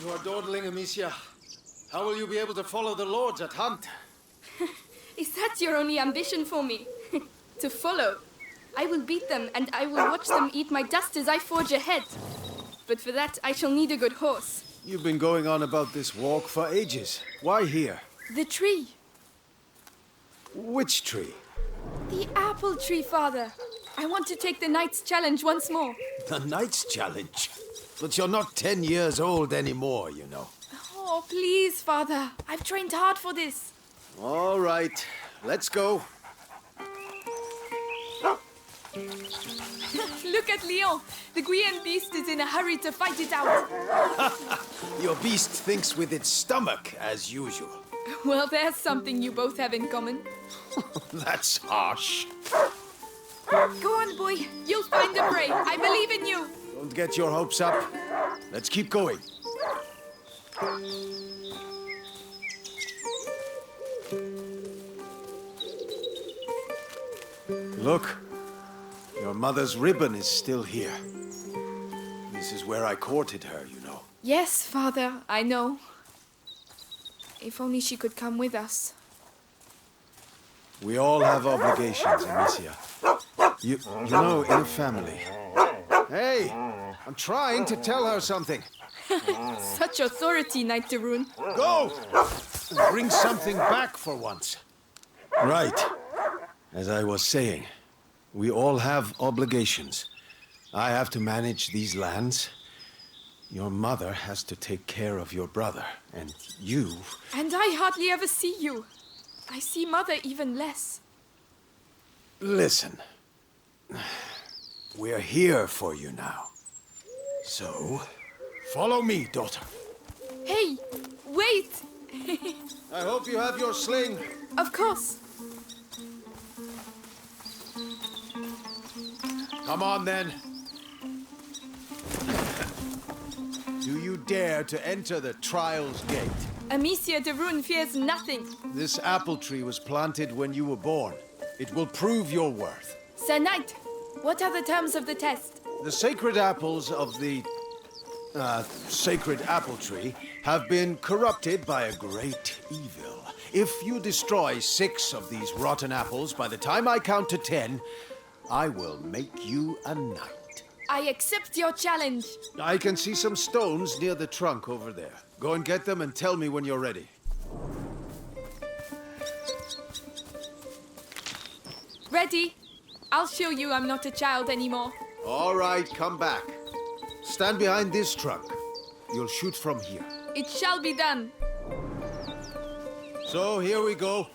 You are dawdling, Amicia. How will you be able to follow the lords at hunt? Is that your only ambition for me? To follow? I will beat them, and I will watch them eat my dust as I forge ahead. But for that, I shall need a good horse. You've been going on about this walk for ages. Why here? The tree. Which tree? The apple tree, Father. I want to take the Knight's challenge once more. The Knight's challenge? But you're not 10 years old anymore, you know. Oh, please, Father. I've trained hard for this. All right, let's go. Look at Leon. The Guian beast is in a hurry to fight it out. Your beast thinks with its stomach, as usual. Well, there's something you both have in common. That's harsh. Go on, boy. You'll find a prey. I believe in you. Don't get your hopes up. Let's keep going. Look, your mother's ribbon is still here. This is where I courted her, you know. Yes, Father, I know. If only she could come with us. We all have obligations, Amicia. You know, in a family. Hey, I'm trying to tell her something. Such authority, Knight de Rune. Go! Bring something back for once. Right. As I was saying, we all have obligations. I have to manage these lands. Your mother has to take care of your brother. And you... And I hardly ever see you. I see Mother even less. Listen. We're here for you now. So, follow me, daughter. Hey, wait! I hope you have your sling. Of course. Come on, then. Do you dare to enter the Trials Gate? Amicia de Rune fears nothing. This apple tree was planted when you were born. It will prove your worth. Sir Knight, what are the terms of the test? The sacred apples of the... sacred apple tree have been corrupted by a great evil. If you destroy 6 of these rotten apples by the time I count to 10, I will make you a knight. I accept your challenge. I can see some stones near the trunk over there. Go and get them and tell me when you're ready. Ready? I'll show you I'm not a child anymore. All right, come back. Stand behind this trunk. You'll shoot from here. It shall be done. So, here we go.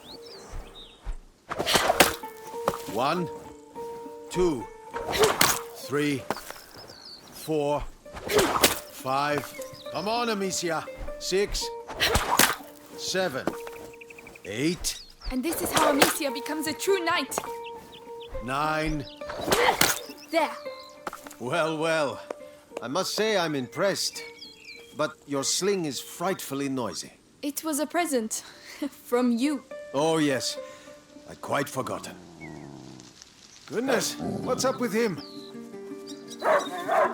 1, 2, 3, 4, 5. Come on, Amicia. 6, 7, 8. And this is how Amicia becomes a true knight. 9. There. Well, well. I must say I'm impressed. But your sling is frightfully noisy. It was a present. From you. Oh, yes. I'd quite forgotten. Goodness, what's up with him?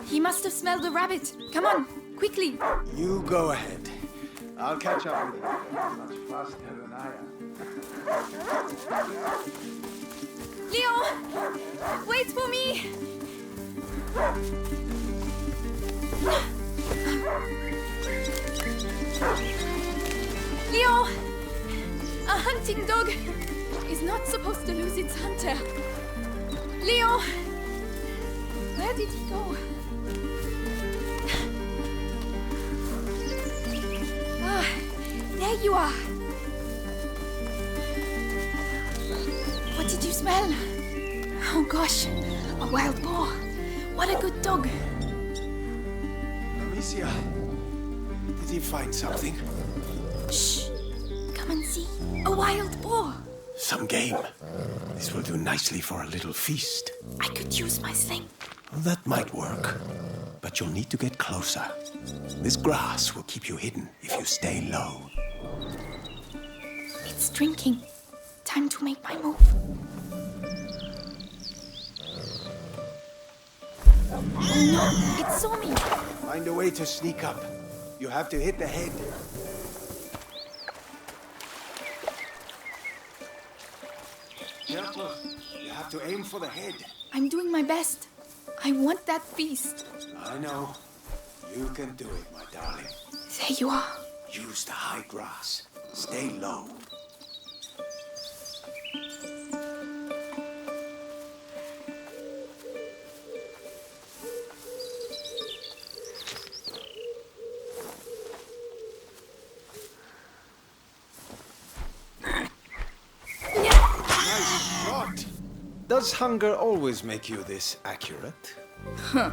He must have smelled the rabbit. Come on, quickly. You go ahead. I'll catch up with you. Much faster than I am. Leon! Wait for me! Leon! A hunting dog is not supposed to lose its hunter. Leon! Where did he go? Ah, there you are. What did you smell? Oh gosh, a wild boar. What a good dog. Amicia, did he find something? Shh, come and see. A wild boar. Some game. This will do nicely for a little feast. I could use my sling. Well, that might work. But you'll need to get closer. This grass will keep you hidden if you stay low. It's drinking. Time to make my move. Oh no, it saw me. Find a way to sneak up. You have to hit the head. Careful. You have to aim for the head. I'm doing my best. I want that feast. I know. You can do it, my darling. There you are. Use the high grass. Stay low. Nice shot. Does hunger always make you this accurate? Huh.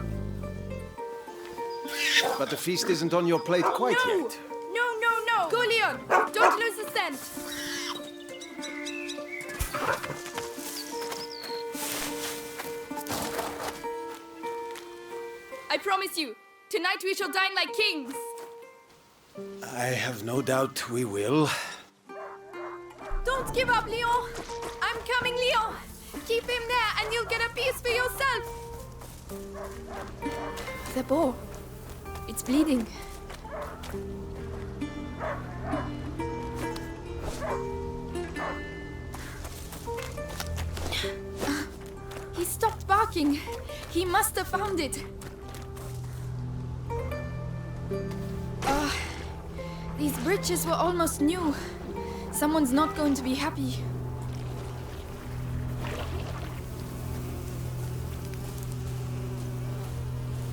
But the feast isn't on your plate quite yet. No! Go, Leon! Don't lose the scent! I promise you, tonight we shall dine like kings! I have no doubt we will. Don't give up, Leon! I'm coming, Leon! Keep him there and you'll get a piece for yourself! The boar. It's bleeding. He stopped barking. He must have found it. These breeches were almost new. Someone's not going to be happy.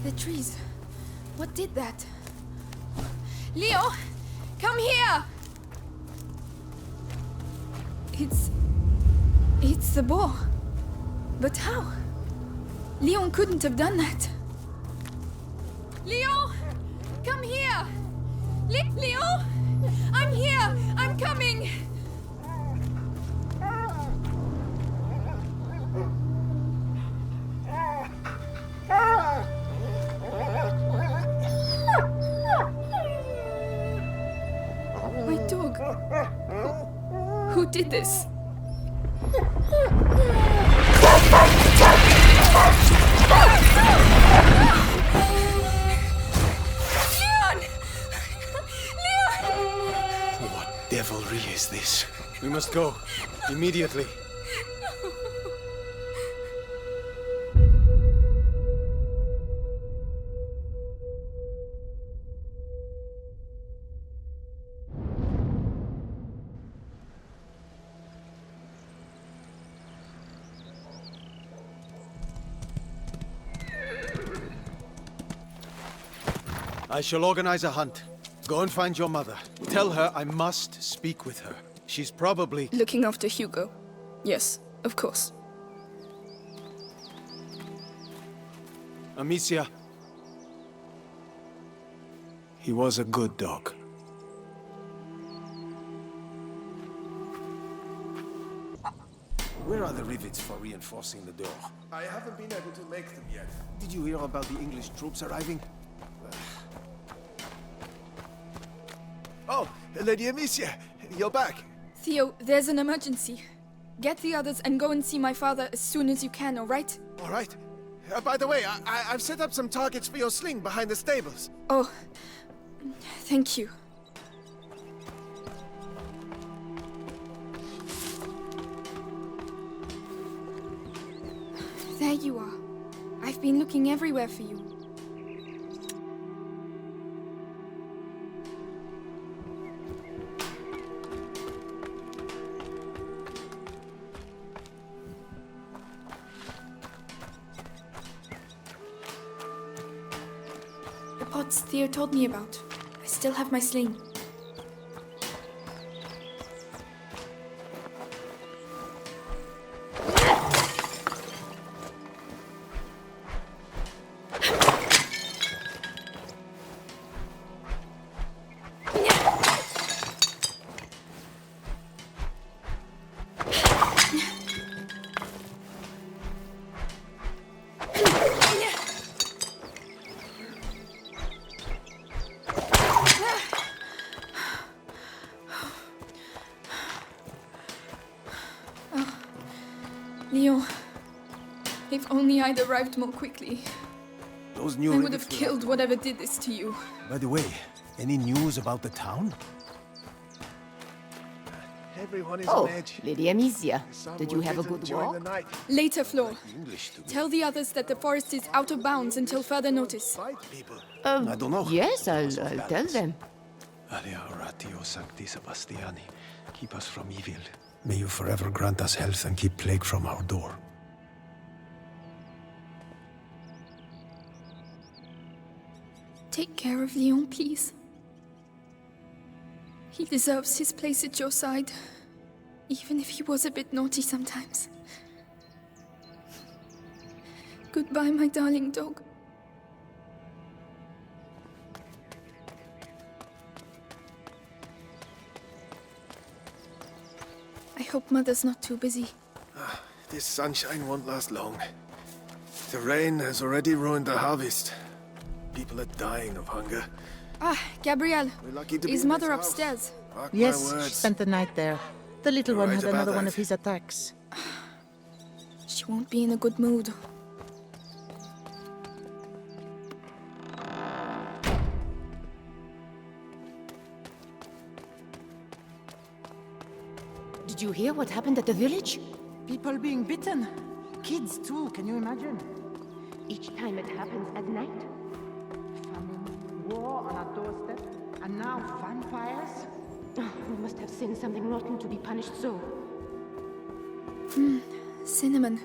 The trees. What did that? Leo, come here! It's the boar. But how? Leon couldn't have done that. Leo, come here! Leo, I'm here! I'm coming! My dog. Who did this? What devilry is this? We must go. Immediately. I shall organize a hunt. Go and find your mother. Tell her I must speak with her. She's probably... Looking after Hugo. Yes, of course. Amicia. He was a good dog. Where are the rivets for reinforcing the door? I haven't been able to make them yet. Did you hear about the English troops arriving? Oh, Lady Amicia, you're back. Theo, there's an emergency. Get the others and go and see my father as soon as you can, all right? All right. By the way, I've set up some targets for your sling behind the stables. Oh, thank you. There you are. I've been looking everywhere for you. The pots Theo told me about. I still have my sling. Leon, if only I'd arrived more quickly. Those new I would have rigots will killed whatever did this to you. By the way, any news about the town? Everyone is Oh, on edge. Lady Amicia, The sun did you will have a hit good during the walk? night. Later, Flo. English to me. Tell the others that the forest is out of bounds until further notice. Fight people. I don't know. Yes, I'll tell them. Alia oratio sancti Sebastiani, keep us from evil. May you forever grant us health and keep plague from our door. Take care of Leon, please. He deserves his place at your side, even if he was a bit naughty sometimes. Goodbye, my darling dog. I hope Mother's not too busy. This sunshine won't last long. The rain has already ruined the harvest. People are dying of hunger. Ah, Gabrielle. We're lucky to be Is in Mother this house. upstairs? Mark my Yes, she words. spent the night there. The little You're one right had about another one that. of his attacks. She won't be in a good mood. Did you hear what happened at the village? People being bitten. Kids too, can you imagine? Each time it happens at night. Famine, war on our doorstep, and now vampires? Oh, we must have sinned something rotten to be punished so. Cinnamon.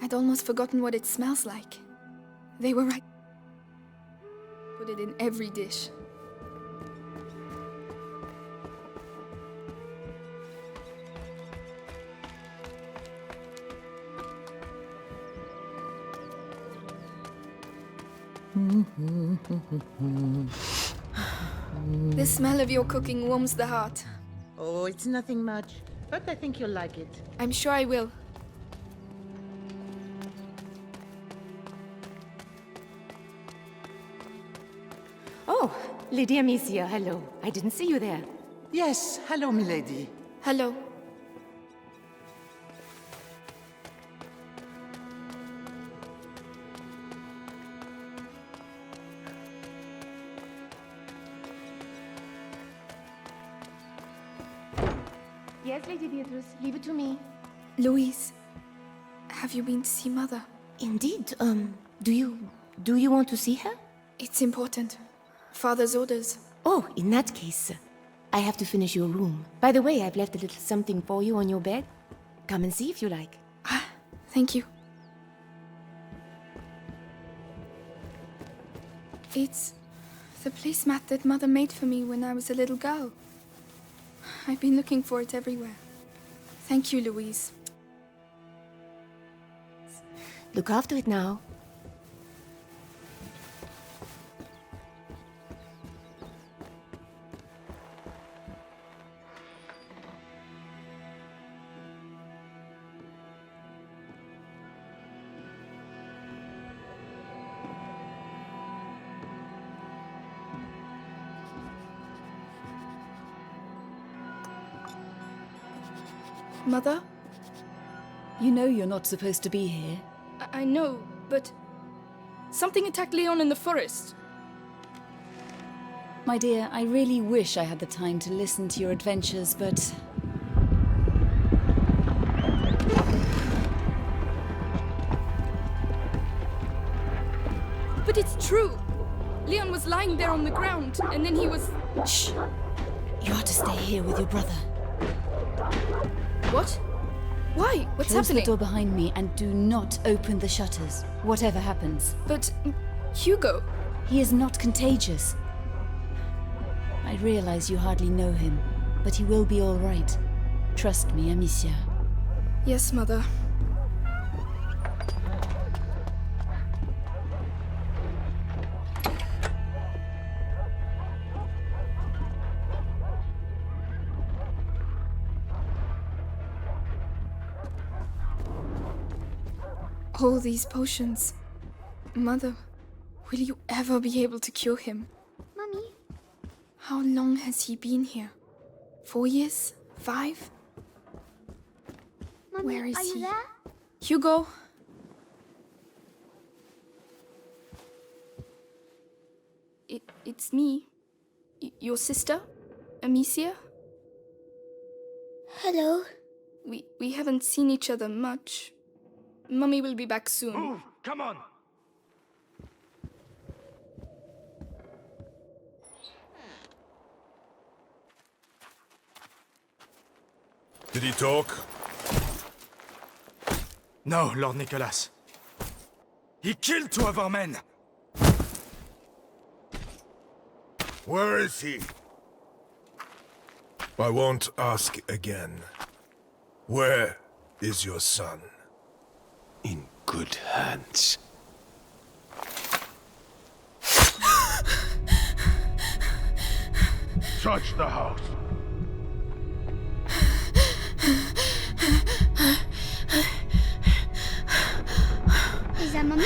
I'd almost forgotten what it smells like. They were right. Put it in every dish. The smell of your cooking warms the heart. Oh, it's nothing much, but I think you'll like it. I'm sure I will. Oh, Lady Amicia, hello. I didn't see you there. Yes, hello, milady. Hello. Yes, Lady Beatrice, leave it to me. Louise, have you been to see Mother? Indeed, do you want to see her? It's important. Father's orders. Oh, in that case, I have to finish your room. By the way, I've left a little something for you on your bed. Come and see if you like. Ah, thank you. It's the placemat that Mother made for me when I was a little girl. I've been looking for it everywhere. Thank you, Louise. Look after it now. Mother? You know you're not supposed to be here. I know, but something attacked Leon in the forest. My dear, I really wish I had the time to listen to your adventures, but... But it's true. Leon was lying there on the ground, and then he was... Shh! You are to stay here with your brother. What? Why? What's Close happening? the door behind me and do not open the shutters, whatever happens. But Hugo... He is not contagious. I realize you hardly know him, but he will be all right. Trust me, Amicia. Yes, Mother. All these potions. Mother, will you ever be able to cure him? Mummy? How long has he been here? 4 years? 5? Mummy, Where is are you he? there? Hugo? it's me. Your sister, Amicia? Hello. We haven't seen each other much. Mummy will be back soon. Move! Come on! Did he talk? No, Lord Nicholas. He killed 2 of our men! Where is he? I won't ask again. Where is your son? In good hands. Touch the house. Is that Mommy?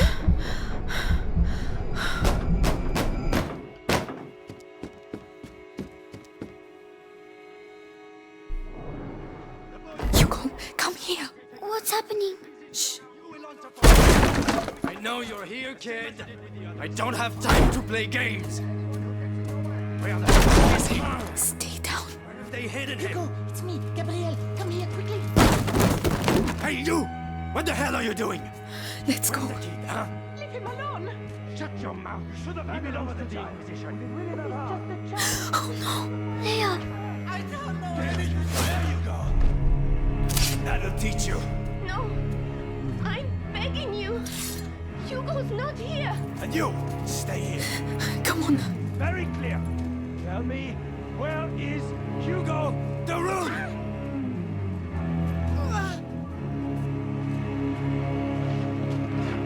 Hugo, come here. What's happening? Shh. I know you're here, kid. I don't have time to play games. Where the hell is he? Stay down. Where have they hidden him? Hugo, it's me, Gabriel. Come here quickly. Hey, you! What the hell are you doing? Let's go. Where's the kid, huh? Leave him alone. Shut your mouth. You should have belongs to the Inquisition. Oh no. Leia. I don't know. There you go. That'll teach you. No. I'm begging you. Hugo's not here. And you, stay here. Come on. Very clear. Tell me, where is Hugo the Rune?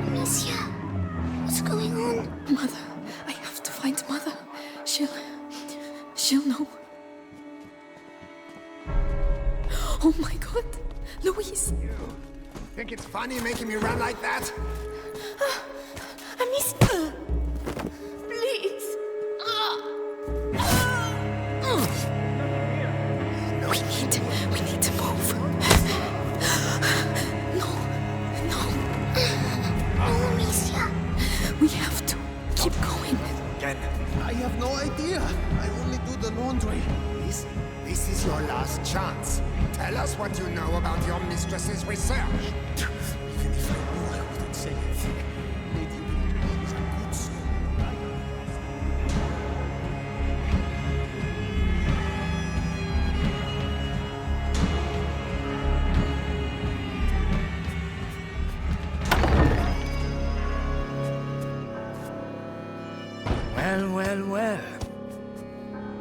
Amicia, what's going on? Mother. I have to find Mother. She'll know. Oh my god. Louise. Think it's funny making me run like that? Amicia! Please! We need to move. No. Oh, Amicia. We have to keep going. Again. I have no idea. I only do the laundry. This is your last chance. Tell us what you know about your mistress's research. Even if I knew, I wouldn't say anything. Lady Rune is a good soul. Well.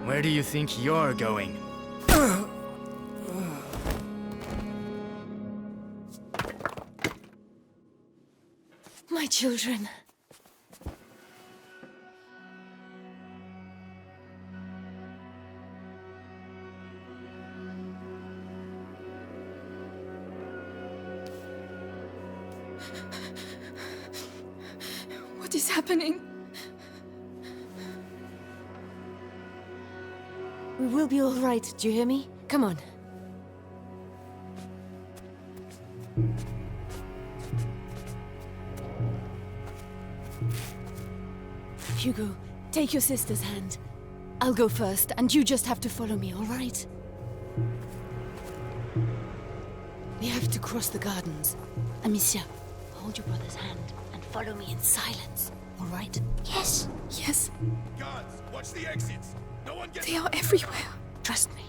Where do you think you're going? My children. What is happening? We will be all right, do you hear me? Come on. Hugo, take your sister's hand. I'll go first, and you just have to follow me, all right? We have to cross the gardens. Amicia, hold your brother's hand and follow me in silence, all right? Yes. Yes, Guards, watch the exits. No one gets... they are everywhere. Trust me.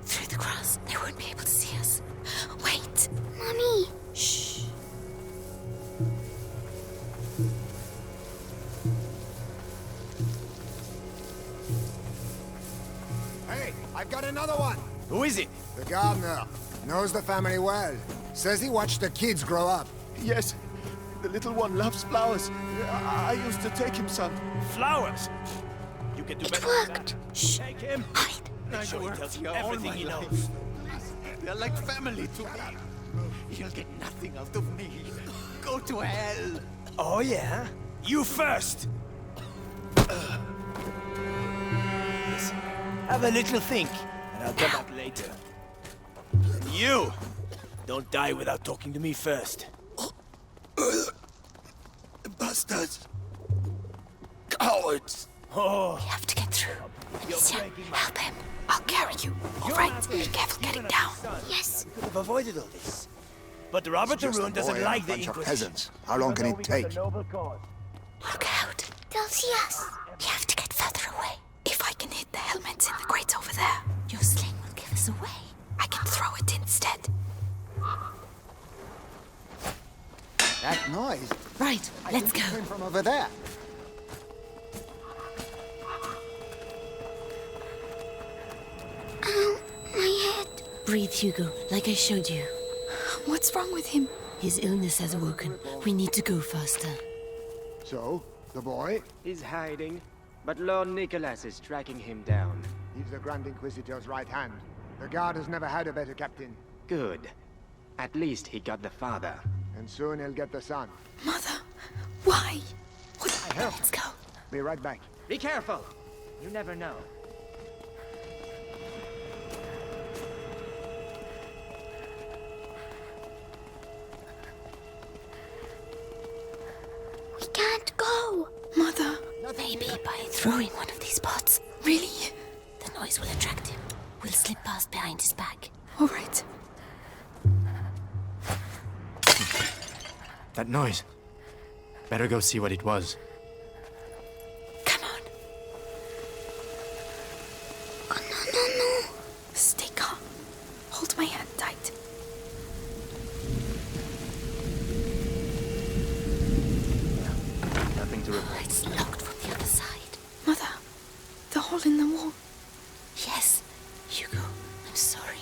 Through the grass, they won't be able to see us. Wait! Mommy. Shh. Hey, I've got another one. Who is it? The gardener. Knows the family well. Says he watched the kids grow up. Yes, the little one loves flowers. I used to take him some. Flowers. You can do It better worked. than that. Take him. Hide. Make sure he tells you everything he knows. They're like family to me. You'll get nothing out of me. Go to hell. Oh yeah? You first. Listen, have a little think, and I'll come back later. And you, don't die without talking to me first. Bastards. cowards! Oh, We have to get through. Amicia, help him. I'll carry you. All right, be careful getting down. Yes. could have avoided all this. But Robert de Rune doesn't like the Inquisition. Peasants. How long can it take? Look out. They'll see us. We have to get further away. If I can hit the helmets in the crates over there, your sling will give us away. I can throw it instead. That noise. Right, let's go. Came from over there. Ow, my head. Breathe, Hugo, like I showed you. What's wrong with him? His illness has awoken. We need to go faster. So, the boy? He's hiding, but Lord Nicholas is tracking him down. He's the Grand Inquisitor's right hand. The guard has never had a better captain. Good. At least he got the father. And soon he'll get the son. Mother, why? help. Let's go. Be right back. Be careful! You never know. We can't go. Mother. Maybe by throwing one of these pots. Really? The noise will attract him. We'll slip past behind his back. All right. That noise. Better go see what it was. Come on. Oh, no. Stay calm. Hold my hand tight. Nothing to report. It's locked from the other side. Mother, the hole in the wall. Yes, Hugo, I'm sorry.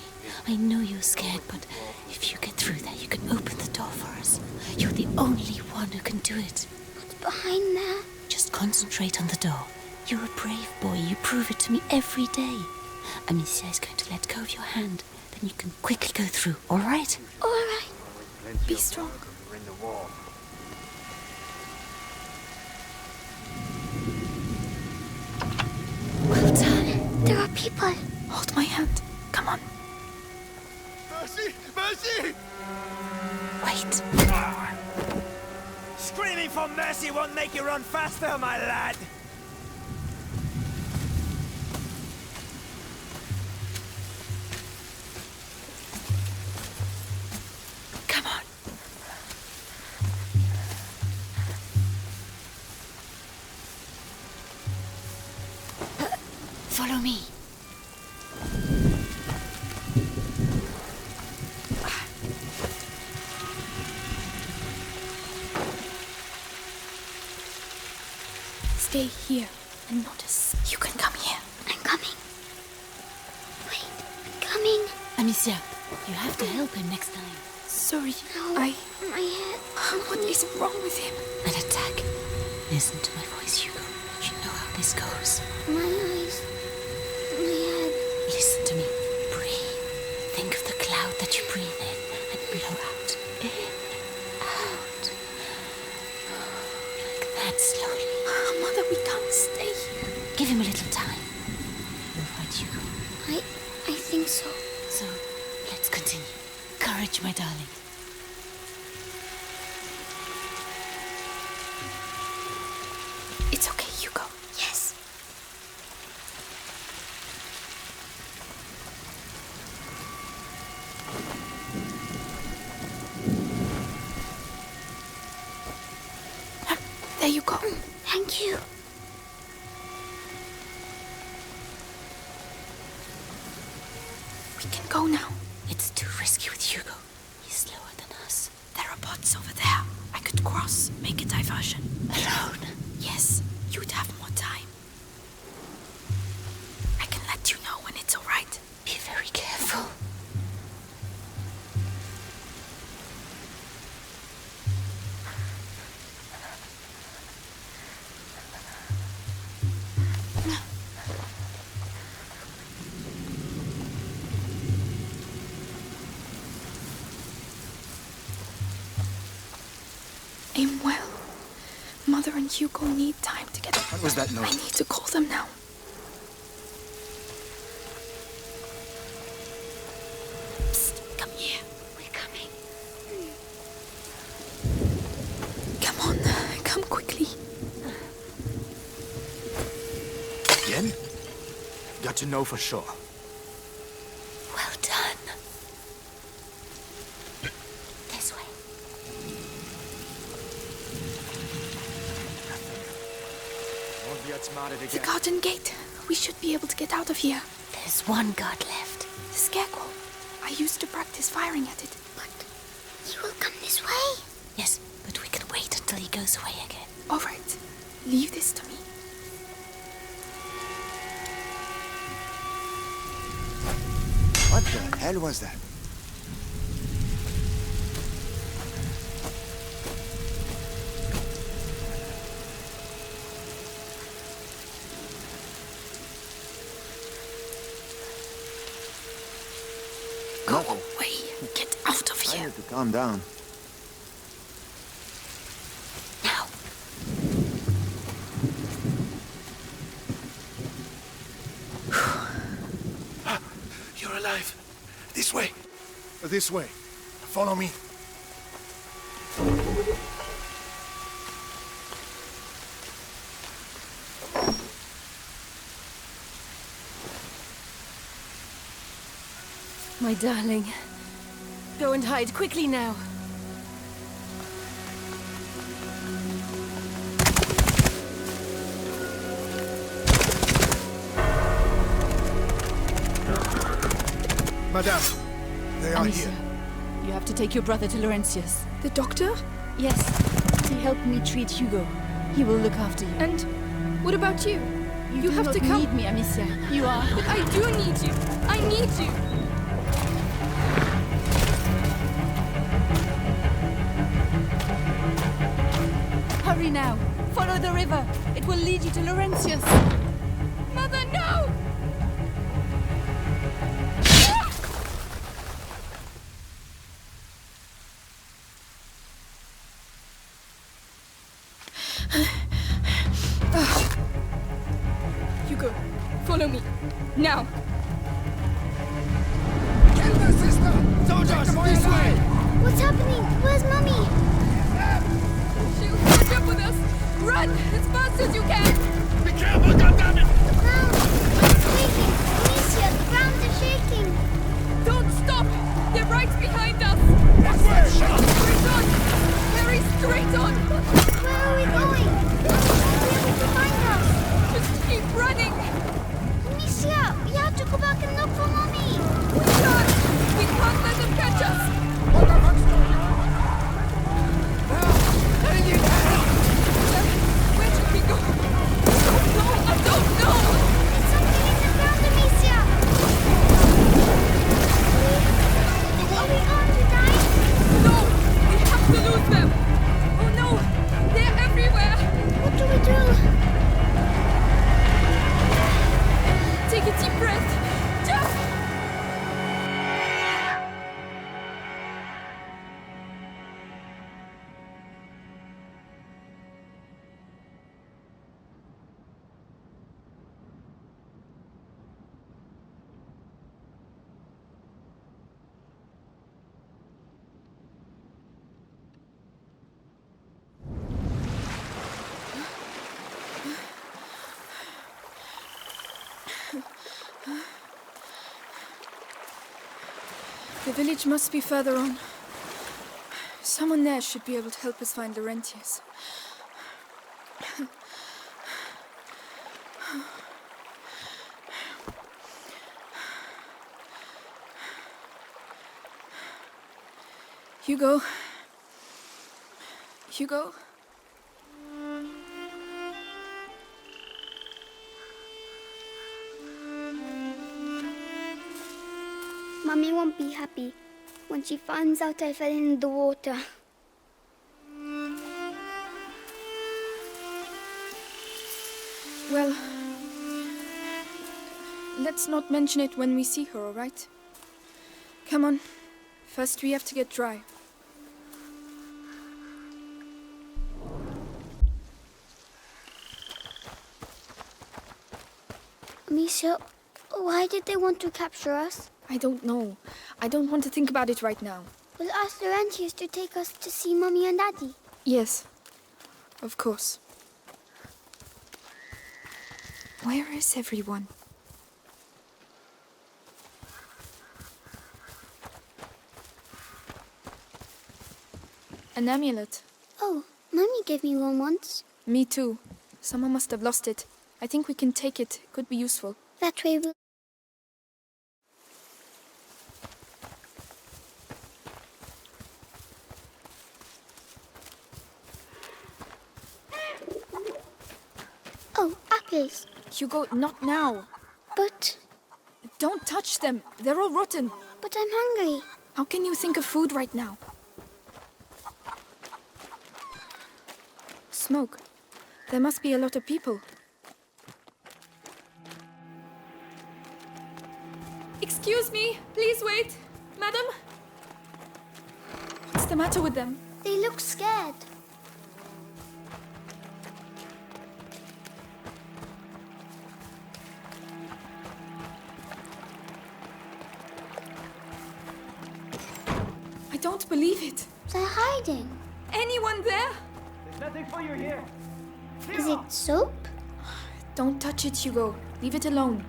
I know you're scared, but if you get through there, you can open the door for us. You're the only one who can do it. What's behind there? Just concentrate on the door. You're a brave boy. You prove it to me every day. Amicia is going to let go of your hand. Then you can quickly go through, all right? All right. Be strong. In the wall. Well done. There are people. Hold my hand. Come on. Mercy! Mercy! Wait. Screaming for mercy won't make you run faster, my lad! Come on. Follow me. Stay here and notice. You can come here. I'm coming. Wait, coming. Amicia, you have to help him next time. Sorry, No, my head. What is wrong with him? An attack. Listen to my voice, Hugo. You know how this goes. My eyes. My head. Listen to me. Breathe. Think of the cloud that you breathe in and blow out. In, out. Like that slowly. Mother, we can't stay here. Give him a little time. You're right, Hugo. I think so. So, let's continue. Courage, my darling. It's okay, Hugo. Yes. There you go. Thank you. We can go now. It's too risky with Hugo. He's slower than us. There are bots over there. I could cross, make a diversion. Alone? Yes, you'd have more time. I can let you know when it's all right. Be very careful. Aim well. Mother and Hugo need time to get... What was that noise? I need to call them now. Psst, come here. We're coming. Come on, come quickly. Again? Got to know for sure. Well done. This way. Won't be outsmarted again. The garden gate. We should be able to get out of here. There's one guard left. The scarecrow. I used to practice firing at it. But he will come this way. Yes, but we can wait until he goes away again. All right. Leave this to me. What the hell was that? Go away. Get out of here. I need to calm down. Now. You're alive. This way. This way. Follow me. My darling. Go and hide quickly now. Madame, they are Amicia, here. you have to take your brother to Laurentius. The doctor? Yes, he helped me treat Hugo. He will look after you. And what about you? You do have not to come. need me, Amicia. You are. But I do need you. I need you. Hurry now. Follow the river. It will lead you to Laurentius. Mother, no! Hugo, follow me. Now. Kill the sister! Soldiers, this way! What's happening? Where's Mommy? She'll catch up with us. Run as fast as you can. Be careful, goddammit! The ground is shaking. Amicia, the ground is shaking. Don't stop. They're right behind us. What way? Straight on. Very straight on. Where are we going? They'll be able to find us. Just keep running. Amicia, we have to go back and look for Mommy. We can't. We can't let them catch us. What the fuck's going on? I need help. Where should we go? I don't know. There's something in the ground, Amicia. Are we going to die? No, we have to lose them. Oh no, they're everywhere. What do we do? Take a deep breath. Just. The village must be further on. Someone there should be able to help us find Laurentius. Hugo. Hugo? Mommy won't be happy when she finds out I fell in the water. Well, let's not mention it when we see her, all right? Come on. First we have to get dry. Amicia, why did they want to capture us? I don't know. I don't want to think about it right now. We'll ask Laurentius to take us to see Mommy and Daddy. Yes, of course. Where is everyone? An amulet. Oh, Mummy gave me one once. Me too. Someone must have lost it. I think we can take it. Could be useful. That way we'll... Oh, apples. Hugo, not now. But... Don't touch them. They're all rotten. But I'm hungry. How can you think of food right now? Smoke. There must be a lot of people. Excuse me. Please wait. Madam? What's the matter with them? They look scared. I don't believe it. They're hiding. Anyone there? There's nothing for you here. Is it soap? Don't touch it, Hugo. Leave it alone.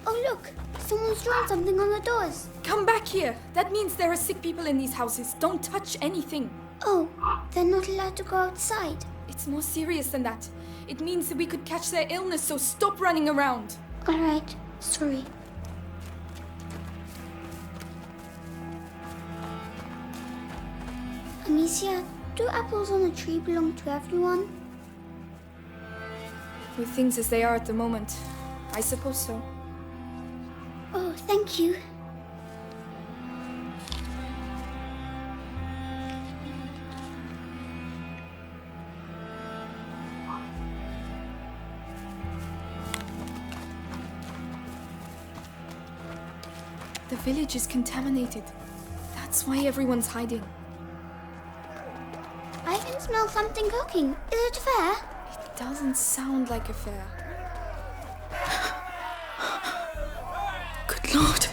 Oh, look! Someone's drawn something on the doors. Come back here. That means there are sick people in these houses. Don't touch anything. Oh, they're not allowed to go outside. It's more serious than that. It means that we could catch their illness, so stop running around. All right, sorry. Amicia, do apples on a tree belong to everyone? With things as they are at the moment, I suppose so. Oh, thank you. The village is contaminated. That's why everyone's hiding. I can smell something cooking. Is it fair? It doesn't sound like a fair. Good Lord.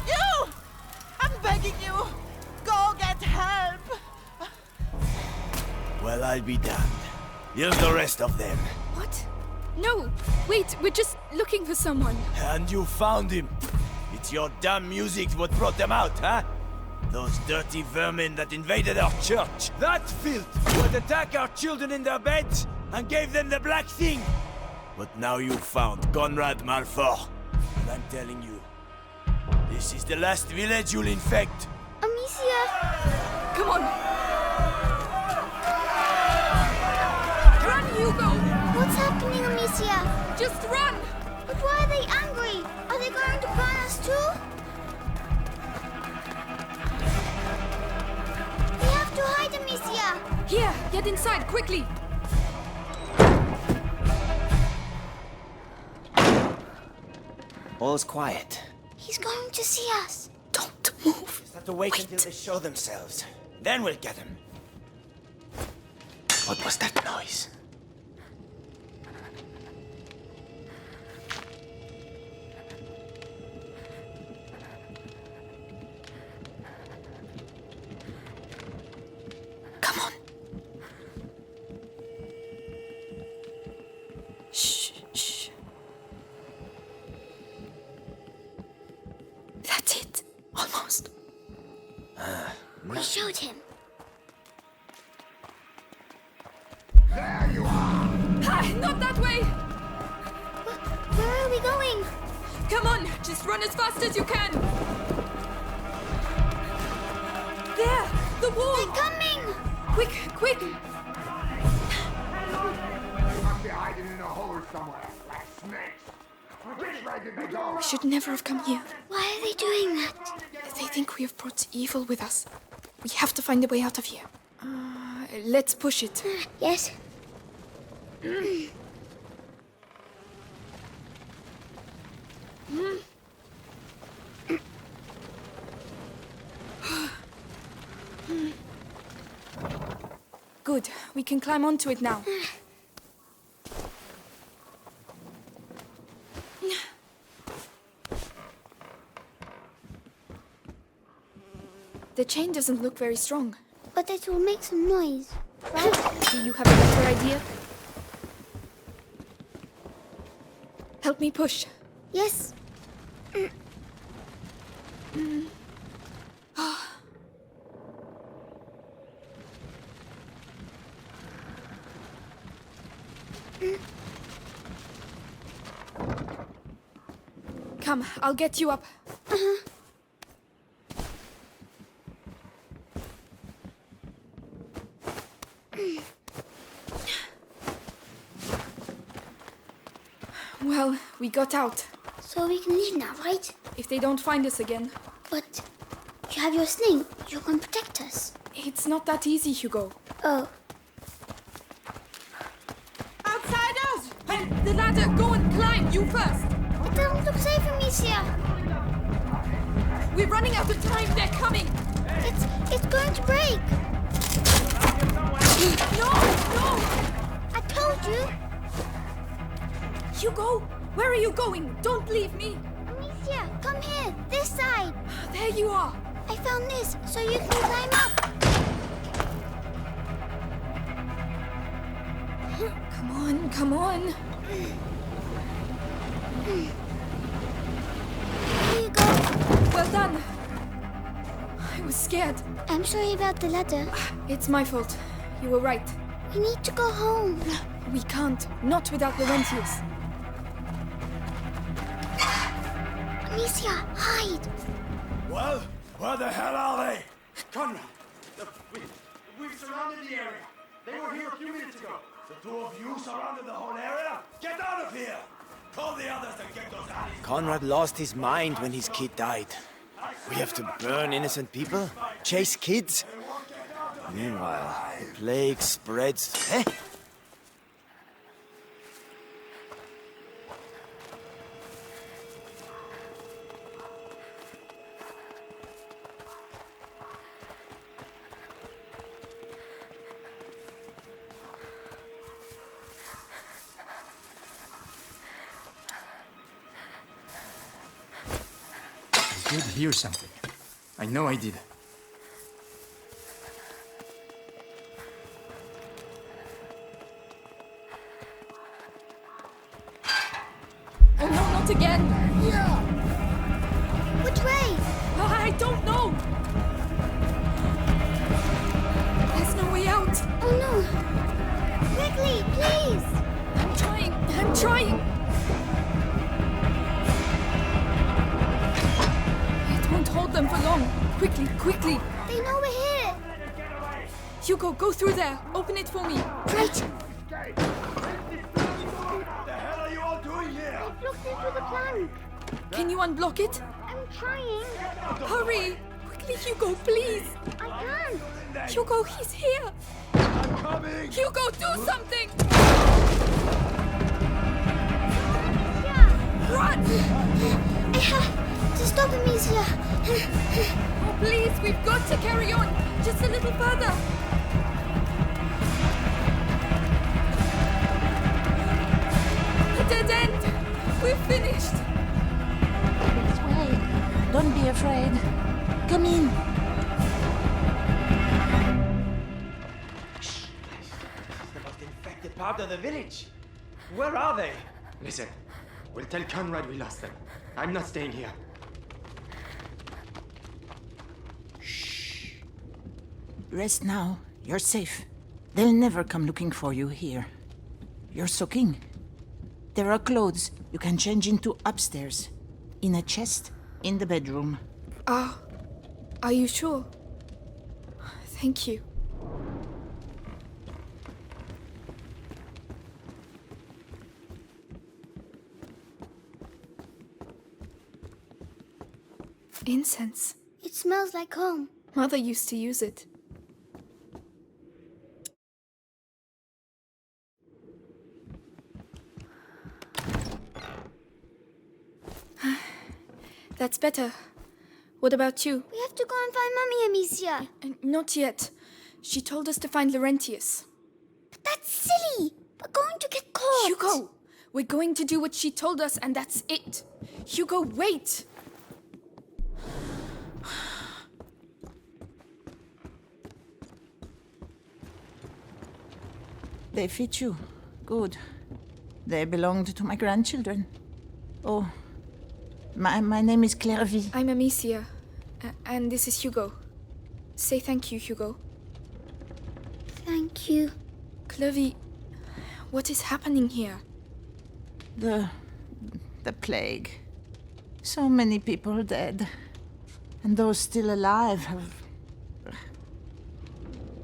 You! I'm begging you! Go get help! Well, I'll be damned. Here's the rest of them. What? No! Wait, we're just looking for someone. And you found him. It's your damn music what brought them out, huh? Those dirty vermin that invaded our church. That filth would attack our children in their beds and gave them the black thing. But now you found Conrad Malfour. And I'm telling you, this is the last village you'll infect. Amicia! Come on! Run, Hugo! What's happening, Amicia? Just run! But why are they angry? Are they going to burn us too? We have to hide, Amicia! Here, get inside, quickly! All's quiet. He's going to see us. Don't move. Just have to wait until they show themselves. Then we'll get them. What was that noise? Come on. Shh, shh. That's it. Almost. We showed him. There you are! Ah, not that way! Where are we going? Come on, just run as fast as you can. There, the wall. They're coming! Quick, quick! They must be hiding in a hole somewhere, like snakes. Which way did they go? We should never have come here. Why are they doing that? They think we have brought evil with us. We have to find a way out of here. Let's push it. Yes. Good. We can climb onto it now. The chain doesn't look very strong. But it will make some noise, right? Do you have a better idea? Help me push. Yes. Come, I'll get you up. Well, we got out. So we can leave now, right? If they don't find us again. But you have your sling. You can protect us. It's not that easy, Hugo. Oh. Outsiders! Hey, the ladder! Go and climb! You first! It doesn't look safe, Amicia. We're running out of time. They're coming. It's going to break. No! I told you. Hugo, where are you going? Don't leave me. Amicia, come here. This side. There you are. I found this, so you can climb up. Come on, come on. Here you go. Well done. I was scared. I'm sorry about the ladder. It's my fault. You were right. We need to go home. We can't. Not without Laurentius. Amicia, hide. Well, where the hell are they? Conrad! We've surrounded the area. They were here a few minutes ago. The two of you surrounded the whole area? Get out of here! Call the others and get those alleys. Conrad lost his mind when his kid died. We have to burn innocent people? Chase kids? Meanwhile, the plague spreads... Eh? I did hear something. I know I did. Oh no, not again! Yeah. Which way? I don't know! There's no way out! Oh no! Quickly, please! I'm trying! It won't hold them for long. Quickly! They know we're here! Hugo, go through there! Open it for me! Right! What the hell are you all doing here? They've blocked it with a plank! Can you unblock it? I'm trying! Hurry! Quickly, Hugo, please! I can't! Hugo, he's here! I'm coming! Hugo, do something! Run! I have to stop Amicia! Oh, please, we've got to carry on! Just a little further! A dead end! We're finished! This way. Don't be afraid. Come in. The most infected part of the village. Where are they? Listen, we'll tell Conrad we lost them. I'm not staying here. Rest now. You're safe. They'll never come looking for you here. You're soaking. There are clothes you can change into upstairs. In a chest in the bedroom. Are you sure? Thank you. Incense. It smells like home. Mother used to use it. That's better. What about you? We have to go and find Mummy, Amicia. Not yet. She told us to find Laurentius. But that's silly. We're going to get caught. Hugo, we're going to do what she told us and that's it. Hugo, wait. They fit you. Good. They belonged to my grandchildren. Oh, my name is Clairvy. I'm Amicia, and this is Hugo. Say thank you, Hugo. Thank you. Clovey, what is happening here? The plague. So many people dead. And those still alive have...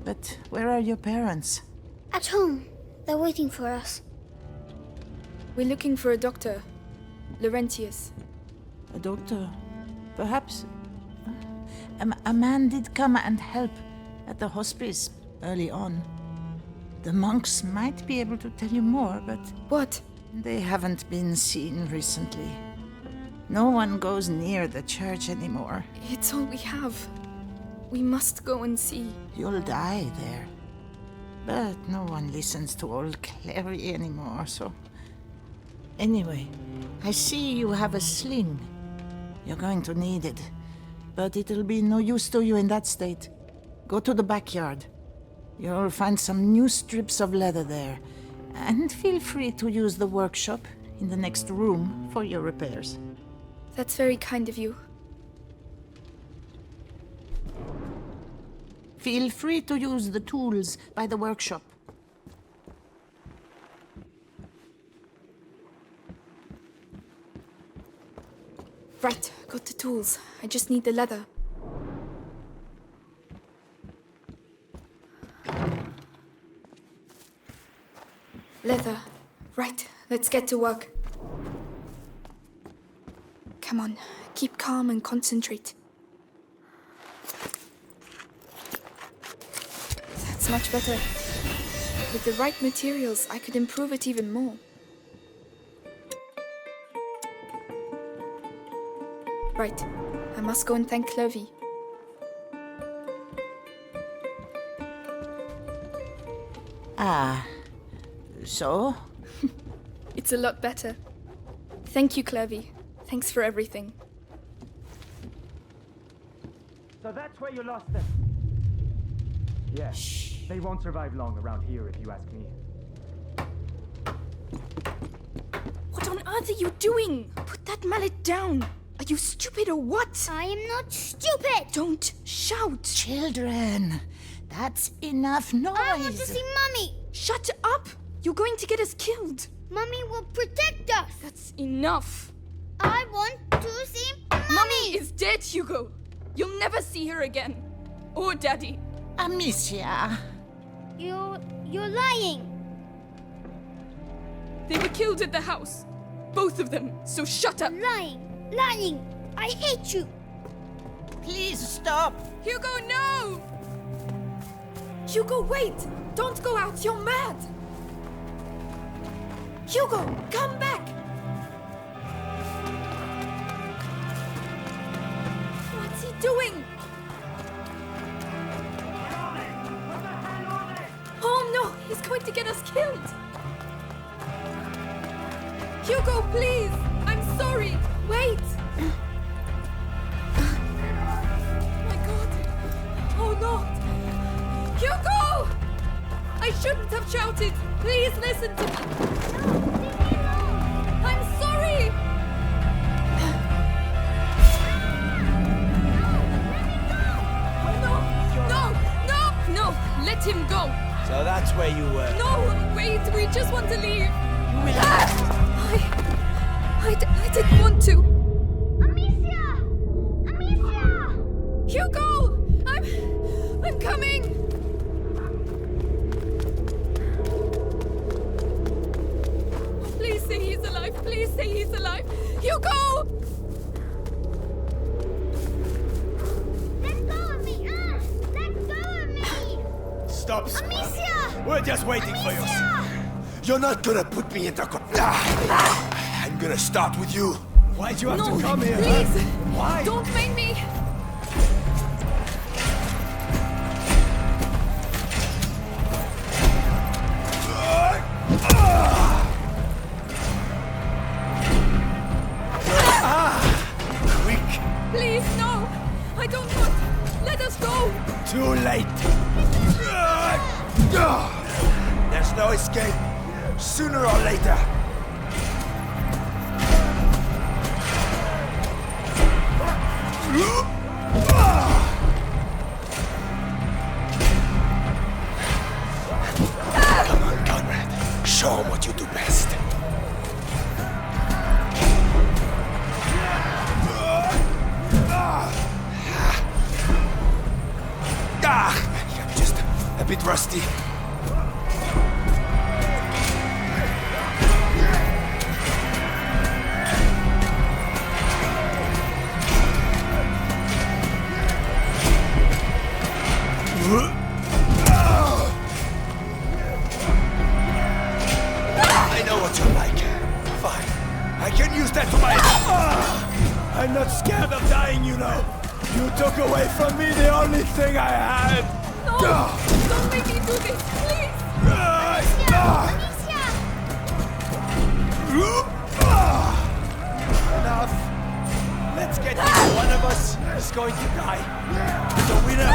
But where are your parents? At home. They're waiting for us. We're looking for a doctor. Laurentius. A doctor? Perhaps... A man did come and help at the hospice early on. The monks might be able to tell you more, but... What? They haven't been seen recently. No one goes near the church anymore. It's all we have. We must go and see. You'll die there. But no one listens to old Clary anymore, so... Anyway, I see you have a sling. You're going to need it. But it'll be no use to you in that state. Go to the backyard. You'll find some new strips of leather there. And feel free to use the workshop in the next room for your repairs. That's very kind of you. Feel free to use the tools by the workshop. Right, got the tools. I just need the leather. Leather. Right, let's get to work. Come on, keep calm and concentrate. That's much better. With the right materials, I could improve it even more. Right, I must go and thank Clovey. Ah, so? It's a lot better. Thank you, Clovey. Thanks for everything. So that's where you lost them? Yeah, they won't survive long around here if you ask me. What on earth are you doing? Put that mallet down. Are you stupid or what? I am not stupid. Don't shout. Children, that's enough noise. I want to see Mummy. Shut up. You're going to get us killed. Mummy will protect us. That's enough. I want to see Mummy. Mummy is dead, Hugo. You'll never see her again. Or Daddy. Amicia. You're lying. They were killed at the house. Both of them. So shut up. Lying. Lying. I hate you. Please stop. Hugo, no! Hugo, wait! Don't go out. You're mad. Hugo, come back! What's he doing? Oh no, he's going to get us killed! Hugo, please! I'm sorry! Wait! My God! Oh no! Hugo! I shouldn't have shouted! Please listen to me! I'm sorry! No! Let him go! So that's where you were. No! Wait! We just want to leave! I didn't want to. Amicia! Amicia! Hugo! I'm coming! Please say he's alive. Please say he's alive. Hugo! Let go of me! Let go of me! Stop, Amicia! We're just waiting for you. You're not gonna put me in the... I'm gonna start with you. Why'd you have No, to come here? please! Why? Don't make me! No! Too late. There's no escape. Sooner or later. Come on, Conrad. Show him what you do best. I'm just a bit rusty. I know what you're like. Fine. I can use that to my... I'm not scared of dying, you know. You took away from me the only thing I had! No! Don't make me do this, please! Enough! Let's get this. One of us is going to die. The winner...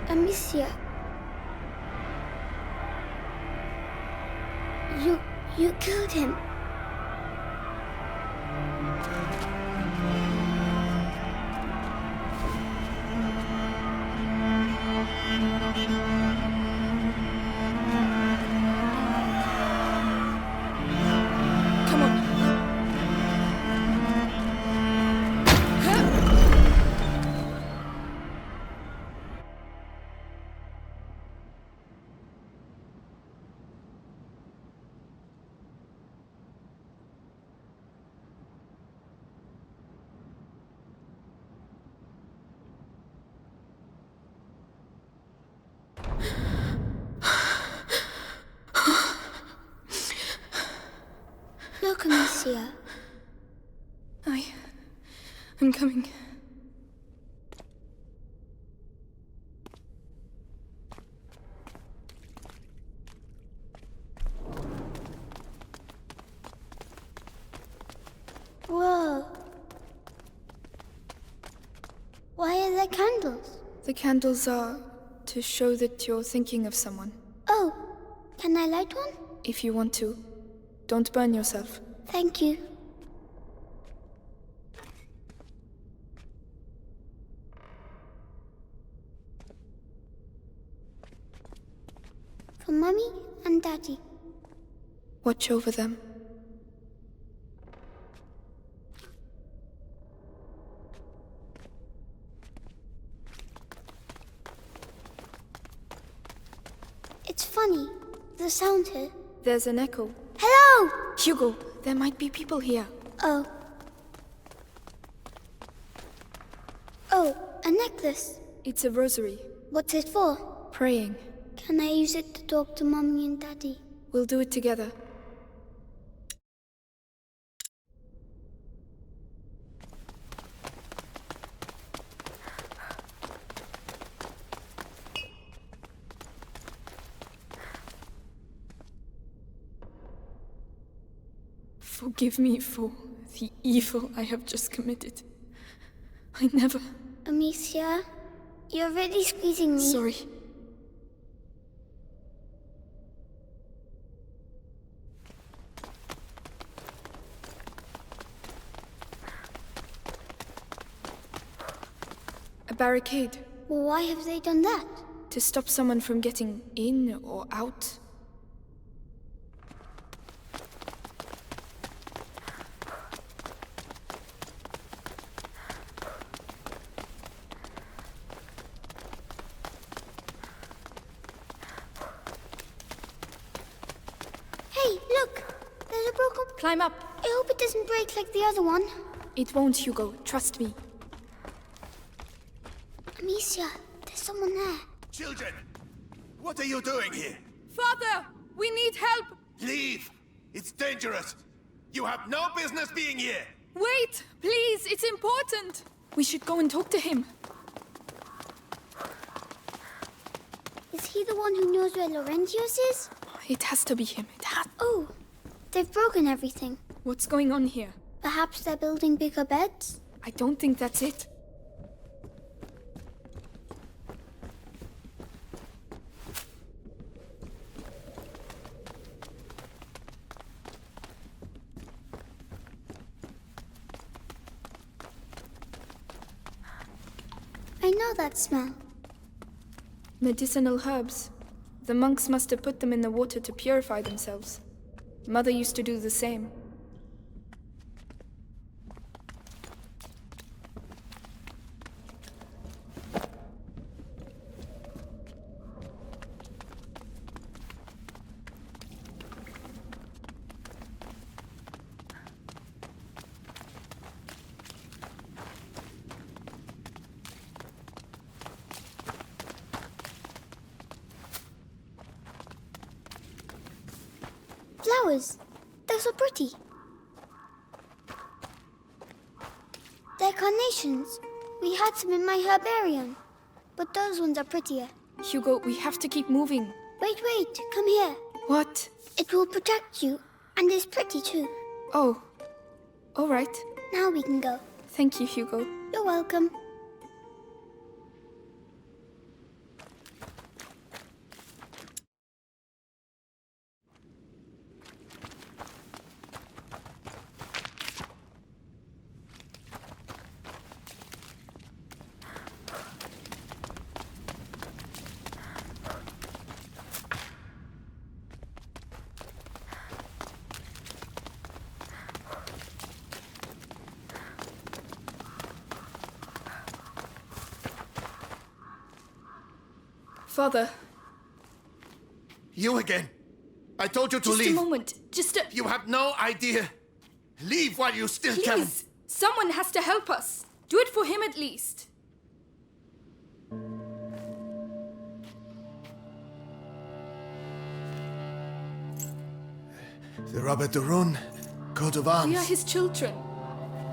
Amicia. You killed him. Come on. Look, Amicia. I'm coming. Whoa. Why are there candles? The candles are to show that you're thinking of someone. Oh, can I light one? If you want to. Don't burn yourself. Thank you. For Mummy and Daddy. Watch over them. It's funny, the sound here. There's an echo. Hello! Hugo, there might be people here. Oh. Oh, a necklace. It's a rosary. What's it for? Praying. Can I use it to talk to Mummy and Daddy? We'll do it together. Forgive me for the evil I have just committed. I never... Amicia, you're really squeezing me. Sorry. A barricade. Well, why have they done that? To stop someone from getting in or out. Climb up. I hope it doesn't break like the other one. It won't, Hugo. Trust me. Amicia, there's someone there. Children, what are you doing here? Father, we need help. Leave. It's dangerous. You have no business being here. Wait, please. It's important. We should go and talk to him. he the one who knows where Laurentius is? It has to be him. It has. Oh, they've broken everything. What's going on here? Perhaps they're building bigger beds? I don't think that's it. I know that smell. Medicinal herbs. The monks must have put them in the water to purify themselves. Mother used to do the same. Flowers. They're so pretty. They're carnations. We had some in my herbarium. But those ones are prettier. Hugo, we have to keep moving. Wait, come here. What? It will protect you, and it's pretty too. Oh. All right. Now we can go. Thank you, Hugo. You're welcome. Father. You again. I told you to leave. leave. Just a moment. You have no idea. Leave while you still can. Please. Someone has to help us. Do it for him at least. The Robert de Rune, coat of arms. We are his children.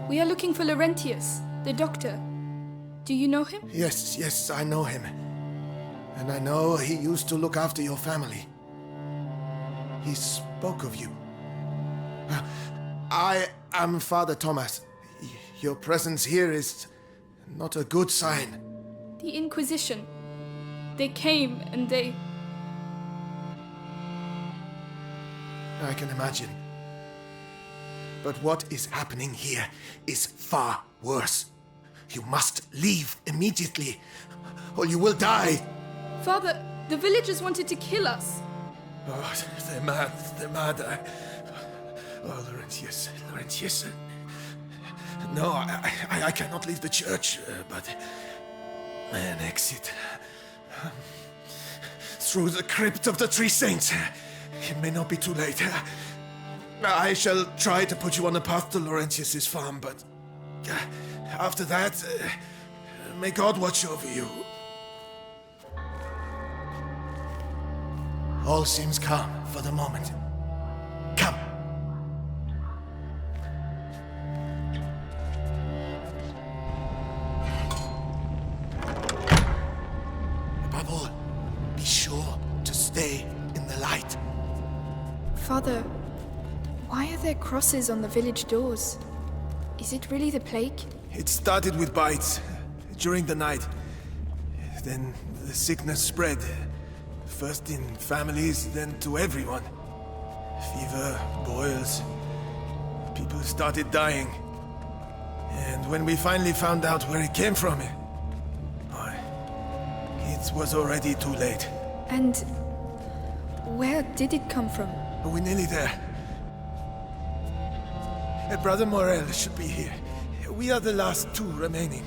We are looking for Laurentius, the doctor. Do you know him? Yes, I know him. And I know he used to look after your family. He spoke of you. I am Father Thomas. Your presence here is not a good sign. The Inquisition. They came and they... I can imagine. But what is happening here is far worse. You must leave immediately, or you will die. Father, the villagers wanted to kill us. Oh, they're mad. Oh, Laurentius. No, I cannot leave the church, but an exit through the crypt of the Three Saints. It may not be too late. I shall try to put you on the path to Laurentius's farm, but after that, may God watch over you. All seems calm for the moment. Come. Above all, be sure to stay in the light. Father, why are there crosses on the village doors? Is it really the plague? It started with bites during the night. Then the sickness spread. First in families, then to everyone. Fever, boils. People started dying. And when we finally found out where it came from, it was already too late. And where did it come from? We're nearly there. Brother Morel should be here. We are the last two remaining.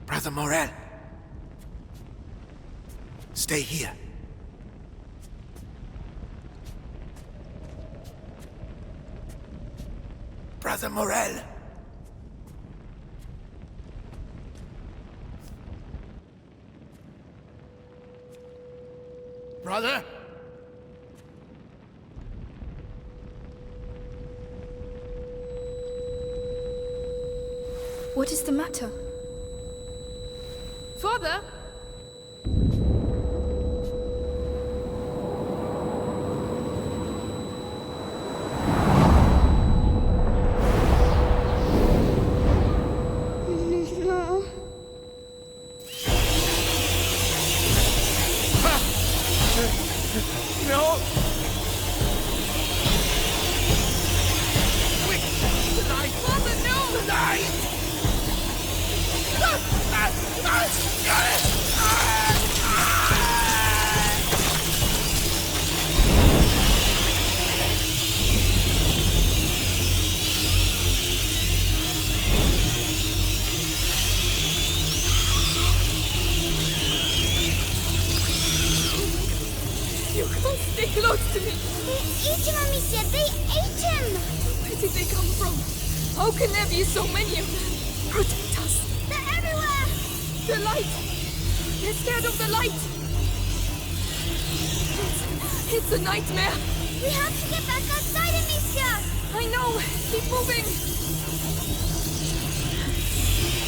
Brother Morel. Stay here. Brother Morel. Brother? What is the matter? Father? No. No! Quick! The light! Father, no! The light! You can't stay close to me! They ate him, Amicia! They ate him! Where did they come from? How can there be so many of them? Protect us! They're everywhere! The light! They're scared of the light! It's a nightmare! We have to get back outside, Amicia! I know! Keep moving!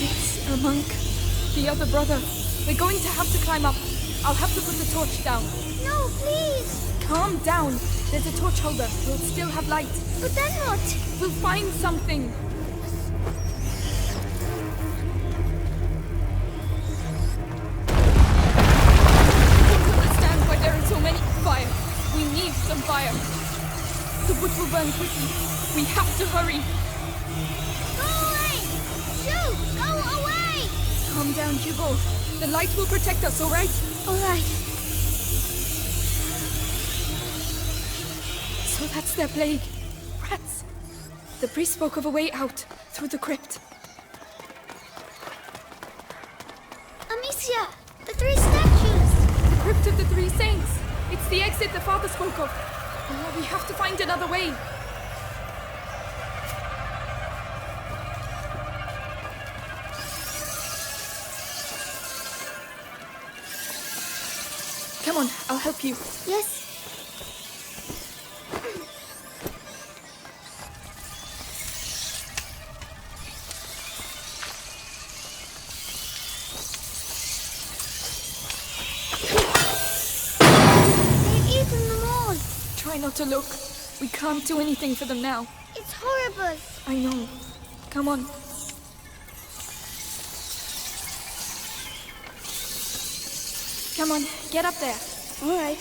It's a monk. The other brother. We're going to have to climb up. I'll have to put the torch down. No, please! Calm down. There's a torch holder. We'll still have light. But then what? We'll find something. I don't understand why there are so many. Fire. We need some fire. The wood will burn quickly. We have to hurry. Go away! Shoot! Go away! Calm down, Hugo. The light will protect us, all right? All right. So that's their plague. Rats. The priest spoke of a way out, through the crypt. Amicia! The 3 statues! The crypt of the 3 saints. It's the exit the father spoke of. Oh, we have to find another way. Come on, I'll help you. Yes. They've eaten them all. Try not to look. We can't do anything for them now. It's horrible. I know. Come on. Come on, get up there. All right.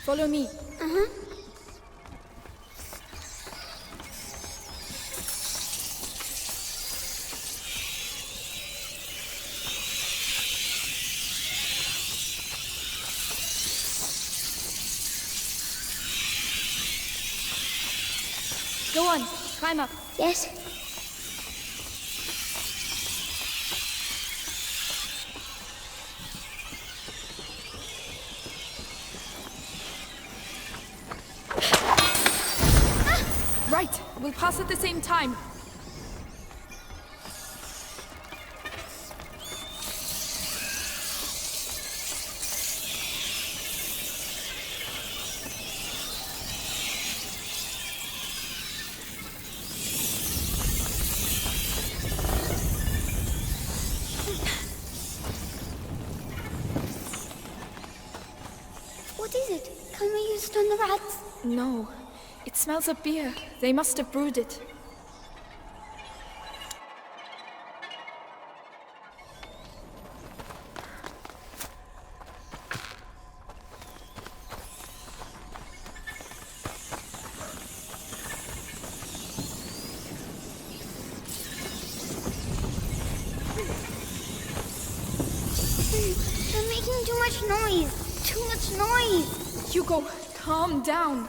Follow me. Uh-huh. Go on, climb up. Yes. Right, we'll pass at the same time. What is it? Can we use it on the rats? No, it smells of beer. They must have brewed it. They're making too much noise. Too much noise. Hugo, calm down.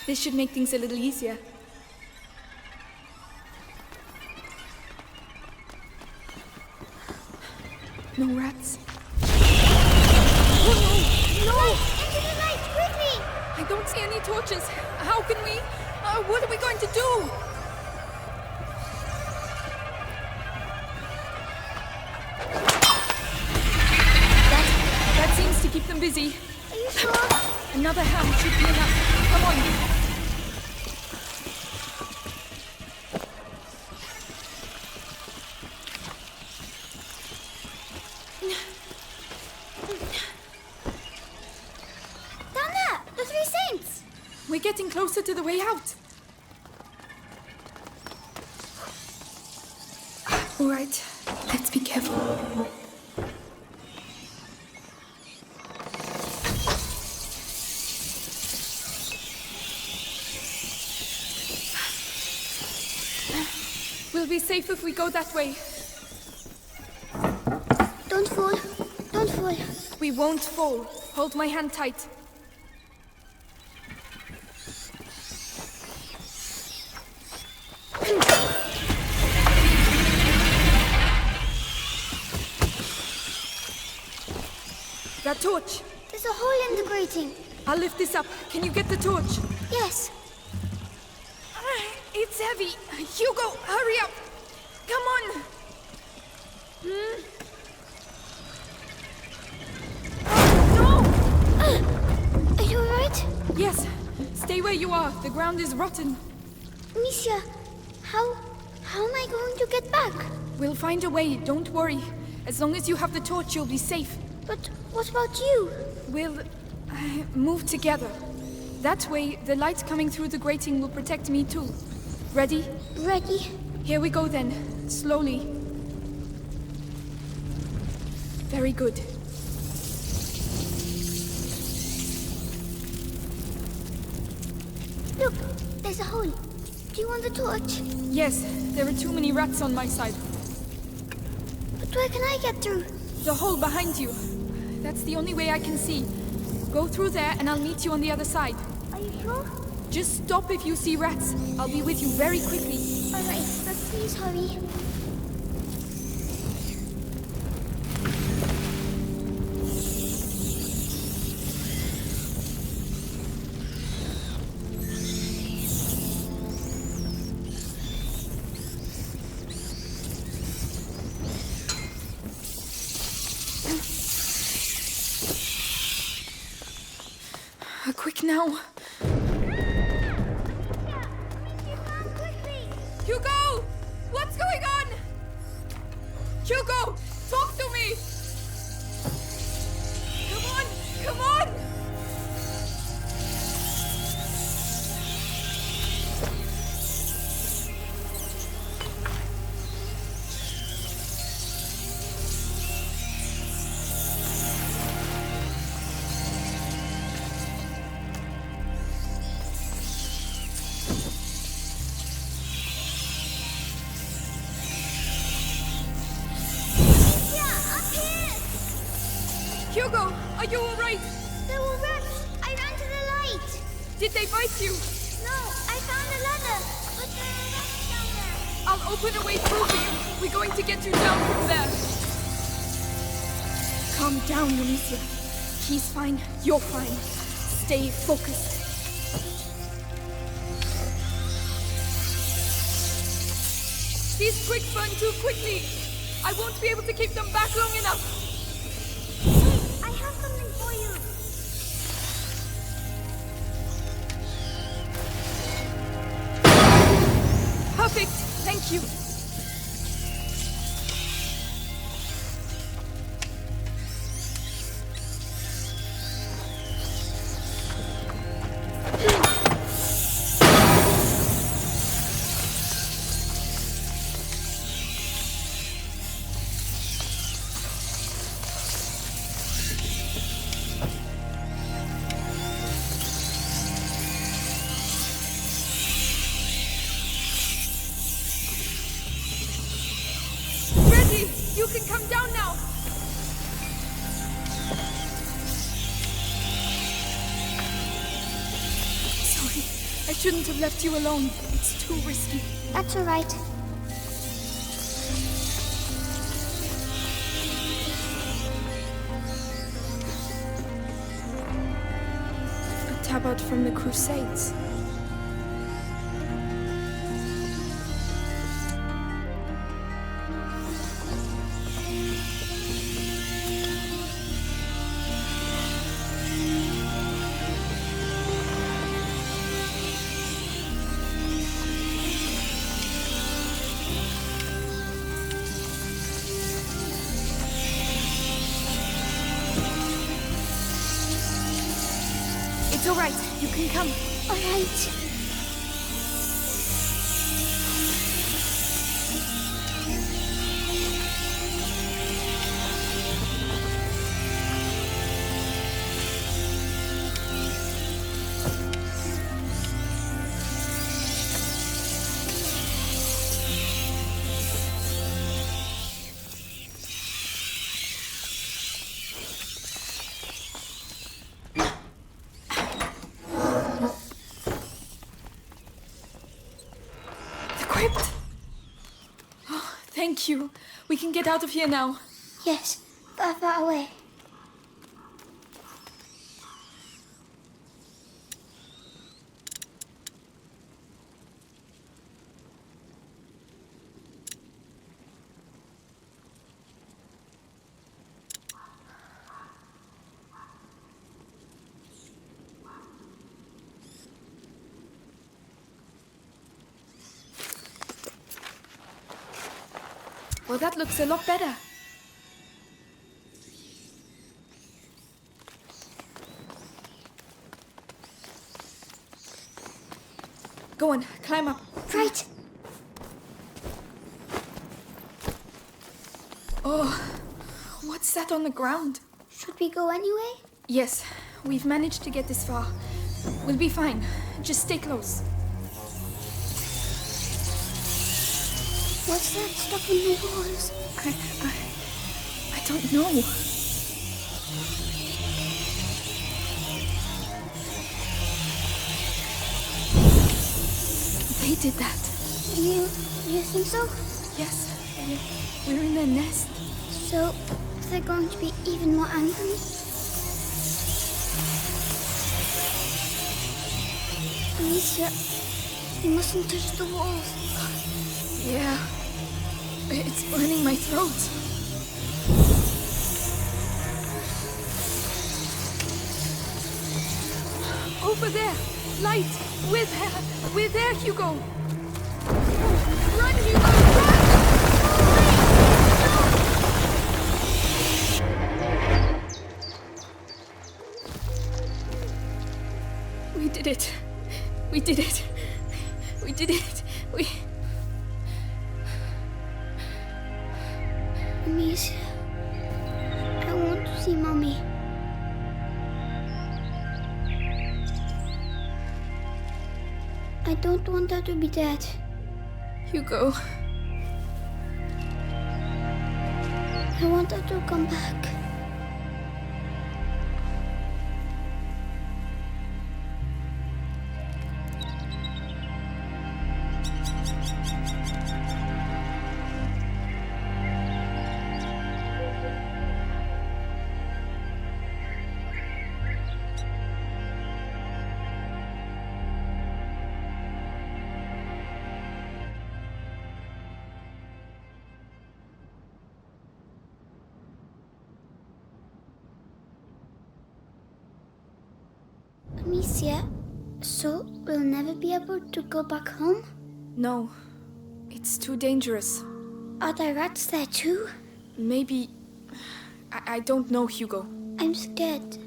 This should make things a little easier. No rats. Oh no! No! Into the light, quickly! I don't see any torches. How can we? What are we going to do? That seems to keep them busy. Are you sure? Another hand should be enough. Come on. Down there! The Three Saints! We're getting closer to the way out. All right, let's be careful. We'll be safe if we go that way. Don't fall. Don't fall. We won't fall. Hold my hand tight. That torch. There's a hole in the grating. I'll lift this up. Can you get the torch? Yes. It's heavy. Hugo, hurry up. Come on. Are you alright? Yes. Stay where you are. The ground is rotten. Amicia, how am I going to get back? We'll find a way. Don't worry. As long as you have the torch, you'll be safe. But what about you? We'll move together. That way, the light coming through the grating will protect me too. Ready? Ready. Here we go then. Slowly. Very good. Look, there's a hole. Do you want the torch? Yes, there are too many rats on my side. But where can I get through? The hole behind you. That's the only way I can see. Go through there and I'll meet you on the other side. Are you sure? Just stop if you see rats. I'll be with you very quickly. Alright, but please hurry. Quick now. Hugo! What's going on? Hugo! Talk to me! Come on! Come on! Hugo, are you alright? There were rats. I ran to the light. Did they bite you? No, I found a ladder, but there are rats down there. I'll open a way through for you. We're going to get you down from there. Calm down, Amicia. He's fine. You're fine. Stay focused. These twigs burn too quickly. I won't be able to keep them back long enough. I have something for you. Perfect. Thank you. I shouldn't have left you alone. It's too risky. That's all right. A tabard from the Crusades. It's all right. You can come. All right. Thank you. We can get out of here now. Yes, far, far away. Well, that looks a lot better. Go on, climb up. Right. Oh, what's that on the ground? Should we go anyway? Yes, we've managed to get this far. We'll be fine. Just stay close. What's that stuff on the walls? I don't know. They did that. You think so? Yes, we're in their nest. So, they're going to be even more angry? Alicia, you mustn't touch the walls. Yeah, it's burning my throat. Over there, light. We're there, Hugo. Run, Hugo, run! We did it. We did it. We did it. Amicia, I want to see Mommy. I don't want her to be dead. Hugo. I want her to come back. Amicia, so we'll never be able to go back home? No, it's too dangerous. Are there rats there too? Maybe... I don't know, Hugo. I'm scared.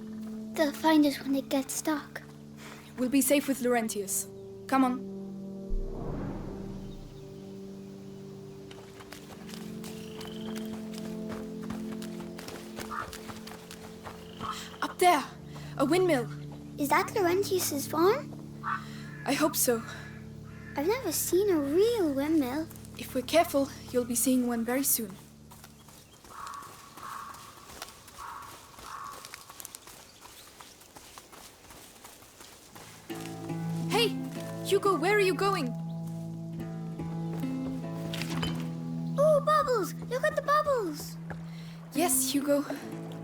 They'll find us when it gets dark. We'll be safe with Laurentius. Come on. Up there! A windmill! Is that Laurentius's farm? I hope so. I've never seen a real windmill. If we're careful, you'll be seeing one very soon. Hey! Hugo, where are you going? Oh, bubbles! Look at the bubbles! Yes, Hugo.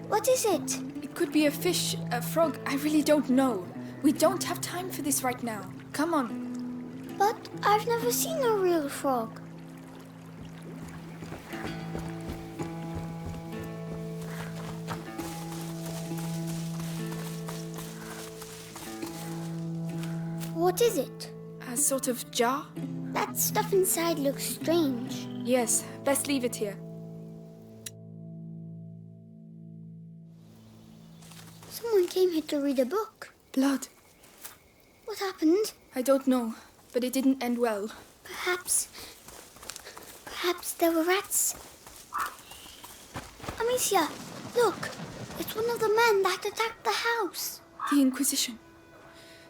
What is it? It could be a fish, a frog, I really don't know. We don't have time for this right now. Come on. But I've never seen a real frog. What is it? A sort of jar? That stuff inside looks strange. Yes, best leave it here. Someone came here to read a book. Blood. What happened? I don't know, but it didn't end well. Perhaps there were rats. Amicia, look! It's one of the men that attacked the house. The Inquisition.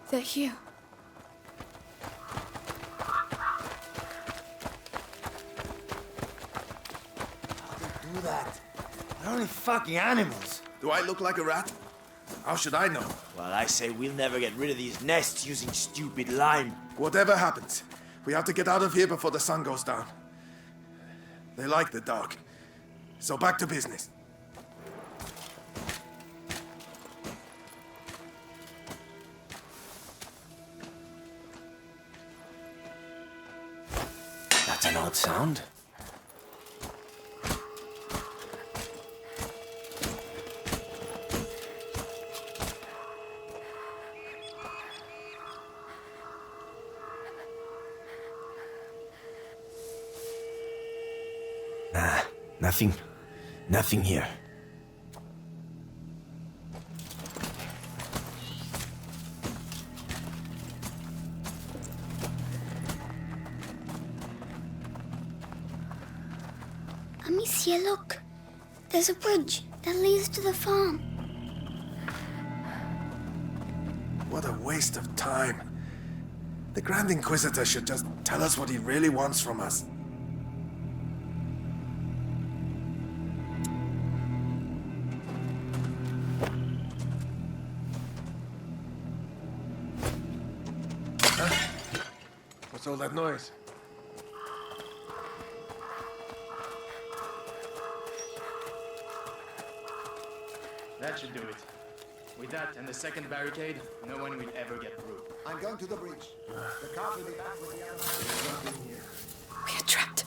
They're here. Do that. They're only fucking animals. Do I look like a rat? How should I know? Well, I say we'll never get rid of these nests using stupid lime. Whatever happens, we have to get out of here before the sun goes down. They like the dark. So back to business. That's an odd sound. Nah, nothing here. Amicia, look. There's a bridge that leads to the farm. What a waste of time. The Grand Inquisitor should just tell us what he really wants from us. What's all that noise? That should do it. With that and the second barricade, no one will ever get through. I'm going to the bridge. The cart will be back with the others. We are trapped.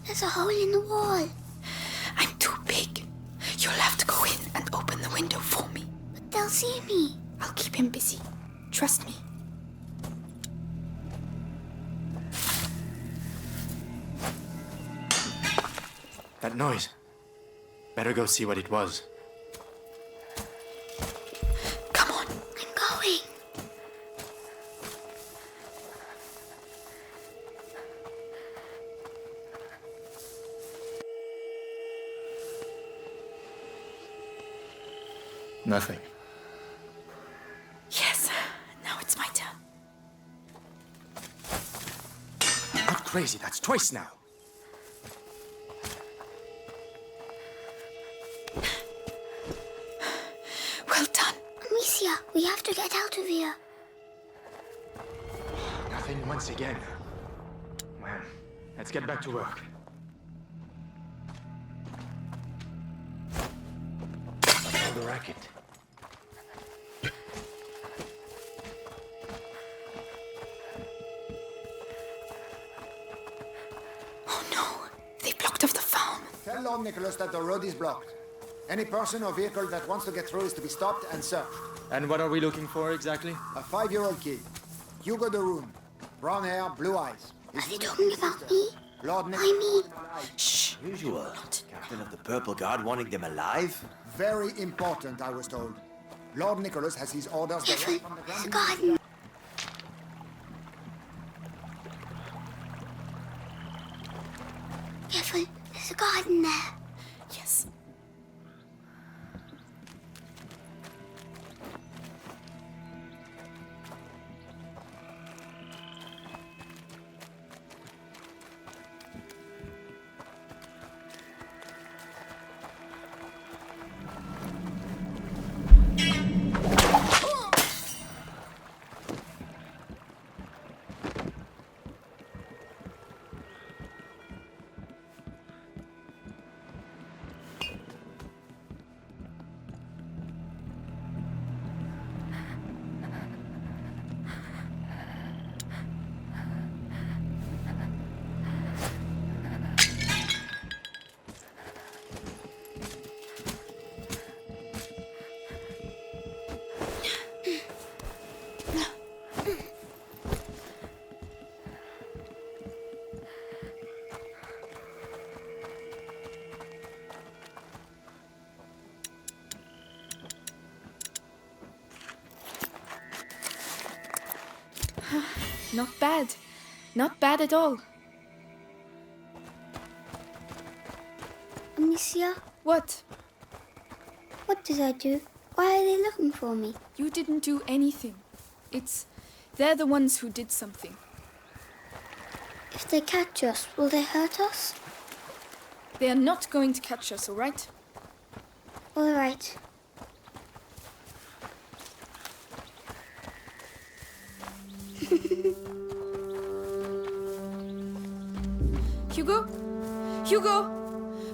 There's a hole in the wall. I'm too big. You'll have to go in and open the window for me. But they'll see me. I'll keep him busy. Trust me. That noise. Better go see what it was. Come on. I'm going. Nothing. Yes. Now it's my turn. Not crazy. That's twice now. Well done. Amicia, we have to get out of here. Nothing once again. Well, let's get back to work. Oh, the racket. Oh no. They blocked off the farm. Tell Lord Nicholas that the road is blocked. Any person or vehicle that wants to get through is to be stopped and searched. And what are we looking for exactly? A 5-year-old kid. Hugo de Rune. Brown hair, blue eyes. Are they talking about me? Lord Nicholas. Shh. Usual. Captain of the Purple Guard wanting them alive? Very important, I was told. Lord Nicholas has his orders direct from the There's a Grand garden. Careful, there's a garden there. Yes. Not bad. Not bad at all. Amicia? What? What did I do? Why are they looking for me? You didn't do anything. They're the ones who did something. If they catch us, will they hurt us? They are not going to catch us, all right? All right. Hugo? Hugo?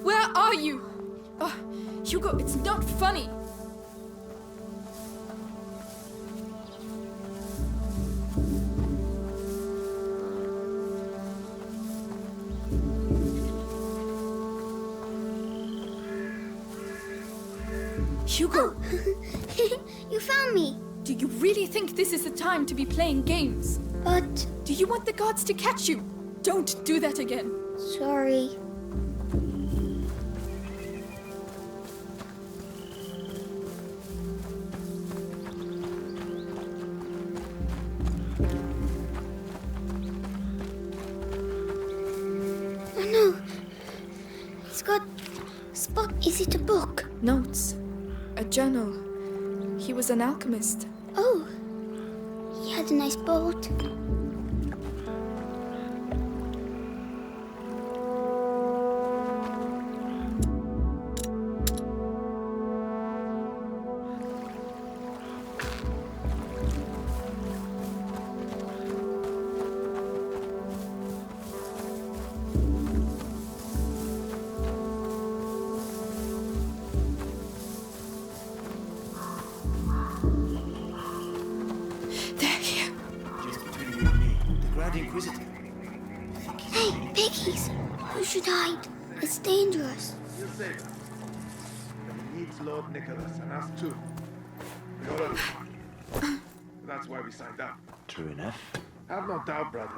Where are you? Oh, Hugo, it's not funny. Hugo! You found me! Do you really think this is the time to be playing games? But... Do you want the guards to catch you? Don't do that again. Sorry. Oh no! It's got... Spot, is it a book? Notes. A journal. He was an alchemist. Oh. He had a nice bolt. Hey, piggies! You should hide. It's dangerous. You'll save us. But he needs Lord Nicholas and us too. You're a... That's why we signed up. True enough. Have no doubt, brother.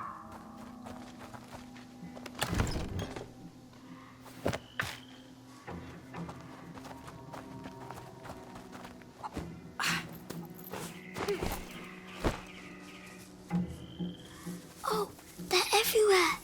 Oh, they're everywhere.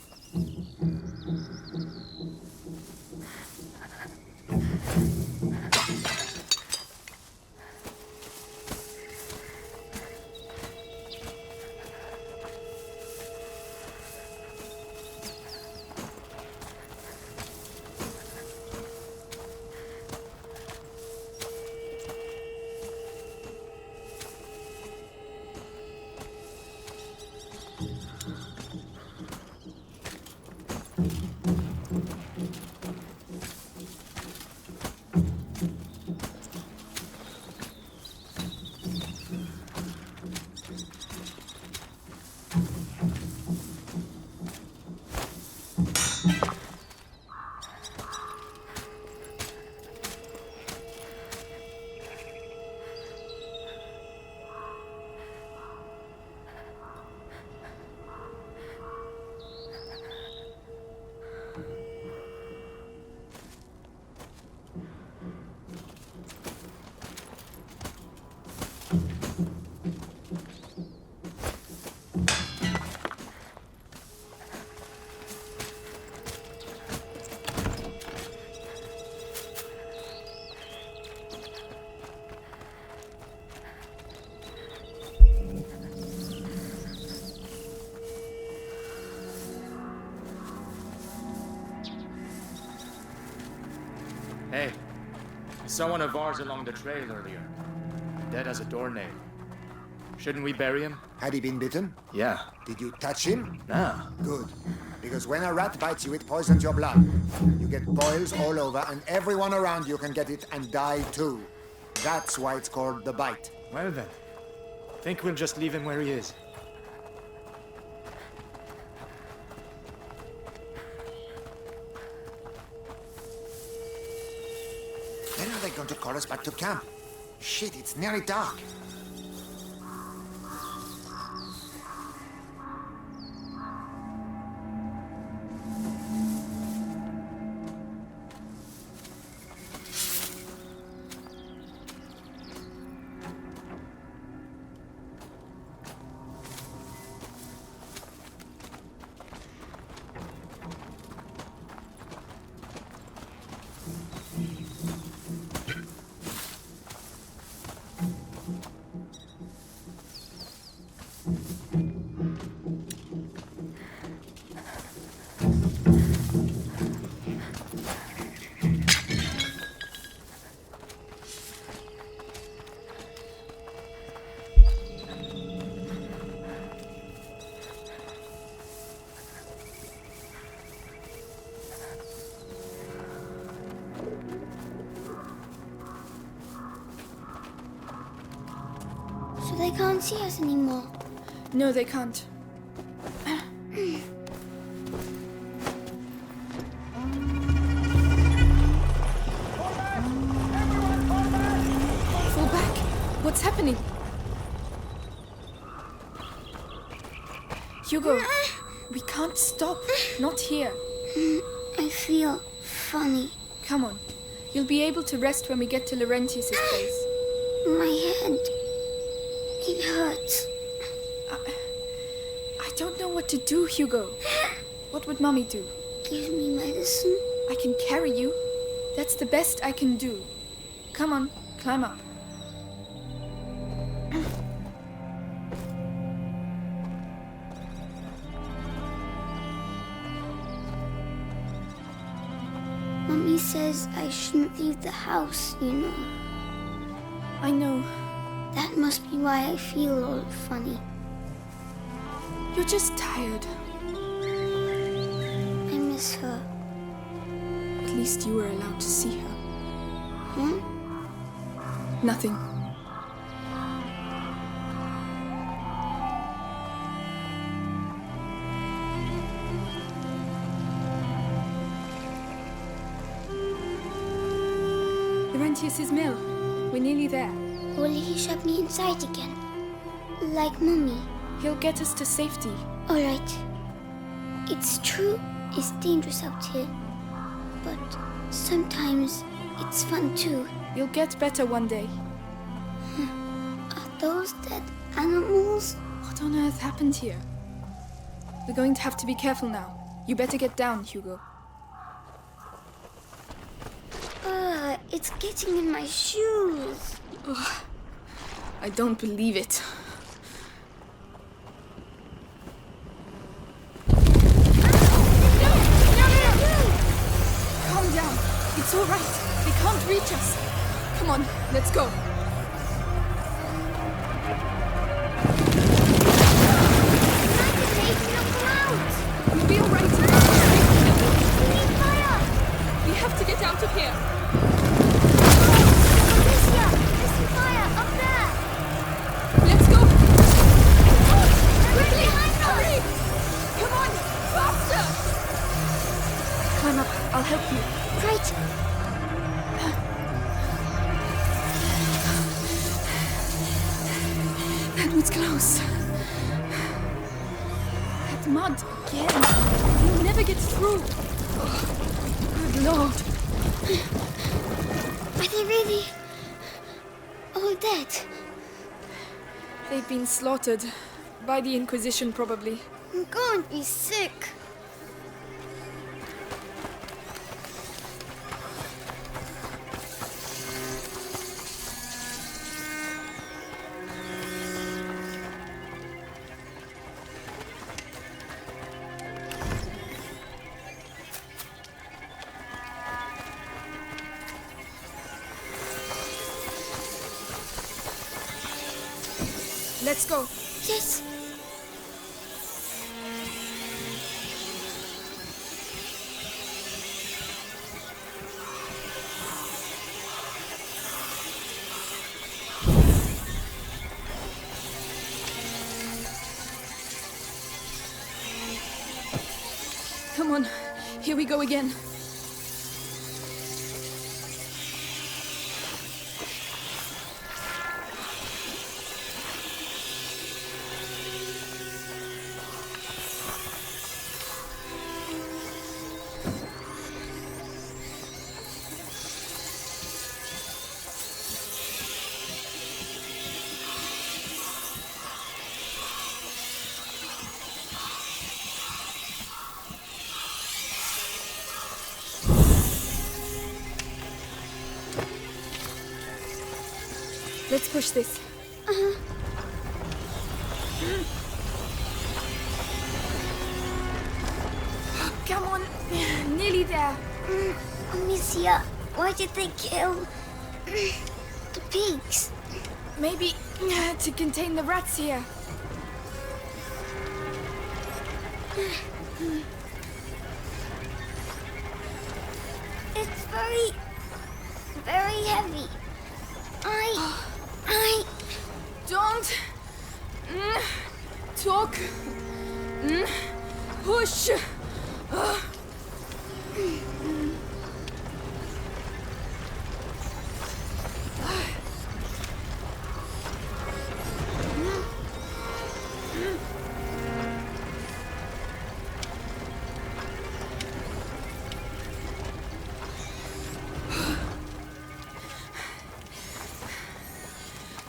Hey, I saw one of ours along the trail earlier. Dead as a doornail. Shouldn't we bury him? Had he been bitten? Yeah. Did you touch him? No. Good. Because when a rat bites you, it poisons your blood. You get boils all over, and everyone around you can get it and die too. That's why it's called the bite. Well then, think we'll just leave him where he is. When are they going to call us back to camp? Shit, it's nearly dark. They can't see us anymore. No, they can't. Fall back. What's happening? Hugo, we can't stop. Not here. I feel funny. Come on. You'll be able to rest when we get to Laurentius's place. My head. It hurts. I don't know what to do, Hugo. What would Mommy do? Give me medicine. I can carry you. That's the best I can do. Come on, climb up. Mommy says I shouldn't leave the house, you know. I know. That must be why I feel all funny. You're just tired. I miss her. At least you were allowed to see her. Nothing. Laurentius's mill. We're nearly there. Will he shut me inside again? Like Mommy? He'll get us to safety. Alright. It's true, it's dangerous out here. But sometimes it's fun too. You'll get better one day. Are those dead animals? What on earth happened here? We're going to have to be careful now. You better get down, Hugo. It's getting in my shoes. Ugh. I don't believe it. Calm down. It's all right. They can't reach us. Come on, let's go. We'll be all right. We need fire. We have to get out of here. Fire up there. Let's go. Quickly, hurry. Come on, faster. Climb up. I'll help you. Right. That was close. That mud again. We'll never get through. Oh, good Lord. Are they really all dead? They've been slaughtered. By the Inquisition, probably. I'm going to be sick. Let's go. Yes. Come on. Here we go again. Let's push this. Come on. Nearly there. Amicia, why did they kill the pigs? Maybe to contain the rats here. It's very heavy. I... Don't Talk. Push.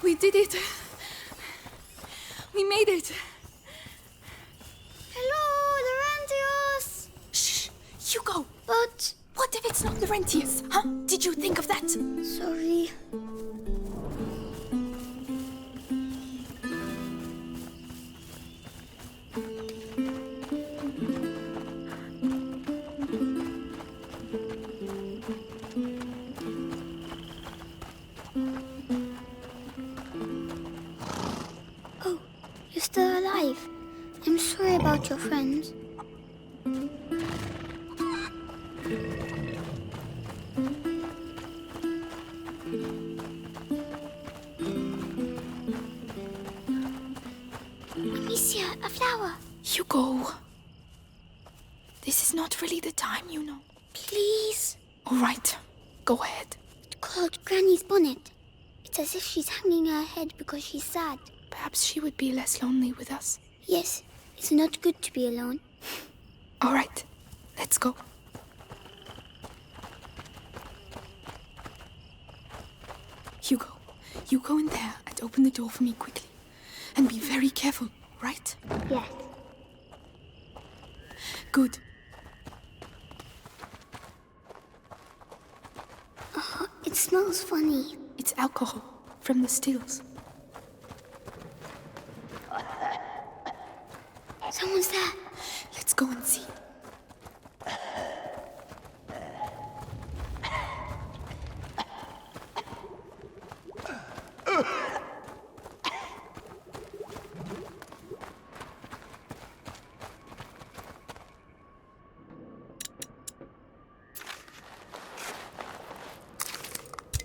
We did it. We made it. Hello, Laurentius! Shh! Hugo! But... What if it's not Laurentius, huh? Did you think of that? Sorry. Oh, you're still alive. I'm sorry about your friends. Amicia, a flower. Hugo. This is not really the time, you know. Please. All right. Go ahead. It's called Granny's bonnet. It's as if she's hanging her head because she's sad. Perhaps she would be less lonely with us. Yes, it's not good to be alone. All right. Let's go. Hugo, you go in there and open the door for me quickly. And be very careful, right? Yes. Good. Oh, it smells funny. It's alcohol from the stills. Someone's there. Let's go and see.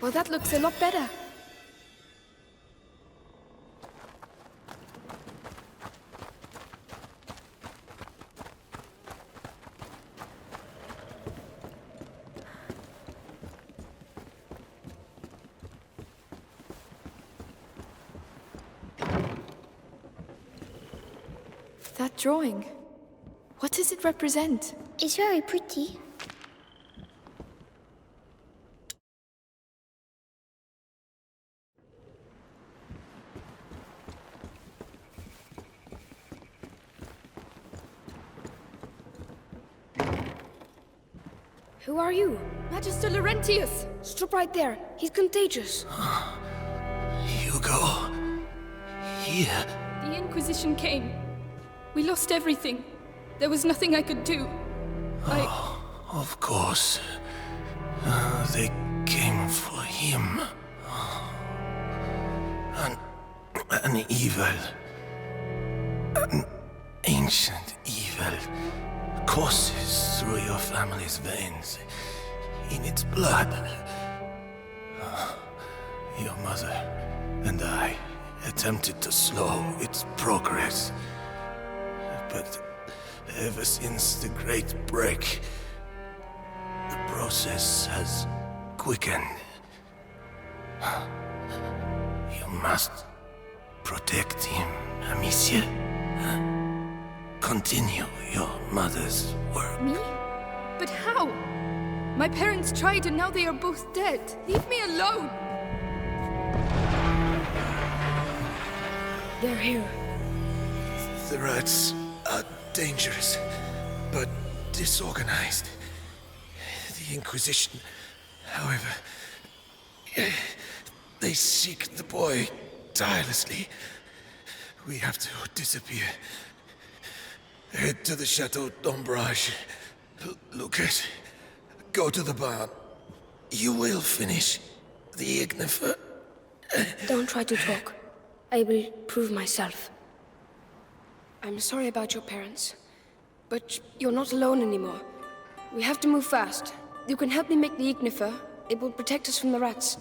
Well, that looks a lot better. That drawing, what does it represent? It's very pretty. Who are you? Magister Laurentius! Stop right there. He's contagious. Hugo. Here. The Inquisition came. We lost everything. There was nothing I could do. Of course. They came for him. An evil. An ancient evil courses through your family's veins. In its blood. Your mother and I attempted to slow its progress. But ever since the Great Break, the process has quickened. You must protect him, Amicia. Continue your mother's work. Me? But how? My parents tried and now they are both dead. Leave me alone! They're here. The rats are dangerous, but disorganized. The Inquisition, however, they seek the boy tirelessly. We have to disappear. Head to the Chateau d'Ombrage. Lucas, go to the barn. You will finish the Ignifer. Don't try to talk. I will prove myself. I'm sorry about your parents, but you're not alone anymore. We have to move fast. You can help me make the Ignifer. It will protect us from the rats.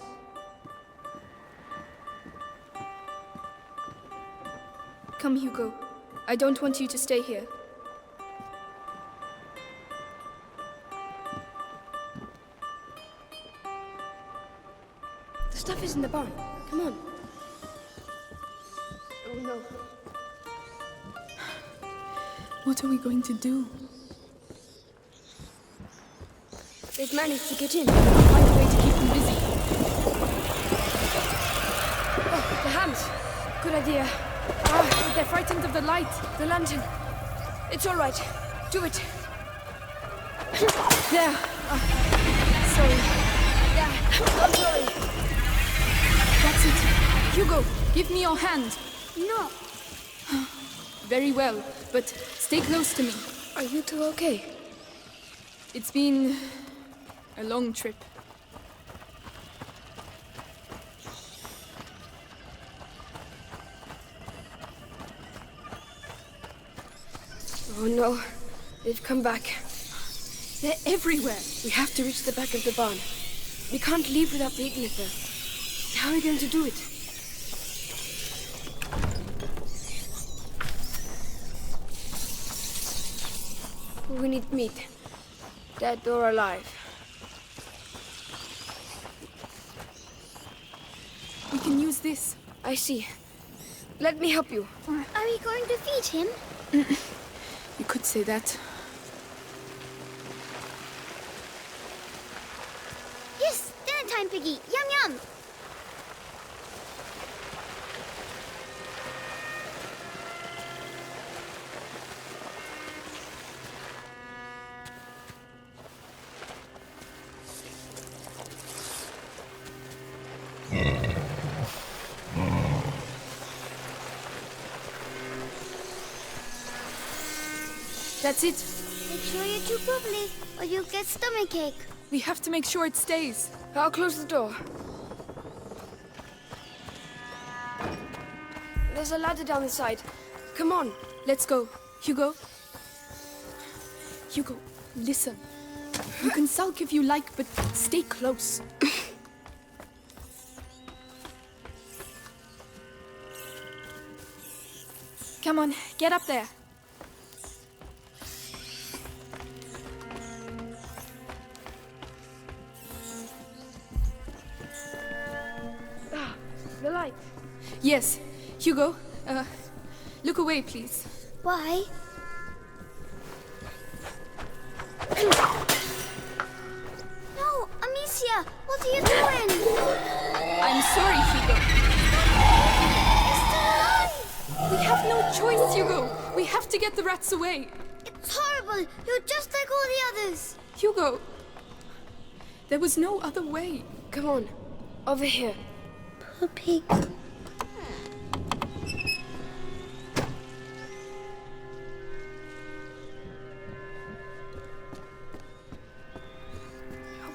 Come, Hugo. I don't want you to stay here. The stuff is in the barn. Come on. Oh no. What are we going to do? They've managed to get in. Find a way to keep them busy. Oh, the hams. Good idea. But they're frightened of the light. The lantern. It's all right. Do it. There. Sorry. Yeah, I'm sorry. That's it. Hugo, give me your hand. No. Very well, but stay close to me. Are you two okay? It's been a long trip. Oh no, they've come back. They're everywhere. We have to reach the back of the barn. We can't leave without the igniter. How are we going to do it? We need meat. Dead or alive. We can use this. I see. Let me help you. Are we going to feed him? You could say that. Yes, dinner time, Piggy. Yum yum. That's it. Make sure you chew properly, or you'll get stomachache. We have to make sure it stays. I'll close the door. There's a ladder down the side. Come on. Let's go. Hugo? Hugo, listen. You can sulk if you like, but stay close. Come on, get up there. The light. Yes. Hugo, look away, please. Why? No, Amicia, what are you doing? I'm sorry, Hugo. We have no choice, Hugo. We have to get the rats away. It's horrible. You're just like all the others. Hugo, there was no other way. Come on, over here. Poor pig.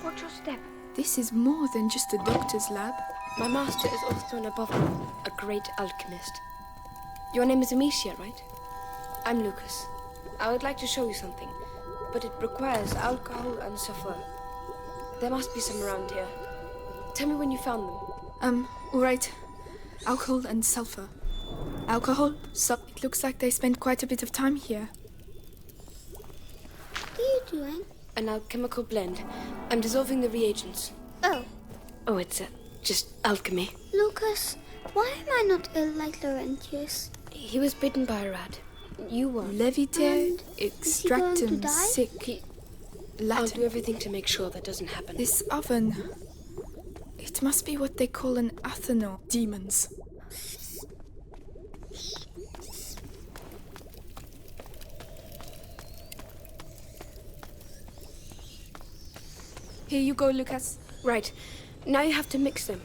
Watch your step. This is more than just a doctor's lab. My master is also an above all, a great alchemist. Your name is Amicia, right? I'm Lucas. I would like to show you something, but it requires alcohol and sulfur. There must be some around here. Tell me when you found them. All right. Alcohol and sulfur. Alcohol, it looks like they spent quite a bit of time here. What are you doing? An alchemical blend. I'm dissolving the reagents. Oh. Oh, it's just alchemy. Lucas, why am I not ill like Laurentius? He was bitten by a rat. You were. Leviter, extractum, sic. I'll do everything to make sure that doesn't happen. This oven. It must be what they call an Atheno. Demons. Here you go, Lucas. Right. Now you have to mix them.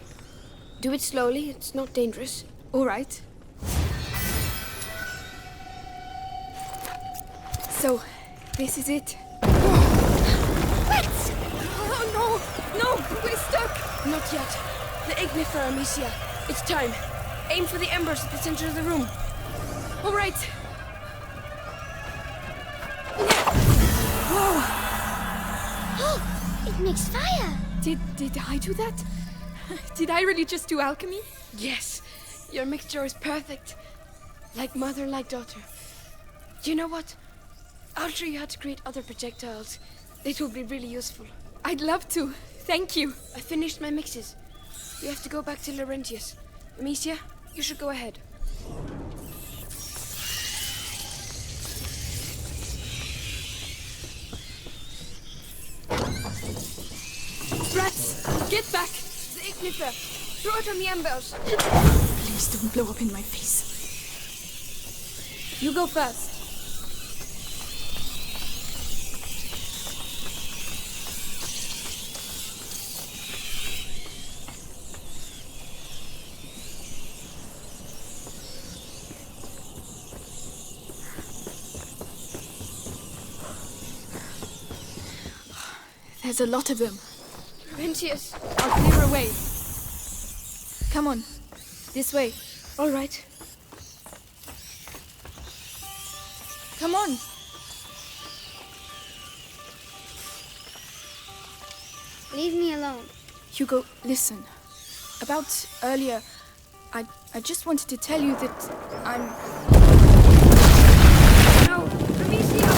Do it slowly, it's not dangerous. All right. So, this is it. Rats! Oh, no! No! We're stuck! Not yet. The igniter, Amicia. It's time. Aim for the embers at the center of the room. All right. Whoa! It makes fire! Did I do that? Did I really just do alchemy? Yes. Your mixture is perfect. Like mother, like daughter. Do you know what? I'll show you how to create other projectiles. It will be really useful. I'd love to. Thank you. I finished my mixes. We have to go back to Laurentius. Amicia, you should go ahead. Rats! Get back! The ignifer! Throw it on the embers! Please don't blow up in my face. You go first. There's a lot of them. Laurentius! I'll clear a way. Come on. This way. All right. Come on. Leave me alone. Hugo, listen. About earlier, I just wanted to tell you that I'm... No! Amicia!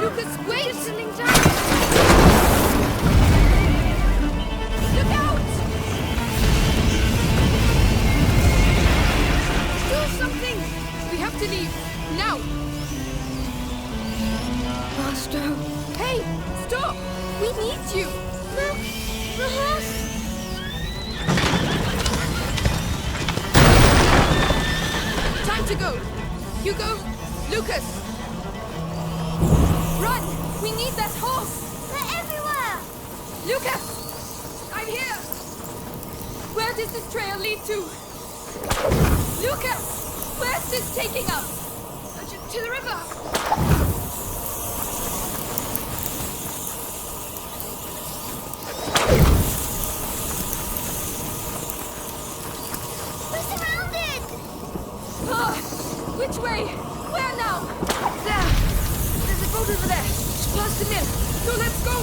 Lucas, wait! You're still in time! Look out! Do something! We have to leave. Now! Faster! Hey! Stop! We need you! Look! The horse! Time to go! Hugo! Lucas! Run! We need that horse! They're everywhere! Lucas! I'm here! Where does this trail lead to? Lucas! Where's this taking us? To the river! We're surrounded! Ah, which way? Where now? There! There's a boat over there. Just past the mill. So let's go!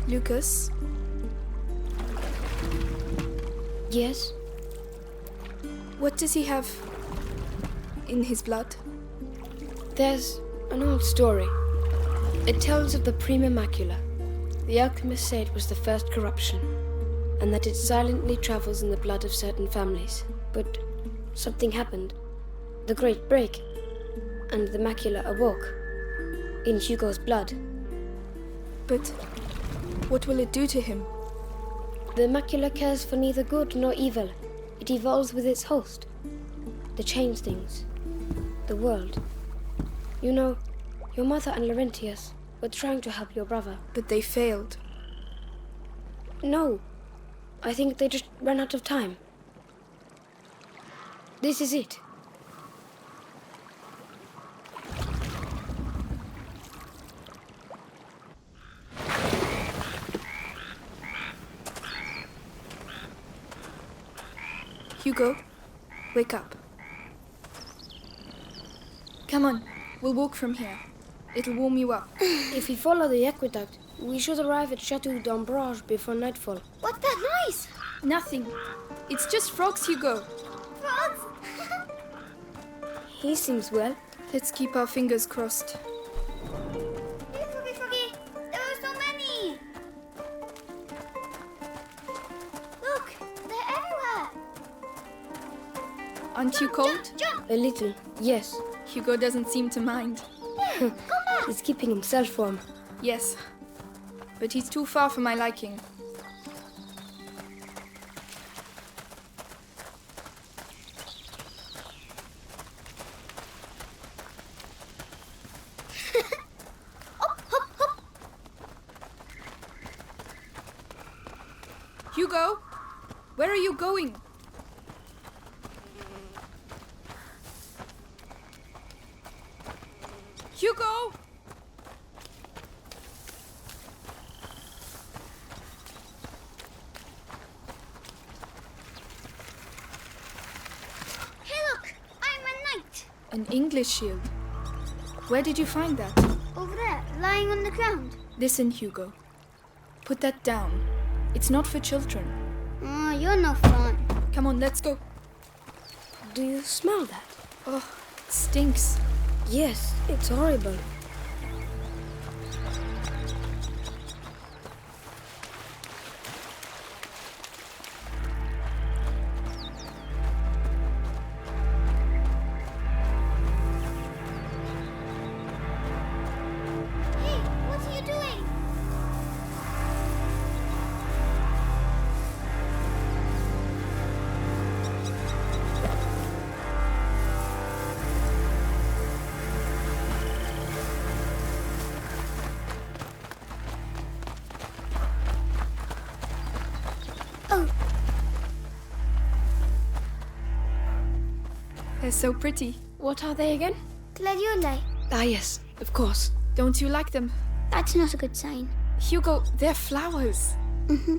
Lucas? Yes? What does he have in his blood? There's an old story. It tells of the Prima Macula. The alchemists say it was the first corruption, and that it silently travels in the blood of certain families. But something happened. The Great Break, and the macula awoke. In Hugo's blood. But what will it do to him? The macula cares for neither good nor evil. It evolves with its host. The change things. The world. You know, your mother and Laurentius were trying to help your brother. But they failed. No. I think they just ran out of time. This is it. Hugo, wake up. Come on, we'll walk from here. It'll warm you up. If we follow the aqueduct, we should arrive at Chateau d'Ambrage before nightfall. What's that noise? Nothing. It's just frogs, Hugo. Frogs? He seems well. Let's keep our fingers crossed. Froggy, there are so many! Look, they're everywhere! Aren't you cold? A little, yes. Hugo doesn't seem to mind. Come back! He's keeping himself warm. Yes, but he's too far for my liking. Hugo, where are you going? Hugo! Hey look, I'm a knight! An English shield. Where did you find that? Over there, lying on the ground. Listen, Hugo. Put that down. It's not for children. Oh, you're no fun. Come on, let's go. Do you smell that? Oh, it stinks. Yes, it's horrible. Hey, what are you doing? They're so pretty. What are they again? Gladiolus. Ah, yes, of course. Don't you like them? That's not a good sign. Hugo, they're flowers. Mm-hmm.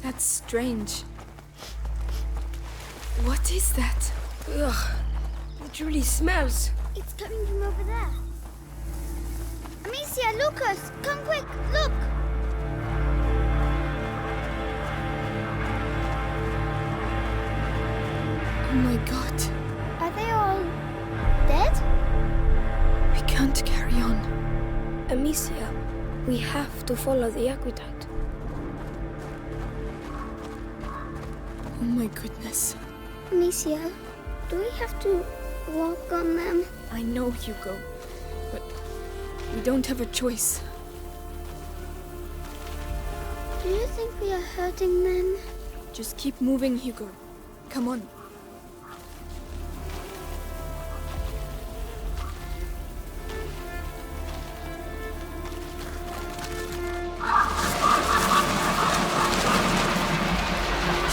That's strange. What is that? Ugh, it really smells. It's coming from over there. Amicia, Lucas, come quick, look! Oh my god. Are they all dead? We can't carry on. Amicia, we have to follow the aqueduct. Oh my goodness. Amicia, do we have to walk on them? I know, Hugo, but we don't have a choice. Do you think we are hurting them? Just keep moving, Hugo. Come on.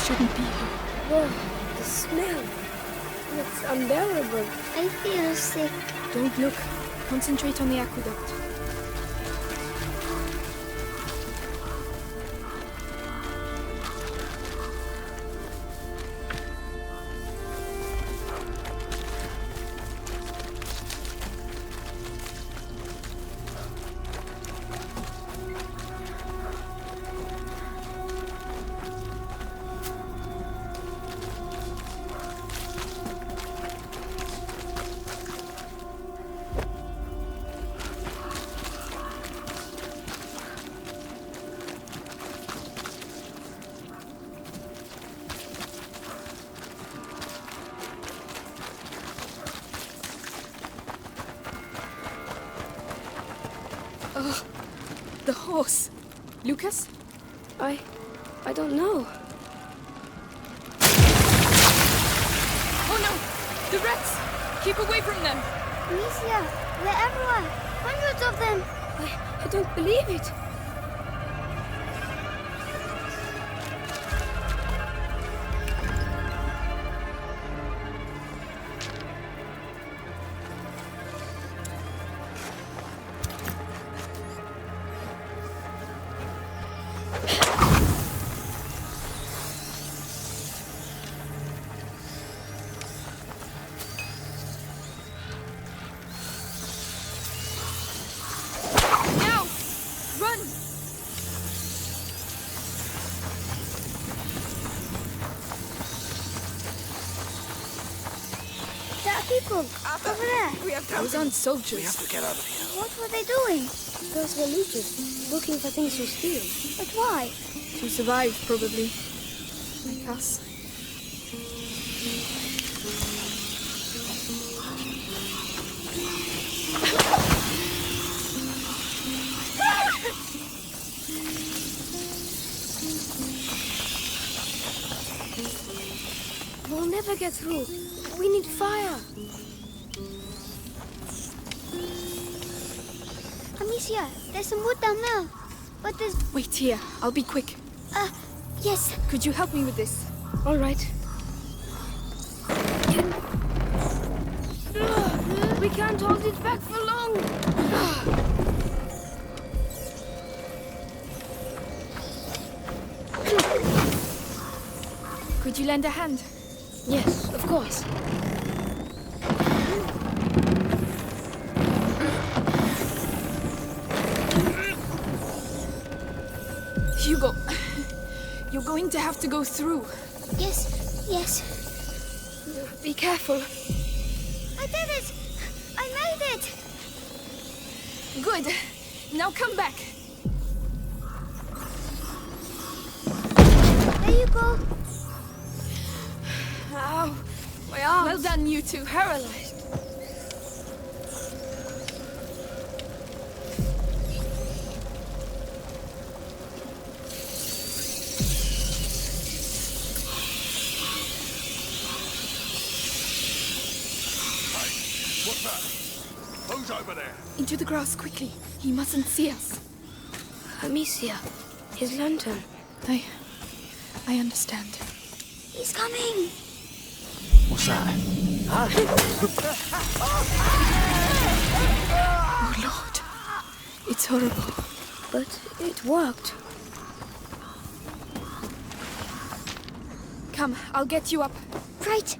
Shouldn't be here. Whoa, the smell. It's unbearable. I feel sick. Don't look. Concentrate on the aqueduct. Oh, the horse. Lucas? I don't know. Oh no! The rats! Keep away from them! Amicia, they're everywhere. Hundreds of them. I don't believe it. People, over there. We have those on soldiers. We have to get out of here. What were they doing? Those were looters, looking for things to steal. But why? To survive, probably. Like us. We'll never get through. We need fire. Amicia, there's some wood down there. But there's... Wait here. I'll be quick. Yes. Could you help me with this? All right. We can't hold it back for long. Could you lend a hand? Yes, of course. Hugo, you're going to have to go through. Yes, yes. Be careful. I did it! I made it! Good. Now come back. There you go. Ow. My arms. Well done, you two. Paralyzed. What's that? Who's over there? Into the grass, quickly. He mustn't see us. Amicia, his lantern. I understand. He's coming. What's that? Huh? Oh, Lord. It's horrible. But it worked. Come, I'll get you up. Right.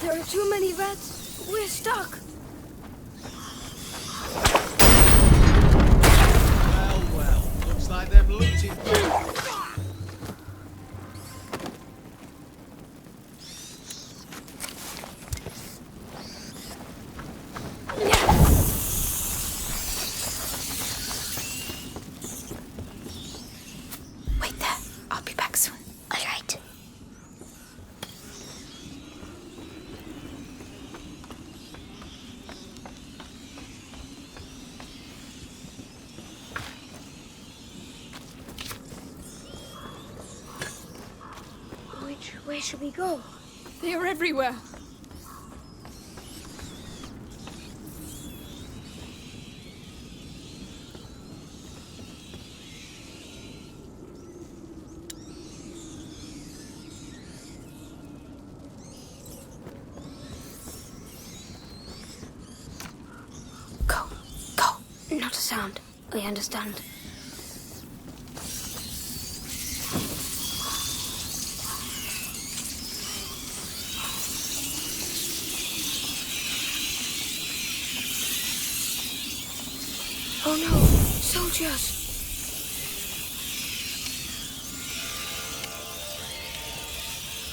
There are too many rats. We're stuck. Well, looks like them looting. Wait there. I'll be back soon. All right. Which way should we go? They are everywhere. Go. Go. Not a sound. I understand. Oh no! Soldiers!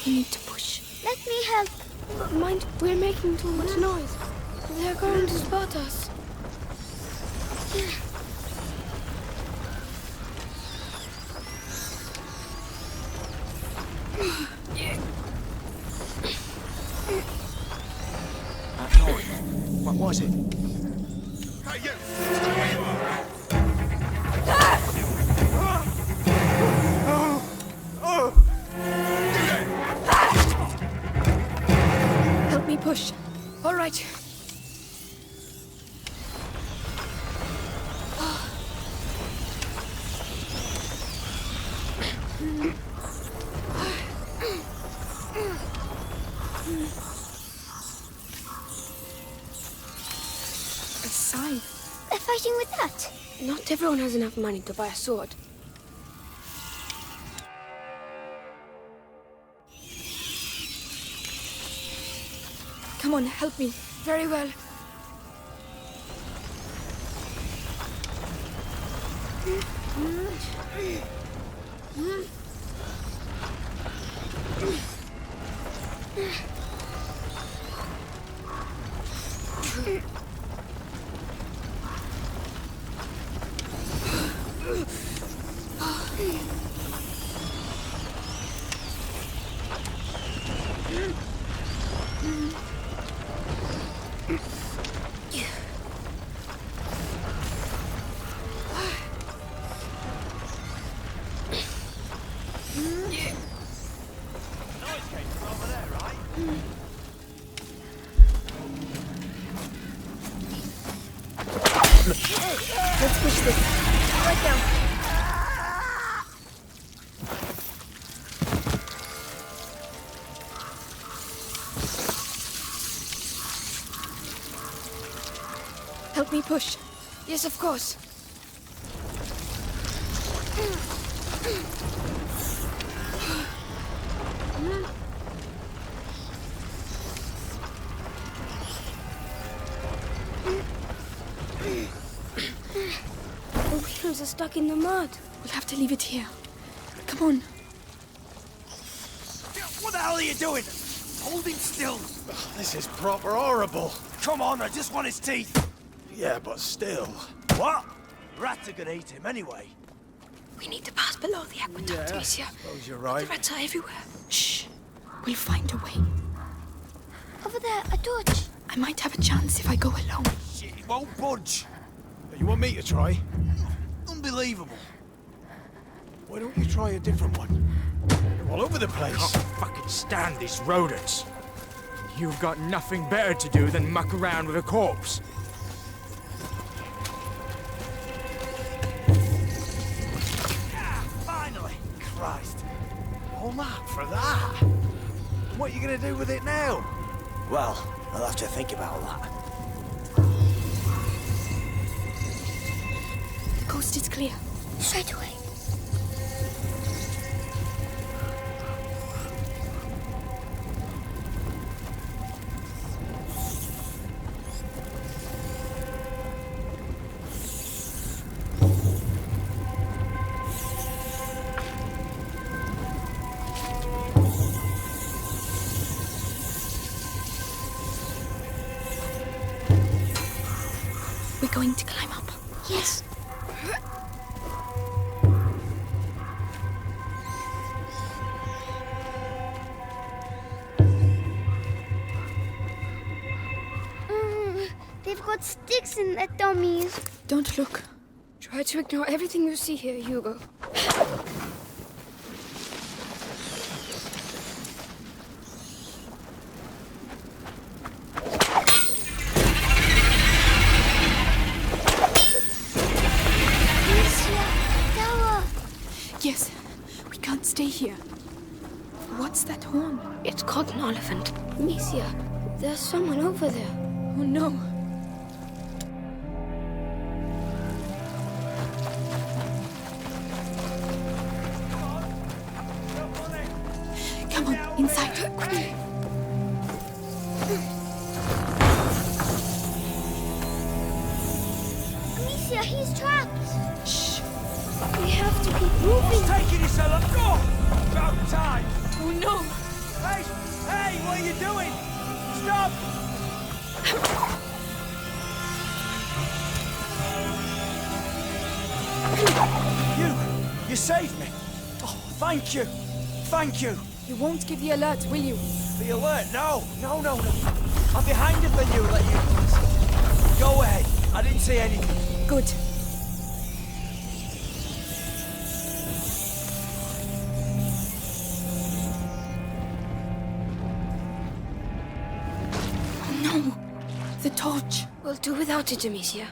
We need to push. Let me help. Mind, we're making too much noise. They're going to spot us. That noise. What was it? Hey, you! Help me push. All right. A scythe. They're fighting with that. Not everyone has enough money to buy a sword. Come on, help me. Very well. Let's push this. Right now. Help me push. Yes, of course. The wheels are stuck in the mud. We'll have to leave it here. Come on. What the hell are you doing? Hold him still. This is proper horrible. Come on, I just want his teeth. Yeah, but still. What? Rats are gonna eat him anyway. We need to pass below the aqueduct, Amicia. Suppose you're right. The rats are everywhere. Shh. We'll find a way. Over there, a torch. I might have a chance if I go alone. Shit, he won't budge. You want me to try? Unbelievable. Why don't you try a different one? You're all over the place. Can't fucking stand these rodents. You've got nothing better to do than muck around with a corpse. Finally! Christ. All that for that? What are you gonna do with it now? Well, I'll have to think about that. The coast is clear. Straight away. We're going to climb up. Yes. They've got sticks in their dummies. Don't look. Try to ignore everything you see here, Hugo. Yes, we can't stay here. What's that horn? It's called an Oliphant. Amicia, there's someone over there. Oh no. Come on, inside, quickly. Amicia, Amicia, he's trapped! Shh! We have to keep moving! He's taking himself up! Go! About time! Oh no! Hey! Hey! What are you doing? Stop! You saved me! Oh, thank you! Thank you! You won't give the alert, will you? The alert? No! No, no, no! I'm behind it than you, let you pass. Go ahead. I didn't see anything. Good. Oh no! The torch. We'll do without it, Amicia.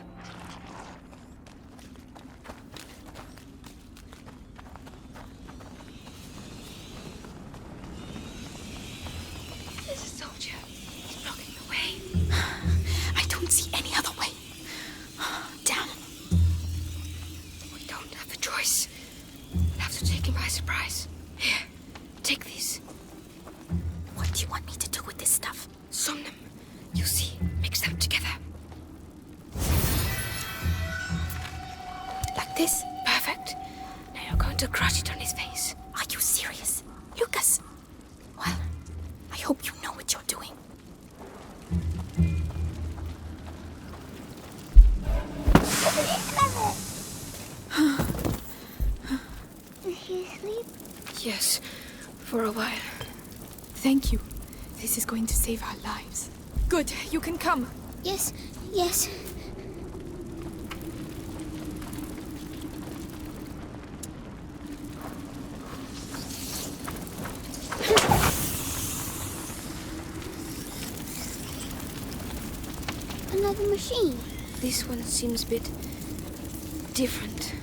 Yes, for a while. Thank you. This is going to save our lives. Good, you can come. Yes, yes. Another machine. This one seems a bit different.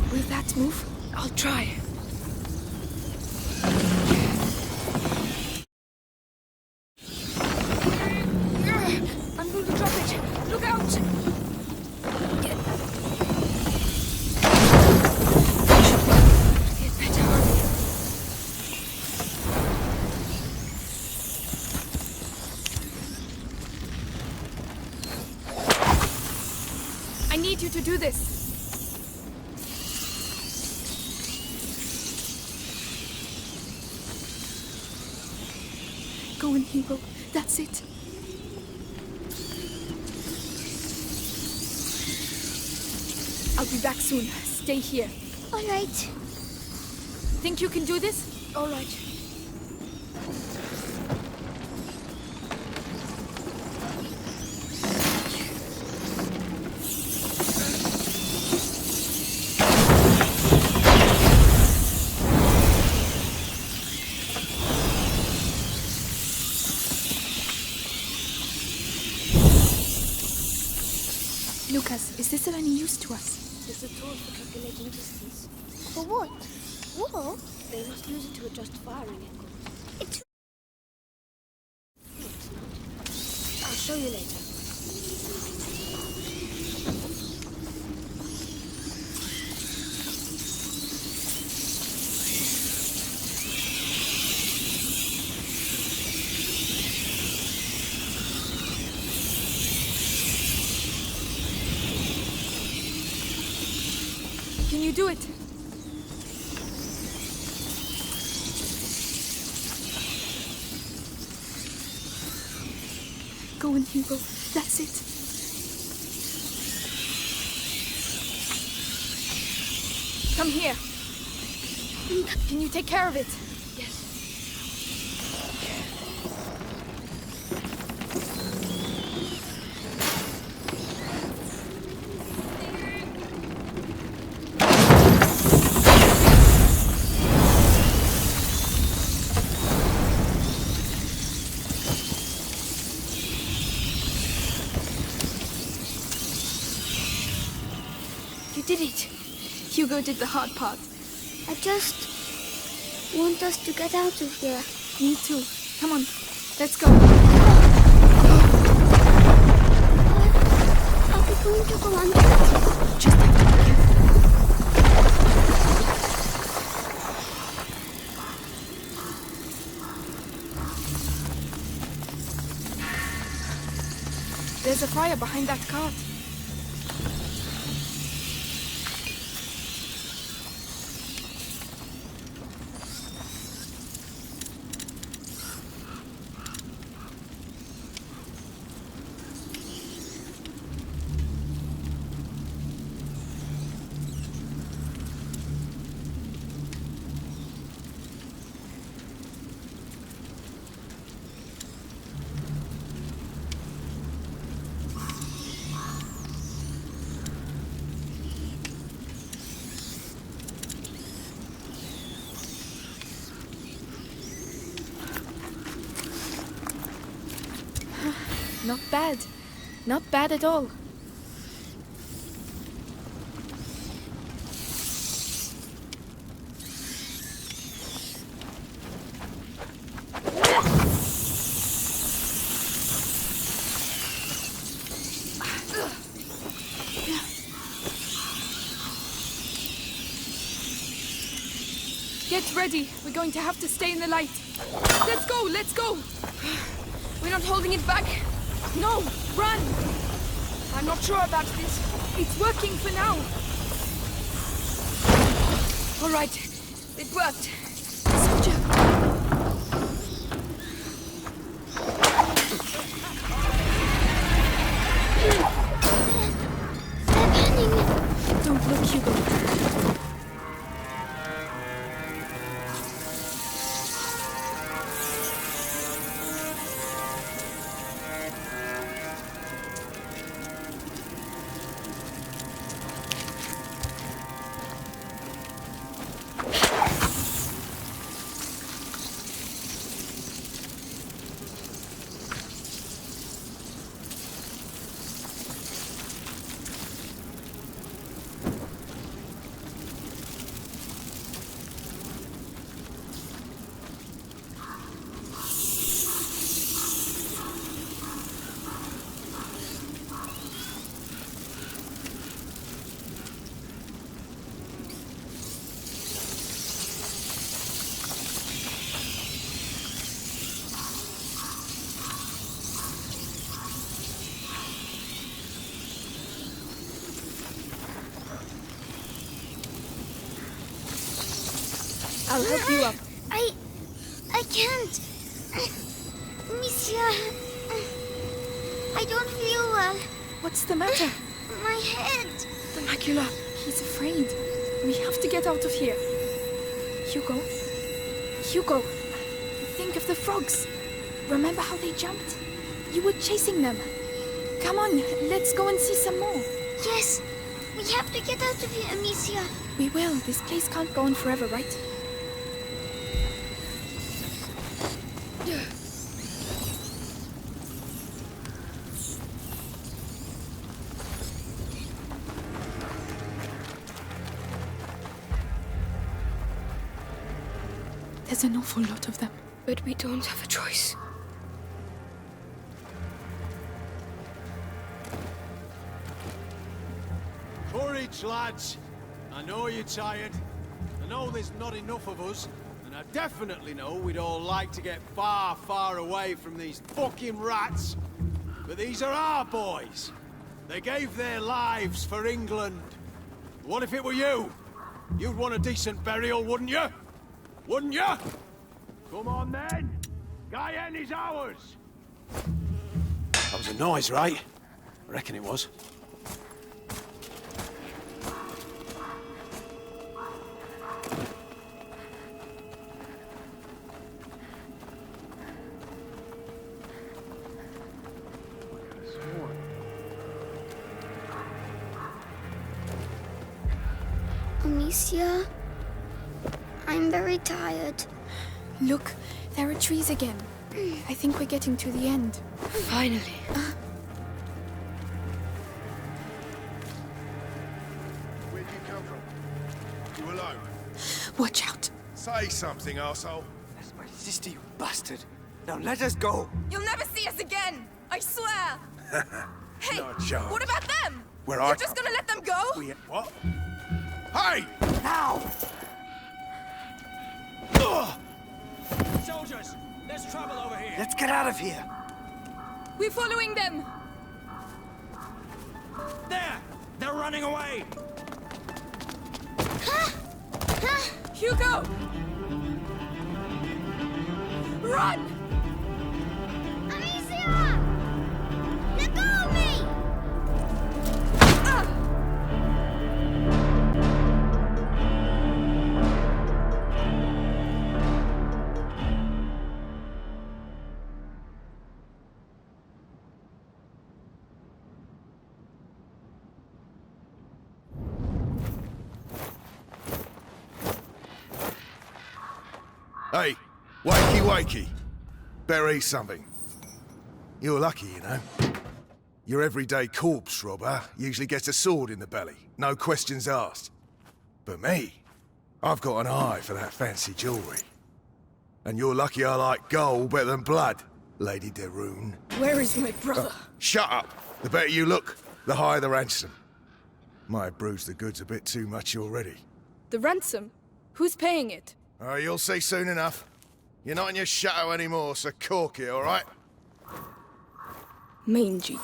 Will that move? I'll try. I'm going to drop it. Look out! Get better, hurry. I need you to do this. Go in, hero. That's it. I'll be back soon. Stay here. All right. Think you can do this? All right. Is this of any use to us? It's a tool for calculating distance. For what? War? They must use it to adjust firing angles. It's... I'll show you later. Can you do it? Go in, Hugo. That's it. Come here. Can you take care of it? Yes. Did it. Hugo did the hard part. I just want us to get out of here. Me too. Come on, let's go. Are we going to go under it? Just have to be careful. There's a fire behind that cart. Not bad. Not bad at all. Get ready. We're going to have to stay in the light. Let's go, let's go. We're not holding it back. No, run! I'm not sure about this. It's working for now. All right, it worked. Soldier! They're running. Don't look, Hugo. I'll help you up. I can't. Monsieur, I don't feel well. What's the matter? My head. The macula. He's afraid. We have to get out of here. Hugo? Hugo, think of the frogs. Remember how they jumped? You were chasing them. Come on, let's go and see some more. Yes, we have to get out of here, Amicia. We will. This place can't go on forever, right? There's an awful lot of them. But we don't have a choice. Courage, lads. I know you're tired. I know there's not enough of us. And I definitely know we'd all like to get far, far away from these fucking rats. But these are our boys. They gave their lives for England. What if it were you? You'd want a decent burial, wouldn't you? Wouldn't you? Come on then. Guyenne is ours. That was a noise, right? I reckon it was. Amicia, I'm very tired. Look, there are trees again. I think we're getting to the end. Finally. Where'd you come from? You alone? Watch out. Say something, arsehole. That's my sister, you bastard. Now let us go. You'll never see us again. I swear. Hey, Not chance. what about them? Where You're are just gonna let them go? What? Hey! Now! Soldiers, there's trouble over here. Let's get out of here. We're following them. There! They're running away! Hugo! Run! Amicia! Let go of me! Hey, wakey wakey. Better eat something. You're lucky, you know. Your everyday corpse robber usually gets a sword in the belly, no questions asked. But me, I've got an eye for that fancy jewellery. And you're lucky I like gold better than blood, Lady de Rune. Where is my brother? Shut up! The better you look, the higher the ransom. Might have bruised the goods a bit too much already. The ransom? Who's paying it? Oh, you'll see soon enough. You're not in your shadow anymore, so cork it, all right? Mangy.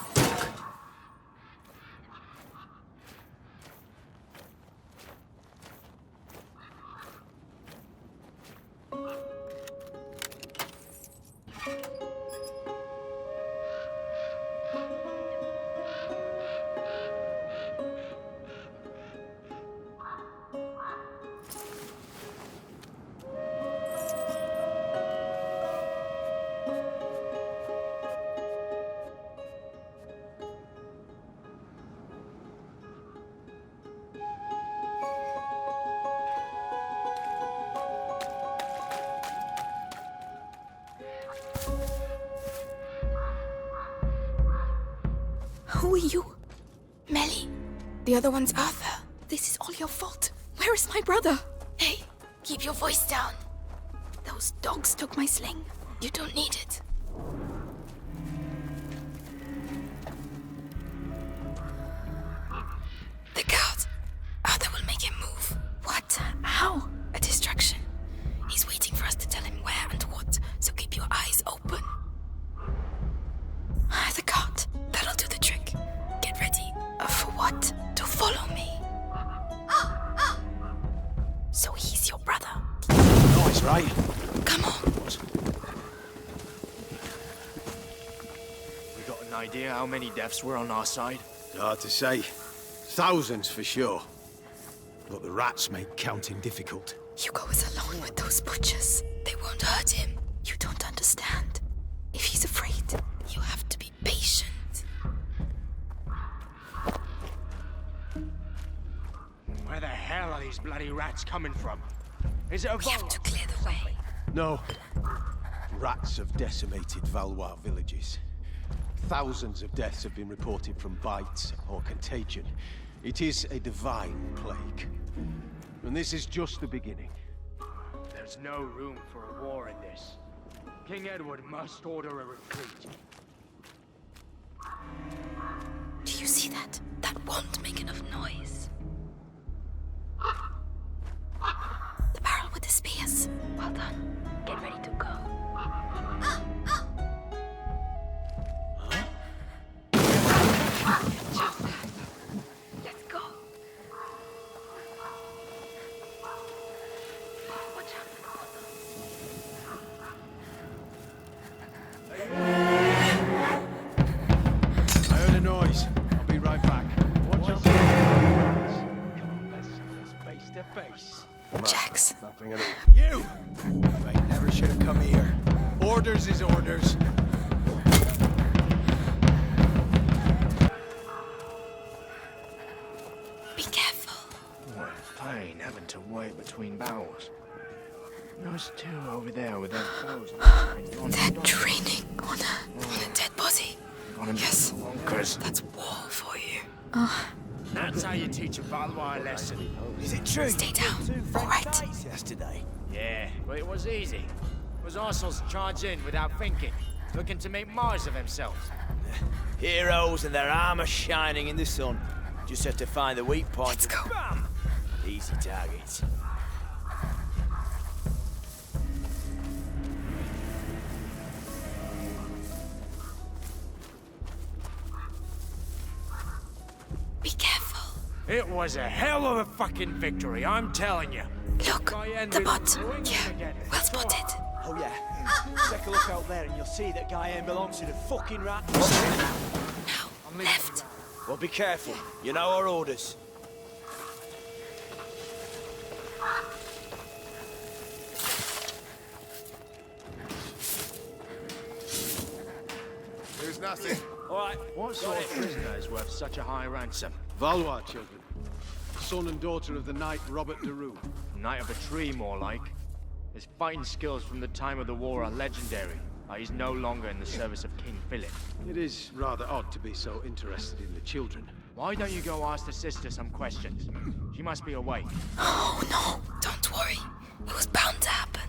Who are you? Melly. The other one's Arthur. This is all your fault. Where is my brother? Hey, keep your voice down. Those dogs took my sling. You don't need it. The guard. Arthur will make him move. What? How? A distraction. He's waiting for us to tell him where and what, so keep your eyes open. The cart. That'll do the trick. Get ready. For what? To follow me. So he's your brother. Noise, right? Come on. We got an idea how many deaths were on our side? Hard to say. Thousands for sure. But the rats make counting difficult. Hugo is alone with those butchers. They won't hurt him. You don't understand. If he's afraid, you have to be patient. Where the hell are these bloody rats coming from? Is it a We have to clear the way. No. Rats have decimated V.I.T.R.I.O.L villages. Thousands of deaths have been reported from bites or contagion. It is a divine plague. And this is just the beginning. There's no room for a war in this. King Edward must order a retreat. Do you see that? That won't make enough noise. The barrel with the spears. Well done. Get ready to go. Let's go. Watch out. I heard a noise. I'll be right back. Watch out. Come on, let's face to face. Jax. Nothing at all. You! I never should have come here. Orders is orders. Be careful. What a pain having to wait between battles. Those two over there with their bows. They're training on a dead body. Yes, Bonkers. that's war for you. That's how you teach a Valois lesson. Is it true? Stay down. All right. Yesterday. Yeah, but it was easy. It was Arsenal's charge in without thinking, looking to make Mars of themselves. Heroes and their armor shining in the sun. Just have to find the weak point. Let's go. Bam! Easy targets. It was a hell of a fucking victory, I'm telling you. Look, the bot. Yeah, well spotted. Oh yeah. Take a look out there and you'll see that guy ain't belongs to the fucking rat. Now, left. Well, be careful. You know our orders. There's nothing. All right. What sort of prisoner is worth such a high ransom? Valois children. Son and daughter of the knight Robert de Rune. Knight of a tree, more like. His fighting skills from the time of the war are legendary. He's no longer in the service of King Philip. It is rather odd to be so interested in the children. Why don't you go ask the sister some questions? She must be awake. Oh no, don't worry. It was bound to happen.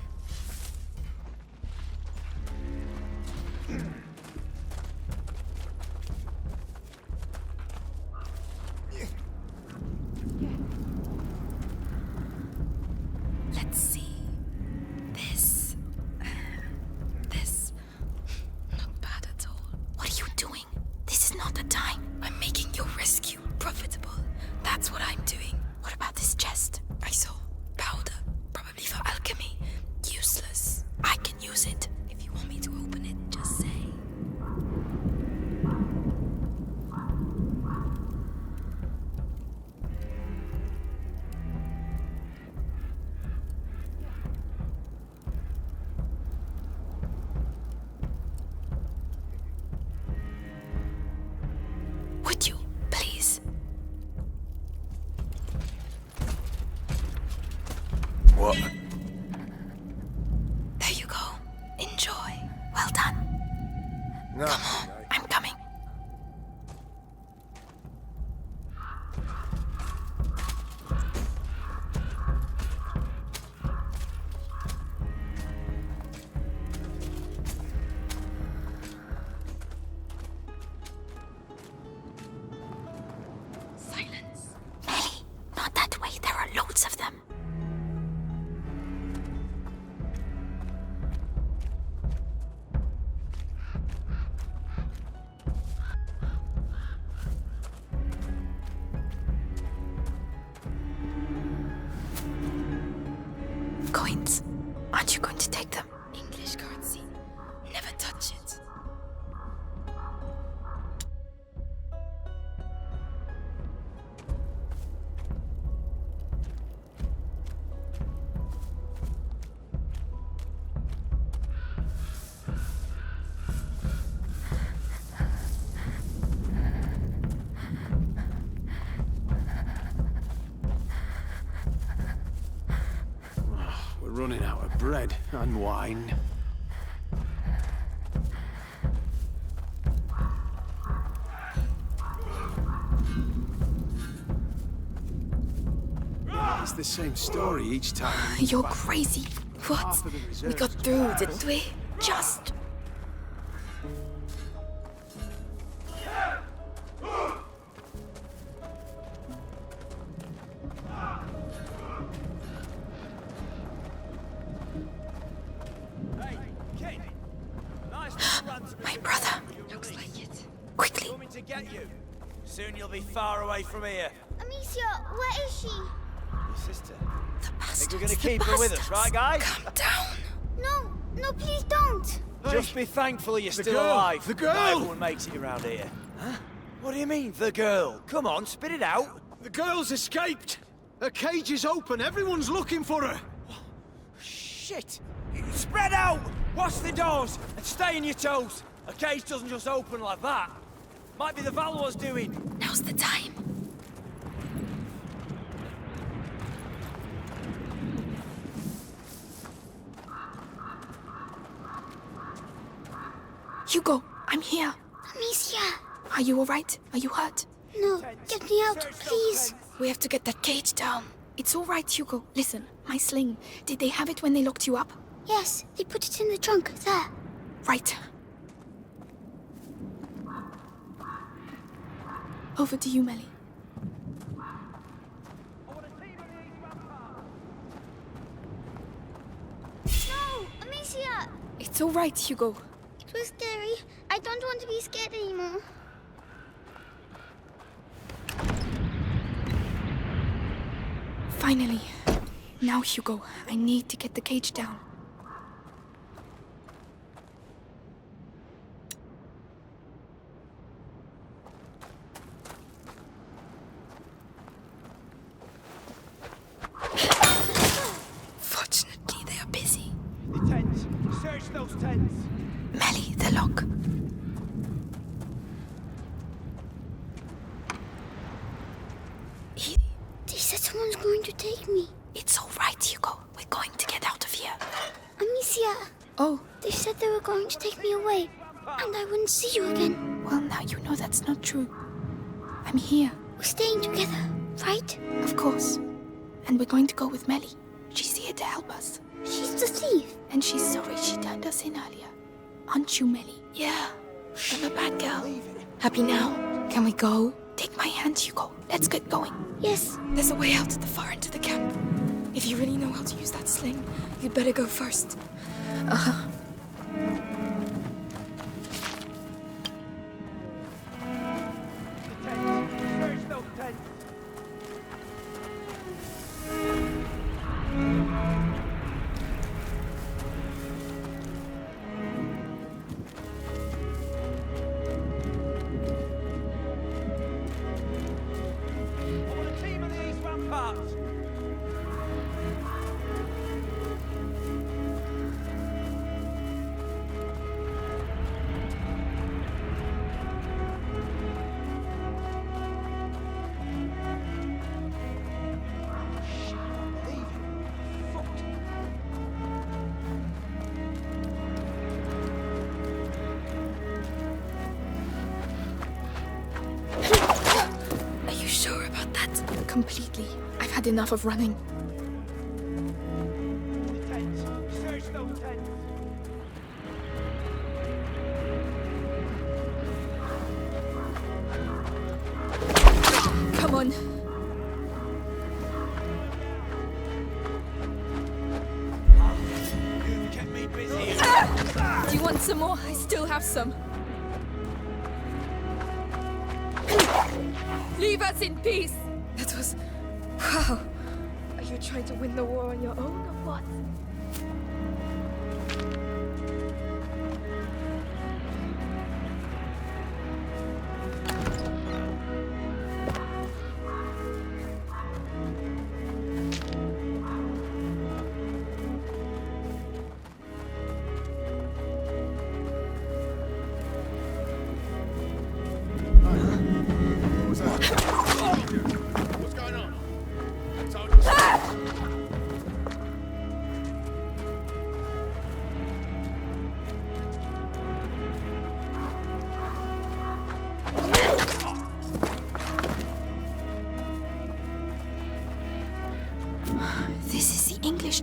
Let's see. This. Not bad at all. What are you doing? This is not the time. I'm making your rescue profitable. That's what I'm doing. What about this chest? I saw powder. Probably for alchemy. Useless. I can use it. If you want me to open it, just say. Would you, please? What? There you go. Enjoy. Well done. No. Come on, I'm coming. Silence. Ellie, not that way. There are loads of them. Coins. Aren't you going to take them? English currency. Never touch it. We're running out of bread and wine. It's the same story each time. You're crazy. What? We got through, didn't we? Just. My brother. Looks like it. Quickly. Coming to get you. Soon you'll be far away from here. Amicia, where is she? Your sister. The bastards. Think we're gonna keep her with us, right, guys? Calm down. No, please don't. Just be thankful you're still girl, alive. the girl! Not everyone makes it around here. Huh? What do you mean, the girl? Come on, spit it out. The girl's escaped! Her cage is open, everyone's looking for her! Shit! Spread out! Watch the doors and stay on your toes. A cage doesn't just open like that. Might be the Valois doing. Now's the time. Hugo, I'm here. Amicia. Are you alright? Are you hurt? No, get me out, please. We have to get that cage down. It's alright, Hugo. Listen, my sling. Did they have it when they locked you up? Yes, they put it in the trunk, there. Right. Over to you, Melly. No, Amicia. It's alright, Hugo. It was scary. I don't want to be scared anymore. Finally. Now, Hugo, I need to get the cage down. Fortunately, they are busy. The tents! Search those tents! Melly, the lock. They said someone's going to take me. It's all right, Hugo. We're going to get out of here. Amicia. Oh. They said they were going to take me away, and I wouldn't see you again. Well, now you know that's not true. I'm here. We're staying together, right? Of course. And we're going to go with Melly. She's here to help us. She's the thief. And she's sorry she turned us in earlier. Aren't you, Melly? Yeah. I'm a bad girl. Happy now? Can we go? Take my hand, Hugo. Let's get going. Yes. There's a way out at the far end of the camp. If you really know how to use that sling, you'd better go first. Uh-huh. Search those tents! I want a team on the east ramparts! Completely. I've had enough of running. Search those tents! Come on. You've kept me busy. Do you want some more? I still have some. Leave us in peace! That was... Wow. Are you trying to win the war on your own, or what?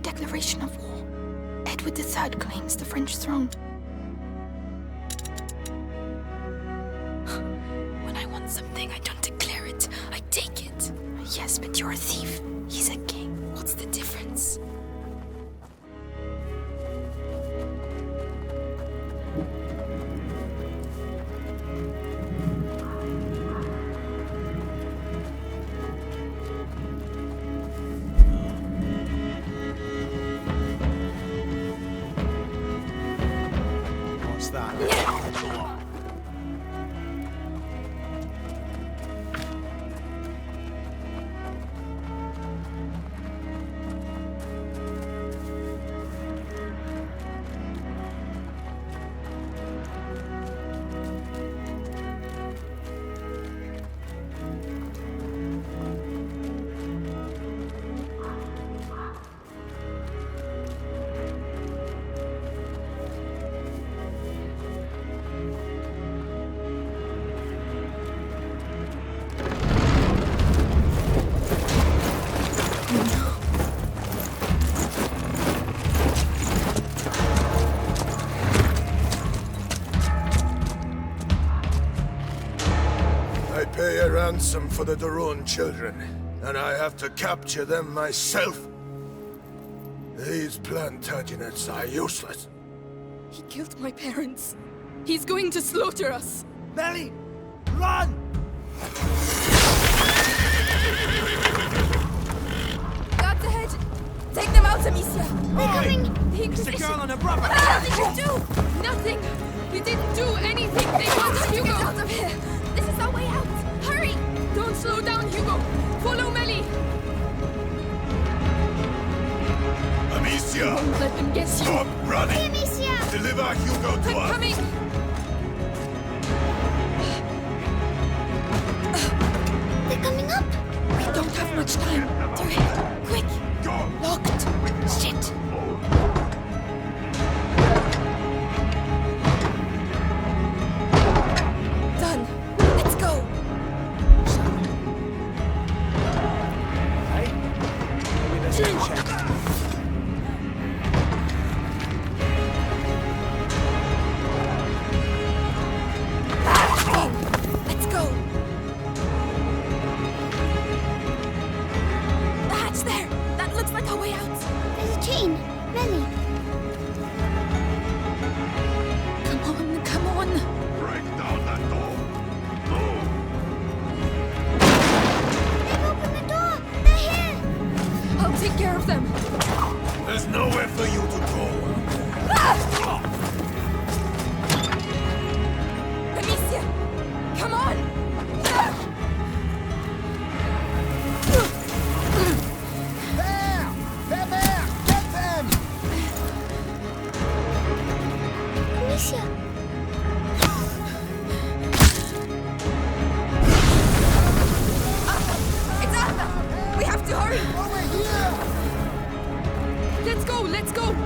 Declaration of war. Edward III claims the French throne. When I want something, I don't declare it. I take it. Yes, but you're a thief. He's a king. What's the difference? Ransom for the Rune children, and I have to capture them myself. These Plantagenets are useless. He killed my parents. He's going to slaughter us. Melly, run! Take them out, Amicia! They're coming! The Inquisition! It's the girl on the brother! What the hell did you do? Nothing! You didn't do anything! They want Hugo! Get out of here! This is our way out! Hurry! Don't slow down, Hugo! Follow Melly! Amicia! Don't let them get you! Stop running! Hey, Amicia! Deliver Hugo to I'm us! coming! They're coming up! We don't have much time. Do it! Quick! Locked! Shit! Done! Let's go! Let's go! The hatch there! That looks like our way out! There's a chain! Melly! Come on, come on! Break down that door! Move! They've opened the door! They're here! I'll take care of them. There's nowhere for you to go! Amicia! Come on! There! They're there! Get them! Amicia! It's Arthur! We have to hurry! Over here! Let's go! Let's go!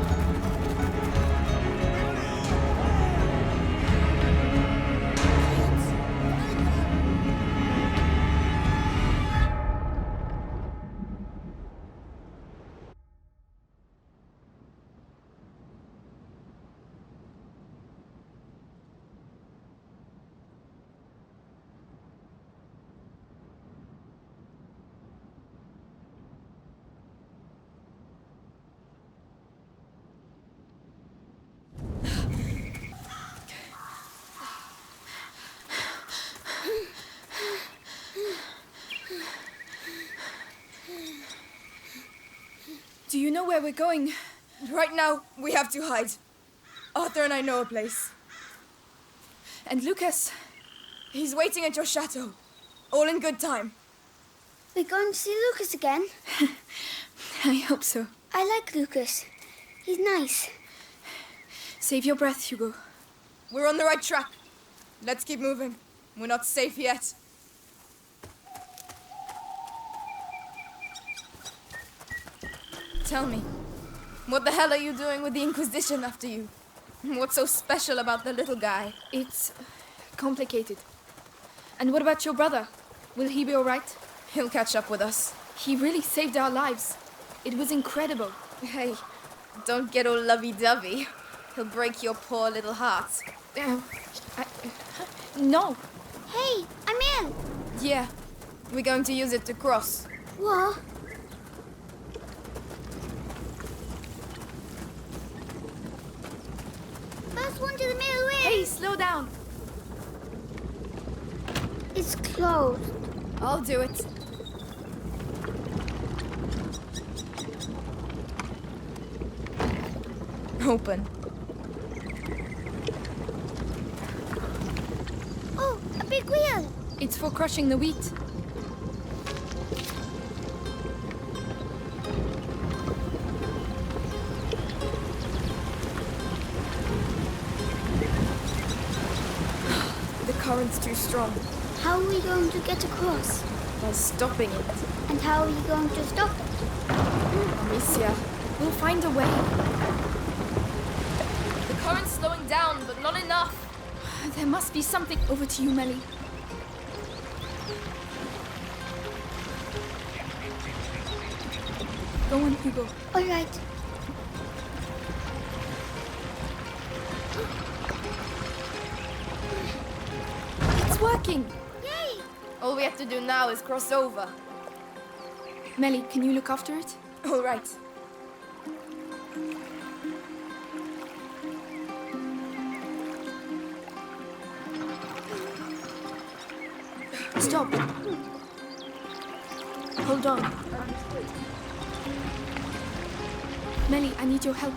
Do you know where we're going? Right now, we have to hide. Arthur and I know a place. And Lucas? He's waiting at your chateau. All in good time. We're going to see Lucas again? I hope so. I like Lucas. He's nice. Save your breath, Hugo. We're on the right track. Let's keep moving. We're not safe yet. Tell me, what the hell are you doing with the Inquisition after you? What's so special about the little guy? It's complicated. And what about your brother? Will he be all right? He'll catch up with us. He really saved our lives. It was incredible. Hey, don't get all lovey-dovey. He'll break your poor little heart. No. Hey, I'm in! Yeah, we're going to use it to cross. What? First one to the middle wins! Hey, slow down! It's closed. I'll do it. Open. Oh, a big wheel! It's for crushing the wheat. The current's too strong. How are we going to get across? By stopping it. And how are you going to stop it? Amicia, we'll find a way. The current's slowing down, but not enough. There must be something. Over to you, Melly. Go on, Hugo. All right. It's working. Yay! All we have to do now is cross over. Melly, can you look after it? All right. Stop. Hold on. Melly, I need your help.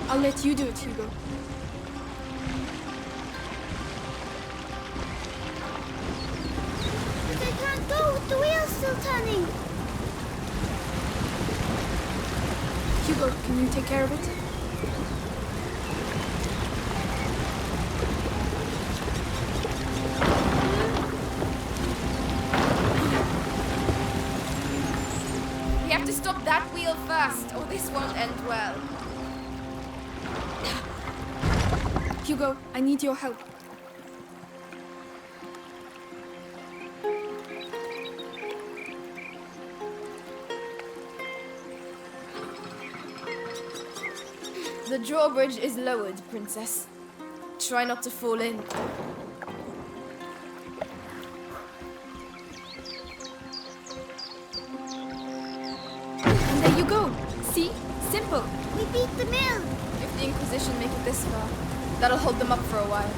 I'll let you do it, Hugo. But I can't go with the wheels still turning. Hugo, can you take care of it? We have to stop that wheel first, or this won't end well. Hugo, I need your help. The drawbridge is lowered, Princess. Try not to fall in. And there you go. See? Simple. We beat the mill. If the Inquisition make it this far, that'll hold them up for a while.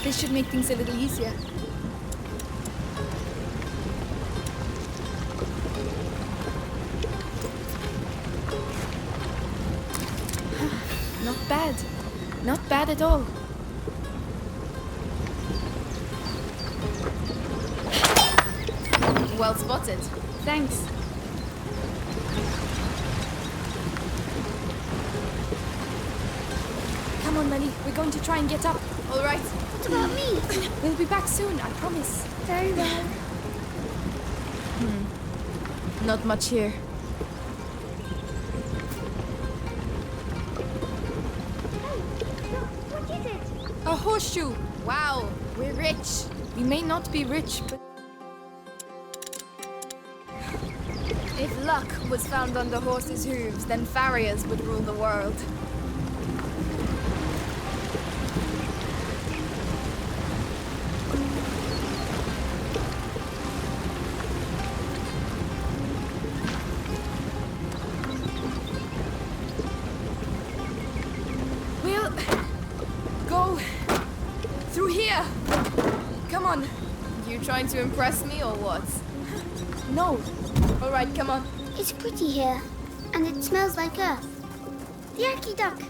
This should make things a little easier. Not bad. Not bad at all. Well spotted. Thanks. Come on, Melly. We're going to try and get up. All right. What about me? We'll be back soon, I promise. Very well. Not much here. What is it? A horseshoe. Wow, we're rich. We may not be rich, but... If luck was found under horses' hooves, then farriers would rule the world. We'll go through here. Come on. You trying to impress me or what? No. All right, come on. It's pretty here, and it smells like earth. The aqueduct.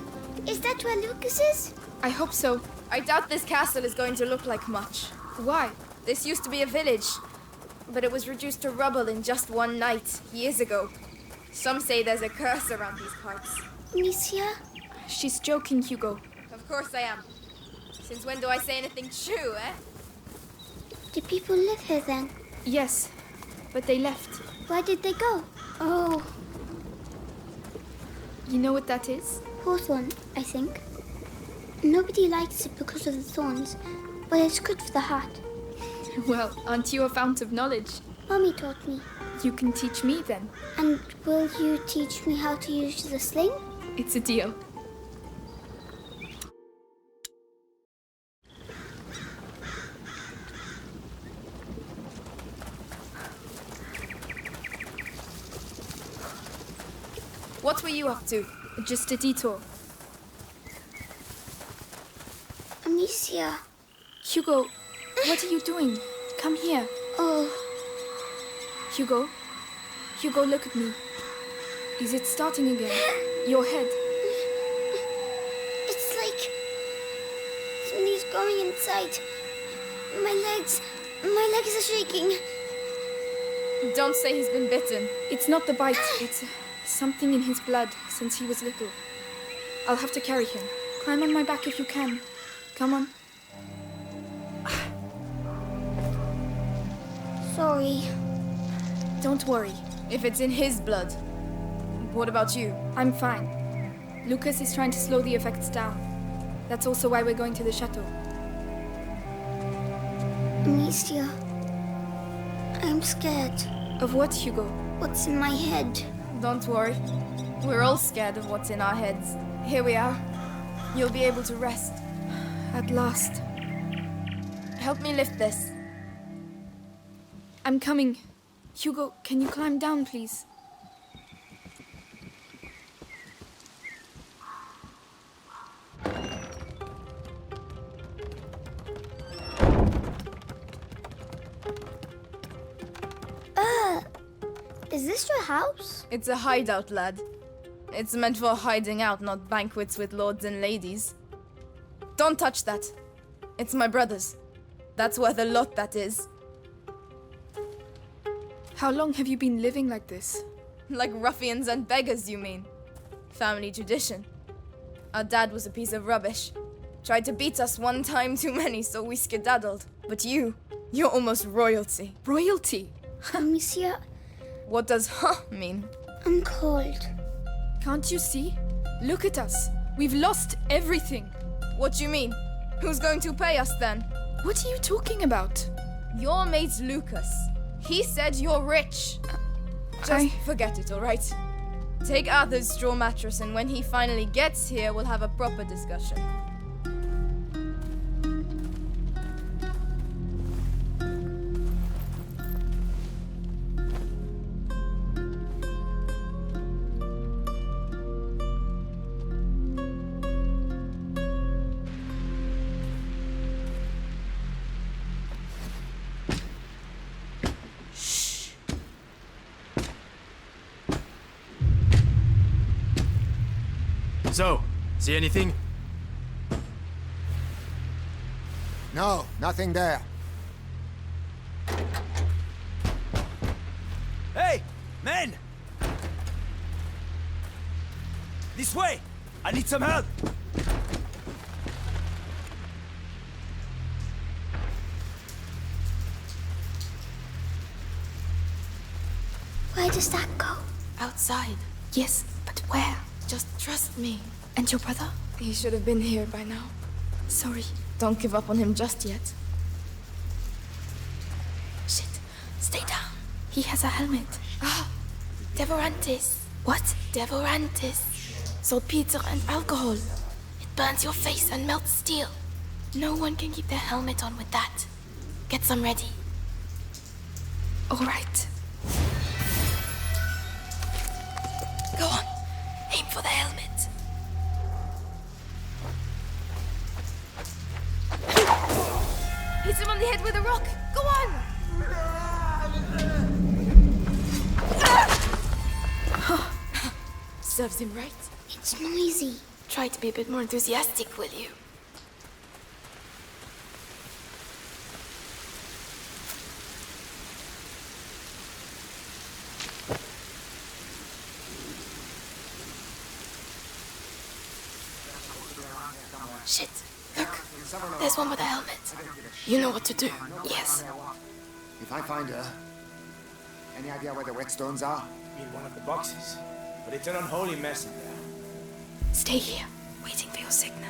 Is that where Lucas is? I hope so. I doubt this castle is going to look like much. Why? This used to be a village, but it was reduced to rubble in just one night, years ago. Some say there's a curse around these parts. Amicia? She's joking, Hugo. Of course I am. Since when do I say anything true, eh? Do people live here then? Yes, but they left. Where did they go? Oh, You know what that is? Hawthorn, I think. Nobody likes it because of the thorns, but it's good for the heart. Well, aren't you a fount of knowledge? Mommy taught me. You can teach me then. And will you teach me how to use the sling? It's a deal. What were you up to? Just a detour. Amicia. Hugo, what are you doing? Come here. Oh. Hugo? Hugo, look at me. Is it starting again? Your head. It's like somebody's going inside. My legs are shaking. Don't say he's been bitten. It's not the bite. It's something in his blood since he was little. I'll have to carry him. Climb on my back if you can. Come on. Sorry. Don't worry. If it's in his blood, what about you? I'm fine. Lucas is trying to slow the effects down. That's also why we're going to the chateau. Amicia, I'm scared. Of what, Hugo? What's in my head? Don't worry. We're all scared of what's in our heads. Here we are. You'll be able to rest. At last. Help me lift this. I'm coming. Hugo, can you climb down, please? Is this your house? It's a hideout, lad. It's meant for hiding out, not banquets with lords and ladies. Don't touch that. It's my brother's. That's worth a lot, that is. How long have you been living like this? Like ruffians and beggars, you mean? Family tradition. Our dad was a piece of rubbish. Tried to beat us one time too many, so we skedaddled. But you're almost royalty. Royalty? Amicia, What does mean? I'm cold. Can't you see? Look at us. We've lost everything. What do you mean? Who's going to pay us then? What are you talking about? Your mate's Lucas. He said you're rich. Just forget it, all right? Take Arthur's straw mattress, and when he finally gets here, we'll have a proper discussion. So, see anything? No, nothing there. Hey, men! This way! I need some help! Where does that go? Outside. Yes, but where? Just trust me. And your brother? He should have been here by now. Sorry. Don't give up on him just yet. Shit. Stay down. He has a helmet. Ah! Devorantis. What? Devorantis. Saltpeter and alcohol. It burns your face and melts steel. No one can keep their helmet on with that. Get some ready. All right. Go on. Aim for the helmet. Hit him on the head with a rock. Go on. Serves him right. It's noisy. Try to be a bit more enthusiastic, will you? Shit. Look. There's one with a helmet. You know what to do. Yes. If I find her, any idea where the whetstones are? In one of the boxes. But it's an unholy mess in there. Stay here, waiting for your signal.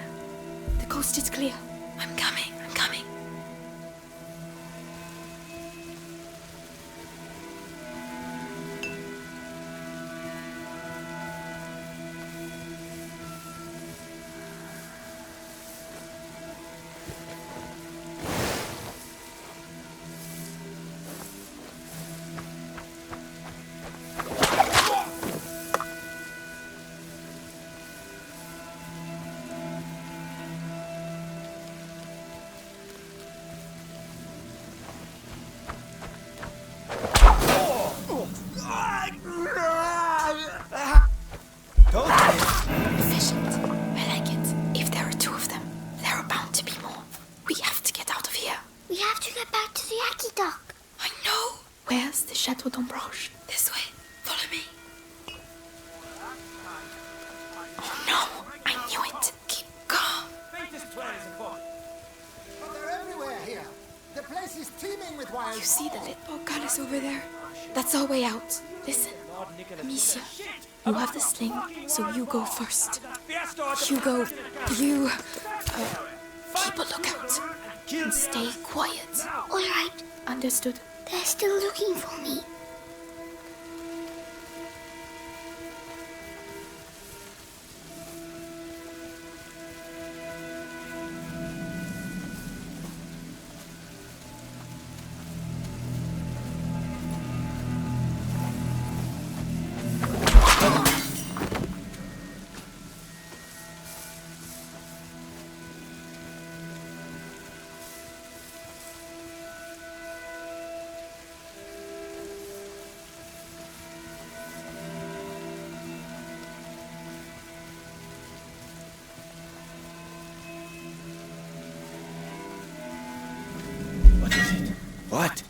The coast is clear. I'm coming. Efficient. I like it. If there are two of them, there are bound to be more. We have to get out of here. We have to get back to the Aqueduct. I know. Where's the Chateau d'Ombrage? This way. Follow me. Oh no! I knew it. Keep calm. But they're everywhere here. The place is teeming with wild. You see the lit portcullis over there? That's our way out. Listen, Amicia, You have the sling, so you go first. Hugo, you... keep a lookout. And stay quiet. All right. Understood. They're still looking for me. What?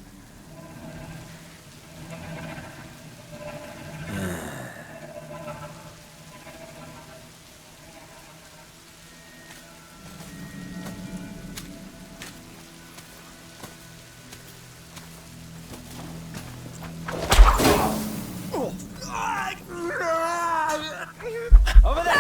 Over there!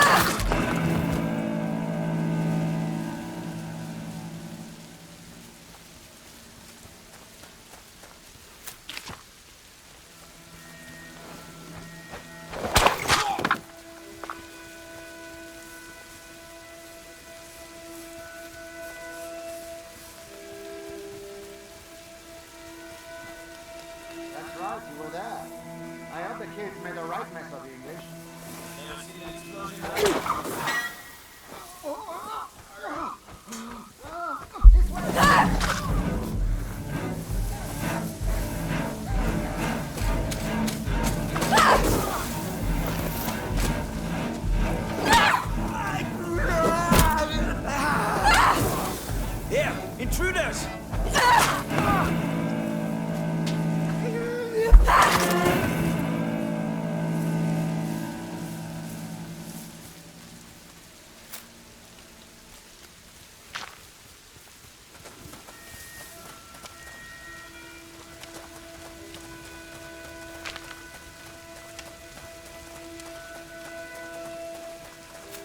That's right, you were there. I hope the kids made a right mess of the English. Here, intruders!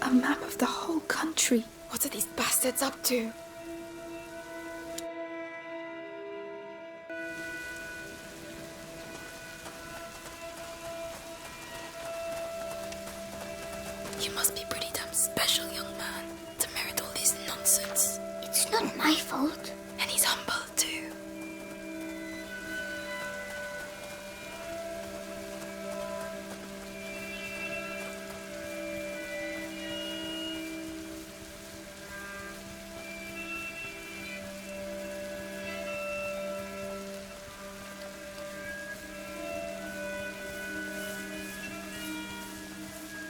A map of the whole country. What are these bastards up to? You must be pretty damn special, young man, to merit all this nonsense. It's not my fault. And he's humble, too.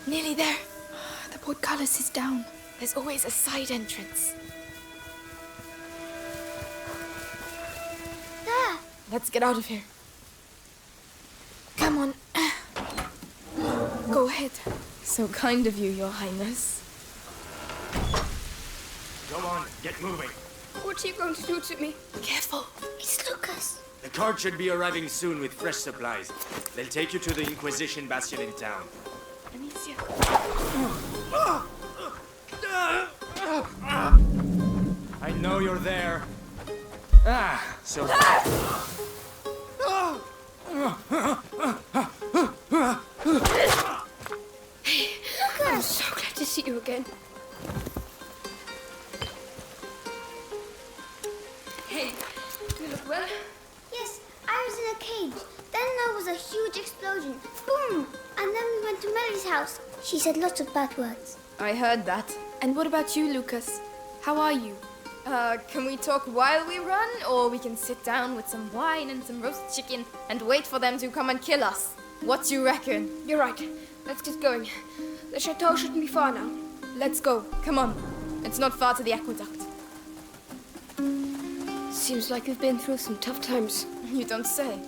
Nearly there. The portcullis is down. There's always a side entrance. There. Let's get out of here. Come on. Go ahead. So kind of you, Your Highness. Go on, get moving. What are you going to do to me? Careful. It's Lucas. The cart should be arriving soon with fresh supplies. They'll take you to the Inquisition bastion in town. Amicia. I know you're there. So... I'm so glad to see you again. Hey, you look well. Yes, I was in a cage. Then there was a huge explosion. Boom! And then we went to Melly's house. She said lots of bad words. I heard that. And what about you, Lucas? How are you? Can we talk while we run? Or we can sit down with some wine and some roast chicken and wait for them to come and kill us? What do you reckon? You're right. Let's get going. The chateau shouldn't be far now. Let's go. Come on. It's not far to the aqueduct. Seems like we've been through some tough times. You don't say.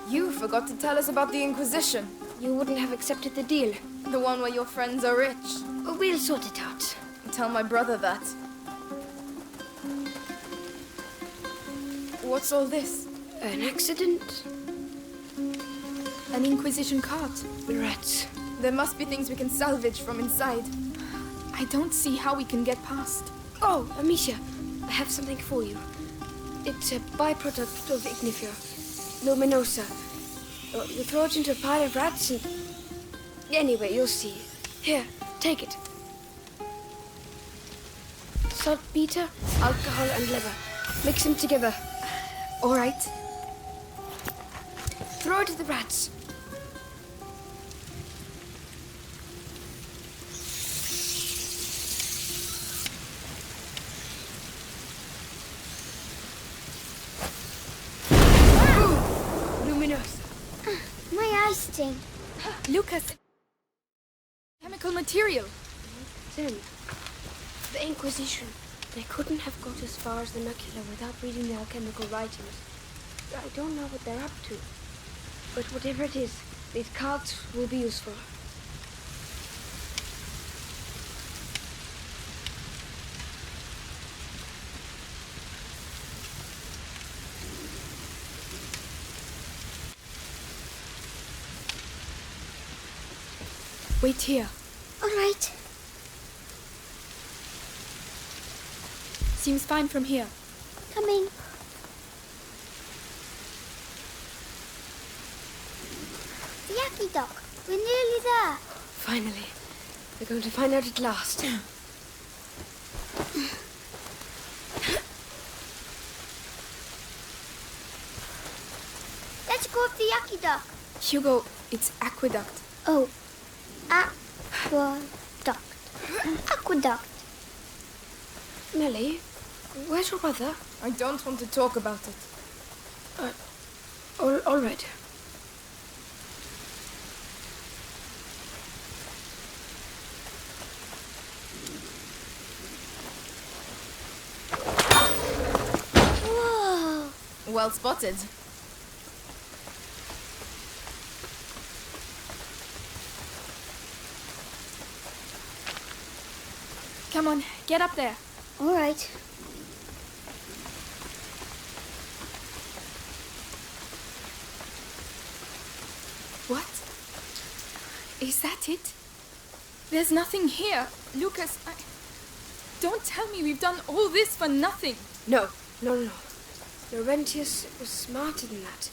You forgot to tell us about the Inquisition. You wouldn't have accepted the deal. The one where your friends are rich. We'll sort it out. Tell my brother that. What's all this? An accident? An Inquisition cart. The rats. There must be things we can salvage from inside. I don't see how we can get past. Oh, Amicia, I have something for you. It's a byproduct of Ignifer, luminosa. You throw it into a pile of rats and... Anyway, you'll see. Here, take it. Saltpeter, alcohol and leather. Mix them together. All right. Throw it at the rats. Luminous. My eyes sting. Lucas! Chemical material. Then, the Inquisition. They couldn't have got as far as the Knuckler without reading the alchemical writings. I don't know what they're up to. But whatever it is, these cards will be useful. Wait here. All right. Seems fine from here. Coming. The Yaki Dock. We're nearly there. Finally. We're going to find out at last. Let's go up the Yaki Dock. Hugo, it's aqueduct. Oh. Aqueduct. Aqueduct. Nelly, where's your mother? I don't want to talk about it. All right. Whoa. Well spotted. Come on, get up there. All right. What? Is that it? There's nothing here. Lucas, don't tell me we've done all this for nothing. No. Laurentius was smarter than that.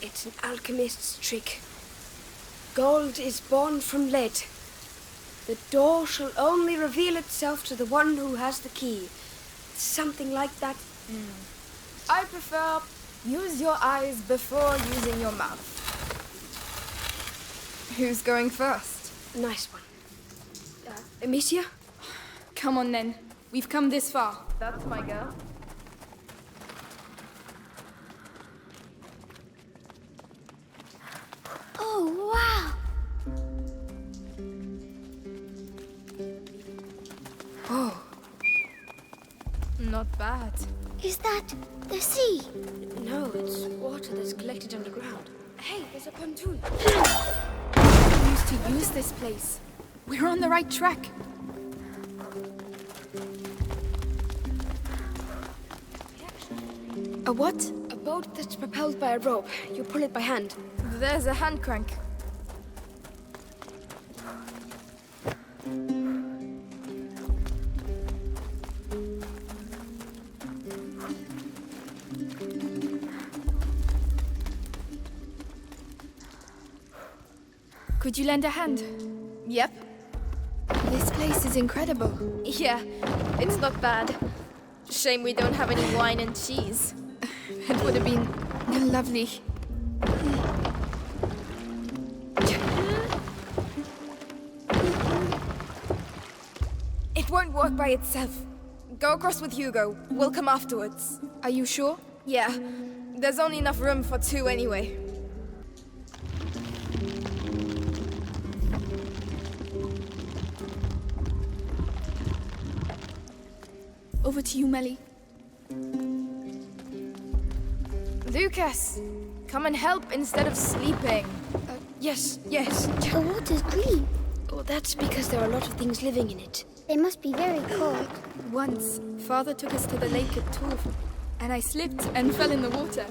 It's an alchemist's trick. Gold is born from lead. The door shall only reveal itself to the one who has the key. Something like that. I prefer use your eyes before using your mouth. Who's going first? Nice one. Amicia? Come on then. We've come this far. That's my girl. Oh, wow. Oh. Not bad. Is that the sea? No, it's water that's collected underground. Hey, there's a pontoon. We used to use this place. We're on the right track. A what? A boat that's propelled by a rope. You pull it by hand. There's a hand crank. Could you lend a hand? Yep. This place is incredible. Yeah, it's not bad. Shame we don't have any wine and cheese. It would have been lovely. It won't work by itself. Go across with Hugo. We'll come afterwards. Are you sure? Yeah. There's only enough room for two anyway. Over to you, Melly. Lucas, come and help instead of sleeping. Yes. The water's green. Oh, that's because there are a lot of things living in it. They must be very cold. Once, Father took us to the lake at Tours, and I slipped and fell in the water.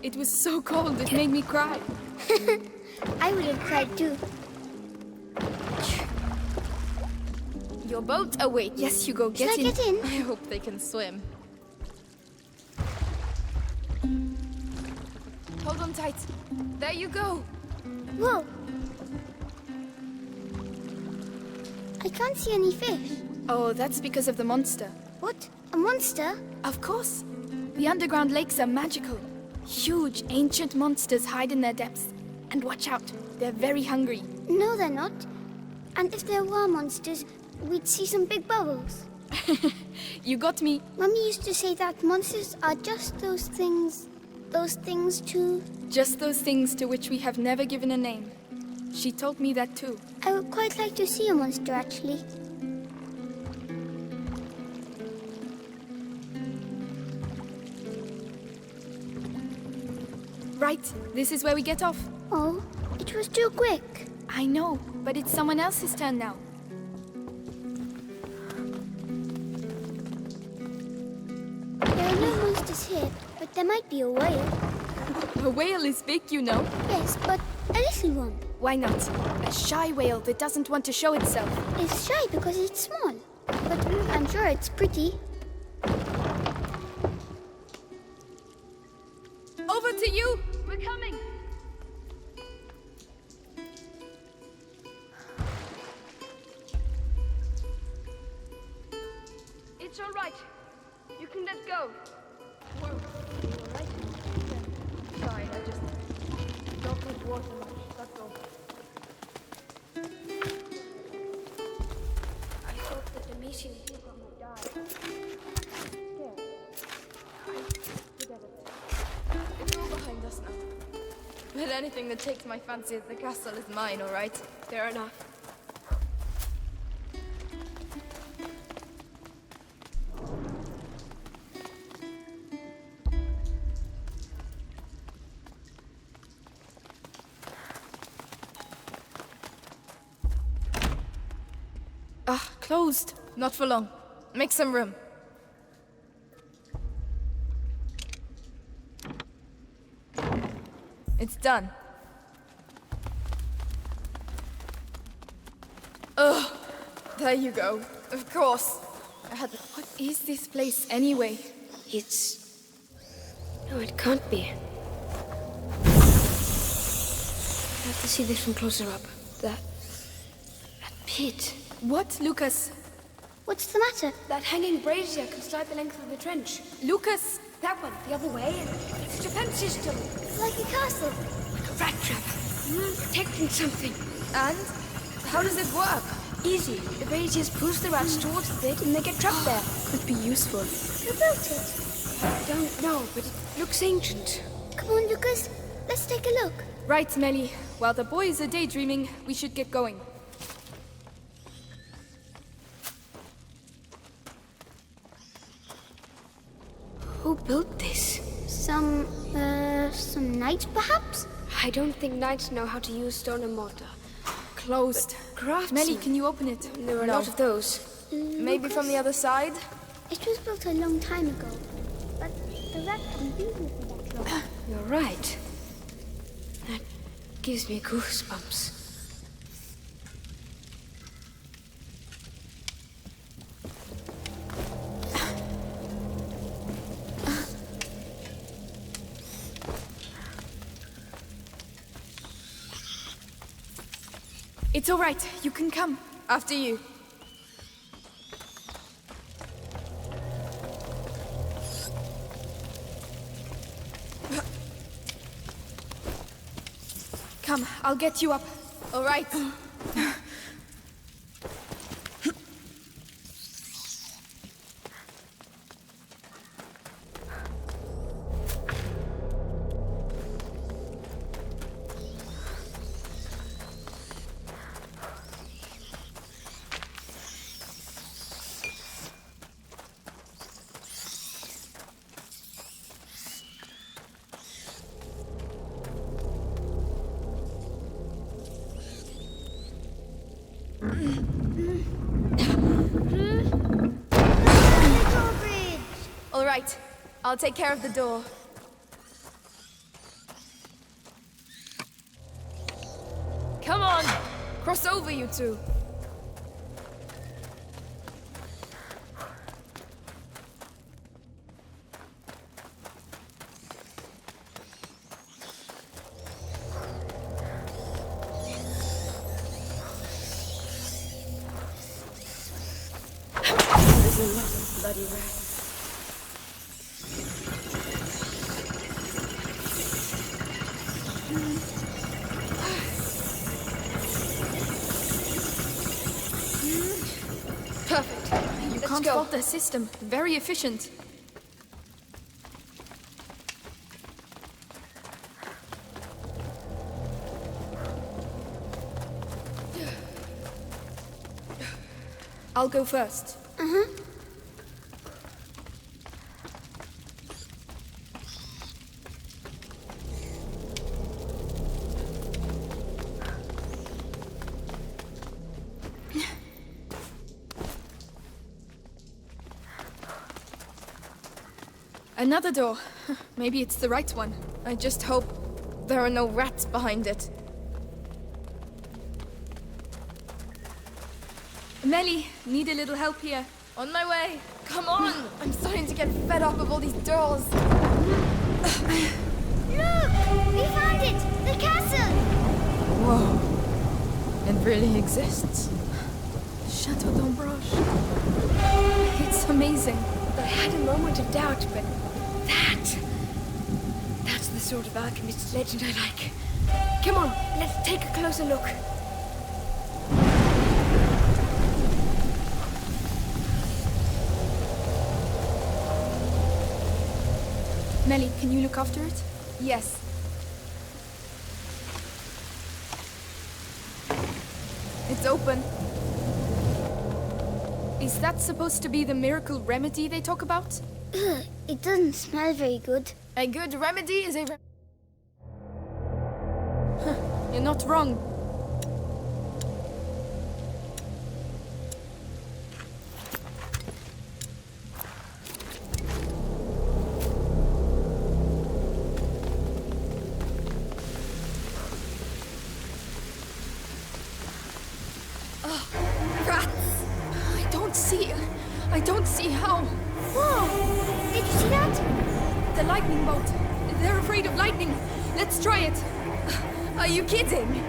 It was so cold it made me cry. I would have cried too. Your boat awaits. Yes, Hugo, get in. Should I get in? I hope they can swim. Hold on tight. There you go. Whoa. I can't see any fish. Oh, that's because of the monster. What? A monster? Of course. The underground lakes are magical. Huge, ancient monsters hide in their depths. And watch out, they're very hungry. No, they're not. And if there were monsters, we'd see some big bubbles. You got me. Mummy used to say that monsters are just those things to... Just those things to which we have never given a name. She told me that too. I would quite like to see a monster, actually. Right, this is where we get off. Oh, it was too quick. I know, but it's someone else's turn now. There are no monsters here, but there might be a whale. A whale is big, you know. Yes, but a little one. Why not? A shy whale that doesn't want to show itself. It's shy because it's small. But I'm sure it's pretty. Over to you! We're coming! It's all right. You can let go. Whoa. All right? Sorry, I just don't need water much, that's all. I thought that the meeting Hugo might die. Scared. Forget it. It's all behind us now. But anything that takes my fancy at the castle is mine, all right? Fair enough. Closed. Not for long. Make some room. It's done. Ugh. There you go. Of course. What is this place anyway? It's... No, it can't be. I have to see this from closer up. That pit. What, Lucas? What's the matter? That hanging brazier can slide the length of the trench. Lucas! That one, the other way. It's a defense system. Like a castle. Like a rat trap. Protecting something. And? How does it work? Easy. The braziers push the rats towards the pit and they get trapped there. Could be useful. Who built it? I don't know, but it looks ancient. Come on, Lucas. Let's take a look. Right, Melly. While the boys are daydreaming, we should get going. Who built this? Some knights, perhaps? I don't think knights know how to use stone and mortar. Closed. Craftsmen. Melly, can you open it? There are a lot of those. Maybe from the other side? It was built a long time ago. But the rat can be here for that long. You're right. That gives me goosebumps. It's all right. You can come. After you. Come, I'll get you up. All right. All right. I'll take care of the door. Come on! Cross over, you two. a lot of bloody rats. Perfect. You can't fault their system. Very efficient. I'll go first. Another door. Maybe it's the right one. I just hope there are no rats behind it. Melly, need a little help here. On my way. Come on! I'm starting to get fed up of all these doors. Look! We found it! The castle! Whoa. It really exists. Chateau d'Ombrage. It's amazing. I had a moment of doubt, but that's the sort of alchemist legend I like. Come on, let's take a closer look. Melly, can you look after it? Yes. It's open. Is that supposed to be the miracle remedy they talk about? Ugh, it doesn't smell very good. A good remedy is a You're not wrong. I don't see how. Whoa! Did you see that? The lightning bolt. They're afraid of lightning. Let's try it. Are you kidding?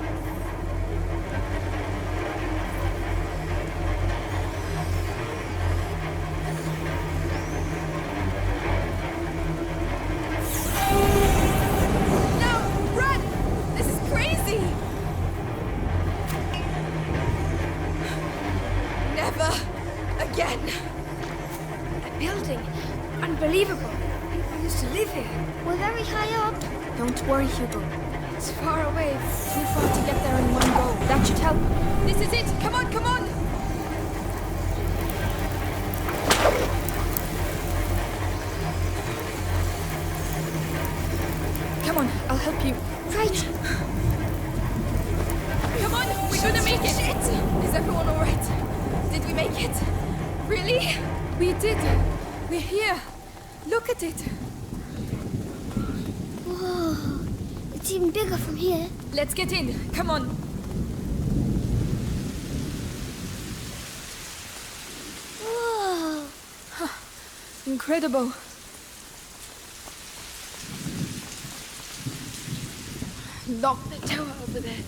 No! Run! This is crazy! Never again. Building. Unbelievable. People used to live here. We're very high up. Don't worry, Hugo. It's far away. Too far to get there in one go. That should help. This is it. Come on, come on! Come on, I'll help you. Right. Come on, we're gonna make it. Shit. Is everyone all right? Did we make it? Really? We did. We're here. Look at it. Whoa. It's even bigger from here. Let's get in. Come on. Whoa. Incredible. Lock the tower over there.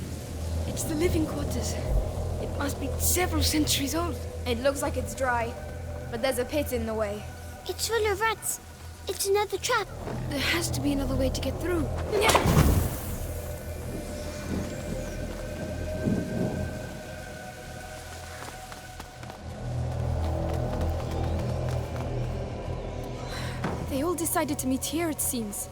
It's the living quarters. It must be several centuries old. It looks like it's dry, but there's a pit in the way. It's full of rats. It's another trap. There has to be another way to get through. Yeah. They all decided to meet here, it seems.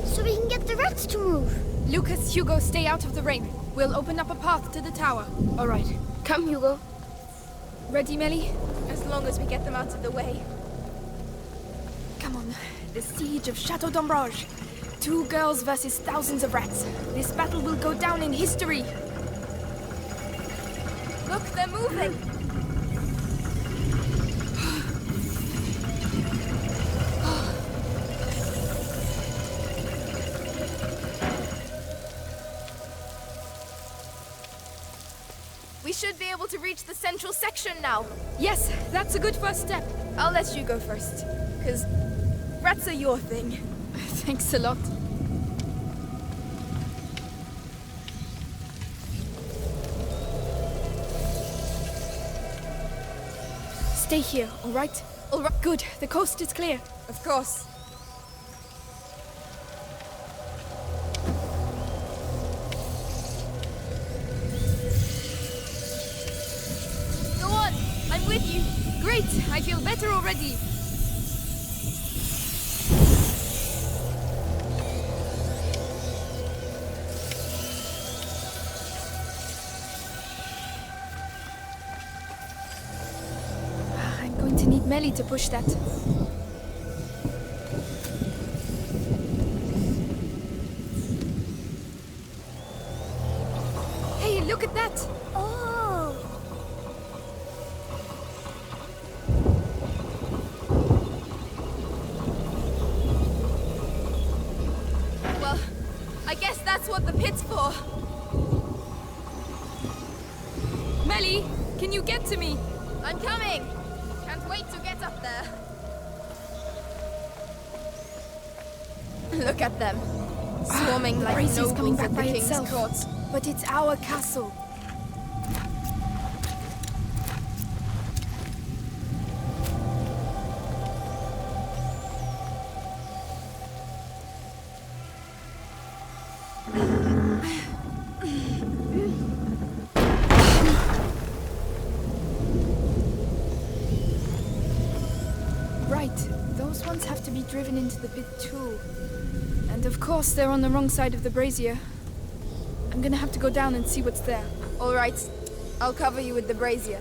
So we can get the rats to move. Lucas, Hugo, stay out of the rain. We'll open up a path to the tower. All right. Come, Hugo. Ready, Melly? As long as we get them out of the way. Come on. The siege of Chateau d'Ombrage. 2 girls versus thousands of rats. This battle will go down in history. Look, they're moving. We should be able to reach the central section now. Yes, that's a good first step. I'll let you go first, because rats are your thing. Thanks a lot. stay here, all right? All right. Good. The coast is clear. Of course. Go on. I'm with you. Great. I feel better already. I'm going to need Melly to push that. Hey, look at that! Oh! Well, I guess that's what the pit's for. Melly, can you get to me? I'm coming! Can't wait to get up there. Look at them. Swarming like Braziers nobles coming back at the by king's itself. court. But it's our castle. Right, those ones have to be driven into the pit too. And of course they're on the wrong side of the brazier. I'm gonna have to go down and see what's there. All right, I'll cover you with the brazier.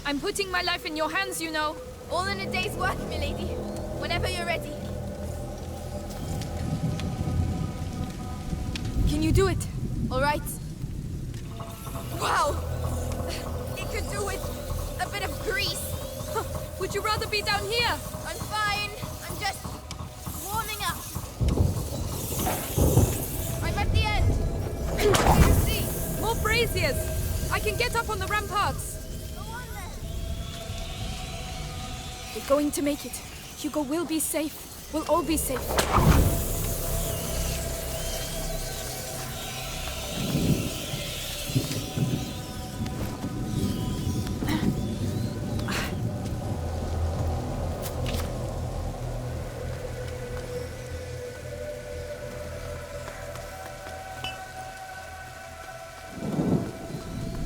I'm putting my life in your hands, you know. All in a day's work, milady. Whenever you're ready. Can you do it? All right. Wow! It could do with a bit of grease. Would you rather be down here? I'm fine. I'm just warming up. I'm at the end. What do you see? More braziers. I can get up on the ramparts. We're going to make it. Hugo will be safe. We'll all be safe.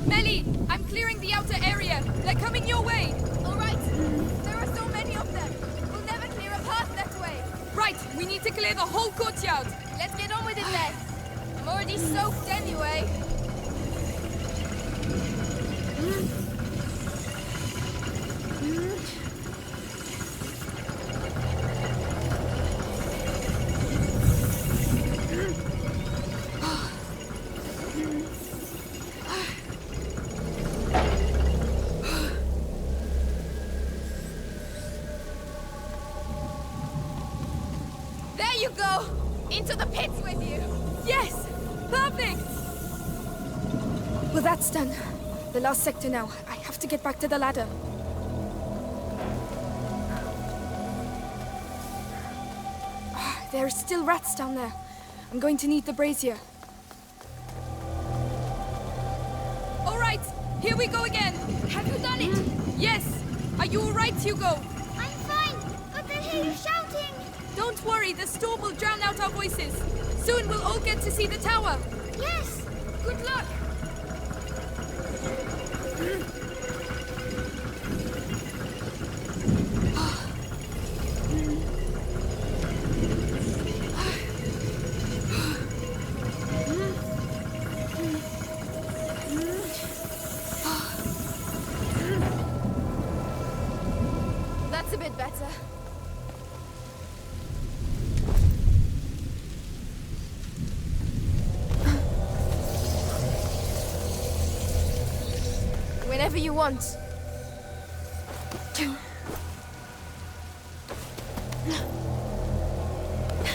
Melly, I'm clearing the outer area. They're coming your way. All right. There are so many of them. We'll never clear a path that way. Right, we need to clear the whole courtyard. Let's get on with it then. I'm already soaked anyway. There you go! Into the pits with you! Yes! Perfect! Well, that's done. The last sector now. I have to get back to the ladder. There are still rats down there. I'm going to need the brazier. All right, here we go again. Have you done it? Yes. Are you all right, Hugo? I'm fine, but I hear you shouting. Don't worry, the storm will drown out our voices. Soon we'll all get to see the tower. Yes. Good luck. That's a bit better. Whenever you want.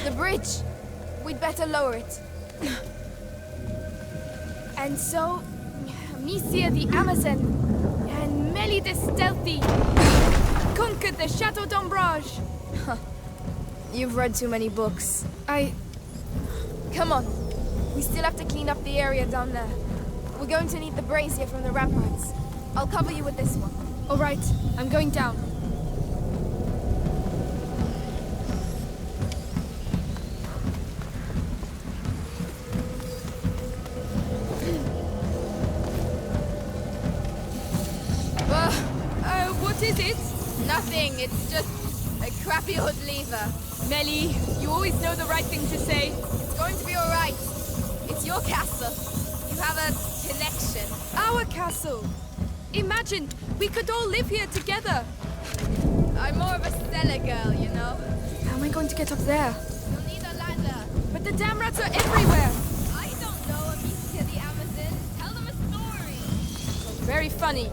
The bridge. We'd better lower it. And so, Amicia the Amazon and Mélie the Stealthy conquered the Chateau d'Ombrage. You've read too many books. Come on. We still have to clean up the area down there. We're going to need the brazier from the ramparts. I'll cover you with this one. All right, I'm going down. What is it? Nothing, it's just a crappy old lever. Mélie, you always know the right thing to say. It's going to be all right. It's your castle. You have a connection. Our castle? Imagine, we could all live here together. I'm more of a cellar girl, you know. How am I going to get up there? You'll need a ladder. But the damn rats are everywhere. I don't know, Amicia the Amazon. Tell them a story. Very funny.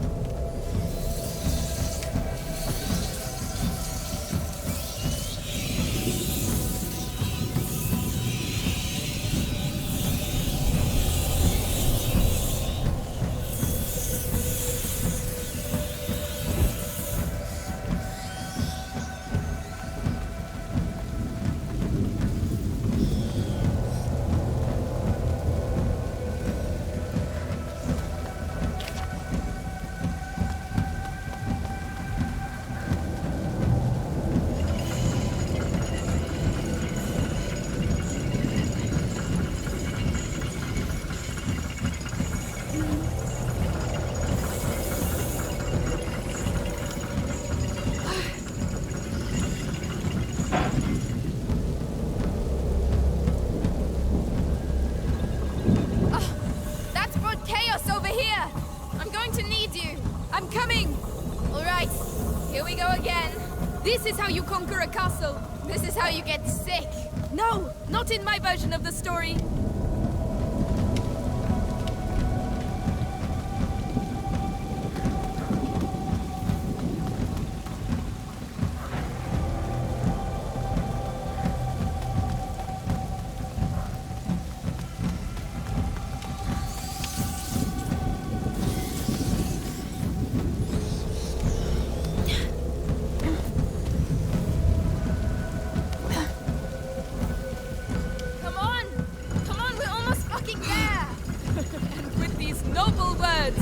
This is how you conquer a castle. This is how you get sick. No, not in my version of the story.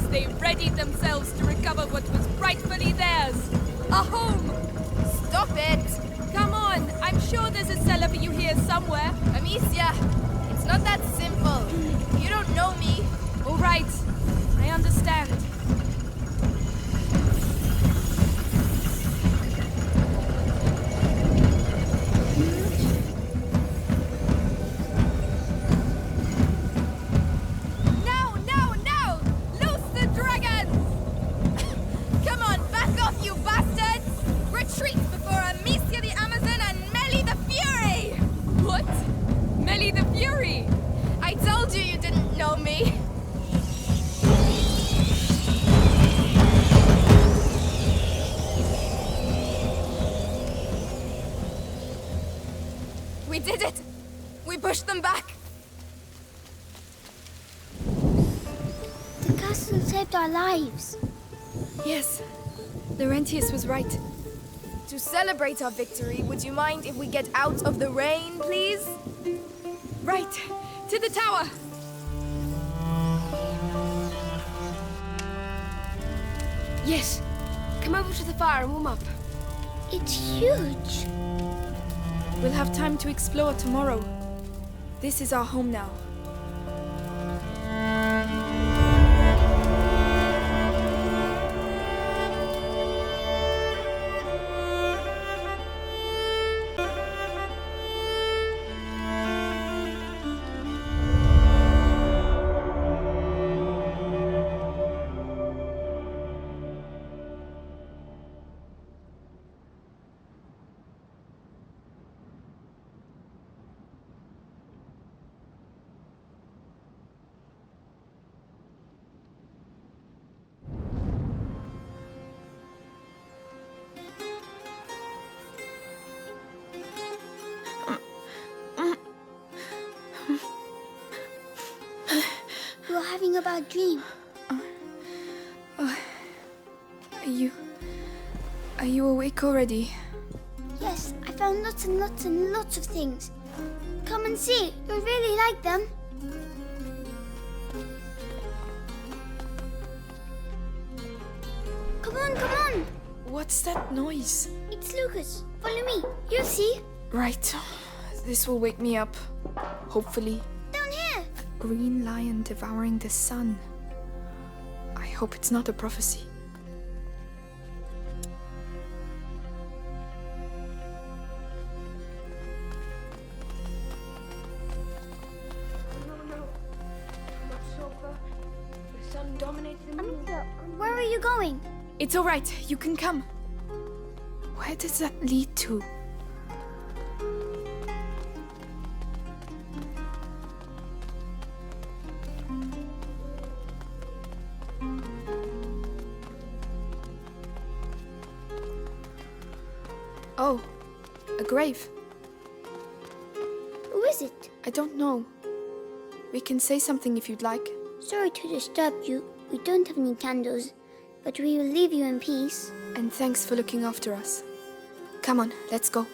They readied themselves to recover what was rightfully theirs. A home! Stop it! Come on, I'm sure there's a cellar for you here somewhere. Amicia, it's not that simple. You don't know me. All right, I understand. We did it! We pushed them back! The castle saved our lives. Yes, Laurentius was right. To celebrate our victory, would you mind if we get out of the rain, please? Right, to the tower! Yes, come over to the fire and warm up. It's huge. We'll have time to explore tomorrow. This is our home now. having a bad dream. Are you awake already? Yes, I found lots and lots and lots of things. Come and see. You'll really like them. Come on, come on. What's that noise? It's Lucas. Follow me. You'll see. Right. This will wake me up. Hopefully. Down here. A green lion devouring the sun. I hope it's not a prophecy. No. Not so far. The sun dominates the moon. Where are you going? It's all right. You can come. Where does that lead to? Oh, a grave. Who is it? I don't know. We can say something if you'd like. Sorry to disturb you. We don't have any candles, but we will leave you in peace. And thanks for looking after us. Come on, let's go.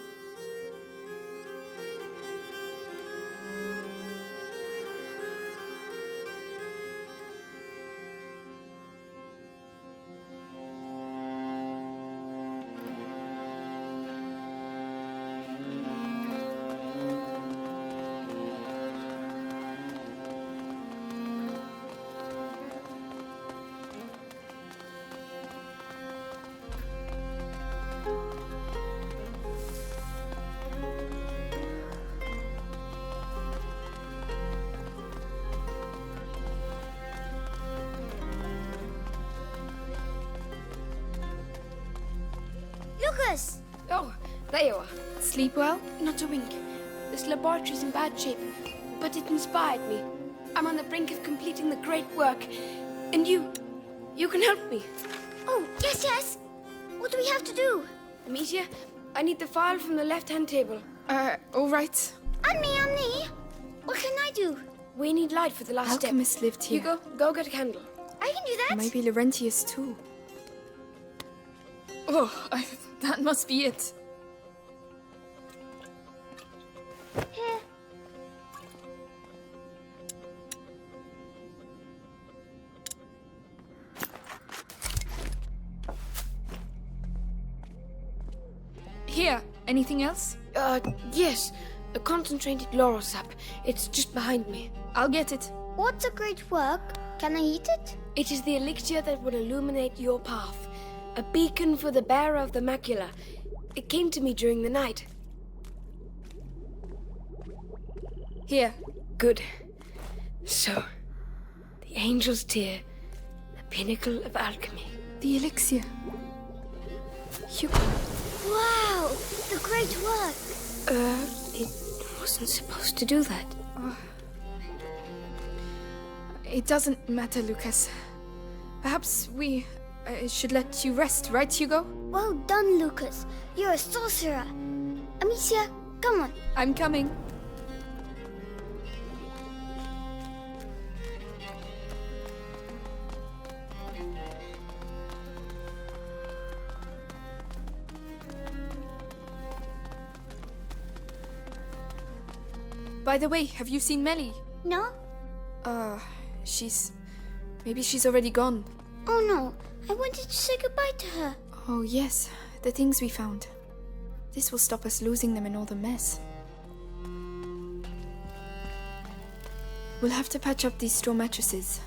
Lucas! Oh, there you are. Sleep well? Not a wink. This laboratory's in bad shape, but it inspired me. I'm on the brink of completing the great work, and you can help me. Oh, yes. What do we have to do? Amicia, I need the file from the left-hand table. All right. And me. What can I do? We need light for the last step. Alchemist lived here. Hugo, go get a candle. I can do that. Maybe Laurentius too. Oh, that must be it. Here. Here, anything else? Yes. A concentrated laurel sap. It's just behind me. I'll get it. What's a great work? Can I eat it? It is the elixir that will illuminate your path. A beacon for the bearer of the macula. It came to me during the night. Here. Good. So, the angel's tear, the pinnacle of alchemy. The elixir. Hugo. Wow, the great work. It wasn't supposed to do that. It doesn't matter, Lucas. Perhaps we should let you rest, right, Hugo? Well done, Lucas. You're a sorcerer. Amicia, come on. I'm coming. By the way, have you seen Melly? No? Maybe she's already gone. Oh no, I wanted to say goodbye to her. Oh yes, the things we found. This will stop us losing them in all the mess. We'll have to patch up these straw mattresses.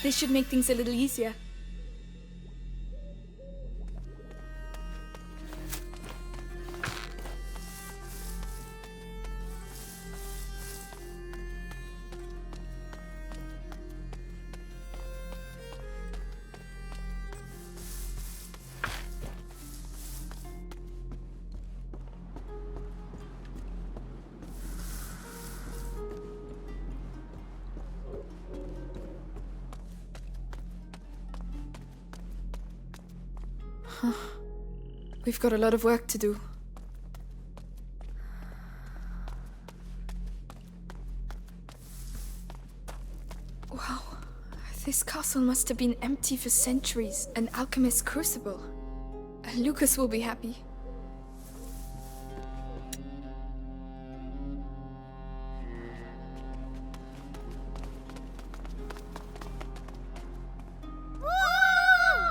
This should make things a little easier. We've got a lot of work to do. Wow. This castle must have been empty for centuries. An alchemist crucible. Lucas will be happy.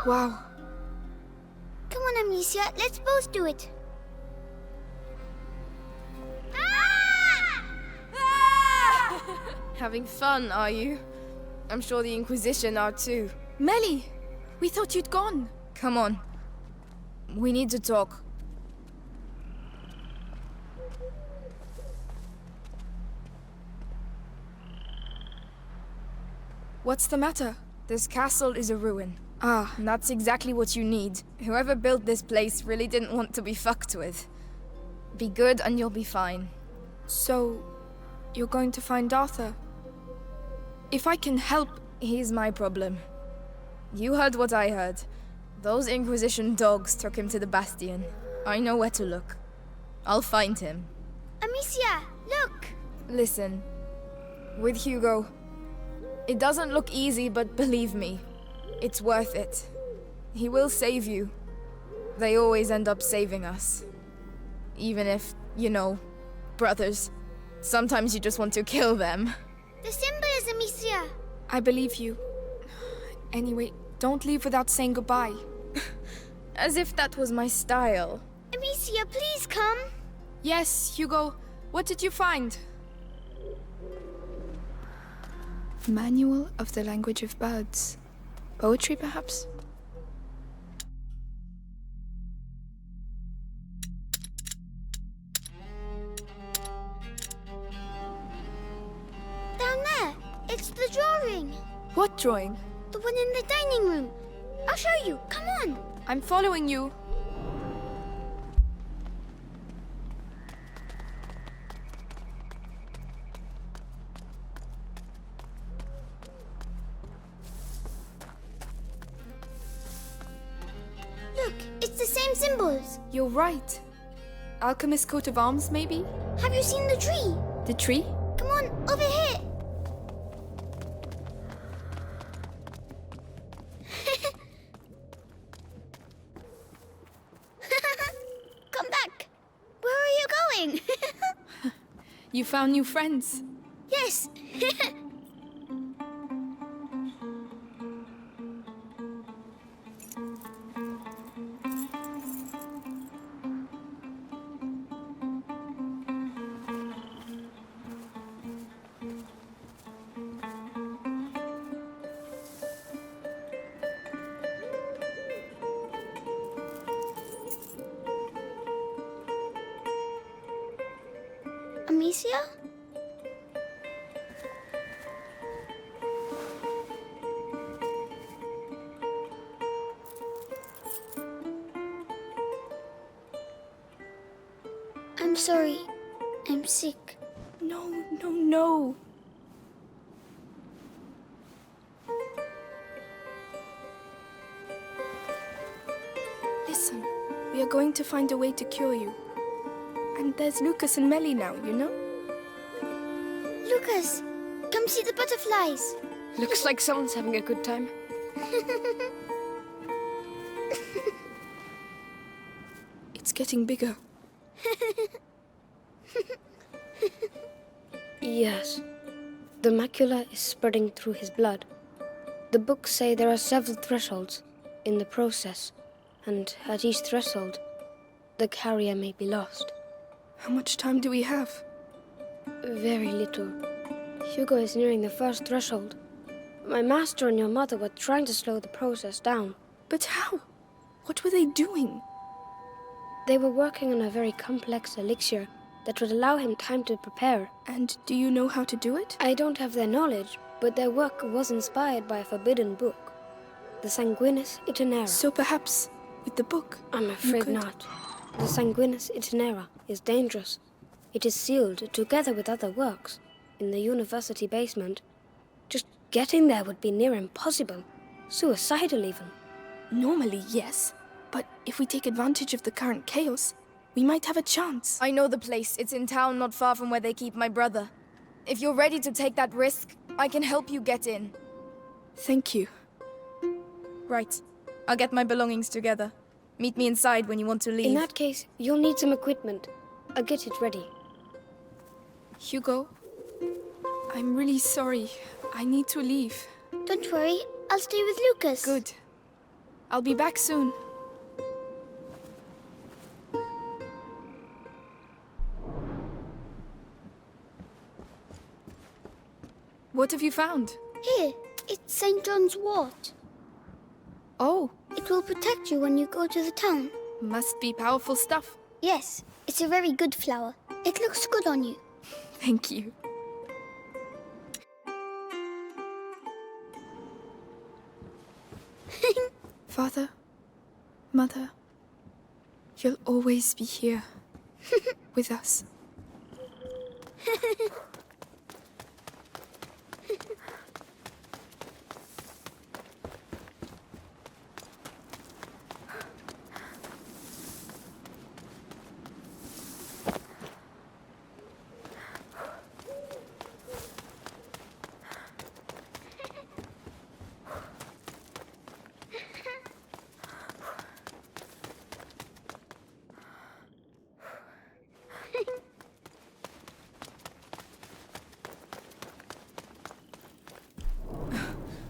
Wow. Come on, Amicia, let's both do it. Having fun, are you? I'm sure the Inquisition are too. Melly! We thought you'd gone. Come on. We need to talk. What's the matter? This castle is a ruin. Ah, and that's exactly what you need. Whoever built this place really didn't want to be fucked with. Be good and you'll be fine. So, you're going to find Arthur? If I can help... He's my problem. You heard what I heard. Those Inquisition dogs took him to the Bastion. I know where to look. I'll find him. Amicia, look! Listen. With Hugo... It doesn't look easy, but believe me, it's worth it. He will save you. They always end up saving us. Even if, you know, brothers. Sometimes you just want to kill them. The symbol is Amicia. I believe you. Anyway, don't leave without saying goodbye. As if that was my style. Amicia, please come. Yes, Hugo. What did you find? Manual of the Language of Birds. Poetry, perhaps? Down there. It's the drawing. What drawing? The one in the dining room. I'll show you. Come on. I'm following you. Look, it's the same symbols. You're right. Alchemist coat of arms, maybe? Have you seen the tree? The tree? Come on, over here. Come back. Where are you going? You found new friends. Yes. Amicia? I'm sorry. I'm sick. No, no, no. Listen, we are going to find a way to cure you. And there's Lucas and Melly now, you know? Lucas, come see the butterflies. Looks like someone's having a good time. It's getting bigger. Yes. The macula is spreading through his blood. The books say there are several thresholds in the process, and at each threshold, the carrier may be lost. How much time do we have? Very little. Hugo is nearing the first threshold. My master and your mother were trying to slow the process down. But how? What were they doing? They were working on a very complex elixir that would allow him time to prepare. And do you know how to do it? I don't have their knowledge, but their work was inspired by a forbidden book. The Sanguinis Itinera. So perhaps with the book? I'm afraid not. The Sanguinis Itinera is dangerous. It is sealed together with other works in the university basement. Just getting there would be near impossible. Suicidal even. Normally, yes. But If we take advantage of the current chaos, we might have a chance. I know the place. It's in town, not far from where they keep my brother. If you're ready to take that risk, I can help you get in. Thank you. Right. I'll get my belongings together. Meet me inside when you want to leave. In that case, you'll need some equipment. I'll get it ready. Hugo, I'm really sorry. I need to leave. Don't worry, I'll stay with Lucas. Good. I'll be back soon. What have you found? Here, it's St. John's wort. Oh. It will protect you when you go to the town. Must be powerful stuff. Yes, it's a very good flower. It looks good on you. Thank you. Father, Mother, you'll always be here with us.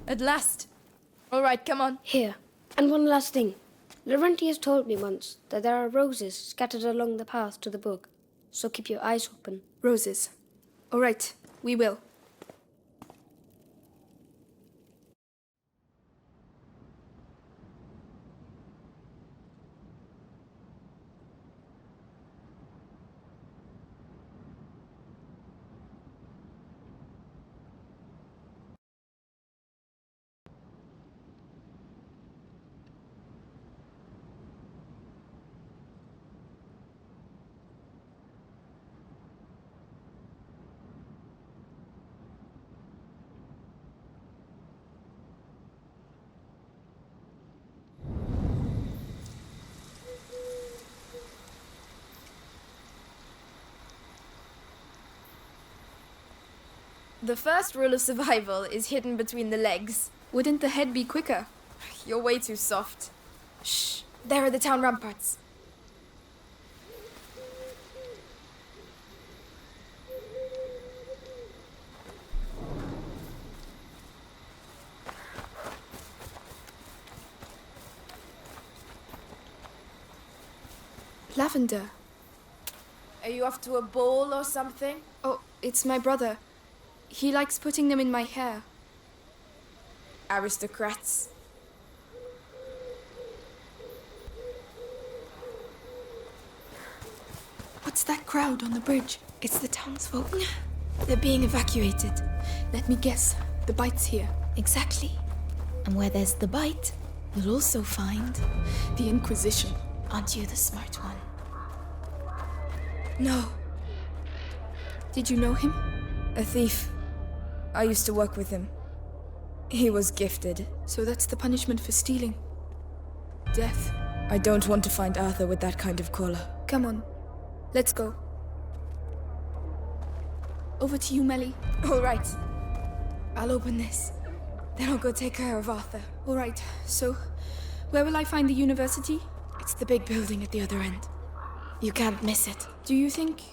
At last. All right, come on. Here. And one last thing. Laurentius told me once that there are roses scattered along the path to the book. So keep your eyes open. Roses. All right, we will. The first rule of survival is hidden between the legs. Wouldn't the head be quicker? You're way too soft. Shh, there are the town ramparts. Lavender. Are you off to a ball or something? Oh, it's my brother. He likes putting them in my hair. Aristocrats. What's that crowd on the bridge? It's the townsfolk. They're being evacuated. Let me guess. The bite's here. Exactly. And where there's the bite, you'll also find the Inquisition. Aren't you the smart one? No. Did you know him? A thief. I used to work with him. He was gifted. So that's the punishment for stealing. Death. I don't want to find Arthur with that kind of collar. Come on. Let's go. Over to you, Melly. All right. I'll open this. Then I'll go take care of Arthur. All right. So, where will I find the university? It's the big building at the other end. You can't miss it. Do you think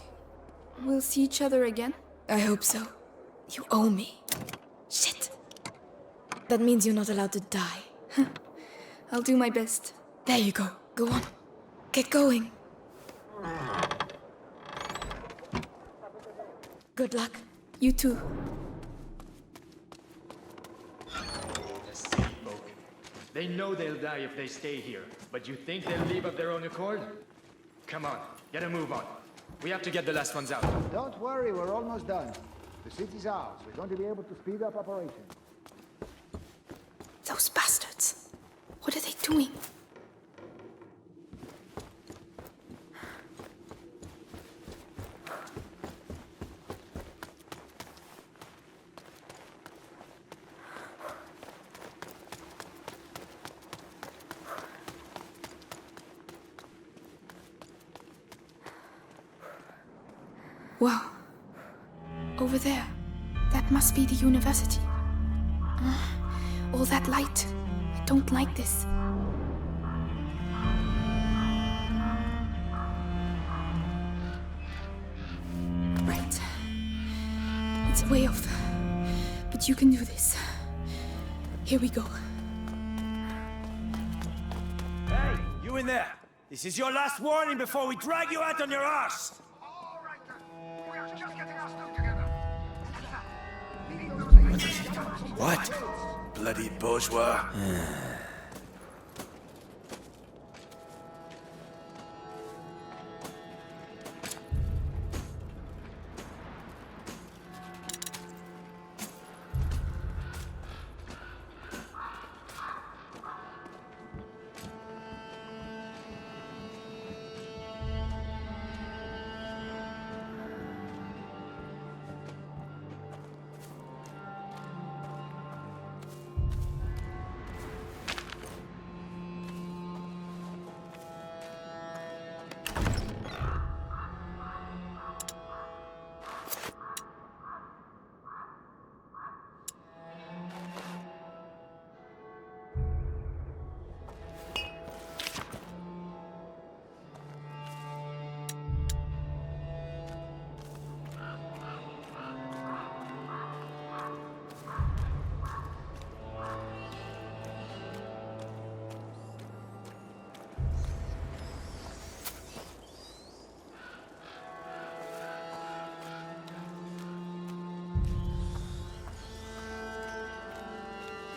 we'll see each other again? I hope so. You owe me. Shit. That means you're not allowed to die. I'll do my best. There you go. Go on. Get going. Good luck. You too. They know they'll die if they stay here, but you think they'll leave of their own accord? Come on, get a move on. We have to get the last ones out. Don't worry, we're almost done. The city's ours. We're going to be able to speed up operations. Those bastards. What are they doing? Wow. Over there. That must be the university. All that light. I don't like this. Right. It's way off. But you can do this. Here we go. Hey, you in there! This is your last warning before we drag you out on your arse! What? Bloody bourgeois.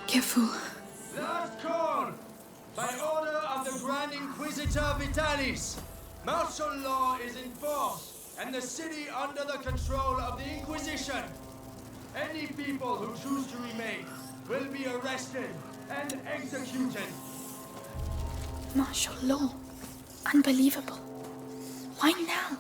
Careful. Last call! By order of the Grand Inquisitor Vitalis, martial law is in force, and the city under the control of the Inquisition. Any people who choose to remain will be arrested and executed. Martial law. Unbelievable. Why now?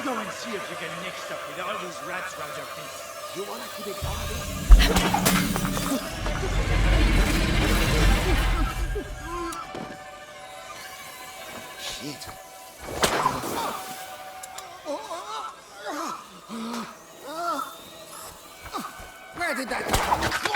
Go and see if you can nick stuff with all these rats around your feet. You want to keep it Shit. Where did that come from?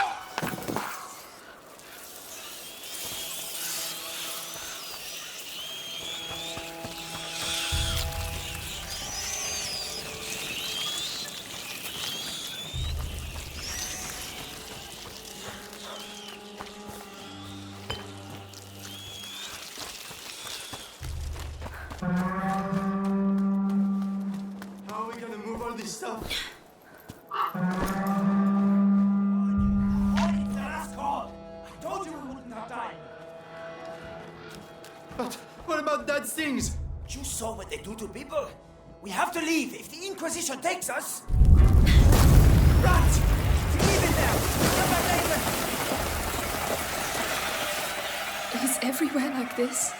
You saw what they do to people? We have to leave if the Inquisition takes us! Rats! Flee in He's everywhere like this.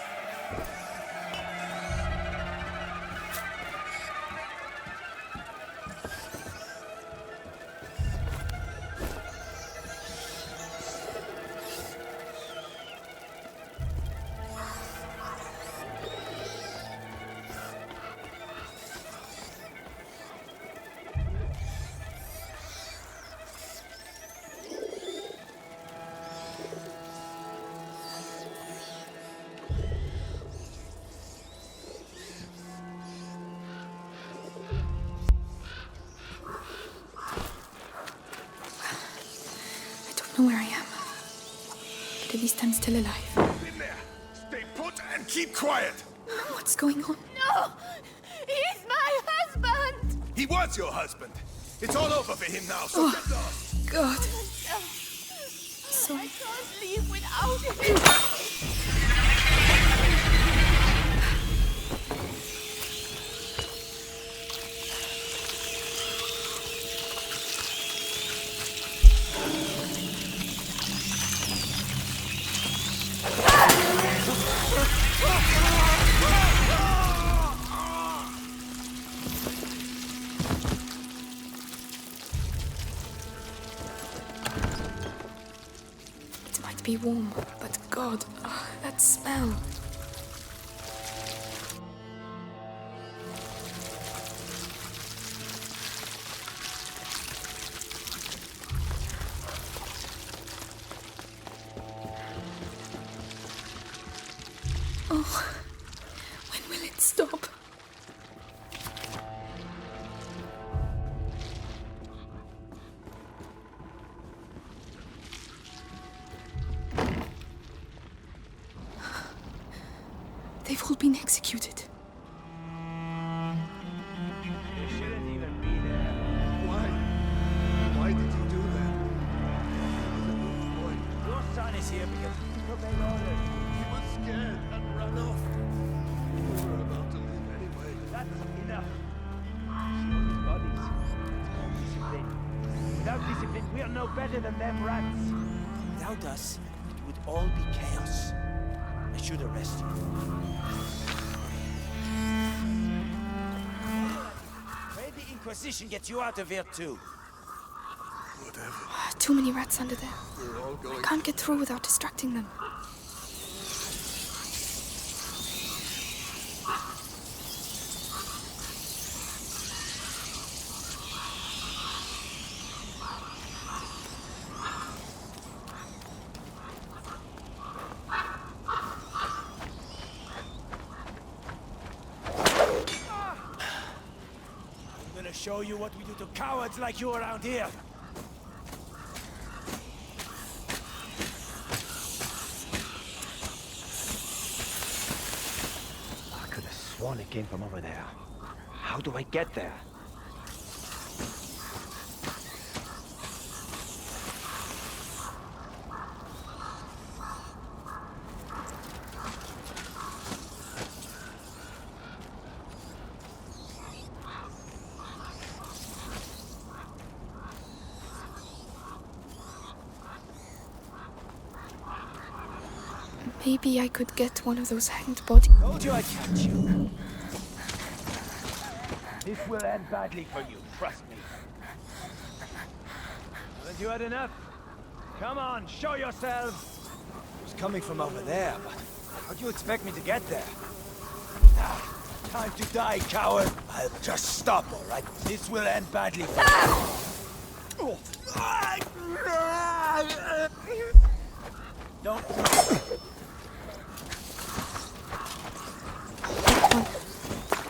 Where I am. But at least I'm still alive. In there. Stay put and keep quiet. What's going on? No! He's my husband! He was your husband. It's all over for him now, so get lost. God. Sorry. I can't leave without him. Be warm, but God, that smell. Oh, when will it stop? They've all been executed. You shouldn't even be there. Why? Why did you do that? Boy, Your son is here because you obeyed orders. he was scared and ran off. We were about to leave anyway. That's enough. Show his bodies. Discipline. Without discipline, we are no better than them rats. Without us, it would all be chaos. I should arrest you. Maybe the Inquisition gets you out of here too. Whatever. Too many rats under there. We're all going. I can't get through without distracting them. Show you what we do to cowards like you around here. I could have sworn it came from over there. How do I get there? Maybe I could get one of those hanged bodies. Told you I'd catch you. This will end badly for you, trust me. Haven't you had enough? Come on, show yourselves! It was coming from over there, but how do you expect me to get there? Time to die, coward! I'll just stop, alright? This will end badly for you. Don't move.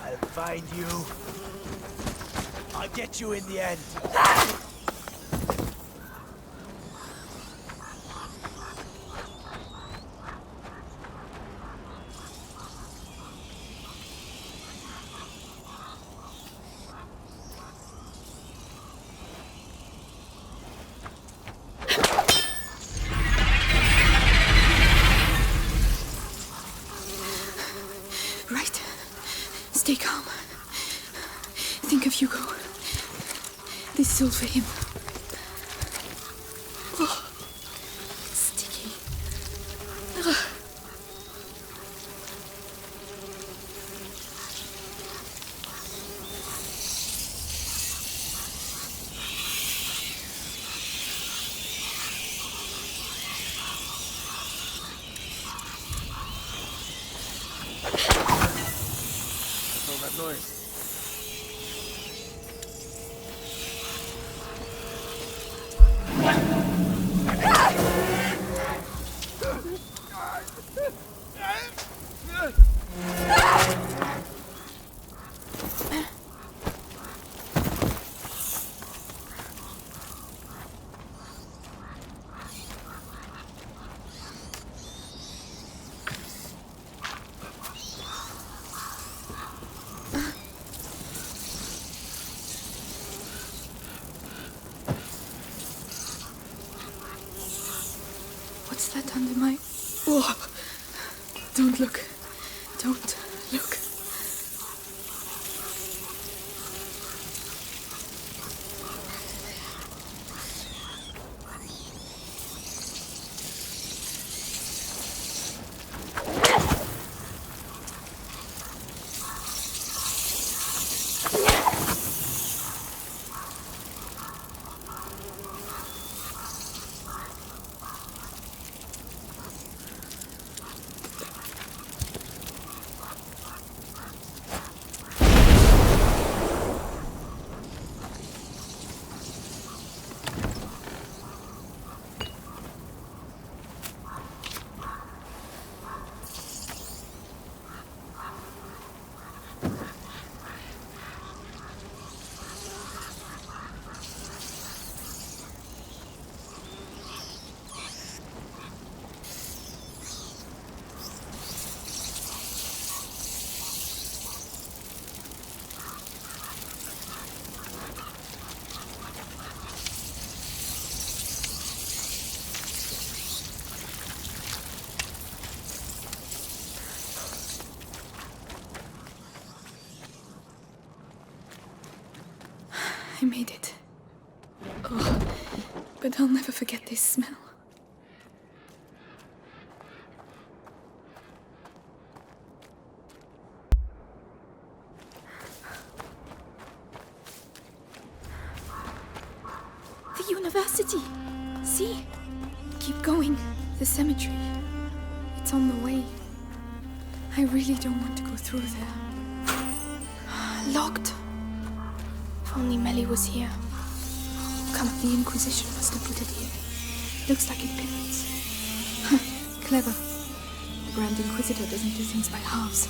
I'll find you. I'll get you in the end. Stay calm. Think of Hugo. This is all for him. that noise? What's that under my... Whoa! Don't look. Don't look. I made it. Oh, but I'll never forget this smell. The university! See? Keep going. The cemetery. It's on the way. I really don't want to go through there. Locked. If only Melly was here. Come, the Inquisition must have put it here. Looks like it pivots. Huh, clever. The Grand Inquisitor doesn't do things by halves.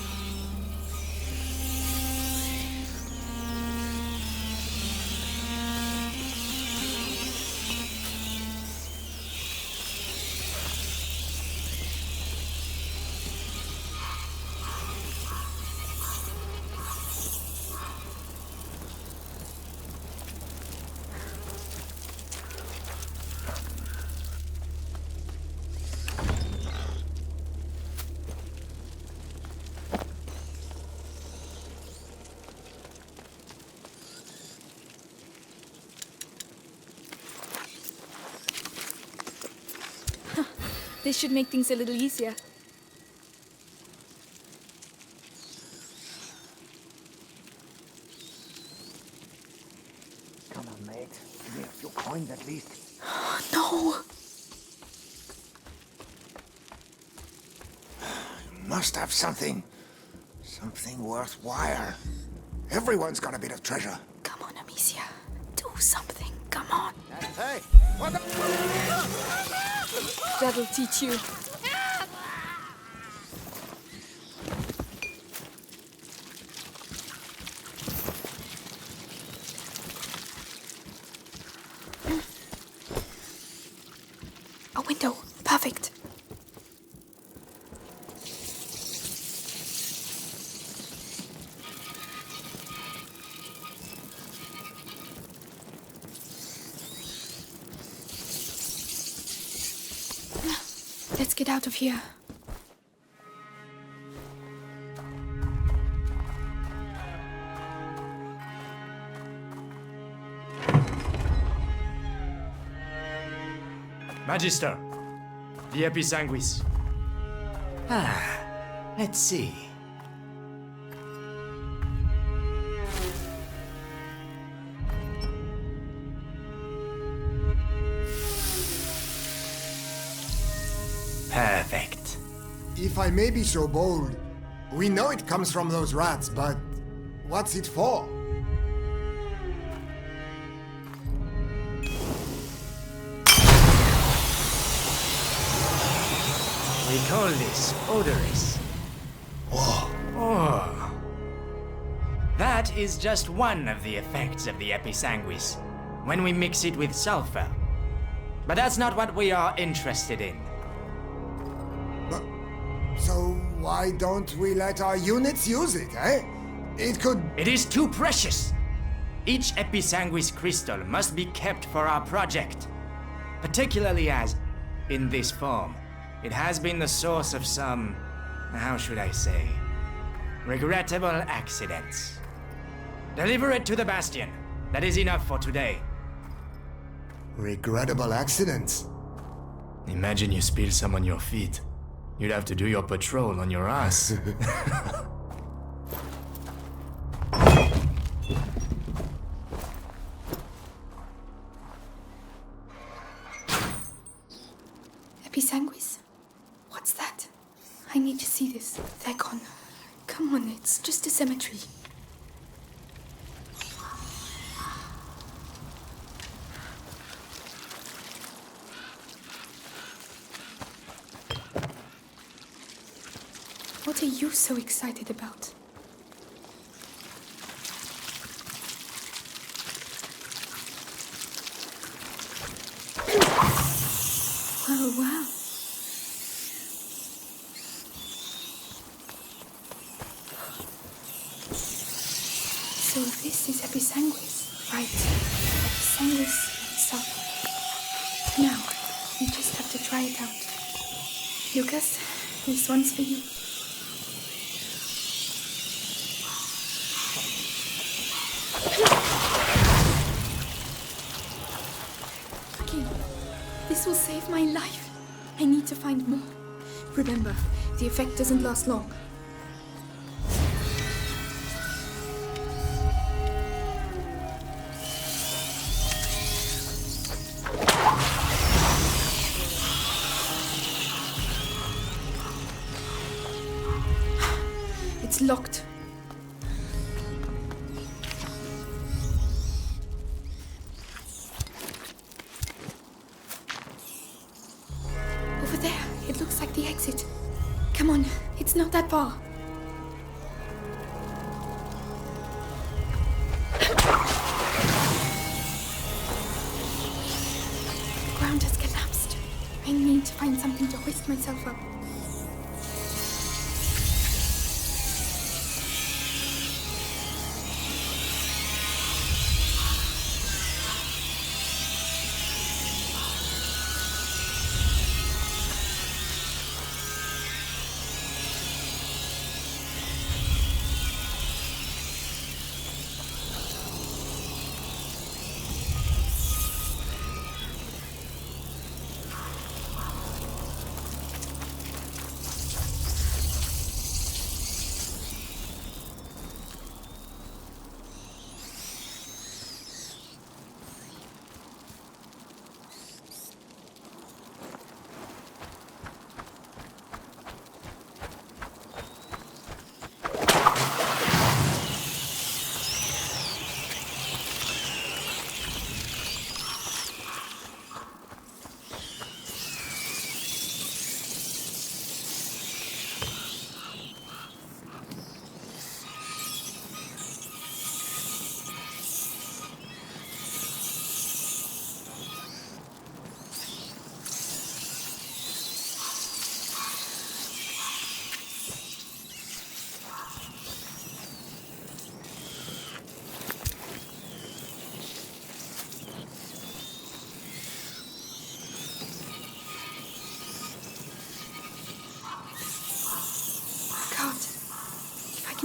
This should make things a little easier. Come on, mate. Give me a few coins at least. No! You must have something. Something worthwhile. Everyone's got a bit of treasure. Come on, Amicia. Do something. Come on. Hey! What the... That'll teach you. A window. Perfect. Let's get out of here. Magister, the Episanguis. Let's see. Perfect. If I may be so bold, we know it comes from those rats, but What's it for? We call this odorous. Oh. That is just one of the effects of the episanguis, when we mix it with sulfur. But that's not what we are interested in. So why don't we let our units use it, eh? It could... It is too precious! Each episanguis crystal must be kept for our project. Particularly as, in this form, it has been the source of some, how should I say, regrettable accidents. Deliver it to the Bastion. That is enough for today. Regrettable accidents? Imagine you spill some on your feet. You'd have to do your patrol on your ass. Episanguis? What's that? I need to see this. They're gone. Come on, it's just a cemetery. What are you so excited about? Oh, wow. So this is Episanguis, right? Episanguis itself. Now, you just have to try it out. Lucas, this one's for you. Okay, this will save my life. I need to find more. Remember, the effect doesn't last long. It's locked. Over there, it looks like the exit. Come on, it's not that far. The ground has collapsed. I need to find something to hoist myself up.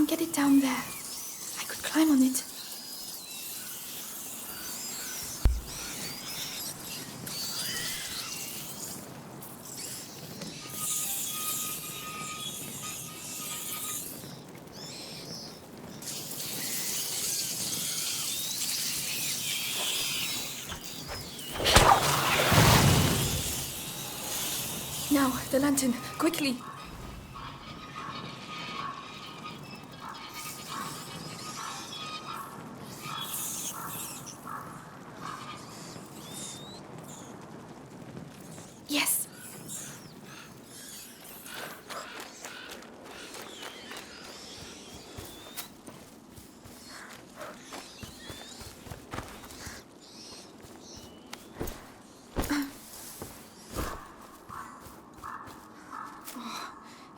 Get it down there. I could climb on it. Now, the lantern, quickly.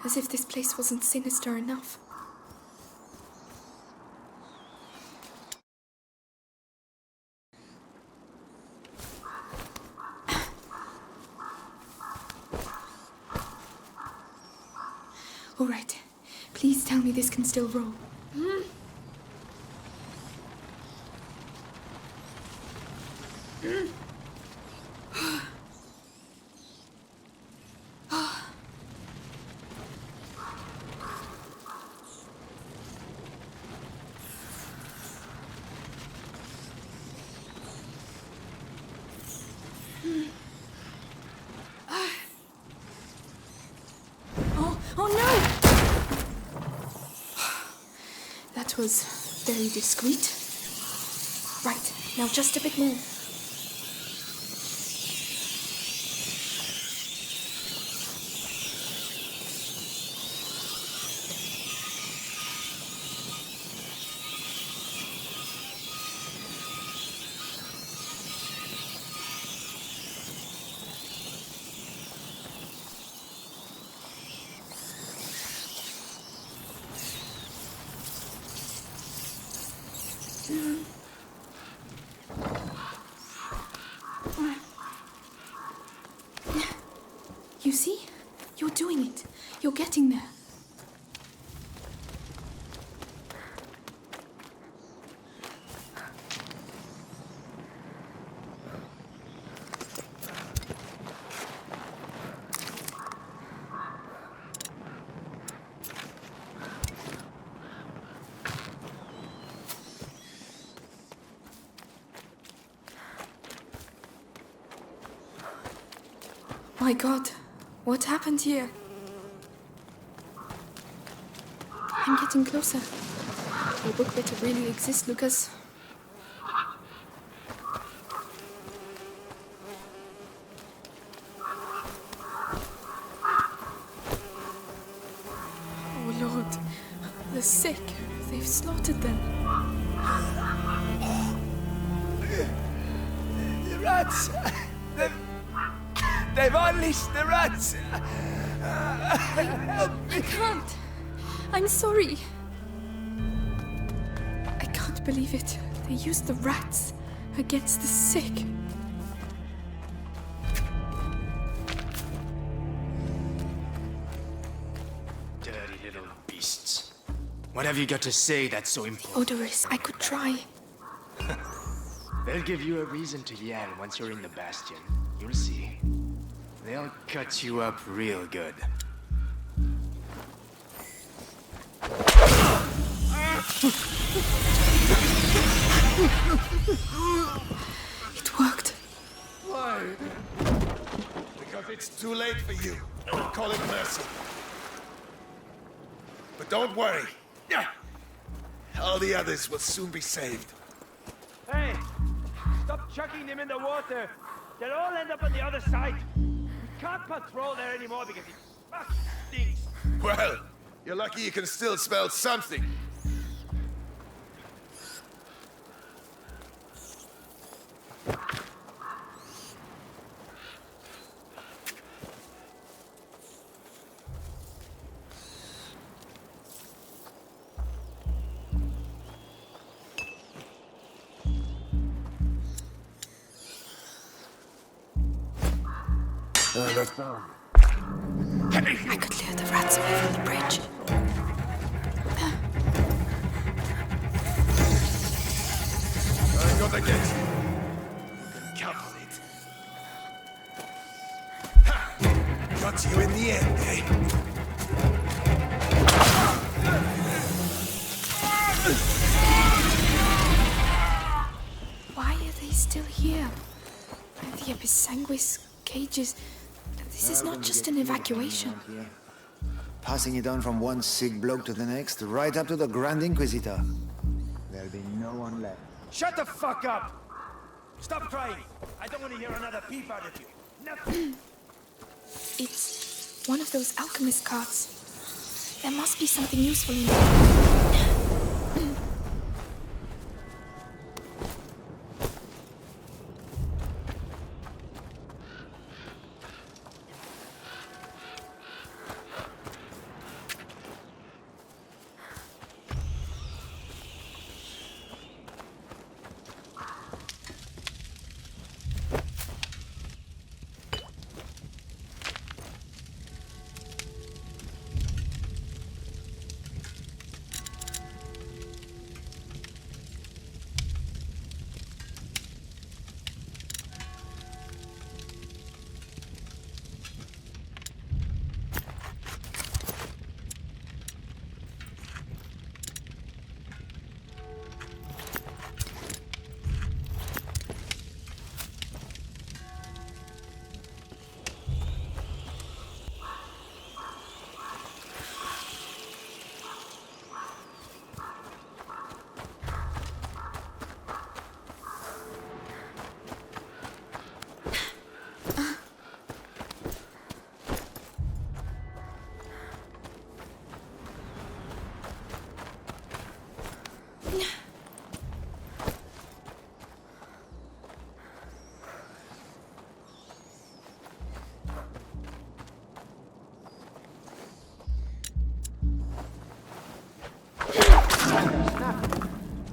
As if this place wasn't sinister enough. All right. Please tell me this can still roll. Was very discreet. Right, now just a bit more. You see? You're doing it. You're getting there. My God, what happened here? I'm getting closer. Your book better really exist, Lucas. Oh Lord, the sick. They've slaughtered them. The rats! They've unleashed the rats! I can't. I'm sorry. I can't believe it. They used the rats against the sick. Dirty little beasts. What have you got to say that's so important? Odoris, I could try. They'll give you a reason to yell once you're in the bastion. You'll see. They'll cut you up real good. It worked. Why? Because it's too late for you. Call it mercy. But don't worry. All the others will soon be saved. Hey! Stop chucking them in the water! They'll all end up on the other side! We can't patrol there anymore because it fucking stinks! Well, you're lucky you can still smell something. That's down. I could lure the rats away from the bridge. I got the gate. You can count on it. Ha! Got you in the end, eh? Why are they still here? The Episanguis cages. This is not just an evacuation. Passing it on from one sick bloke to the next, right up to the Grand Inquisitor. There'll be no one left. Shut the fuck up! Stop crying! I don't want to hear another peep out of you. Nothing. It's one of those Alchemist carts. There must be something useful in it.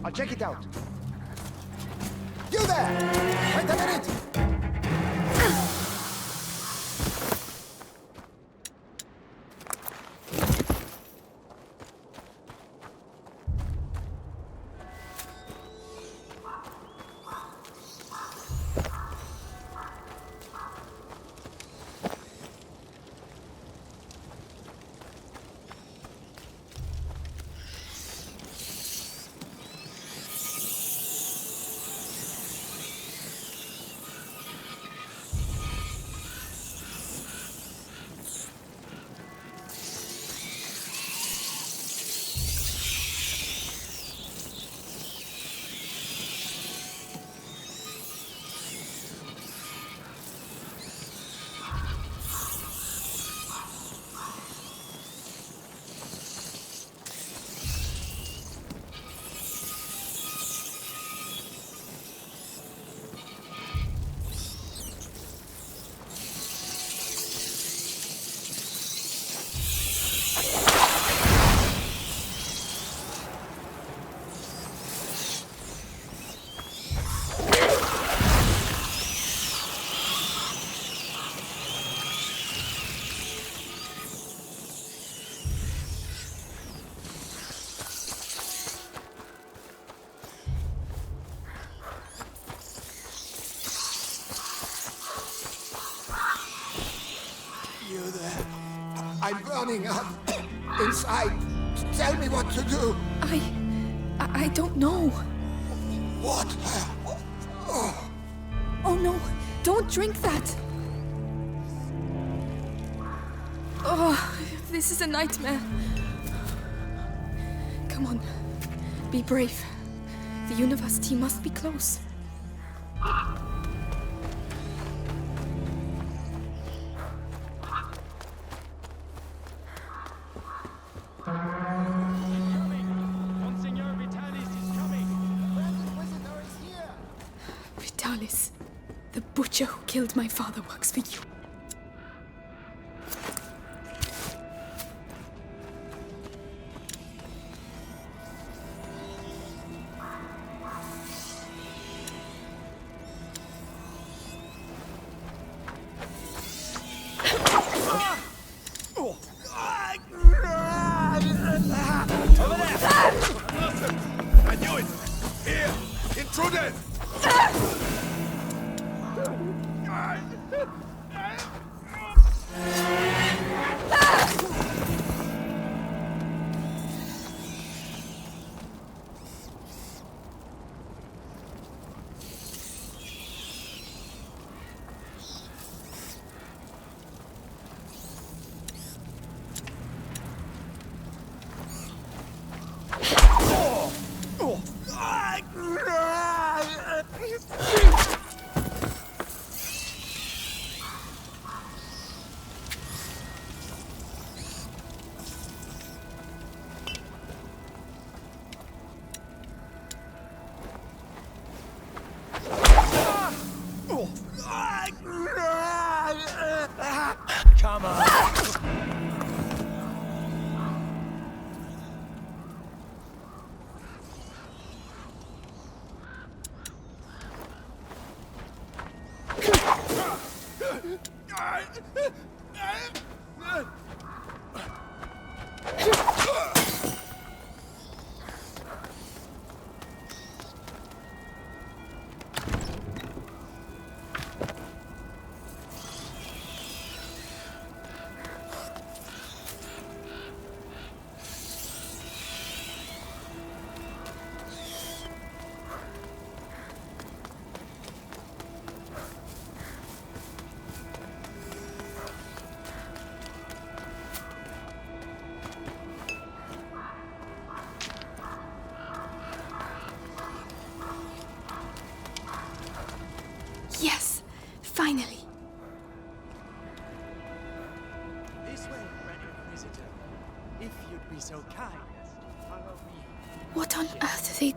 I'll check it out. You there! Wait a minute! I'm burning up inside. Tell me what to do. I don't know. What? Oh no, don't drink that. Oh, this is a nightmare. Come on, be brave. The university must be close. V.I.T.R.I.O.L, the butcher who killed my father, works for you. I knew it! Here! Intruded! Come on.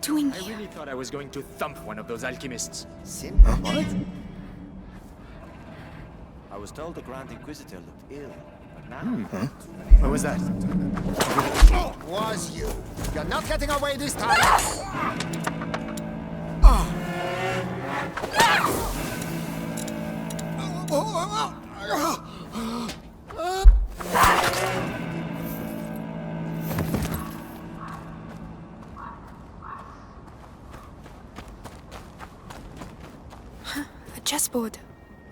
doing I here? really thought I was going to thump one of those alchemists. What? I was told the Grand Inquisitor looked ill, but now... What was that? Was you? You're not getting away this time! A chessboard.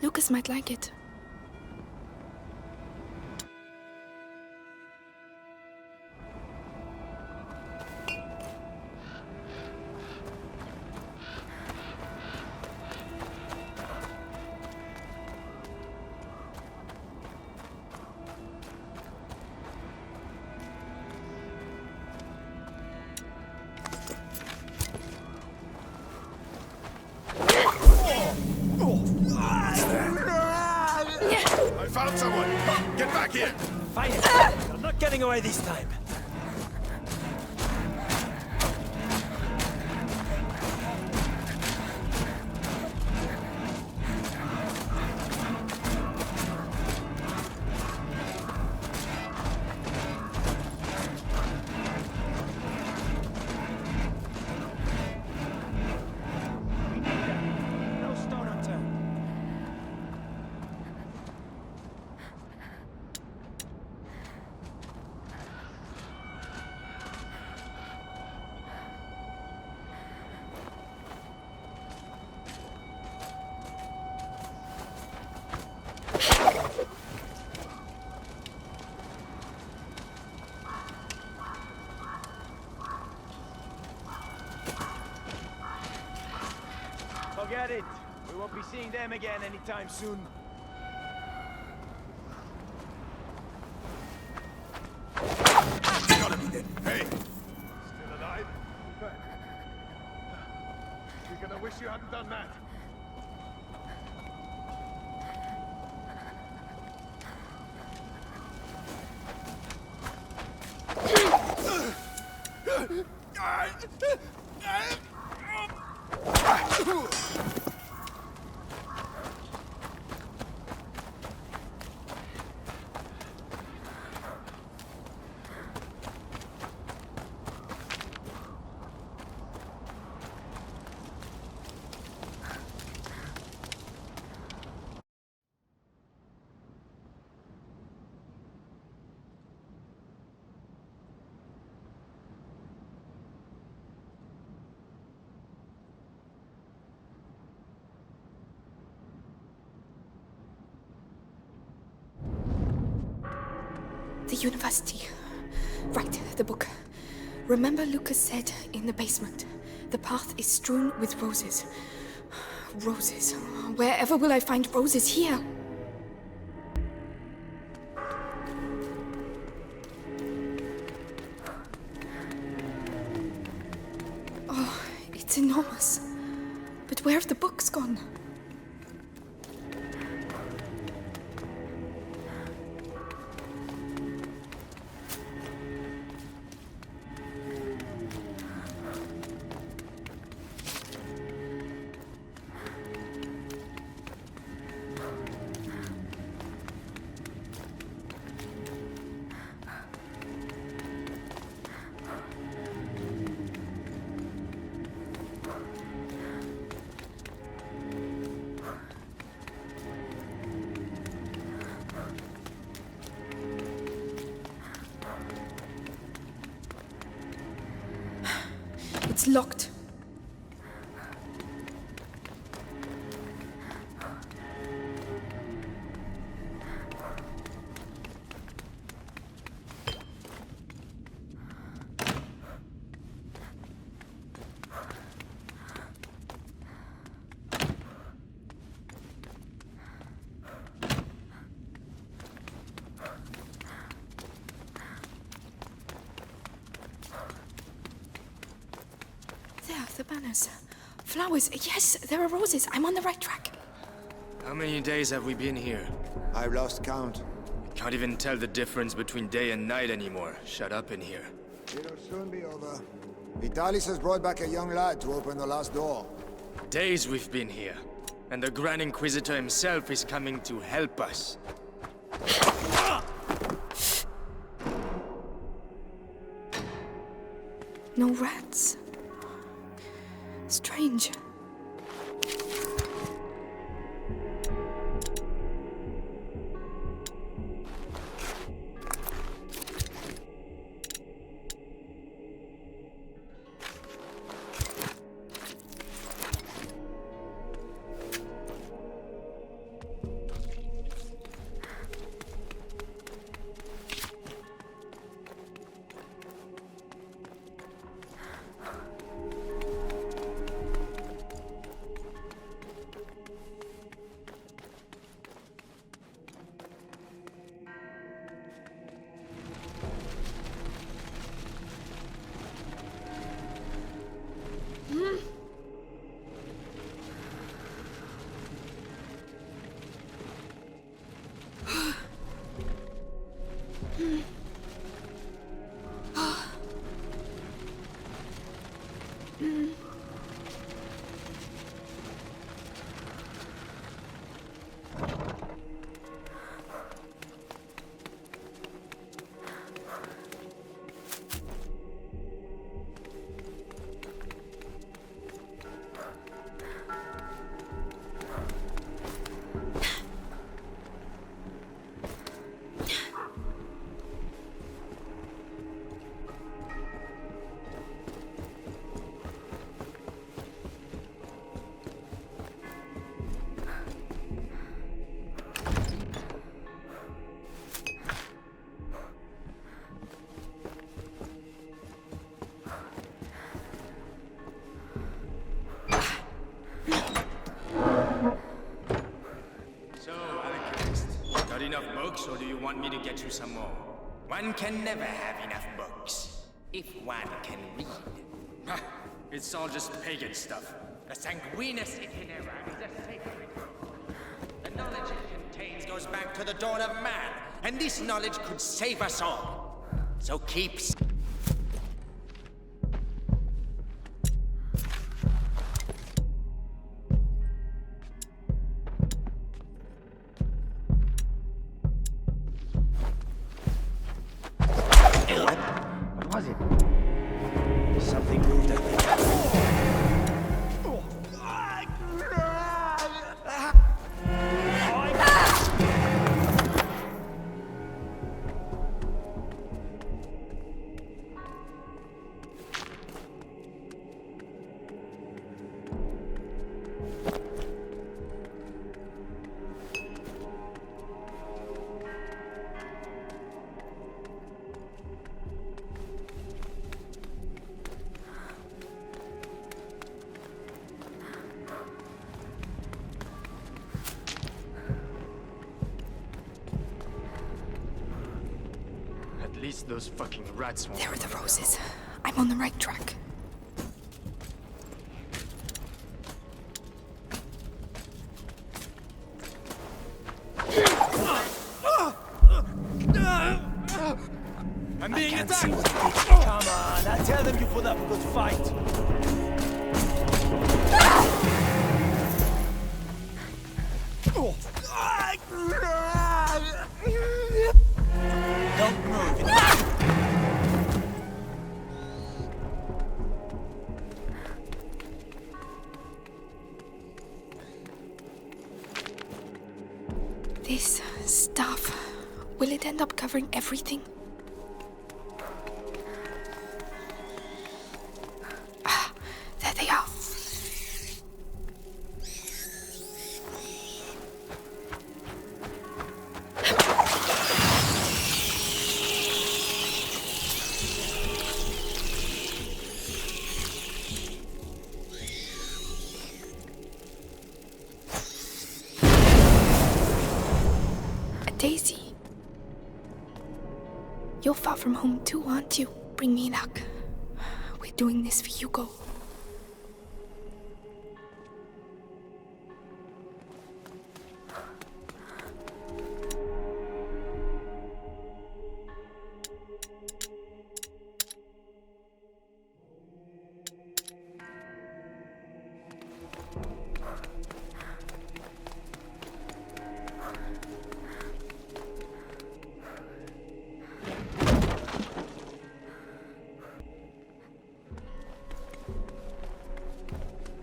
Lucas might like it. I found someone! Get back here! Fine! I'm not getting away this time. No stone unturned. Forget it. We won't be seeing them again anytime soon. Gotta be dead. Hey! Still alive? You're gonna wish you hadn't done that. The university. Right, the book. Remember Lucas said in the basement, the path is strewn with roses. Roses. Wherever will I find roses here? Oh, it's enormous. But where have the books gone? It's locked. The banners. Flowers. Yes, there are roses. I'm on the right track. How many days have we been here? I've lost count. Can't even tell the difference between day and night anymore. Shut up in here. It'll soon be over. V.I.T.R.I.O.L has brought back a young lad to open the last door. Days we've been here, and the Grand Inquisitor himself is coming to help us. No rats. Strange. Or do you want me to get you some more? One can never have enough books, if one can read. It's all just pagan stuff. The sanguinis itinera is a sacred book. The knowledge it contains goes back to the dawn of man, and this knowledge could save us all. So keep... At least those fucking rats won't... There are the roses. I'm on the right track. I'm being attacked! Come on, I tell them you put up a good fight. Don't move. This stuff, will it end up covering everything? Ah, there they are. Daisy. You're far from home too, aren't you? Bring me luck. We're doing this for Hugo.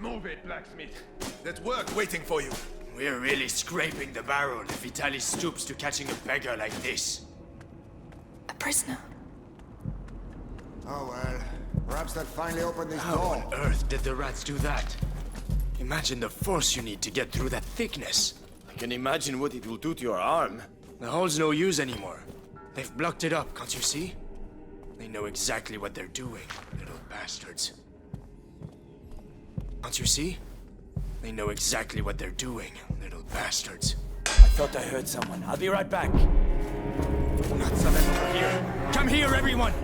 Move it, blacksmith. There's work waiting for you. We're really scraping the barrel if V.I.T.R.I.O.L stoops to catching a beggar like this. A prisoner. Oh well. Perhaps they'll finally open this How door. on earth did the rats do that? Imagine the force you need to get through that thickness. I can imagine what it will do to your arm. The hole's no use anymore. They've blocked it up, can't you see? They know exactly what they're doing, little bastards. Can't you see? They know exactly what they're doing, little bastards. I thought I heard someone. I'll be right back. Not some emperor here. Come here, everyone!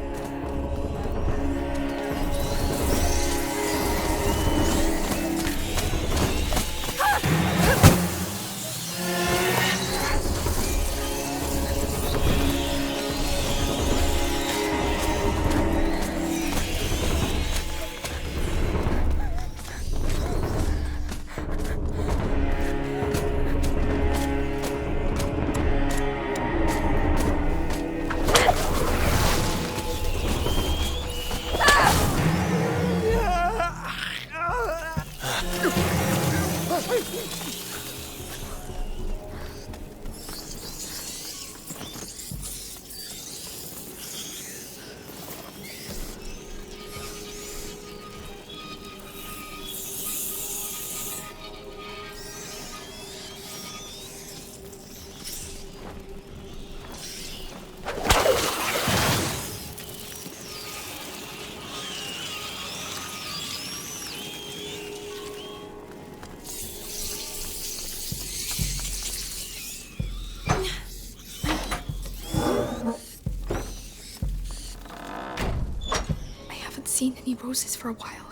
Seen any roses for a while.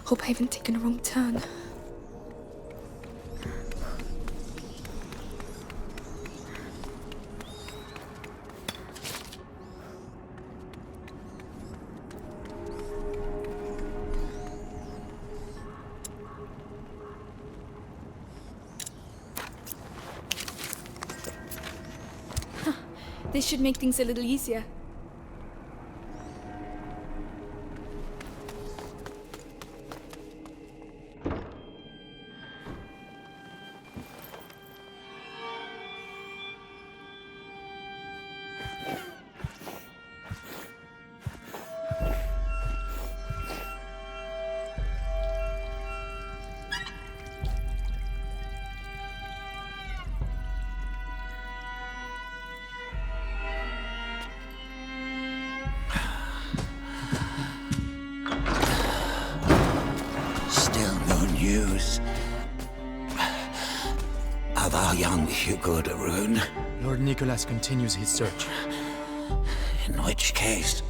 Hope I haven't taken a wrong turn. This should make things a little easier. Of our young Hugo de Rune. Lord Nicholas continues his search. In which case,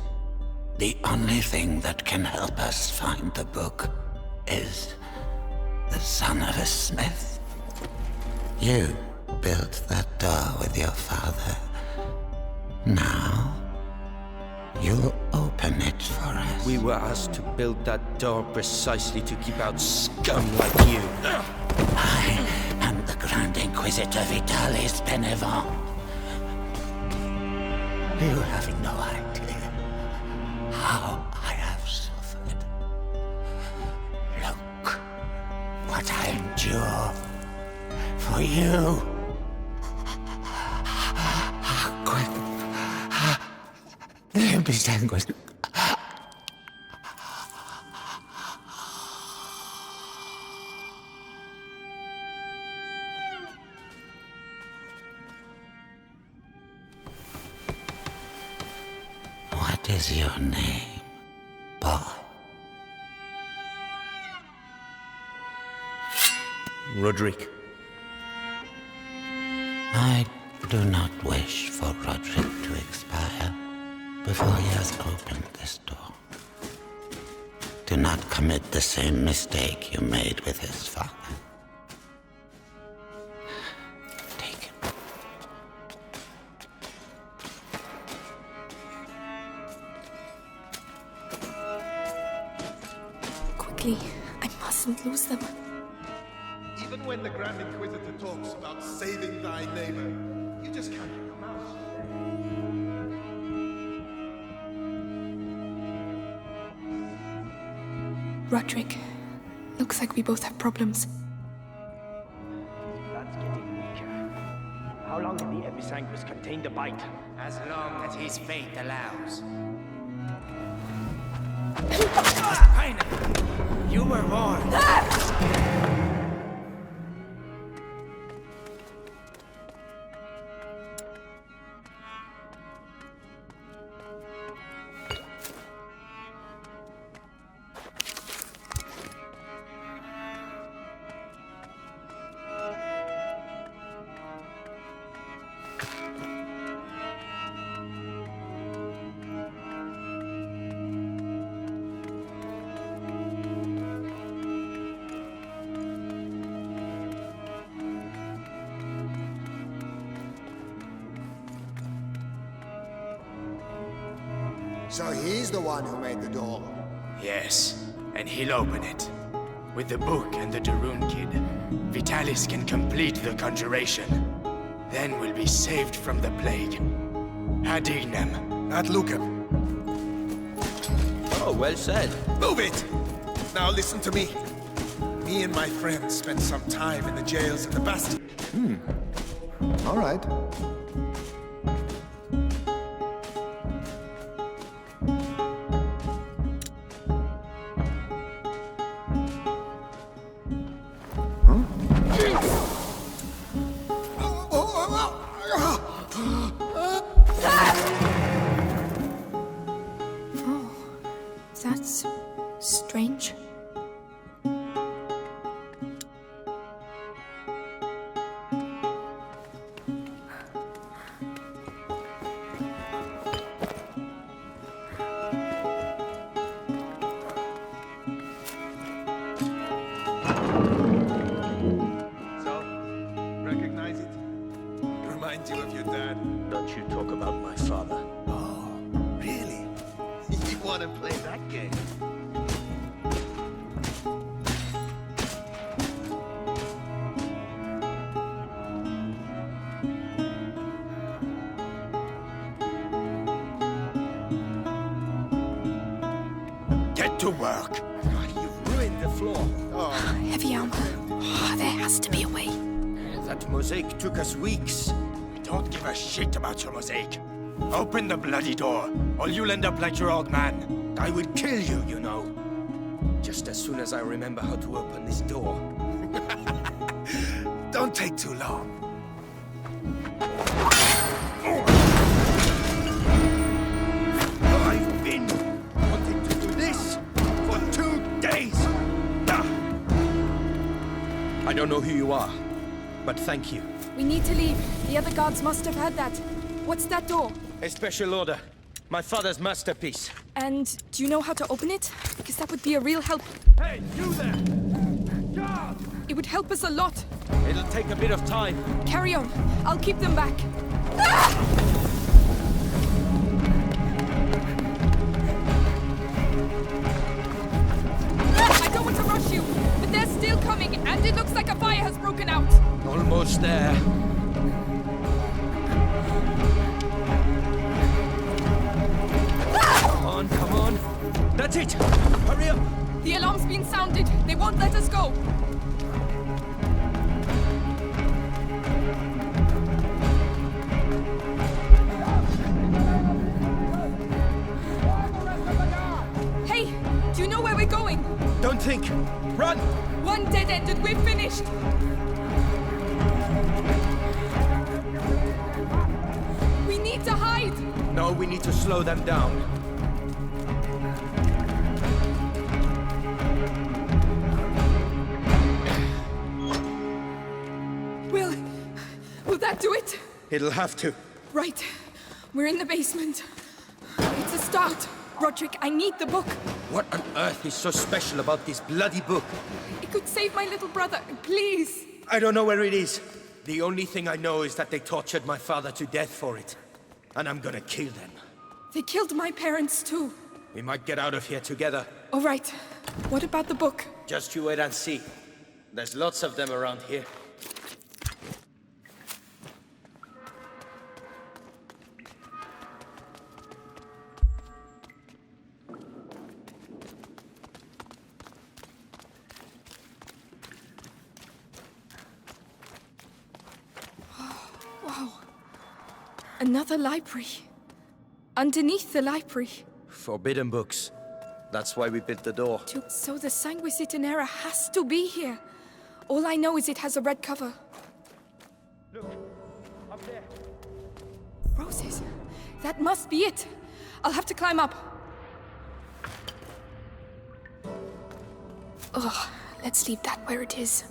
the only thing that can help us find the book is the son of a smith. You built that door with your father. Now, you'll open it for us. We were asked to build that door precisely to keep out scum like you. I am the Grand Inquisitor Vitalis Benevent. You have no idea how I have suffered. Look what I endure for you. What is your name, boy? Roderick. I do not wish for Roderick to expire before he has opened this door. Do not commit the same mistake you made with his father. Take him. Quickly, I mustn't lose them. Even when the Grand Inquisitor talks about saving thy neighbor, you just can't keep your mouth shut. Roderick, Looks like we both have problems. That's getting weaker. How long did the Episanguis contain the bite? As long as his fate allows. You were warned. So he's the one who made the door. Yes, and he'll open it. With the book and the Rune kid, Vitalis can complete the conjuration. Then we'll be saved from the plague. Ad ignem. Ad lucem. Oh, well said. Move it! Now listen to me. Me and my friends spent some time in the jails of the Bastille. All right. That's strange. So, recognize it? Reminds you of your dad? Don't you talk about my father. Oh, really? You want to play that game? Get to work. God, you've ruined the floor. Oh, Heavy armor. Oh, there has to be a way. That mosaic took us weeks. I don't give a shit about your mosaic. Open the bloody door, or you'll end up like your old man. I will kill you, you know. Just as soon as I remember how to open this door. Don't take too long. I've been wanting to do this for 2 days. I don't know who you are, but thank you. We need to leave. The other guards must have heard that. What's that door? A special order. My father's masterpiece. And do you know how to open it? Because that would be a real help. Hey, you there! God! It would help us a lot. It'll take a bit of time. Carry on. I'll keep them back. I don't want to rush you, but they're still coming, and it looks like a fire has broken out. Almost there. Come on. That's it. Hurry up. The alarm's been sounded. They won't let us go. Hey, do you know where we're going? Don't think. Run. One dead end and we're finished. We need to hide. No, we need to slow them down. Will that do it? It'll have to. Right. We're in the basement. It's a start. Roderick, I need the book. What on earth is so special about this bloody book? It could save my little brother. Please. I don't know where it is. The only thing I know is that they tortured my father to death for it. And I'm gonna kill them. They killed my parents too. We might get out of here together. All right. What about the book? Just you wait and see. There's lots of them around here. Another library. Underneath the library. Forbidden books. That's why we built the door. So the Sanguis Itinera has to be here. All I know is it has a red cover. Look, up there. Roses. That must be it. I'll have to climb up. Oh, let's leave that where it is.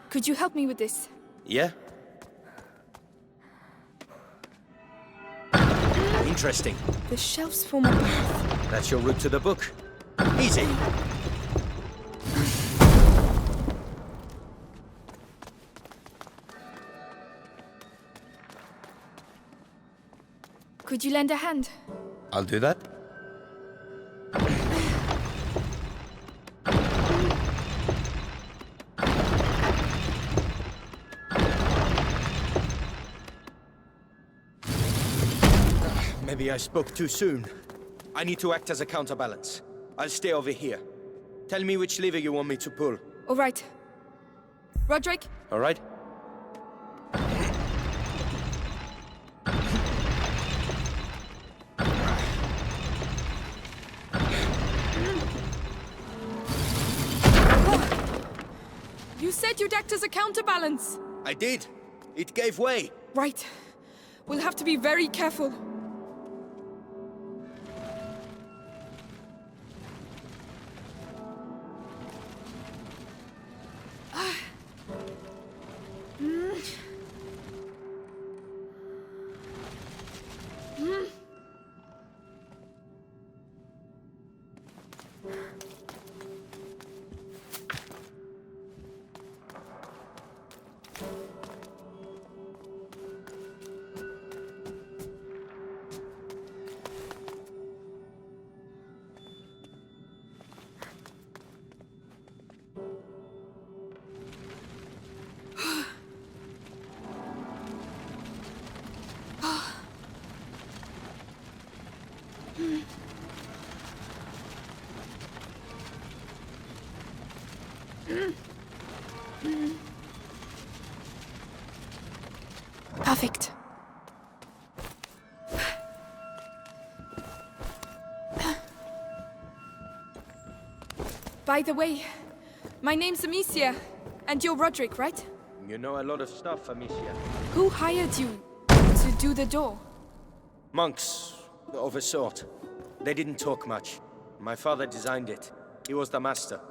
Could you help me with this? Yeah? Interesting. The shelves form a path. That's your route to the book. Easy. Could you lend a hand? I'll do that. Maybe I spoke too soon. I need to act as a counterbalance. I'll stay over here. Tell me which lever you want me to pull. All right. Roderick? All right? You said you'd act as a counterbalance. I did. It gave way. Right. We'll have to be very careful. Perfect. By the way, my name's Amicia, and you're Roderick, right? You know a lot of stuff, Amicia. Who hired you to do the door? Monks, of a sort. They didn't talk much. My father designed it. He was the master.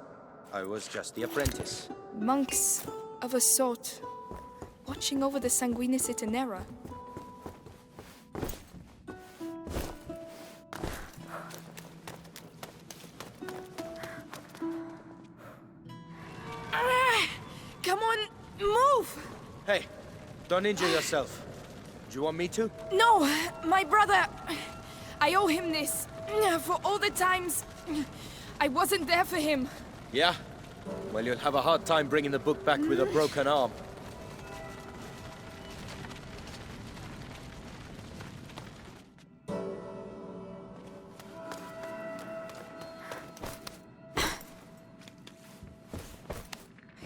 I was just the apprentice. Monks of a sort. Watching over the Sanguinis Itinera. Come on, move! Hey, don't injure yourself. Do you want me to? No, my brother. I owe him this. For all the times I wasn't there for him. Yeah? Well, you'll have a hard time bringing the book back with a broken arm.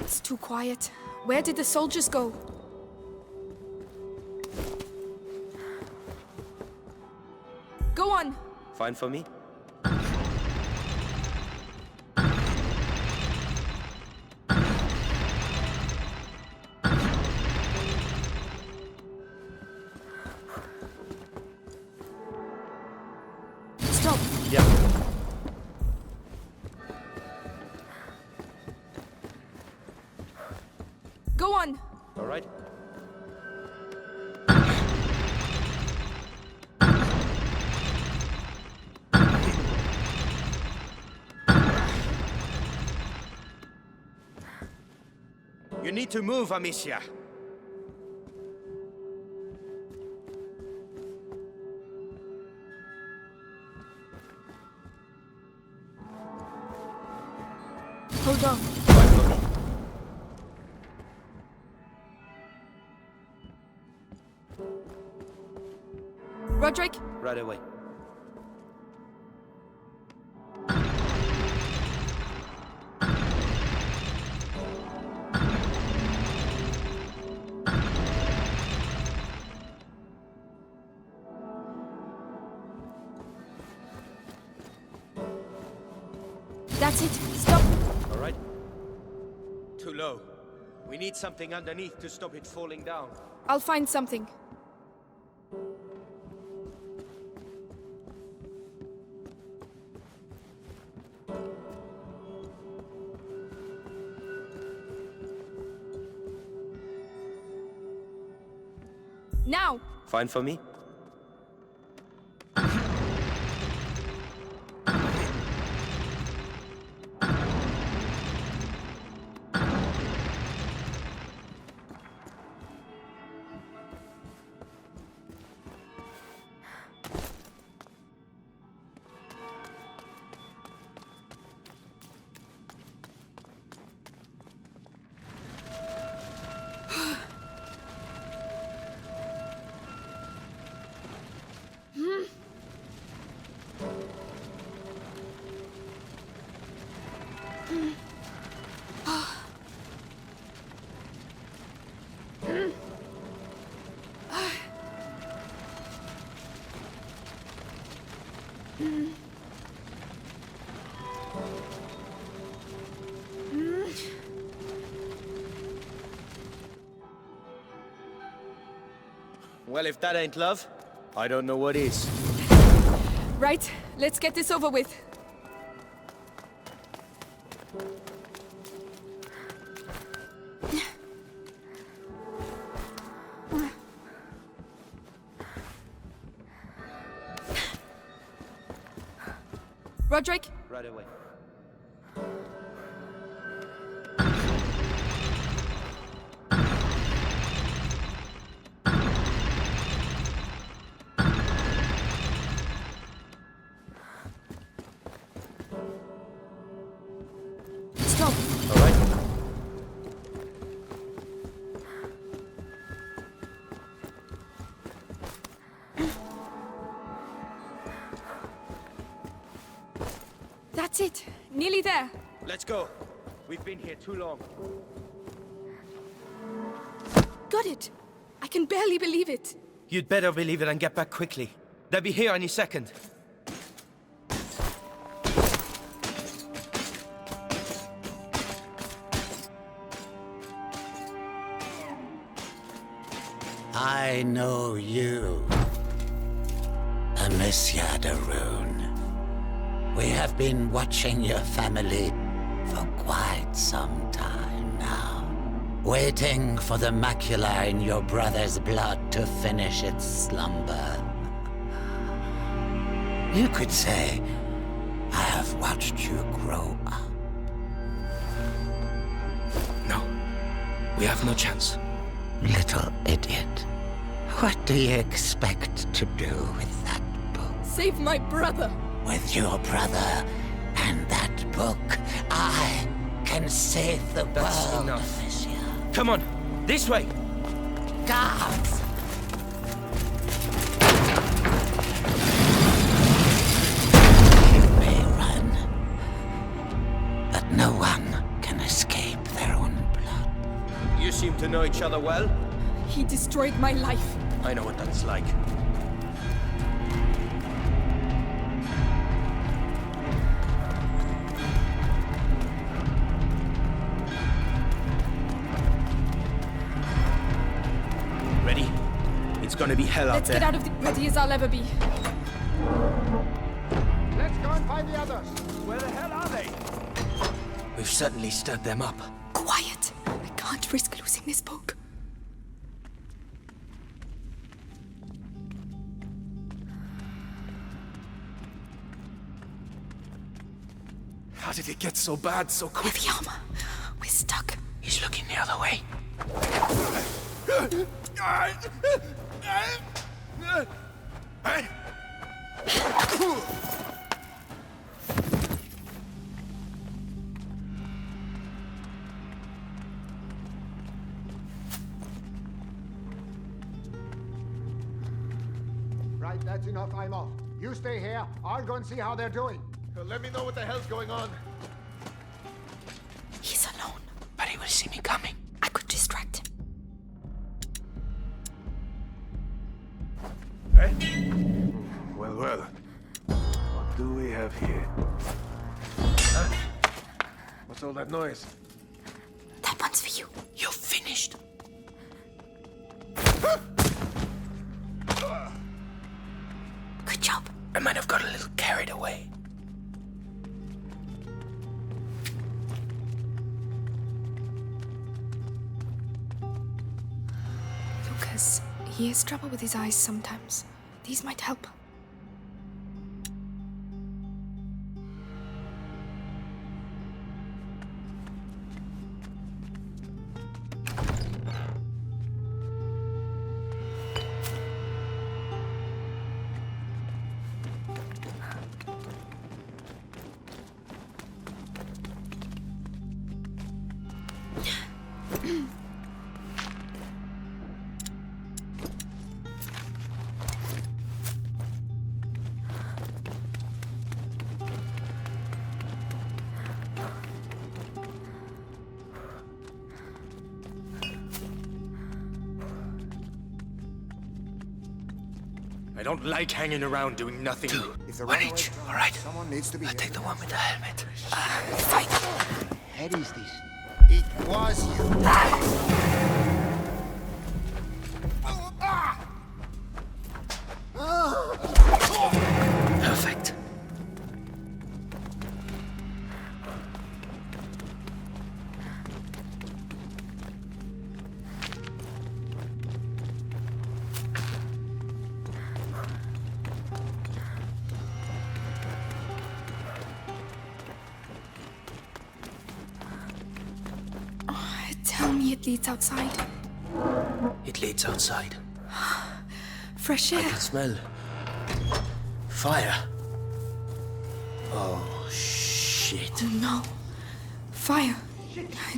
It's too quiet. Where did the soldiers go? Go on. Fine for me? Stop. Yeah. Go on. All right. You need to move, Amicia. Hold on. Roderick? Right away. That's it. Stop. All right. Too low. We need something underneath to stop it falling down. I'll find something. Now! Fine for me? Well, if that ain't love, I don't know what is. Right, let's get this over with. Roderick? Right away. Stop. All right. That's it. Nearly there. Let's go. We've been here too long. Got it. I can barely believe it. You'd better believe it and get back quickly. They'll be here any second. I know you, Amicia de Rune. We have been watching your family for quite some time now, waiting for the macula in your brother's blood to finish its slumber. You could say I have watched you grow up. No, we have no chance. Little idiot. What do you expect to do with that book? Save my brother! With your brother and that book, I can save the That's world, enough. Amicia. Come on, this way! Guards! You may run, but no one can escape their own blood. You seem to know each other well. He destroyed my life. I know what that's like. Ready? It's gonna be hell out there. Let's get out of the... Ready as I'll ever be. Let's go and find the others. Where the hell are they? We've certainly stirred them up. Quiet. I can't risk losing this book. How did it get so bad so quick? Heavy armor. We're stuck. He's looking the other way. Right right, that's enough. I'm off. You stay here. I'll go and see how they're doing. Let me know what the hell's going on. He's alone, but he will see me coming. I could distract him. Eh? Well, well. What do we have here? Huh? What's all that noise? That one's for you. You're finished. Good job. I might have got a little carried away. Lucas, he has trouble with his eyes sometimes. These might help. I don't like hanging around doing nothing. One each, all right? Someone needs to be I'll take the one with the helmet. Fight! Head is this? It was you. Perfect. Tell me it leads outside. It leads outside. Fresh air. I can smell fire. Oh, shit. Oh, no. Fire.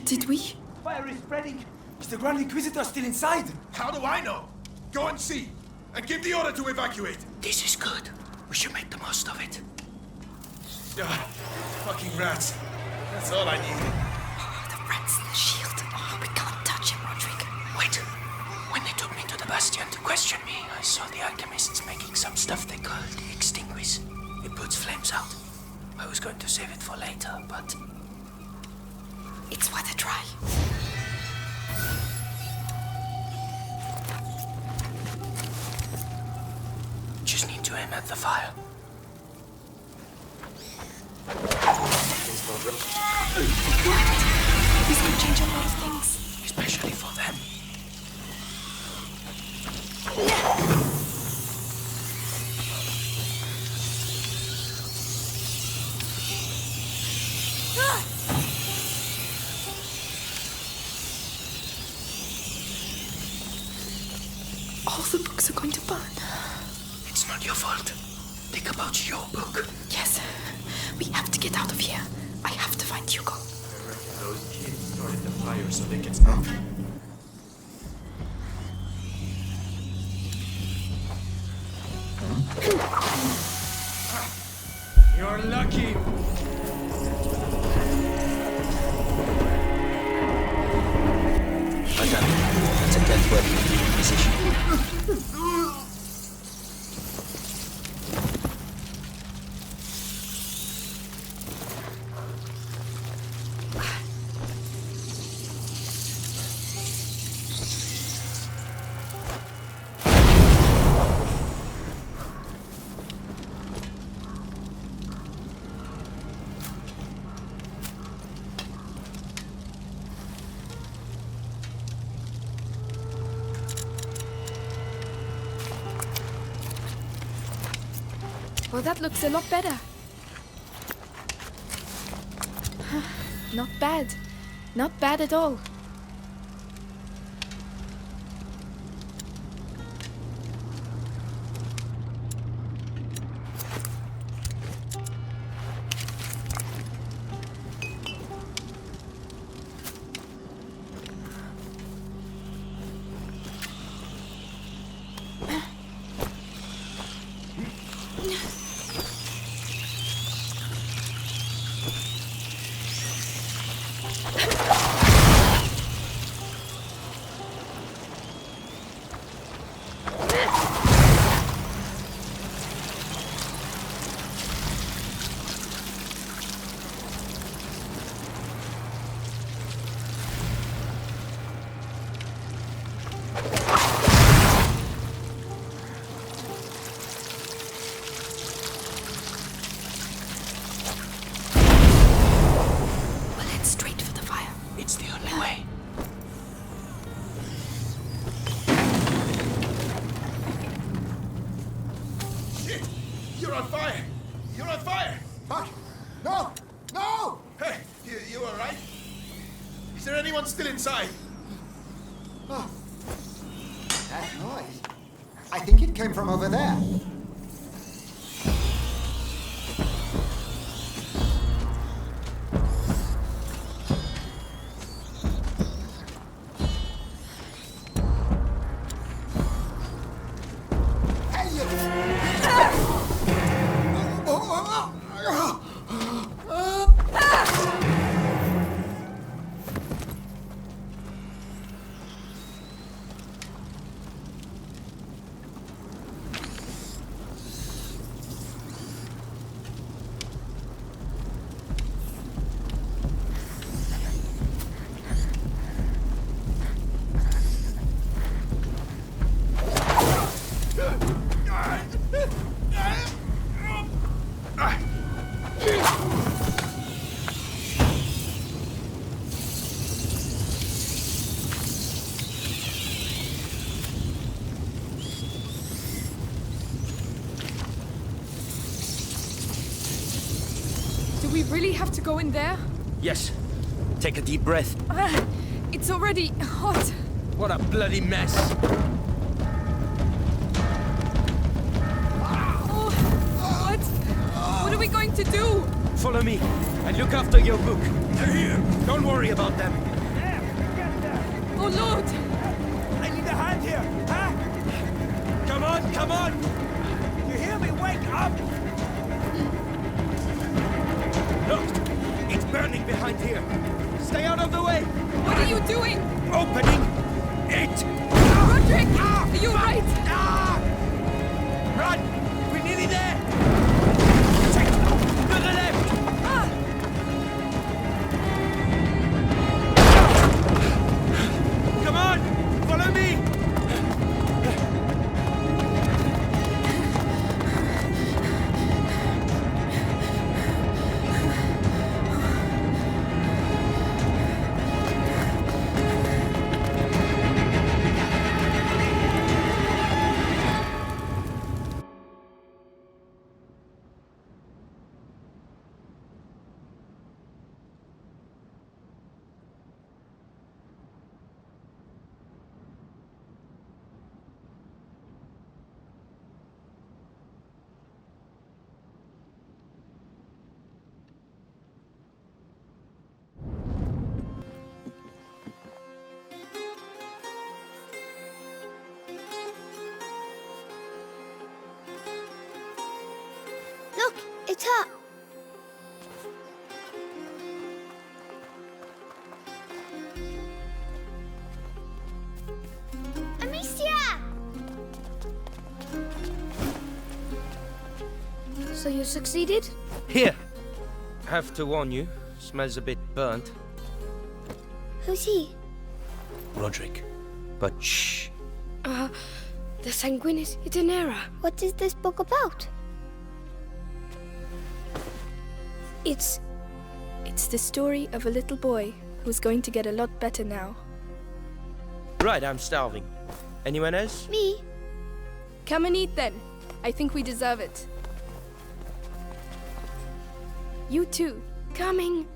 Did we? Fire is spreading. Is the Grand Inquisitor still inside? How do I know? Go and see. And give the order to evacuate. This is good. We should make the most of it. Fucking rats. That's all I need. The rats in the shield. Oh, we can't touch him, Roderick. Wait. When they took me to the Bastion to question me, I saw the alchemists making some stuff they called Extinguish. It puts flames out. I was going to save it for later, but... it's worth a try. Just need to aim at the fire. This could change a lot of things. Especially for them. All the books are going to burn. It's not your fault. Think about your book. Yes. We have to get out of here. I have to find Hugo. I reckon those kids started the fire so they can smoke. You're lucky. I got it. That's a death weapon. Position. Well, that looks a lot better. Not bad. Not bad at all. Oh, that noise. I think it came from over there. We really have to go in there? Yes. Take a deep breath. It's already hot. What a bloody mess. Oh, what? What are we going to do? Follow me and look after your book. They're here. Don't worry about them. Oh, Lord! I need a hand here, huh? Come on, come on! You hear me? Wake up! Look! It's burning behind here. Stay out of the way! What are you doing? Opening it! Roderick! Are you right? Run! We're nearly there! Check! To the left! Come on! Follow me! Look, it's up. Amicia! So you succeeded? Here! Have to warn you, smells a bit burnt. Who's he? Roderick. But shh. The Sanguinis Itinera. What is this book about? It's the story of a little boy who's going to get a lot better now. Right, I'm starving. Anyone else? Me. Come and eat then. I think we deserve it. You too. Coming.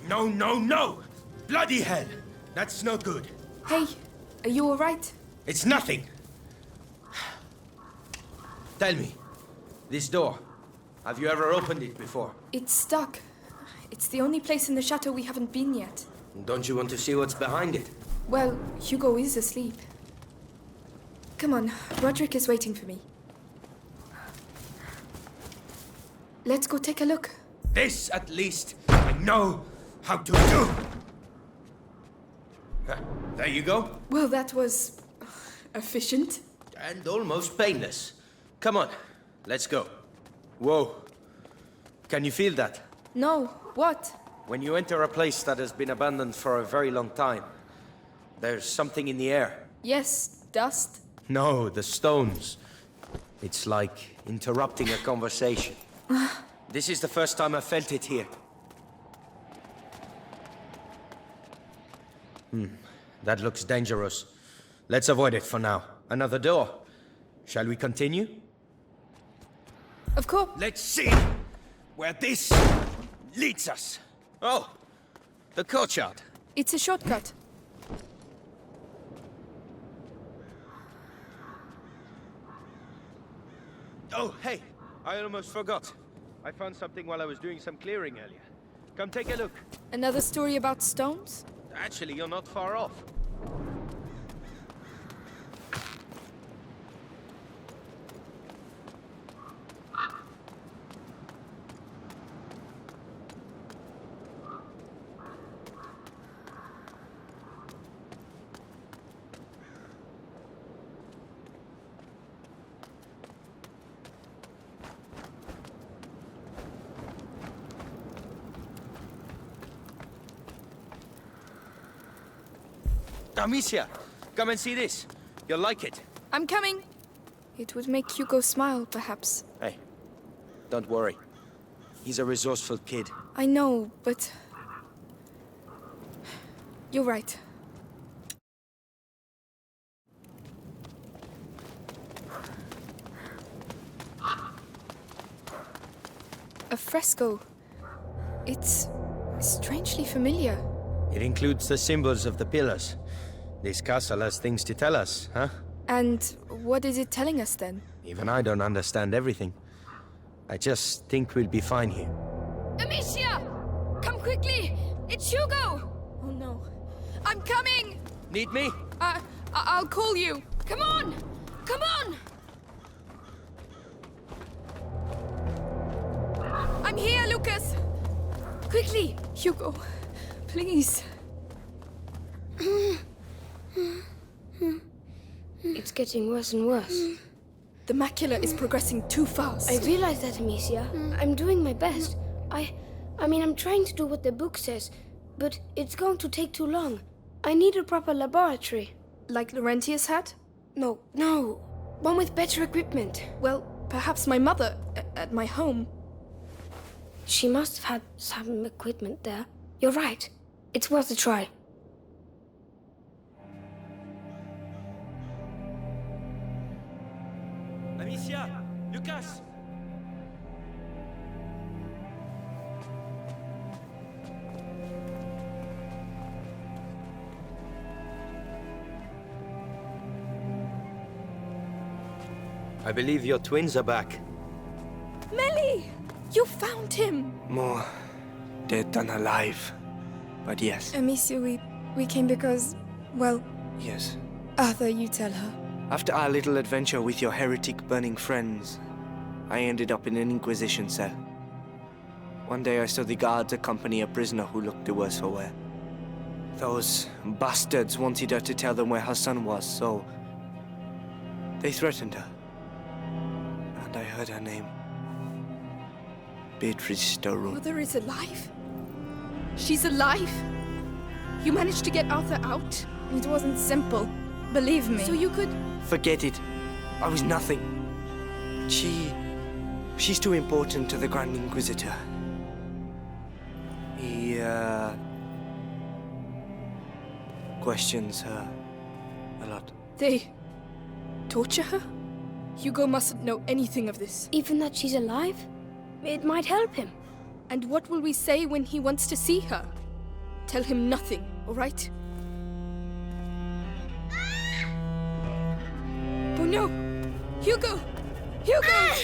No, no, no! Bloody hell! That's no good. Hey, are you alright? It's nothing! Tell me, this door, have you ever opened it before? It's stuck. It's the only place in the chateau we haven't been yet. Don't you want to see what's behind it? Well, Hugo is asleep. Come on, Roderick is waiting for me. Let's go take a look. This, at least, I know how to do! There you go. Well, that was efficient. And almost painless. Come on, let's go. Whoa. Can you feel that? No, what? When you enter a place that has been abandoned for a very long time, There's something in the air. Yes, dust. No, the stones. It's like interrupting a conversation. This is the first time I've felt it here. That looks dangerous. Let's avoid it for now. Another door. Shall we continue? Of course. Let's see where this leads us. Oh, the courtyard. It's a shortcut. Oh, hey, I almost forgot. I found something while I was doing some clearing earlier. Come take a look. Another story about stones? Actually, you're not far off. Amicia, come and see this. You'll like it. I'm coming. It would make Hugo smile, perhaps. Hey, don't worry. He's a resourceful kid. I know, but... You're right. A fresco. It's strangely familiar. It includes the symbols of the pillars. This castle has things to tell us, huh? And what is it telling us then? Even I don't understand everything. I just think we'll be fine here. Amicia! Come quickly! It's Hugo! Oh no. I'm coming! Need me? I'll call you. Come on! Come on! I'm here, Lucas! Quickly! Hugo, please. It's getting worse and worse. The macula is progressing too fast. I realize that, Amicia. I'm doing my best. I mean, I'm trying to do what the book says, but it's going to take too long. I need a proper laboratory. Like Laurentius had? No. One with better equipment. Well, perhaps my mother, at my home. She must have had some equipment there. You're right. It's worth a try. Amicia! Lucas! I believe your twins are back. Melly! You found him! More dead than alive. But yes. Amicia, we came because, well... Yes. Arthur, you tell her. After our little adventure with your heretic-burning friends, I ended up in an Inquisition cell. One day I saw the guards accompany a prisoner who looked the worse for wear. Those bastards wanted her to tell them where her son was, so... they threatened her. And I heard her name. Beatrice de Rune. Mother is alive? She's alive? You managed to get Arthur out? It wasn't simple. Believe me. So you could... Forget it. I was nothing. She's too important to the Grand Inquisitor. He, questions her a lot. They... torture her? Hugo mustn't know anything of this. Even that she's alive? It might help him. And what will we say when he wants to see her? Tell him nothing, all right? Oh no! Hugo! Hugo!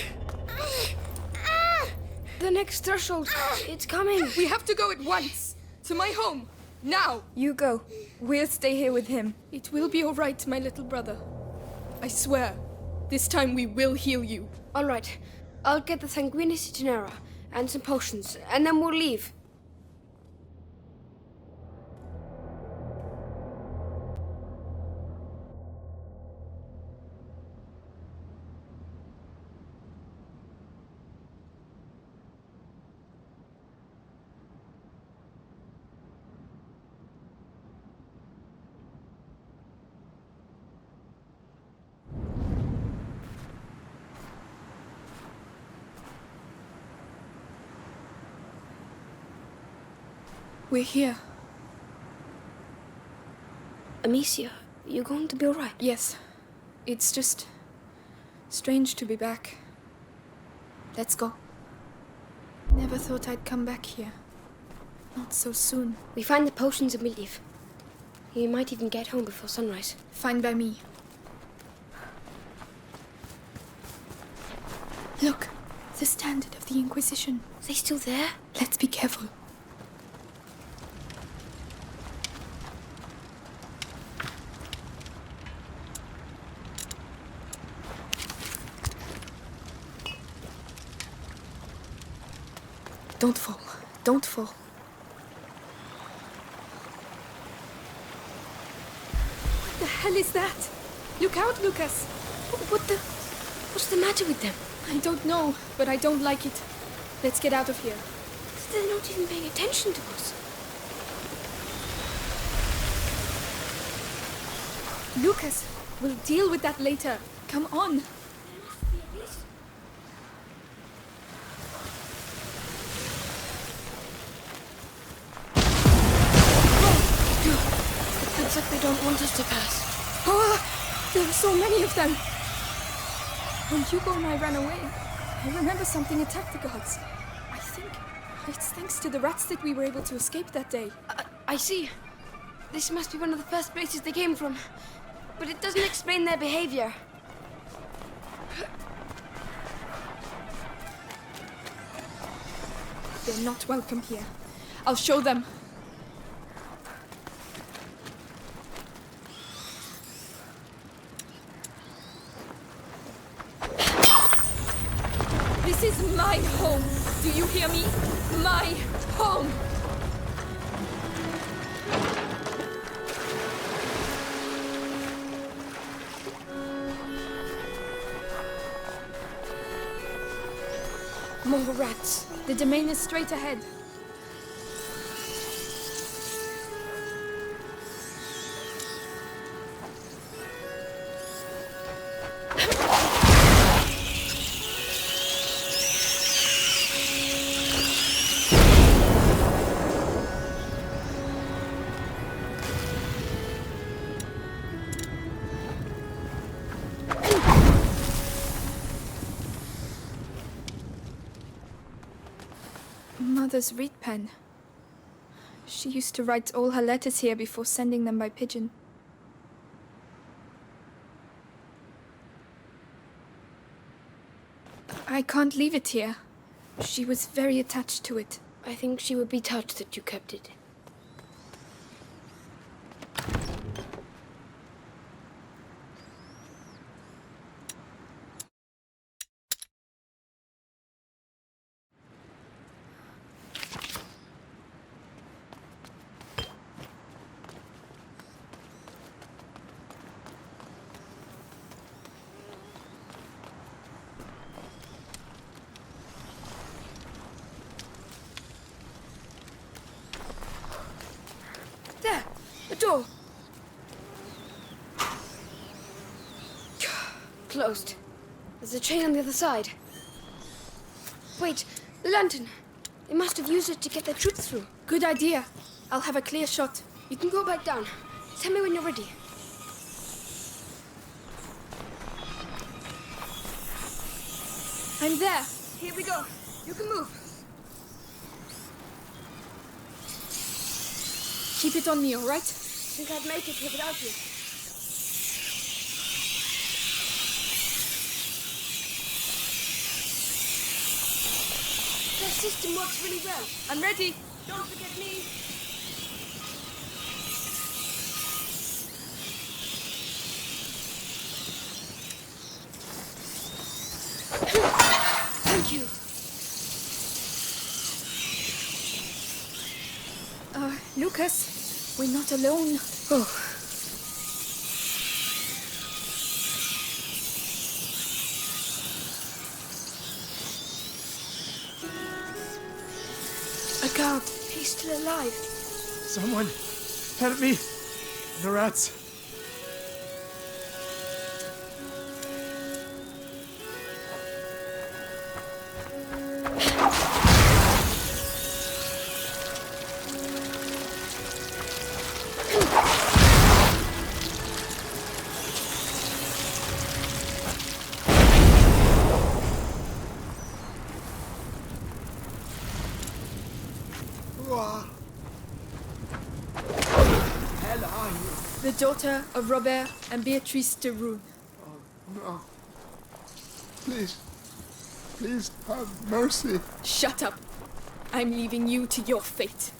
The next threshold. It's coming. We have to go at once. To my home. Now! You go. We'll stay here with him. It will be all right, my little brother. I swear. This time we will heal you. All right. I'll get the Sanguinis Itinera and some potions, and then we'll leave. We're here. Amicia, you going to be alright? Yes. It's just strange to be back. Let's go. Never thought I'd come back here. Not so soon. We find the potions and we leave. You might even get home before sunrise. Fine by me. Look, the standard of the Inquisition. Are they still there? Let's be careful. Don't fall. Don't fall. What the hell is that? Look out, Lucas! What's the matter with them? I don't know, but I don't like it. Let's get out of here. They're not even paying attention to us. Lucas, we'll deal with that later. Come on. Looks like they don't want us to pass. Oh, there are so many of them. When Hugo and I ran away, I remember something attacked the guards. I think it's thanks to the rats that we were able to escape that day. I see. This must be one of the first places they came from. But it doesn't explain their behavior. They're not welcome here. I'll show them. This is my home. Do you hear me? My home. More rats. The domain is straight ahead. Mother's reed pen. She used to write all her letters here before sending them by pigeon. I can't leave it here. She was very attached to it. I think she would be touched that you kept it. There! A door! Closed. There's a chain on the other side. Wait, the lantern. They must have used it to get their troops through. Good idea. I'll have a clear shot. You can go back down. Tell me when you're ready. I'm there. Here we go. You can move. Keep it on me, all right? Think I'd make it here without you. Their system works really well. I'm ready. Don't forget me. Thank you. Lucas, we're not alone. Oh. A guard. He's still alive. Someone, help me. The rats. the daughter of Robert and Beatrice de Rune. No. Please. Please have mercy. Shut up. I'm leaving you to your fate.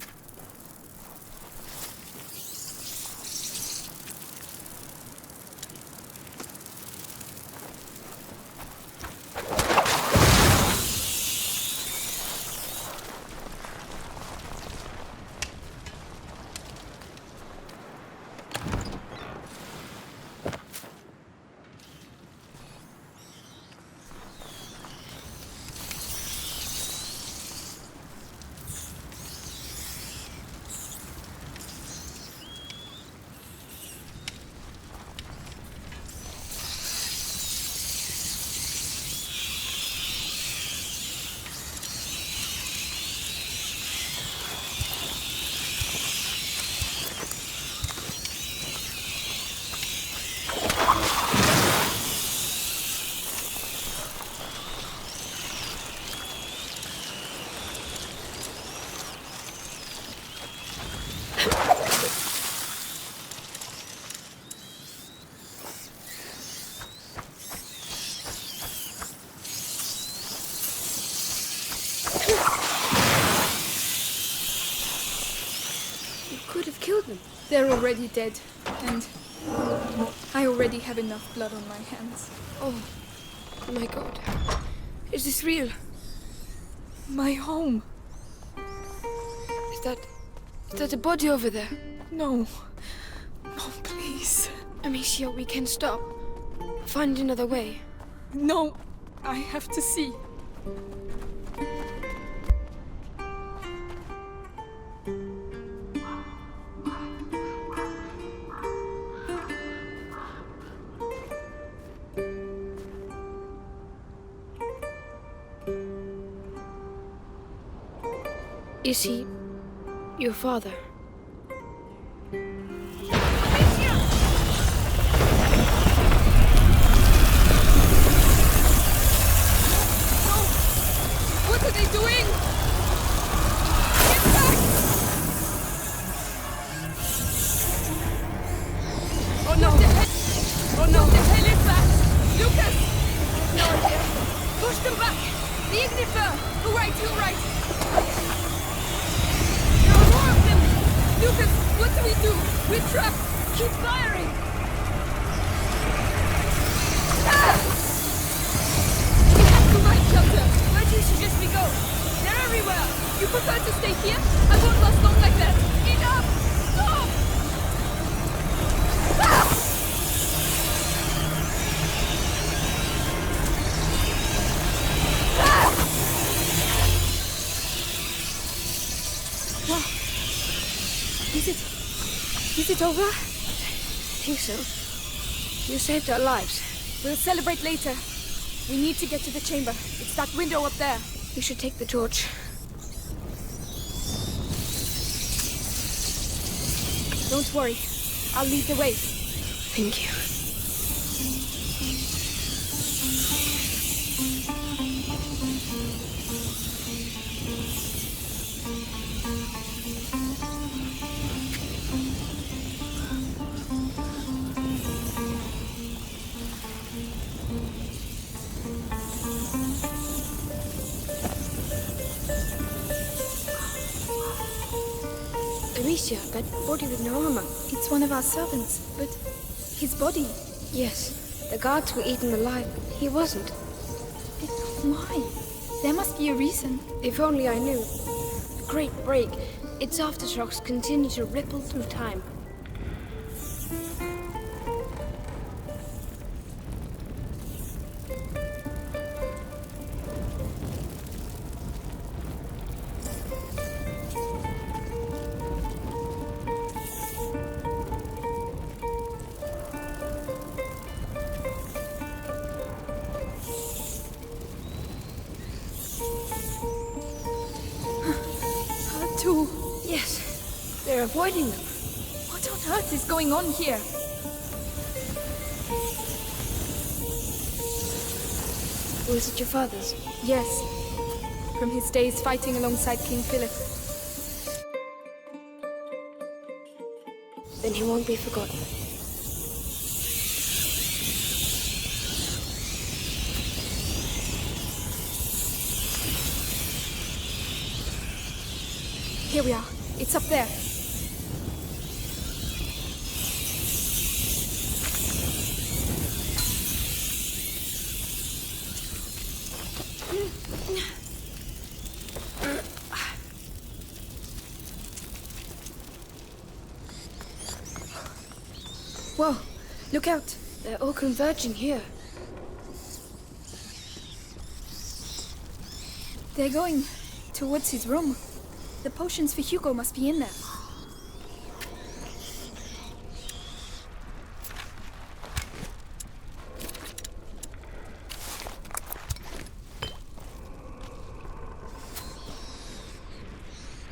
They're already dead, and I already have enough blood on my hands. Oh my god. Is this real? My home. Is that a body over there? No. No, please. Amicia, we can stop. Find another way. No, I have to see. Is he your father? What are they doing? Get back! Oh no! Oh no! What the hell is that? Lucas! No idea. Push them back! The Ignifer! You're right! There are more of them! Lucas, what do? We're trapped! Keep firing! Ah! We have to find shelter! Where do you suggest we go? They're everywhere! You prefer to stay here? I won't last long like that! Enough! Stop! Ah! Is it over? I think so. You saved our lives. We'll celebrate later. We need to get to the chamber. It's that window up there. We should take the torch. Don't worry. I'll lead the way. Thank you. Amicia, that body with no armor. It's one of our servants, but his body. Yes, the guards were eaten alive. He wasn't. Why? There must be a reason. If only I knew. The Great Break. Its aftershocks continue to ripple through time. Yes, they're avoiding them. What on earth is going on here? Was it your father's? Yes, from his days fighting alongside King Philip. then he won't be forgotten. Here we are. It's up there. Whoa, look out. They're all converging here. They're going towards his room. The potions for Hugo must be in there.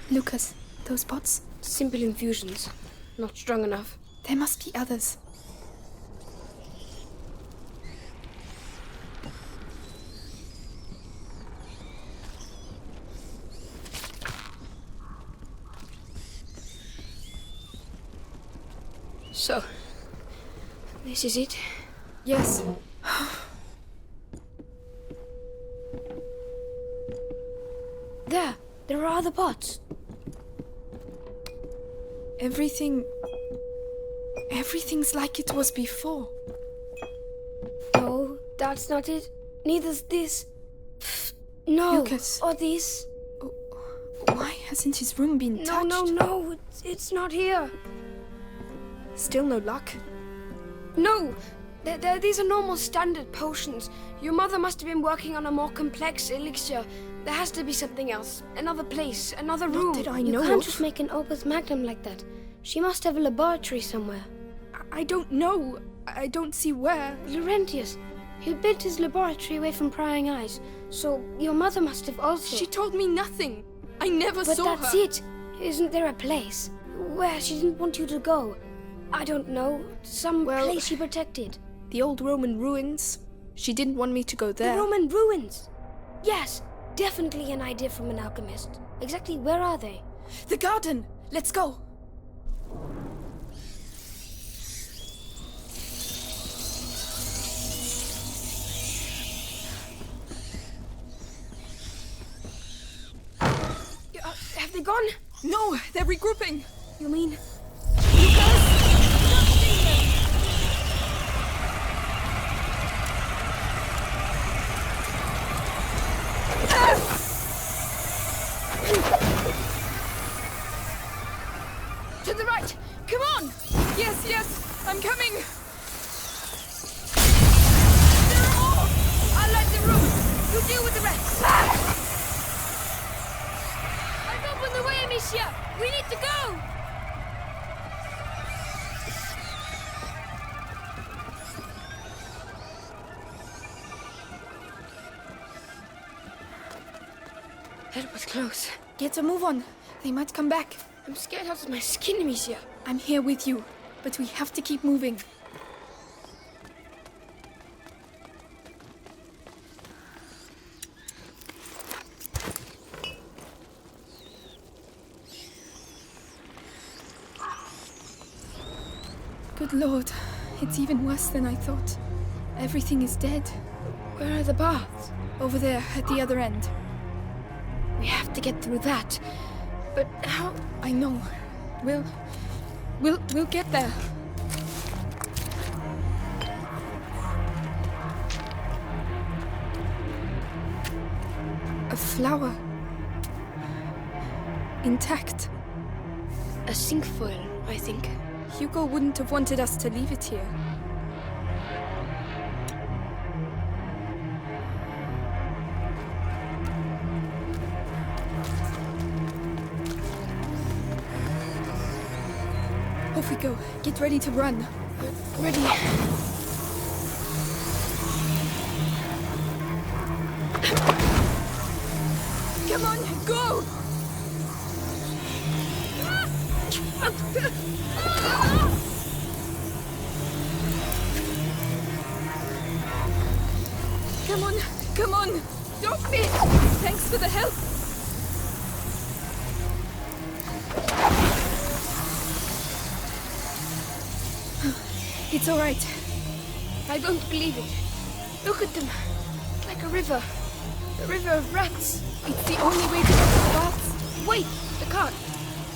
Lucas, those pots? Simple infusions. Not strong enough. There must be others. So, this is it? Yes. There are other pots. Everything's like it was before. No, that's not it. Neither's this. No, Lucas. or this. Why hasn't his room been touched? No, it's not here. Still no luck? No, these are normal standard potions. Your mother must have been working on a more complex elixir. There has to be something else. Another place, another room. What did I know? You can't just make an opus magnum like that. She must have a laboratory somewhere. I don't know. I don't see where. Laurentius, he built his laboratory away from prying eyes. So your mother must have also... She told me nothing. I never saw her. But that's it. Isn't there a place where she didn't want you to go? I don't know. Some place she protected. The old Roman ruins. She didn't want me to go there. The Roman ruins? Yes, definitely an idea from an alchemist. Exactly where are they? The garden! Let's go! Have they gone? No, they're regrouping. You mean... To the right! Come on! Yes, I'm coming! There are more! I'll light the room! You deal with the rest! I've opened the way, Amicia! We need to go! That was close. Get a move on. They might come back. I'm scared out of my skin, Amicia. I'm here with you, but we have to keep moving. Good Lord, it's even worse than I thought. Everything is dead. Where are the baths? Over there, at the other end. We have to get through that. But how? I know. We'll get there. A flower. Intact. A cinquefoil, I think. Hugo wouldn't have wanted us to leave it here. Off we go. Get ready to run. Ready. Come on, go! Come on! Don't miss! Thanks for the help! It's all right. I don't believe it. Look at them. Like a river. A river of rats. It's the only way to get to the baths. Wait, the cart.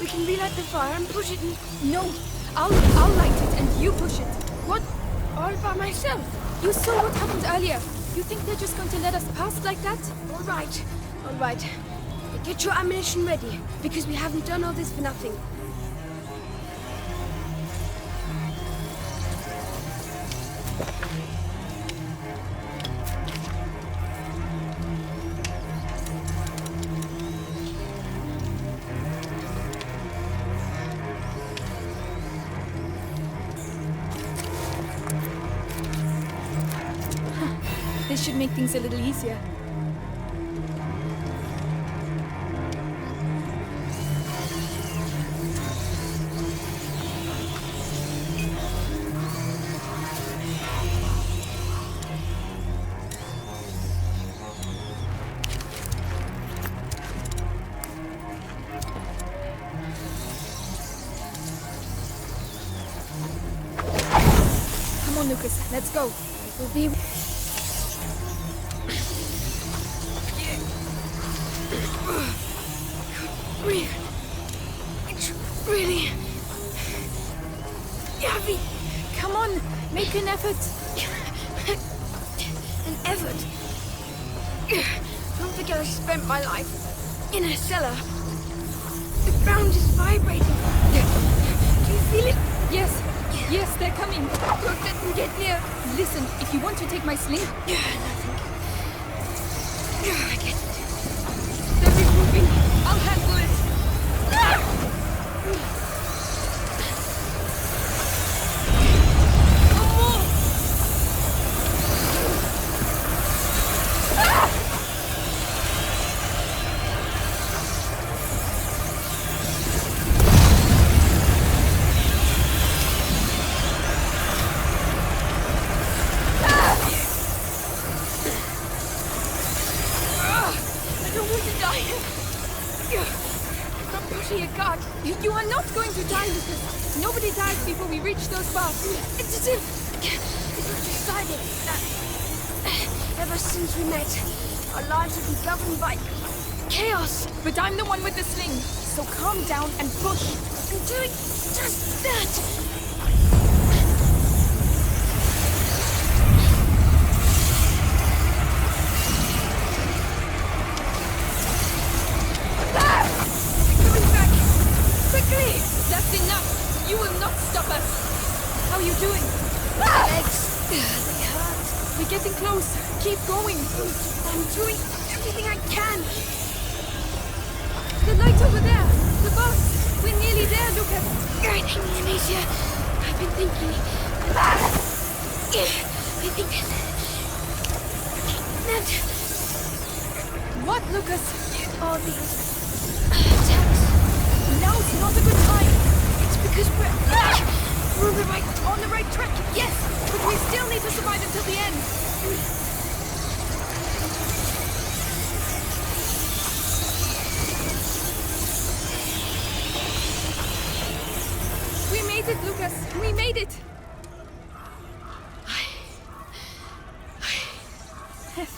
We can relight the fire and push it in. No, I'll light it and you push it. What? All by myself? You saw what happened earlier. You think they're just going to let us pass like that? All right. All right. Get your ammunition ready, because we haven't done all this for nothing. This should make things a little easier. Come on, Lucas, let's go. We'll be... It's really heavy. Come on, make an effort. An effort? Don't forget I spent my life in a cellar. The ground is vibrating. Do you feel it? Yes, yes, they're coming. Don't let them get near. Listen, if you want to take my sling... Nothing. I get it. They're removing. I'll handle it. You are not going to die, Lucas. Nobody dies before we reach those baths. It's as if it was decided that ever since we met, our lives have been governed by chaos. But I'm the one with the sling, so calm down and push. I'm doing just that. That's enough! You will not stop us! How are you doing? Legs, they hurt. We're getting close. Keep going. I'm doing everything I can. The light over there! The bus! We're nearly there, Lucas! Right, Amicia. I've been thinking. I think that... What, Lucas? All these attacks. Now's not a good time. It's because we're on the right track. Yes, but we still need to survive until the end. We made it, Lucas. We made it.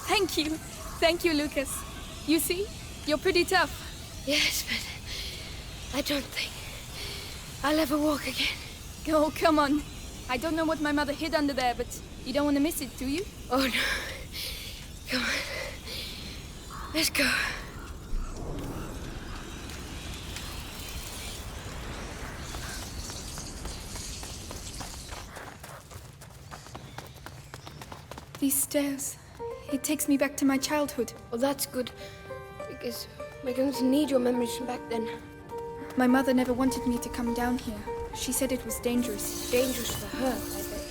Thank you. Thank you, Lucas. You see, you're pretty tough. Yes, but I don't think I'll ever walk again. Oh, come on. I don't know what my mother hid under there, but you don't want to miss it, do you? Oh, no. Come on. Let's go. These stairs. It takes me back to my childhood. Well, that's good, because we're going to need your memories from back then. My mother never wanted me to come down here. She said it was dangerous. Dangerous for her, I bet.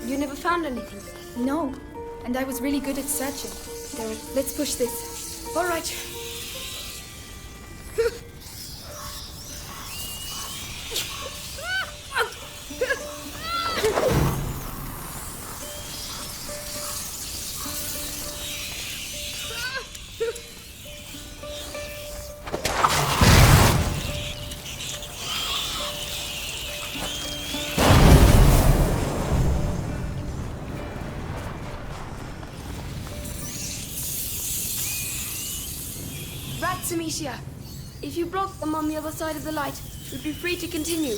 You never found anything? No, and I was really good at searching. There, let's push this. All right. lights, Amicia. If you block them on the other side of the light, we'd be free to continue.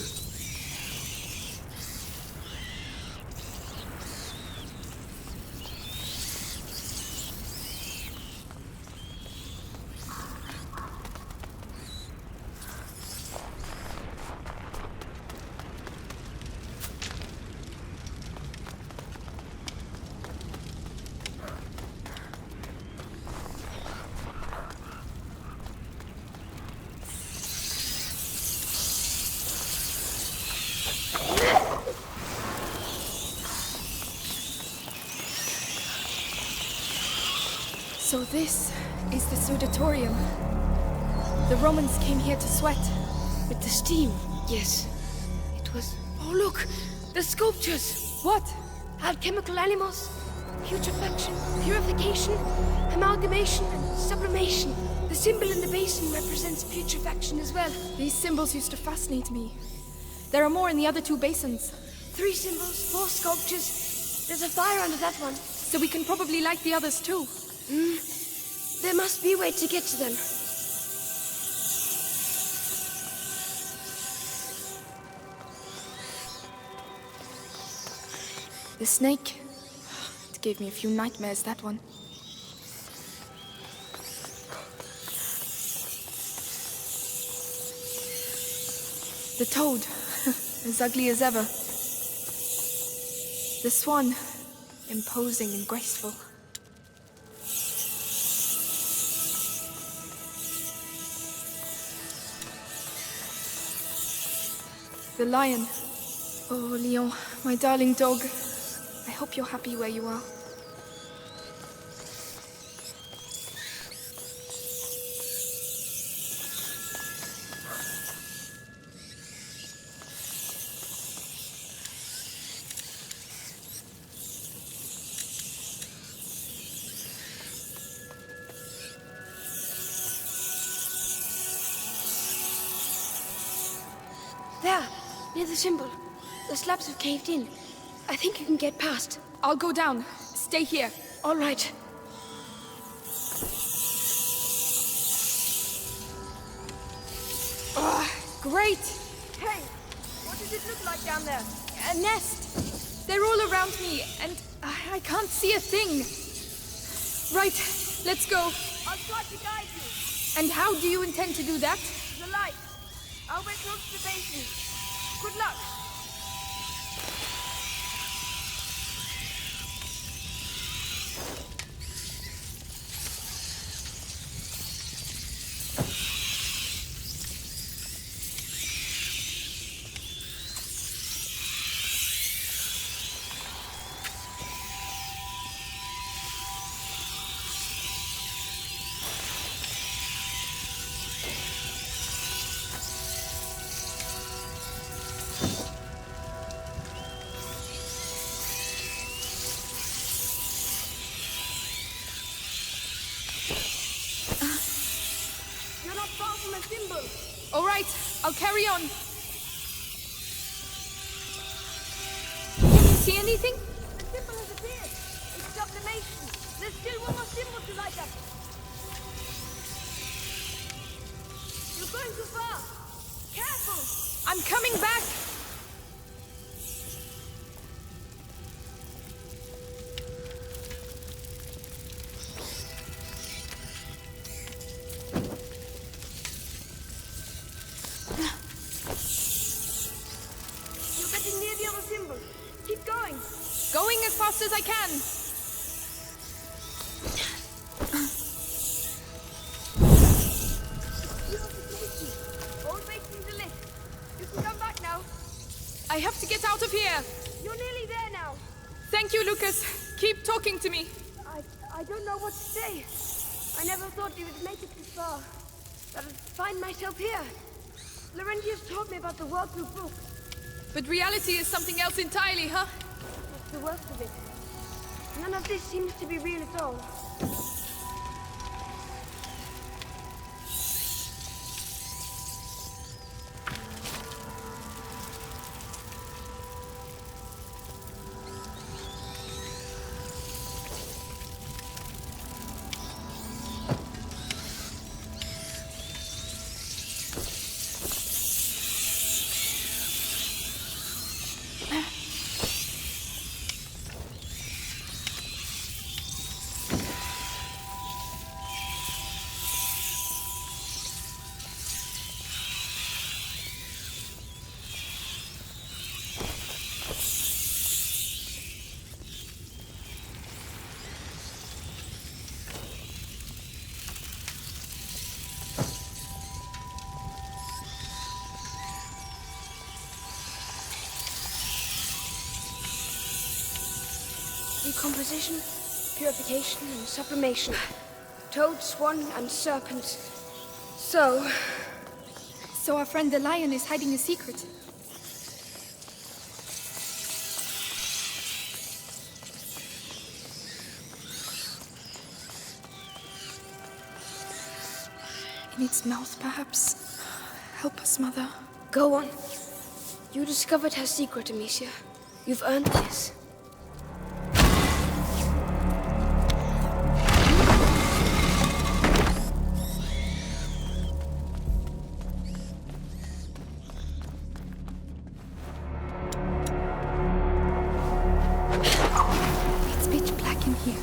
So this is the Sudatorium. The Romans came here to sweat. With the steam, yes. It was... Oh, look! The sculptures! What? Alchemical animals, putrefaction, purification, amalgamation, and sublimation. The symbol in the basin represents putrefaction as well. These symbols used to fascinate me. There are more in the other 2 basins. 3 symbols, 4 sculptures. There's a fire under that one. So we can probably light the others too. There must be a way to get to them. The snake. It gave me a few nightmares, that one. The toad. As ugly as ever. The swan. Imposing and graceful. The lion. Oh, Leon, my darling dog. I hope you're happy where you are. There, near the symbol. The slabs have caved in. I think you can get past. I'll go down. Stay here. All right. Great! Hey, what does it look like down there? A nest. They're all around me, and I can't see a thing. Right, let's go. I'll try to guide you. And how do you intend to do that? The light. I'll wait close to the basin. Good luck. All right, I'll carry on. Can you see anything? The symbol has appeared. It's sublimation. There's still one more symbol to light up. You're going too far. Careful. I'm coming back. Going as fast as I can. All basins are lit. You can come back now. I have to get out of here. You're nearly there now. Thank you, Lucas. Keep talking to me. I don't know what to say. I never thought you would make it this far. That I'd find myself here. Laurentius told me about the world through books. But reality is something else entirely, huh? That's the worst of it. None of this seems to be real at all. decomposition, purification, and sublimation. Toad, swan, and serpent. So our friend the lion is hiding a secret. In its mouth, perhaps. Help us, Mother. Go on. You discovered her secret, Amicia. You've earned this. It's pitch black in here.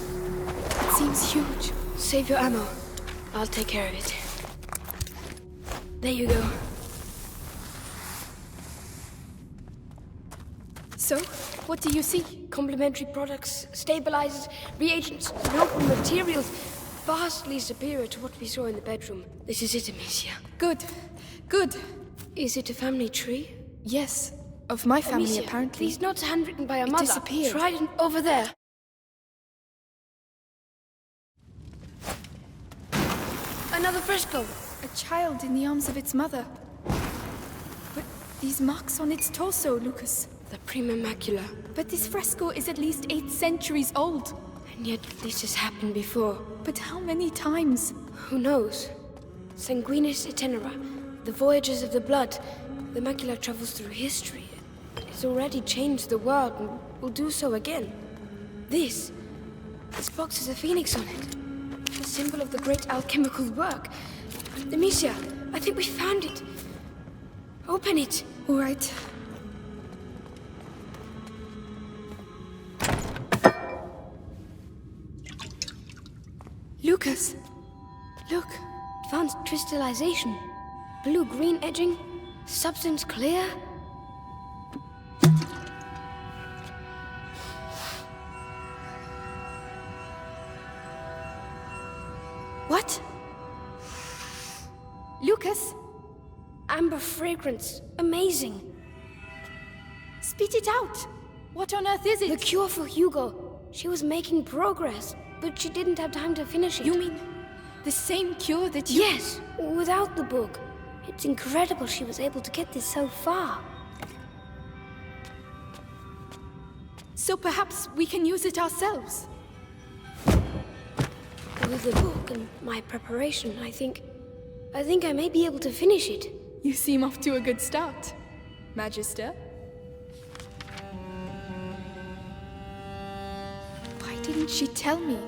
It seems huge. Save your ammo. I'll take care of it. There you go. So, what do you see? Complementary products, stabilizers, reagents, noble materials, vastly superior to what we saw in the bedroom. This is it, Amicia. Good. Good. Is it a family tree? Yes. Of my family, Amicia, apparently. These notes handwritten by a It mother. disappeared. Trident over there. Another fresco. A child in the arms of its mother. But these marks on its torso, Lucas. The prima macula. But this fresco is at least 8 centuries old. And yet this has happened before. But how many times? Who knows? Sanguinis itinera. The voyages of the blood. The macula travels through history. It's already changed the world and will do so again. This box has a phoenix on it. A symbol of the great alchemical work. Amicia, I think we found it. Open it. All right. Lucas, look. Advanced crystallization. Blue-green edging. Substance clear. What? Lucas? Amber fragrance. Amazing. Spit it out. What on earth is it? The cure for Hugo. She was making progress, but she didn't have time to finish it. You mean the same cure that you... Yes, without the book. It's incredible she was able to get this so far. So perhaps we can use it ourselves. With the book and my preparation, I think I may be able to finish it. You seem off to a good start, Magister. Why didn't she tell me?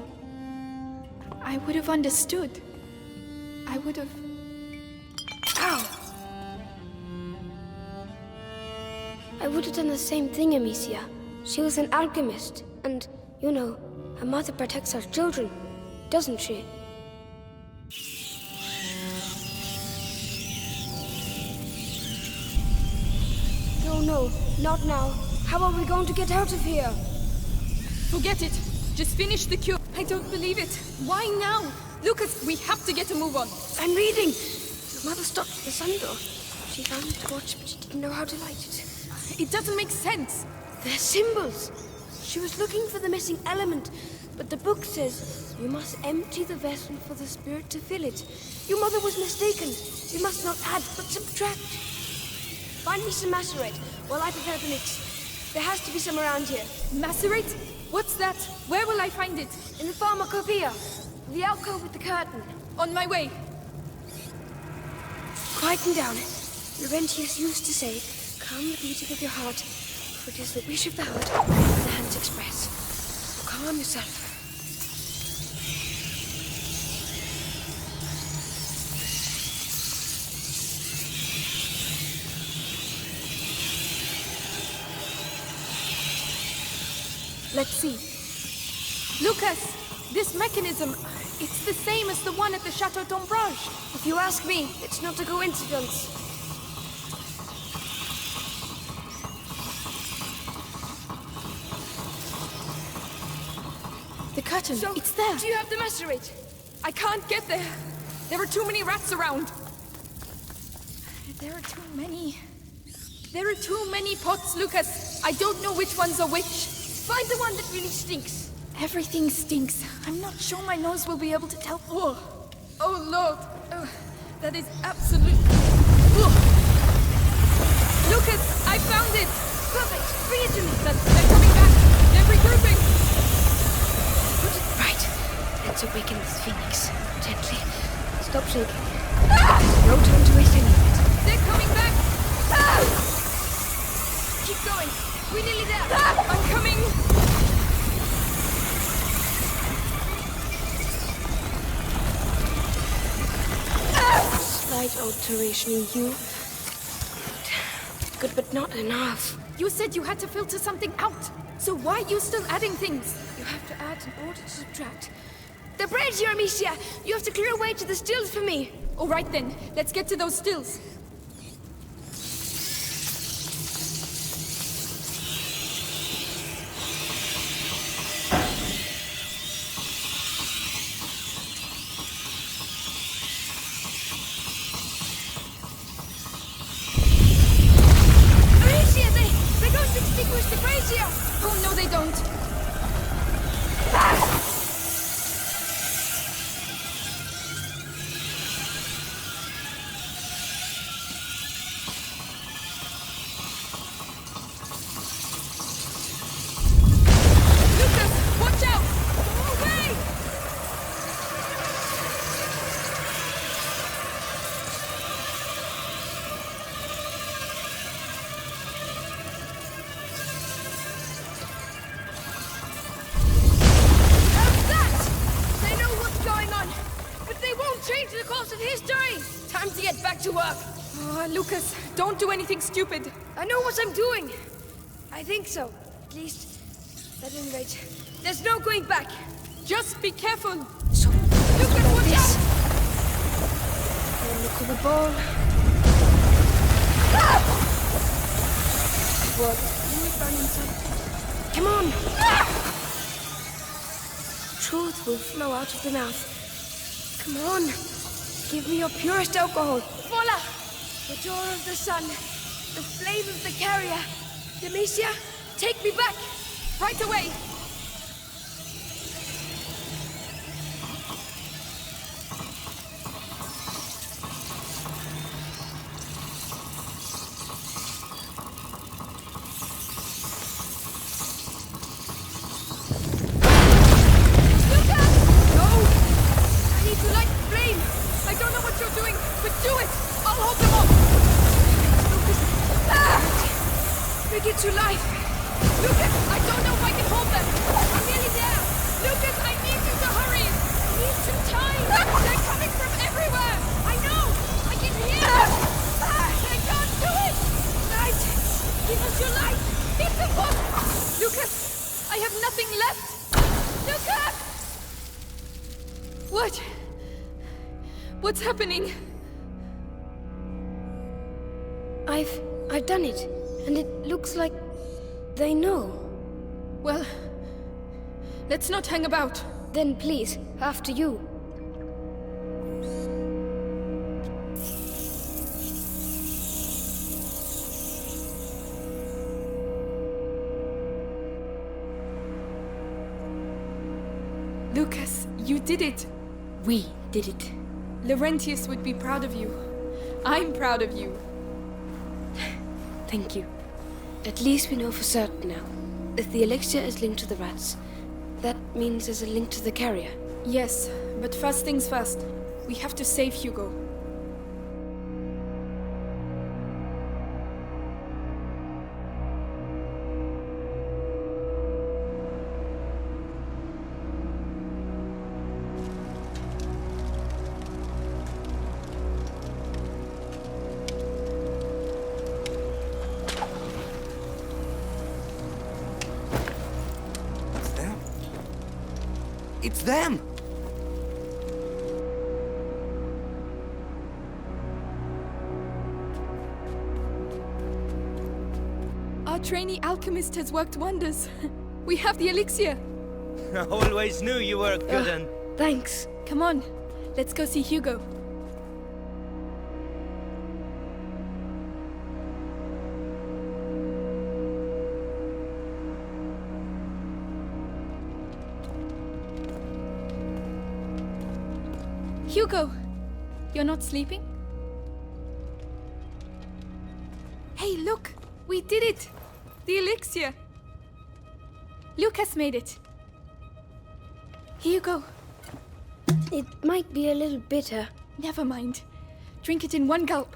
I would have understood. I would have... Ow! I would have done the same thing, Amicia. She was an alchemist, and, you know, a mother protects her children, doesn't she? No, not now. How are we going to get out of here? Forget it. Just finish the cure. I don't believe it. Why now? Lucas, we have to get a move on. I'm reading. Your mother stopped at the sun door. She found a torch, but she didn't know how to light it. It doesn't make sense. They're symbols. She was looking for the missing element, but the book says you must empty the vessel for the spirit to fill it. Your mother was mistaken. We must not add, but subtract. Find me some macerate while I prepare the mix. There has to be some around here. Macerate? What's that? Where will I find it? In the pharmacopoeia. The alcove with the curtain. On my way. Quieten down. Laurentius used to say, calm the beating of your heart, for it is the wish of the heart that the hands express. Calm yourself. Let's see. Lucas, this mechanism, it's the same as the one at the Chateau d'Ombrage. If you ask me, it's not a coincidence. The curtain, So, it's there. Do you have the macerate? I can't get there. There are too many rats around. There are too many pots, Lucas. I don't know which ones are which. Find the one that really stinks. Everything stinks. I'm not sure my nose will be able to tell. Oh, oh Lord. Oh, that is absolute. Oh. Lucas, I found it. Perfect. Bring it to me. They're coming back. They're regrouping. Right. Let's awaken this phoenix. Gently. Stop shaking. Ah! No time to waste any of it. They're coming back. Ah! Keep going. We're nearly there. Ah! I'm coming. Slight alteration in you. Good, but not enough. You said you had to filter something out. So why are you still adding things? You have to add in order to subtract. The brazier, Amicia! You have to clear a way to the stills for me. All right then, let's get to those stills. Oh, no, they don't. Lucas, watch out! Away! Change the course of history! Time to get back to work! Oh, Lucas, don't do anything stupid. I know what I'm doing! I think so. At least, at any rate, there's no going back! Just be careful! So, Lucas, watch out! Look at the ball. Ah! What? Come on! Ah! Truth will flow out of the mouth. Come on, give me your purest alcohol. Voila! The door of the sun, the flame of the carrier. Demetia, take me back! Right away! To life! Lucas, I don't know if I can hold them! I'm nearly there! Lucas, I need you to hurry! I need some time! They're coming from everywhere! I know! I can hear them! I can't do it! Light! Give us your light! It's impossible! Lucas, I have nothing left! Lucas! What? What's happening? I've done it. And it looks like they know. Well, let's not hang about. Then please, after you. Lucas, you did it. We did it. Laurentius would be proud of you. I'm proud of you. Thank you. At least we know for certain now. If the elixir is linked to the rats, that means there's a link to the carrier. Yes, but first things first. We have to save Hugo. It's them! Our trainee alchemist has worked wonders. We have the elixir. I always knew you were good and... Thanks. Come on, let's go see Hugo. Hugo! You're not sleeping? Hey, look! We did it! The elixir! Lucas made it. Here you go. It might be a little bitter. Never mind. Drink it in one gulp.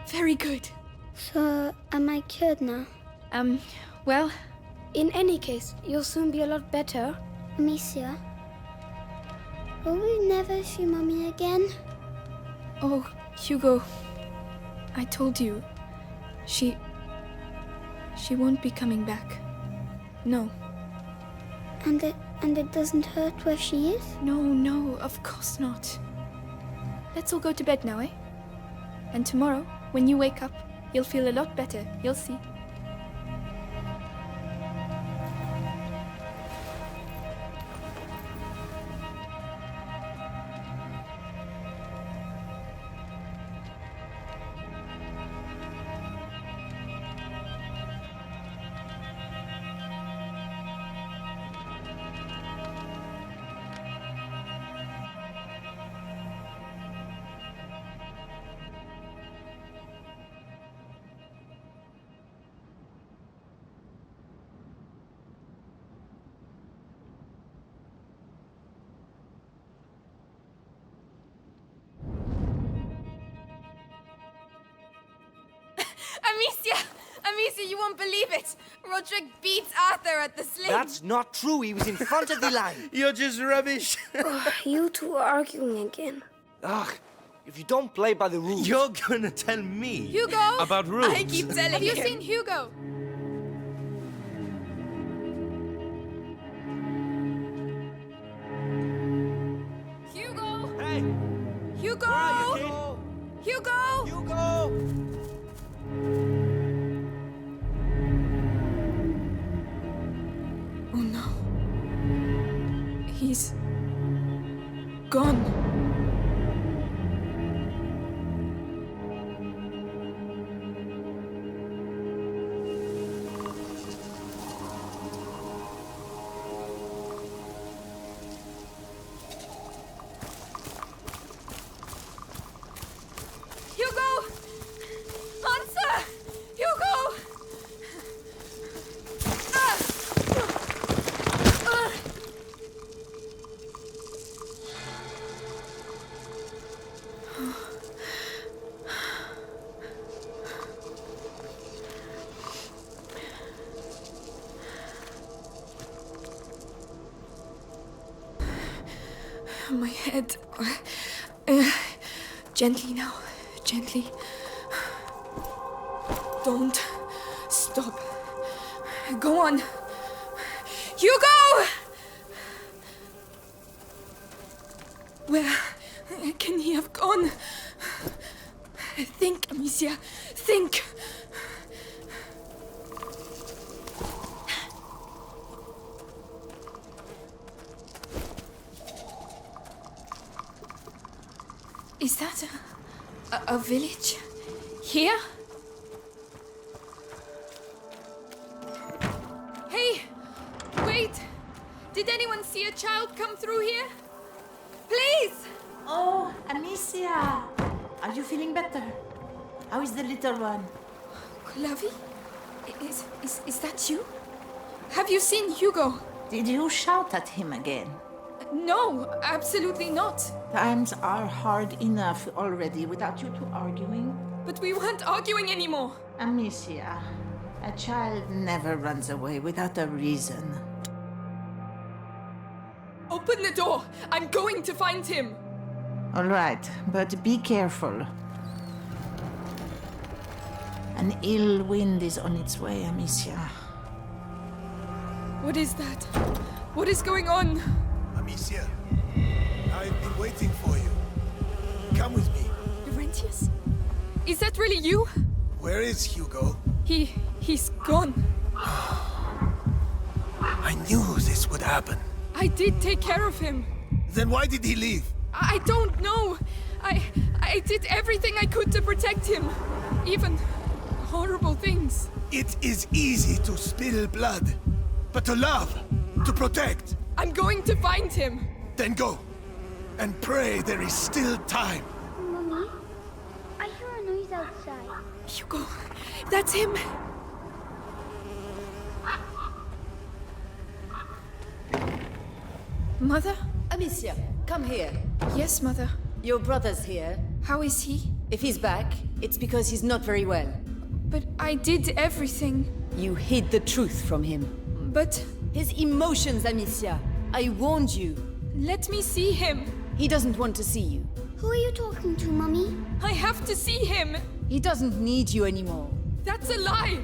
Very good. So, am I cured now? Well... In any case, you'll soon be a lot better. Amicia, will we never see Mommy again? Oh, Hugo... I told you. She won't be coming back. No. And it doesn't hurt where she is? No, of course not. Let's all go to bed now, eh? And tomorrow, when you wake up, you'll feel a lot better. You'll see. Amicia, you won't believe it! Roderick beats Arthur at the sling! That's not true. He was in front of the line. You're just rubbish. You two are arguing again. Ugh, if you don't play by the rules... You're gonna tell me... Hugo! About rules? I keep telling Have you. you seen Hugo? Hugo! Hey! Hugo! Where are you, kid? Hugo! Hugo! Oh no. He's... gone. Hugo! Answer! Hugo! My head. Gently now. Gently. Don't stop. Go on. Hugo! Where can he have gone? Think, Amicia. Think. Is that a village? Here? Hey! Wait! Did anyone see a child come through here? Please! Oh, Amicia! Are you feeling better? How is the little one? Clavi? Is that you? Have you seen Hugo? Did you shout at him again? No, absolutely not. Times are hard enough already without you two arguing. But we weren't arguing anymore. Amicia, a child never runs away without a reason. Open the door. I'm going to find him. All right, but be careful. An ill wind is on its way, Amicia. What is that? What is going on? Amicia, I've been waiting for you. Come with me. Laurentius? Is that really you? Where is Hugo? He's gone. I knew this would happen. I did take care of him. Then why did he leave? I don't know. I did everything I could to protect him. Even horrible things. It is easy to spill blood, but to love, to protect. I'm going to find him. Then go, and pray there is still time. Mommy, I hear a noise outside. Hugo, that's him. Mother? Amicia, come here. Yes, Mother. Your brother's here. How is he? If he's back, it's because he's not very well. But I did everything. You hid the truth from him. But... His emotions, Amicia. I warned you. Let me see him. He doesn't want to see you. Who are you talking to, Mummy? I have to see him. He doesn't need you anymore. That's a lie.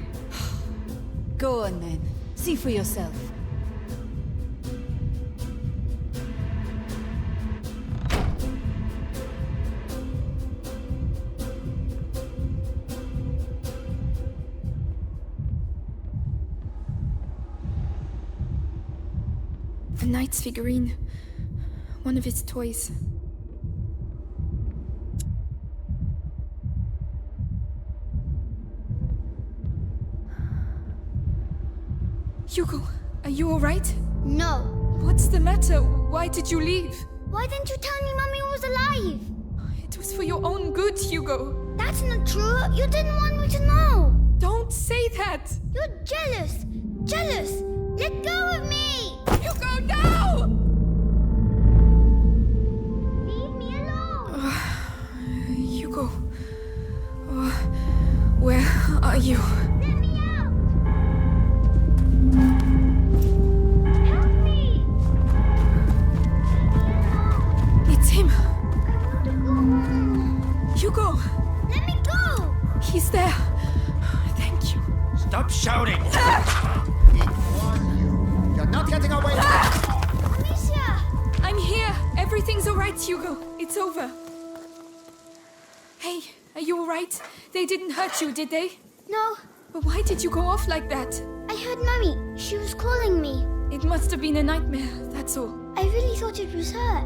Go on, then. See for yourself. A knight's figurine. One of his toys. Hugo, are you alright? No. What's the matter? Why did you leave? Why didn't you tell me Mummy was alive? It was for your own good, Hugo. That's not true. You didn't want me to know. Don't say that. You're jealous. Jealous. Let go of me. Hugo, no! Leave me alone. Hugo. Where are you? Let me out. Help me. It's him. I want to go home. Hugo. Let me go. He's there. Thank you. Stop shouting! You're not getting away. Amicia! I'm here. Everything's alright, Hugo. It's over. Hey, are you alright? They didn't hurt you, did they? No. But why did you go off like that? I heard Mummy. She was calling me. It must have been a nightmare, that's all. I really thought it was her.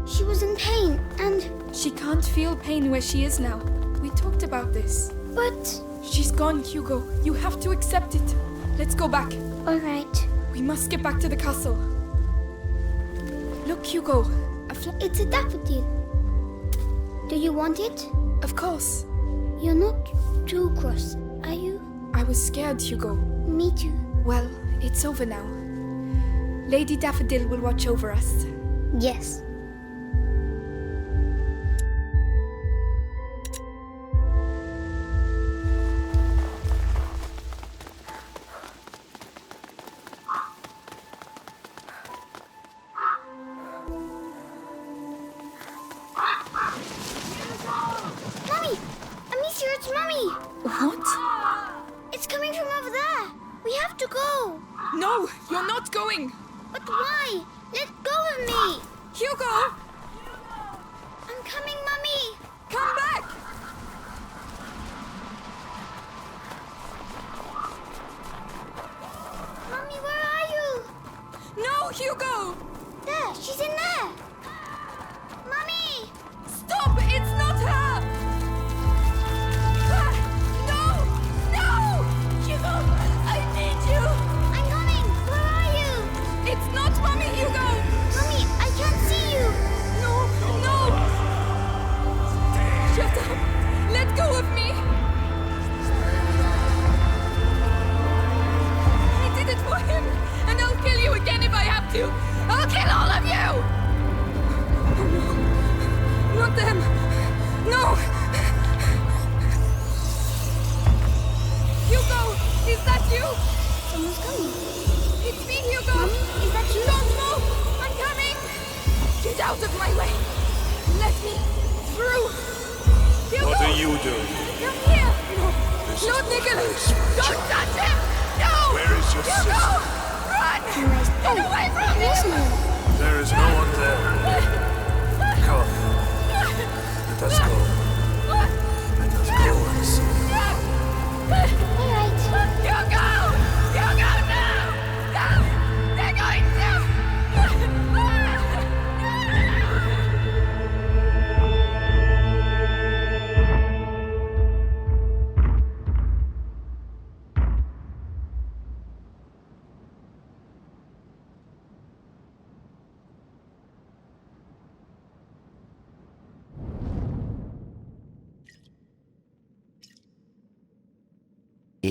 She was in pain, and... She can't feel pain where she is now. We talked about this. But... She's gone, Hugo. You have to accept it. Let's go back. Alright. We must get back to the castle. Look, Hugo. It's a daffodil. Do you want it? Of course. You're not too cross, are you? I was scared, Hugo. Me too. Well, it's over now. Lady Daffodil will watch over us. Yes. Mummy! Amicia, it's Mummy! What? It's coming from over there. We have to go. No, you're not going. But why? Let go of me. Hugo! I'm coming, Mummy. Come back! Mummy, where are you? No, Hugo! There, she's in there. Mummy! Stop! It's not her! No! No! Hugo! I need you! I'm coming! Where are you? It's not Mommy, Hugo! Mummy, I can't see you! No! No! Shut up! Let go of me! I did it for him! And I'll kill you again if I have to! I'll kill all of you! No! Not them! No! Hugo! Is that you? Someone's coming. It's me, Hugo! Mommy, is that you? Don't move! I'm coming! Get out of my way! Let me through! Hugo! What are you doing? Come here! No! Not Nicholas! Don't touch him! No! Where is your Hugo! sister? Run! Get away from me! There is no one there. Come. Let us go. Let us go and see. All right. Hugo! Hugo, no! No! They're going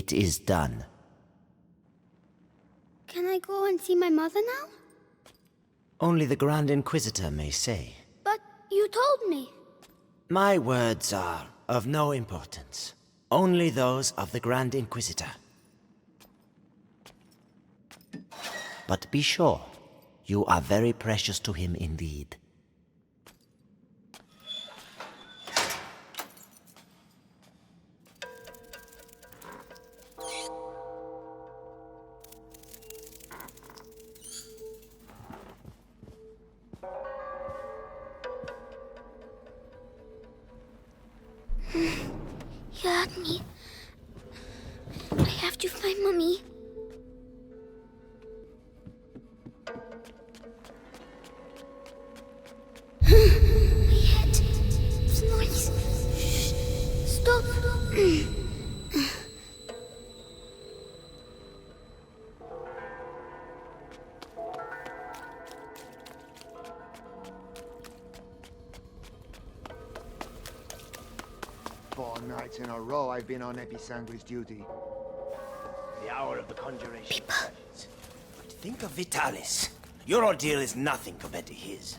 It is done. Can I go and see my mother now? Only the Grand Inquisitor may say. But you told me. My words are of no importance. Only those of the Grand Inquisitor. But be sure, you are very precious to him indeed. You heard me. I have to find Mommy. My head. It's noise. Shh. Stop. 4 nights in a row I've been on Episanguis duty. The hour of the conjuration. But think of Vitalis. Your ordeal is nothing compared to his.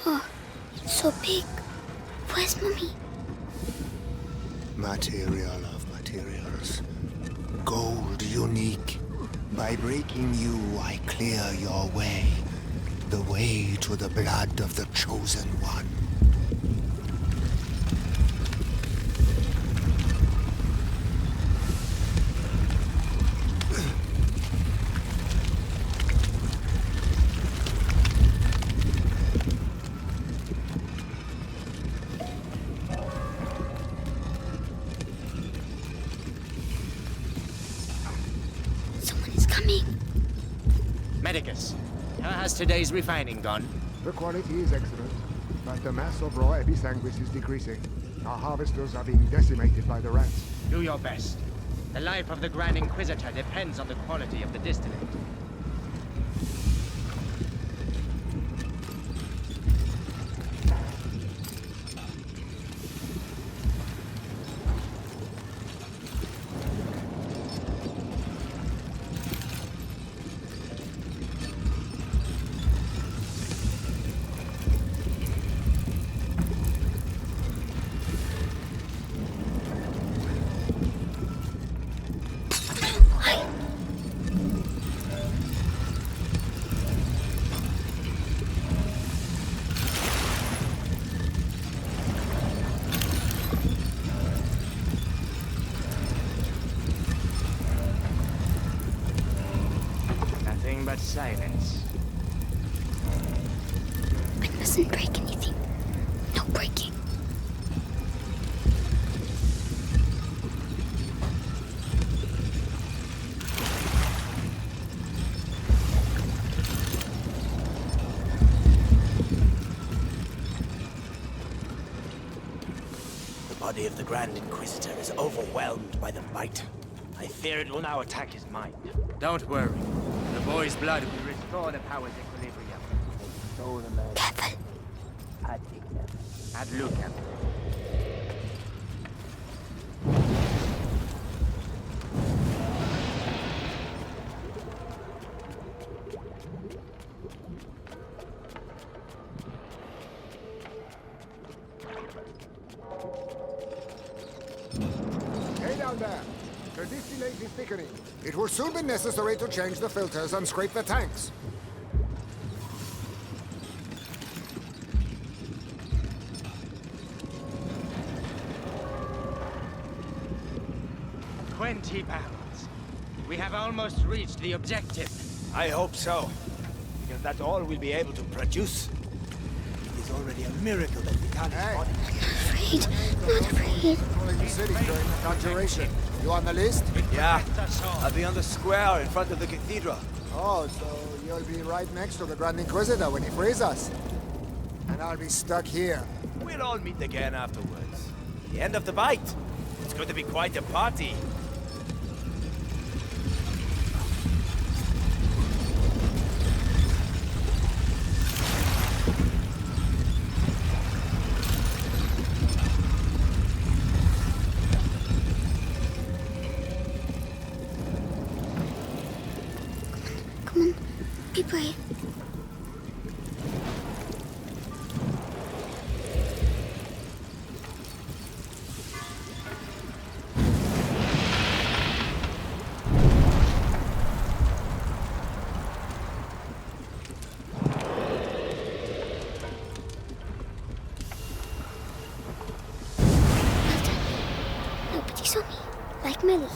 Oh, it's so big. Where's Mommy? Material of materials. Gold unique. By breaking you, I clear your way. The way to the blood of the Chosen One. Medicus, how has today's refining gone? The quality is excellent, but the mass of raw episanguis is decreasing. Our harvesters are being decimated by the rats. Do your best. The life of the Grand Inquisitor depends on the quality of the distillate. But silence. I mustn't break anything. No breaking. The body of the Grand Inquisitor is overwhelmed by the bite. I fear it will now attack his mind. Don't worry. The boy's blood will restore the power's equilibrium. Devil. Ad lucem. Hey down there! The distillate is thickening. It will soon be necessary to change the filters and scrape the tanks. £20. We have almost reached the objective. I hope so. Because that's all we'll be able to produce. It is already a miracle that Vitalis body. Afraid. Not afraid. Calling the city during the conjuration. You on the list? Yeah. I'll be on the square in front of the cathedral. Oh, so you'll be right next to the Grand Inquisitor when he frees us. And I'll be stuck here. We'll all meet again afterwards. The end of the bite. It's going to be quite a party. Come on, be brave. Nobody saw me, like Melly.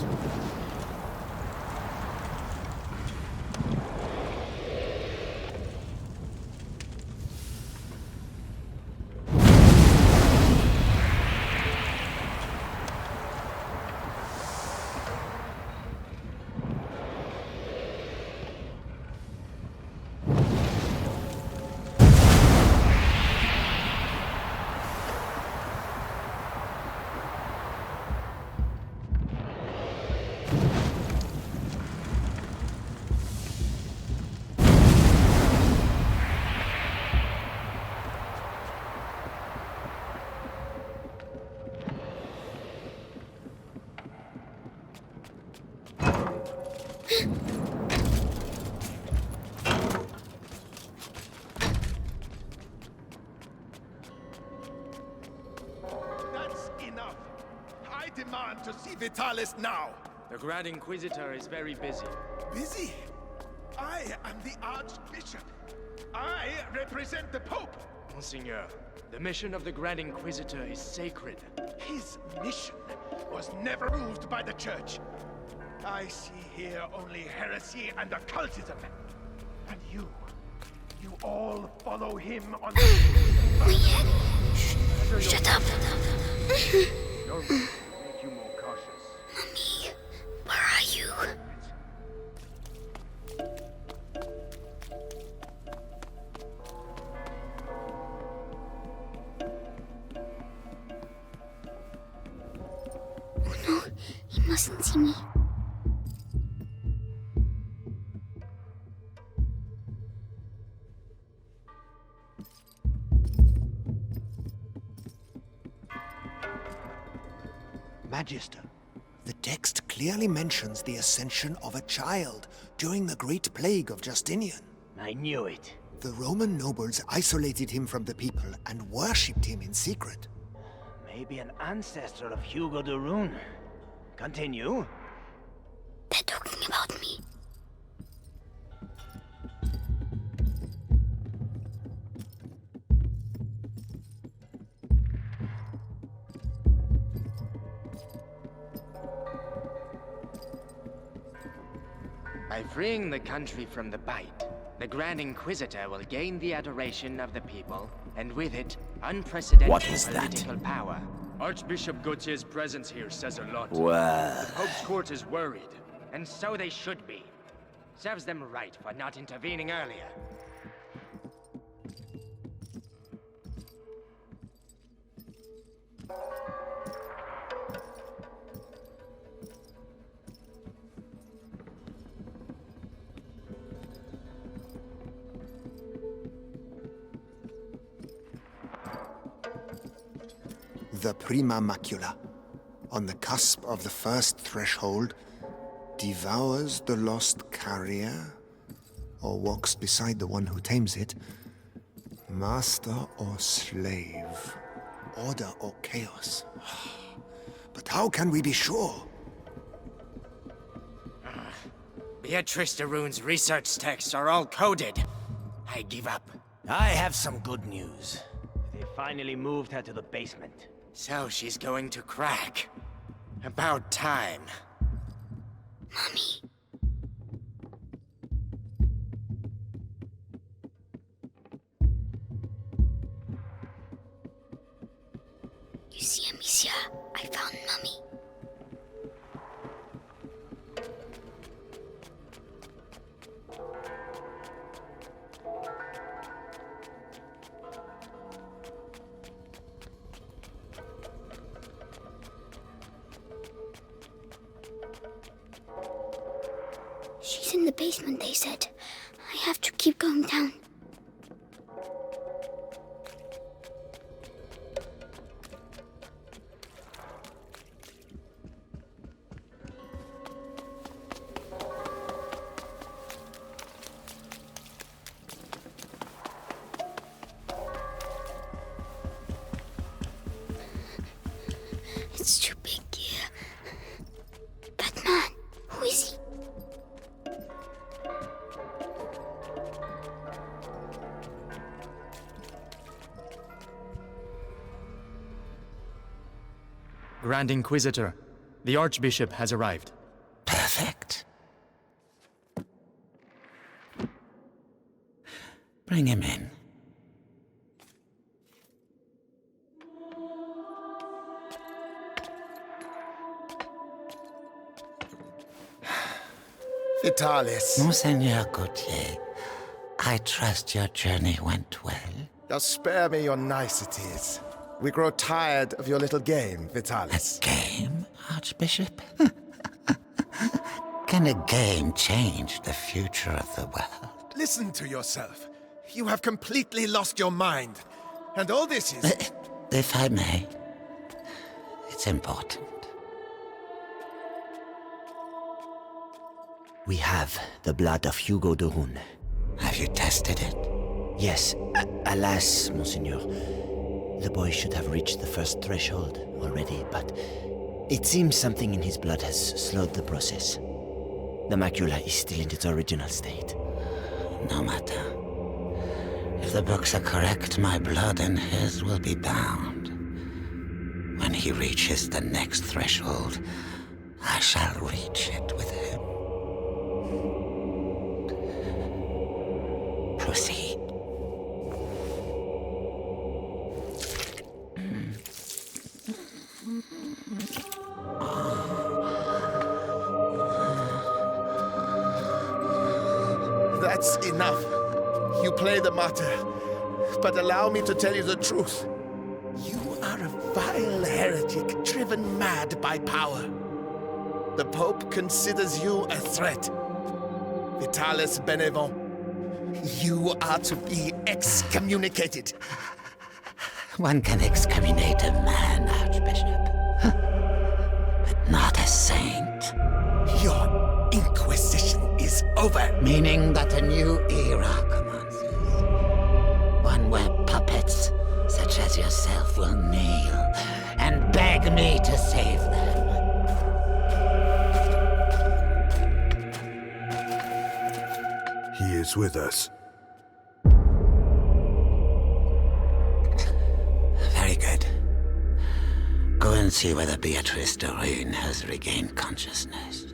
That's enough. I demand to see Vitalis now. The Grand Inquisitor is very busy. Busy? I am the Archbishop. I represent the Pope. Monseigneur, the mission of the Grand Inquisitor is sacred. His mission was never moved by the Church. I see here only heresy and occultism. And you all follow him on the... Shut up. Your words make you more cautious. Mommy, where are you? Oh no, he mustn't see me. Magister, the text clearly mentions the ascension of a child during the Great Plague of Justinian. I knew it. The Roman nobles isolated him from the people and worshipped him in secret. Maybe an ancestor of Hugo de Rune. Continue. They're talking about me. By freeing the country from the bite, the Grand Inquisitor will gain the adoration of the people, and with it, unprecedented political power. Archbishop Gautier's presence here says a lot. Well... The Pope's court is worried, and so they should be. Serves them right for not intervening earlier. The Prima Macula, on the cusp of the first threshold, devours the lost carrier, or walks beside the one who tames it, master or slave, order or chaos. But how can we be sure? Beatrice de Rune's research texts are all coded. I give up. I have some good news. They finally moved her to the basement. So she's going to crack. About time. Mommy. You see, Amicia, I found Mommy. He's in the basement, they said. I have to keep going down. It's too big here. That man, who is he? Grand Inquisitor, the Archbishop has arrived. Perfect. Bring him in. V.I.T.R.I.O.L, Monseigneur Gautier, I trust your journey went well. Just spare me your niceties. We grow tired of your little game, V.I.T.R.I.O.L. A game, Archbishop? Can a game change the future of the world? Listen to yourself. You have completely lost your mind. And all this is... If I may, it's important. We have the blood of Hugo de Rune. Have you tested it? Yes. Alas, Monseigneur. The boy should have reached the first threshold already, but it seems something in his blood has slowed the process. The macula is still in its original state. No matter. If the books are correct, my blood and his will be bound. When he reaches the next threshold, I shall reach it with him. Proceed. That's enough. You play the martyr, but allow me to tell you the truth. You are a vile heretic driven mad by power. The Pope considers you a threat. Vitalis Benevent, you are to be excommunicated. One can excommunicate a man, Archbishop, but not a saint. Your Inquisition is over. Meaning that a new era commences. One where puppets such as yourself will kneel and beg me to save them. He is with us. Very good. Go and see whether Beatrice de Rune has regained consciousness.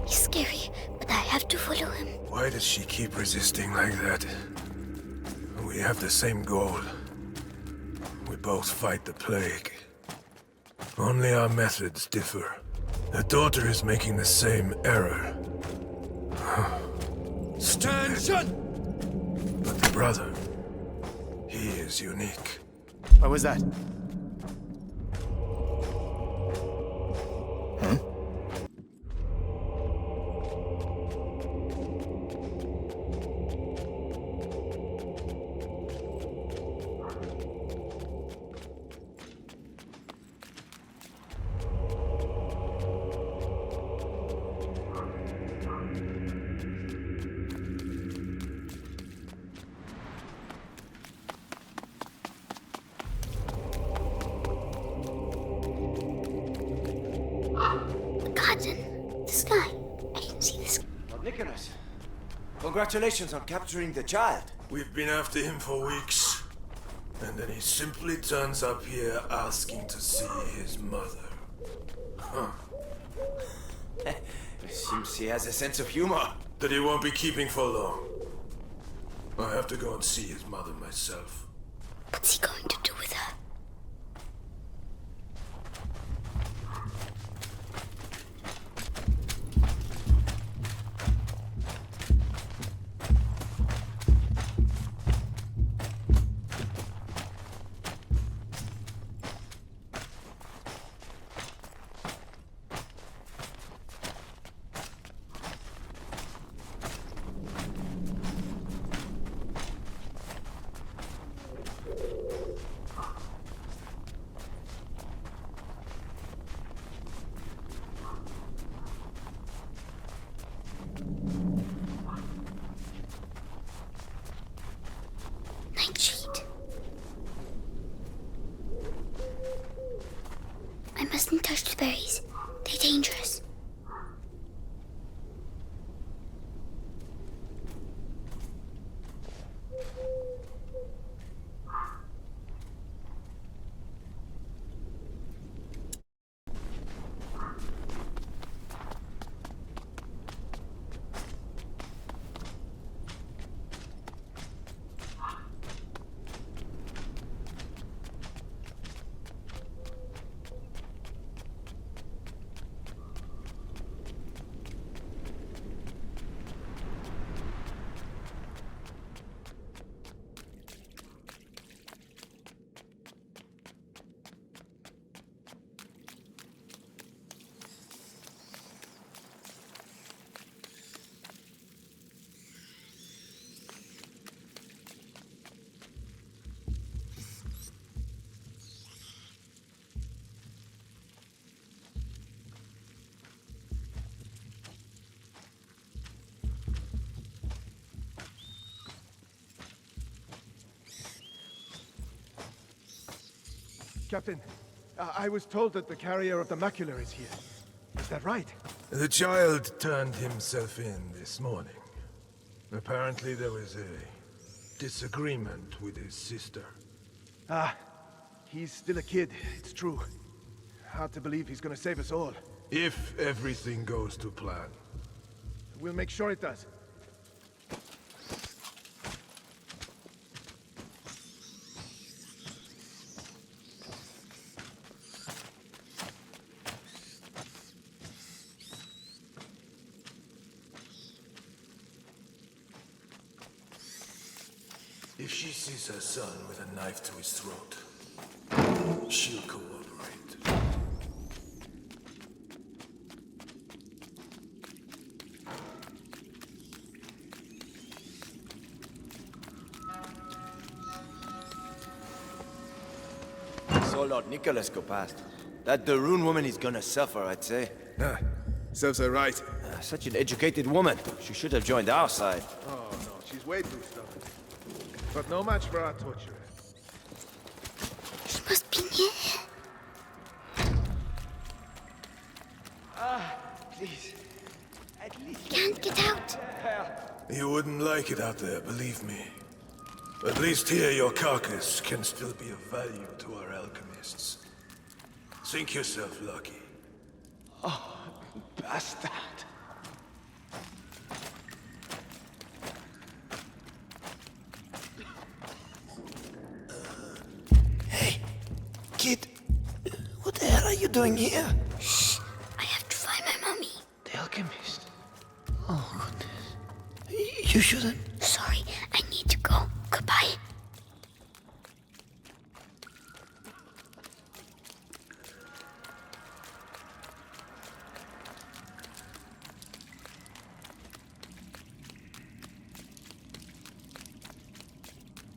He's scary, but I have to follow him. Why does she keep resisting like that? We have the same goal. We both fight the plague. Only our methods differ. The daughter is making the same error. Attention! But the brother, he is unique. What was that? Huh? Congratulations on capturing the child. We've been after him for weeks. And then he simply turns up here asking to see his mother. Huh. Seems he has a sense of humor. That he won't be keeping for long. I have to go and see his mother myself. What's he going to do with her? berries. They're dangerous. Captain, I was told that the carrier of the macula is here. Is that right? The child turned himself in this morning. Apparently there was a disagreement with his sister. He's still a kid, it's true. Hard to believe he's gonna save us all. If everything goes to plan. We'll make sure it does. If she sees her son with a knife to his throat, she'll cooperate. Saw Lord Nicholas go past. That the Rune woman is gonna suffer, I'd say. Serves her right. Such an educated woman. She should have joined our side. Oh no, she's way too stubborn. But no match for our torturer. He must be near. Please. At least. Can't get out. You wouldn't like it out there, believe me. At least here your carcass can still be of value to our alchemists. Think yourself lucky. Oh, bastard. Kid, what the hell are you doing here? Shh! I have to find my mommy. The alchemist? Oh, goodness. You shouldn't. Sorry, I need to go. Goodbye.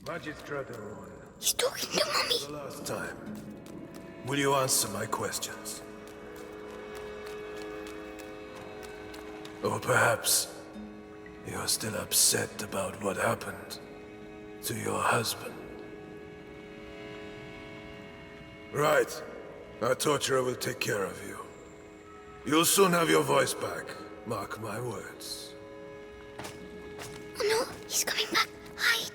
Magistrate Rune. He's talking to mommy. For the last time, will you answer my questions? Or perhaps you're still upset about what happened to your husband. Right. Our torturer will take care of you. You'll soon have your voice back. Mark my words. Oh no, he's coming back. Hide.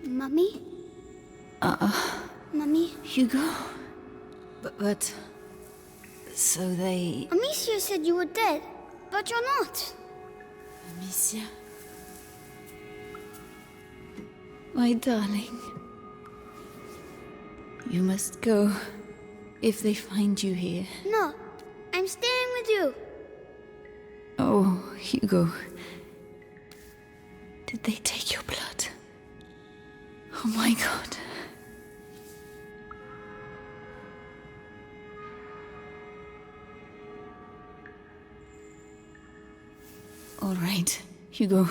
Mummy? Mummy? Hugo? But... So they... Amicia said you were dead, but you're not. Amicia? My darling. You must go if they find you here. No, I'm staying with you. Oh, Hugo. Did they take your blood? Oh my God. All right, Hugo.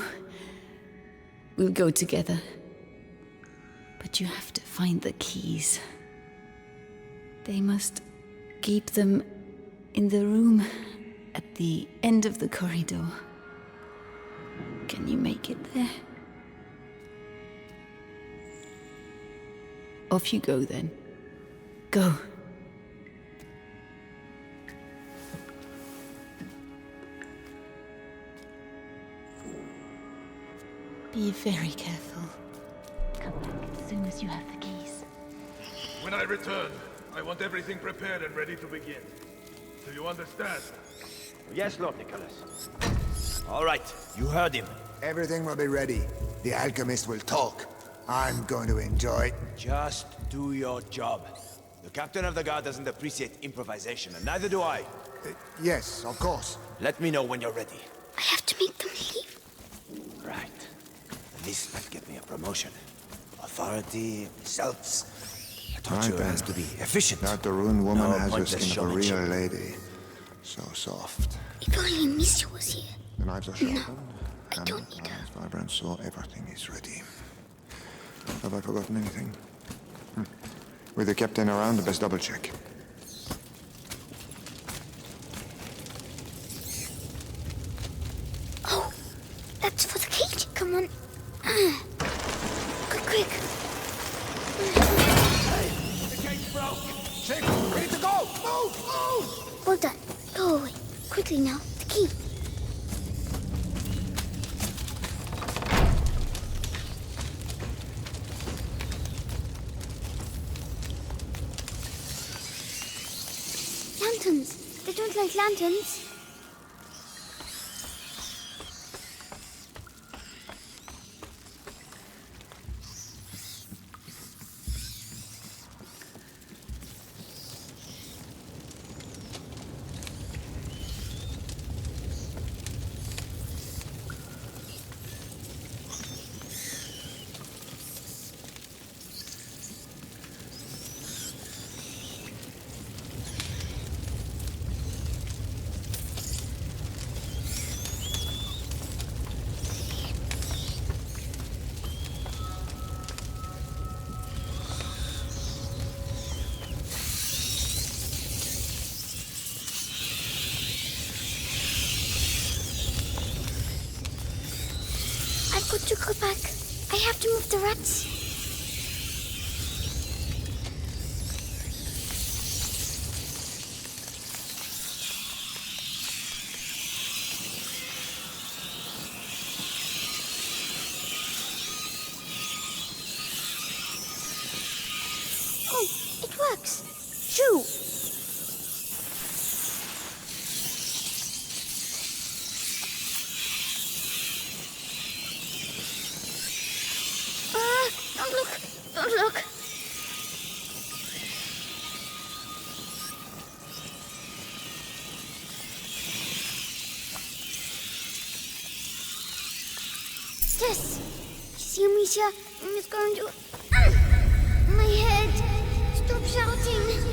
We'll go together. But you have to find the keys. They must keep them In the room at the end of the corridor. Can you make it there? Off you go then. Go. Be very careful. Come back as soon as you have the keys. When I return, I want everything prepared and ready to begin. Do you understand? Yes, Lord Nicholas. All right, you heard him. Everything will be ready. The alchemist will talk. I'm going to enjoy. Just do your job. The captain of the guard doesn't appreciate improvisation, and neither do I. Yes, of course. Let me know when you're ready. I have to make them leave. Right. This might get me a promotion. Authority, results. I taught you hands to be efficient. That the Rune woman No has the pointless skin of a real showmanship. lady. So soft. If only Amicia was here. The knives are sharpened. I don't need her. Vibrant, so everything is ready. Have I forgotten anything? With the captain around, the best double check. Oh, that's for the cage. Come on. Quick. The cage broke! Sickle, ready to go! Move! Well done. Go away. Quickly now. The key. Lanterns. They don't like lanterns. I've got to go back. I have to move the rats. Oh, it works. Shoo! Don't look. Yes. You see, Amicia? It's going to... my head. Stop shouting.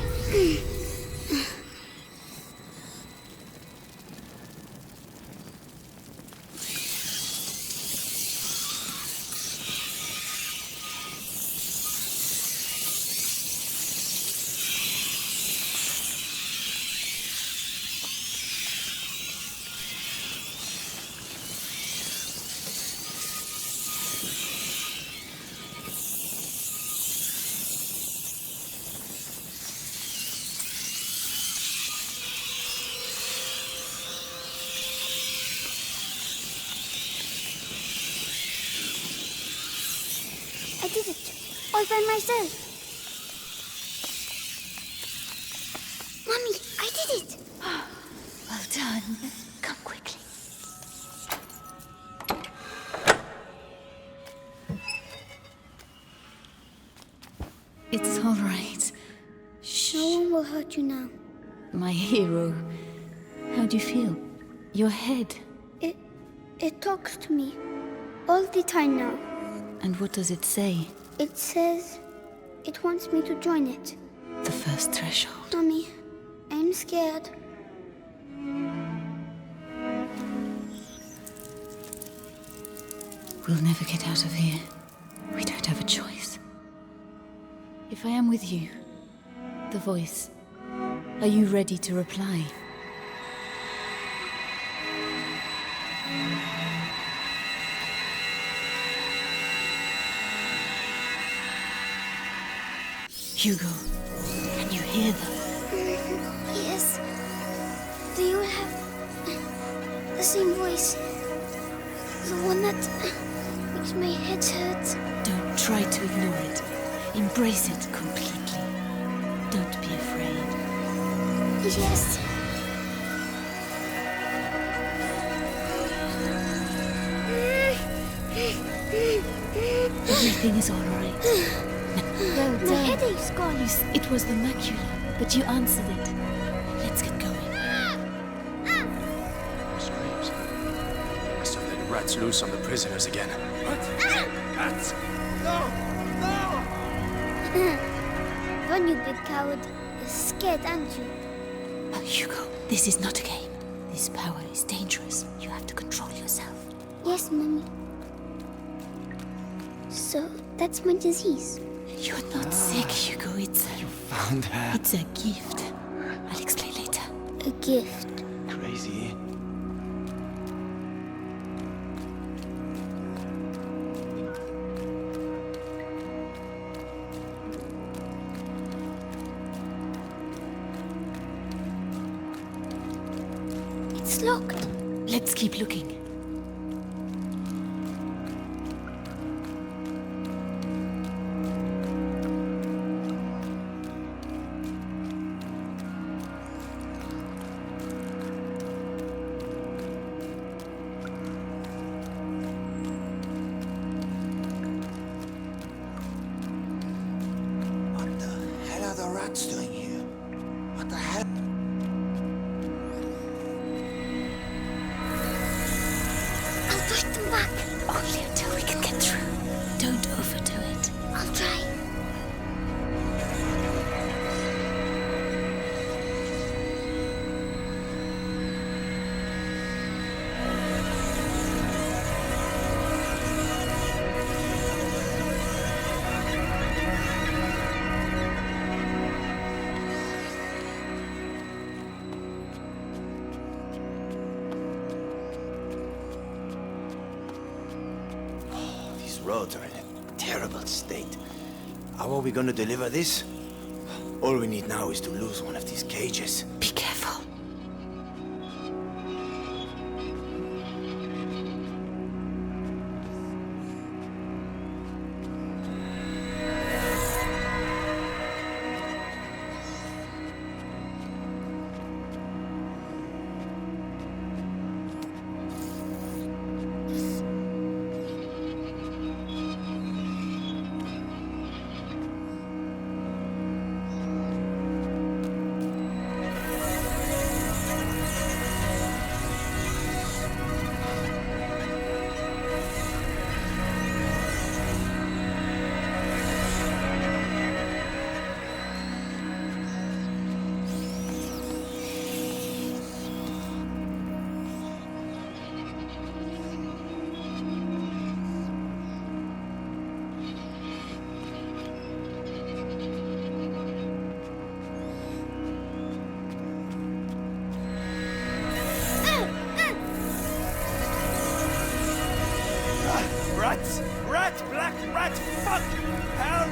I did it, all by myself. Mommy, I did it. Well done. Come quickly. It's all right. Shh. No one will hurt you now. My hero. How do you feel? Your head. It talks to me. All the time now. And what does it say? It says it wants me to join it. The first threshold. Mommy, I'm scared. We'll never get out of here. We don't have a choice. If I am with you, the voice, are you ready to reply? Hugo, can you hear them? Yes. They all have the same voice. The one that makes my head hurt. Don't try to ignore it. Embrace it completely. Don't be afraid. Yes. Everything is all right. Well done. My headache's gone. It was the macula, but you answered it. Let's get going. Screams. Must have let rats loose on the prisoners again. What? Rats? No! Run, you big coward. You're scared, aren't you? Oh, Hugo, this is not a game. This power is dangerous. You have to control yourself. Yes, Mommy. So, that's my disease. You're not sick, Hugo. It's a... You found her. It's a gift. I'll explain later. A gift. Crazy. It's locked. Let's keep looking. What the hell are the rats doing here? What the hell? I'll push them back. Only until we can get through. Don't overdo it. I'll try. These roads are in a terrible state. How are we gonna deliver this? All we need now is to lose one of these cages. Be careful. Rats! Rat! Black rat! Fuck! Help!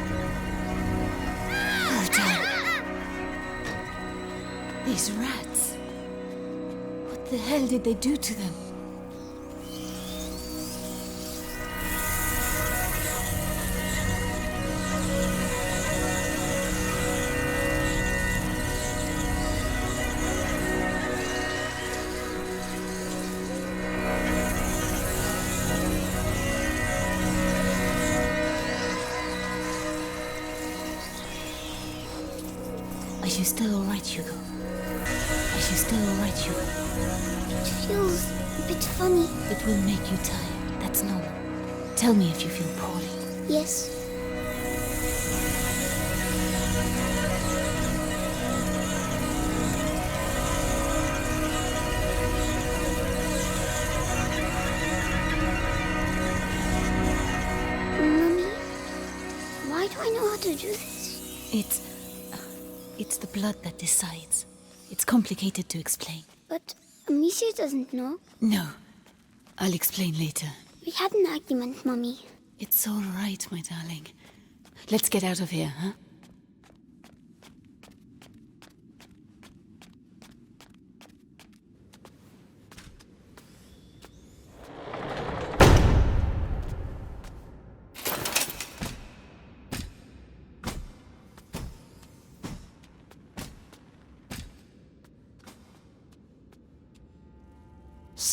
Well done. These rats. What the hell did they do to them? Are you still alright, Hugo? Are you still alright, Hugo? It feels a bit funny. It will make you tired. That's normal. Tell me if you feel poorly. Yes. Mommy, why do I know how to do this? It's the blood that decides. It's complicated to explain. But Amicia doesn't know. No. I'll explain later. We had an argument, Mommy. It's all right, my darling. Let's get out of here, huh?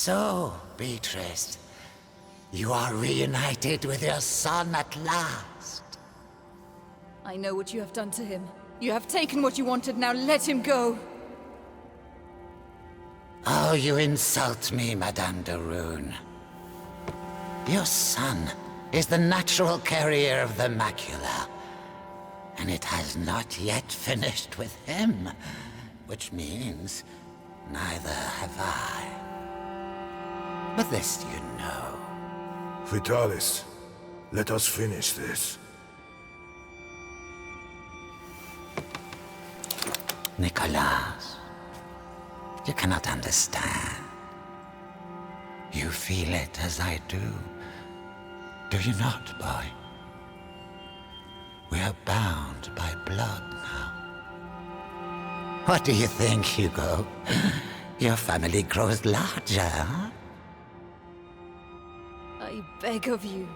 So, Beatrice, you are reunited with your son at last. I know what you have done to him. You have taken what you wanted, now let him go! Oh, you insult me, Madame de Rune. Your son is the natural carrier of the macula, and it has not yet finished with him, which means neither have I. But this you know. Vitalis, let us finish this. Nicholas, you cannot understand. You feel it as I do. Do you not, boy? We are bound by blood now. What do you think, Hugo? Your family grows larger, huh? I beg of you.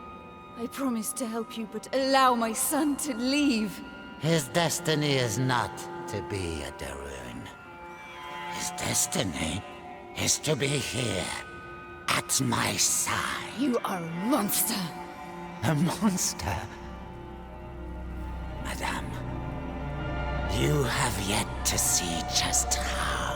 I promise to help you, but allow my son to leave. His destiny is not to be a de Rune. His destiny is to be here, at my side. You are a monster. A monster? Madame, you have yet to see just how.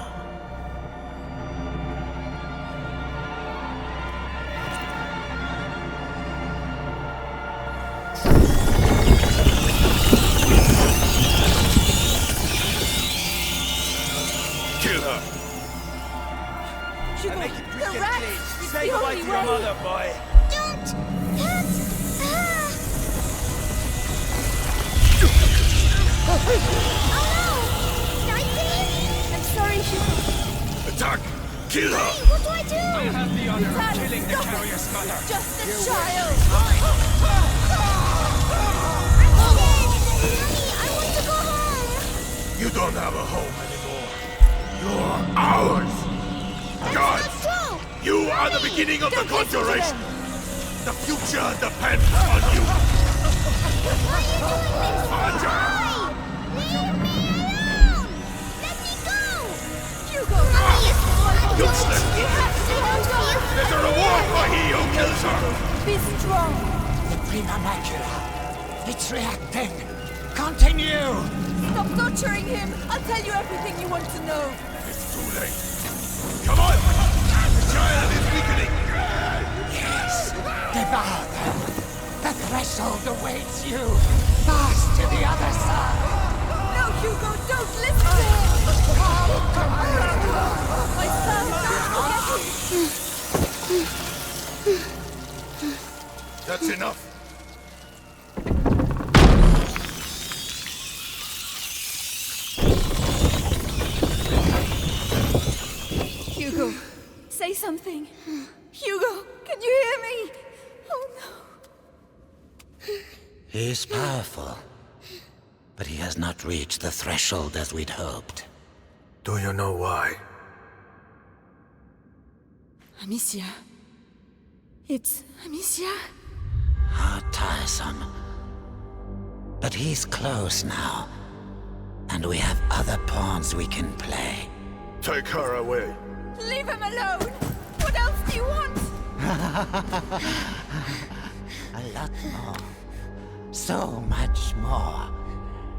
Kill her! I'll make it quick the and rat! clean. It's Say the goodbye only to your way. mother, boy. Don't hurt! Oh no! Nighty? I'm sorry, Hugo. Attack! Kill her! Hey, what do I do? I have the honor of Dad, killing the stop it. carrier's mother. Just a child! I want to go home! You don't have a home anymore. You're ours! God! True! You are the beginning of the Don't listen to conjuration! them. The future depends on you! Why are you doing this? Roger! Why? Leave me alone! Let me go! Hugo! Useless! You have to hold on! There's a reward for he who kills her! Be strong! The prima macula. It's reacting. Continue! Stop torturing him! I'll tell you everything you want to know! It's too late. Come on! The child is weakening! Yes, devour them. The threshold awaits you. Pass to the other side. No, Hugo, don't listen to him! My son, don't forget him! That's enough. Hugo, say something. Hugo, can you hear me? Oh no. He is powerful, but he has not reached the threshold as we'd hoped. Do you know why? Amicia. It's Amicia. How tiresome. But he's close now, and we have other pawns we can play. Take her away. Leave him alone! What else do you want? A lot more. So much more.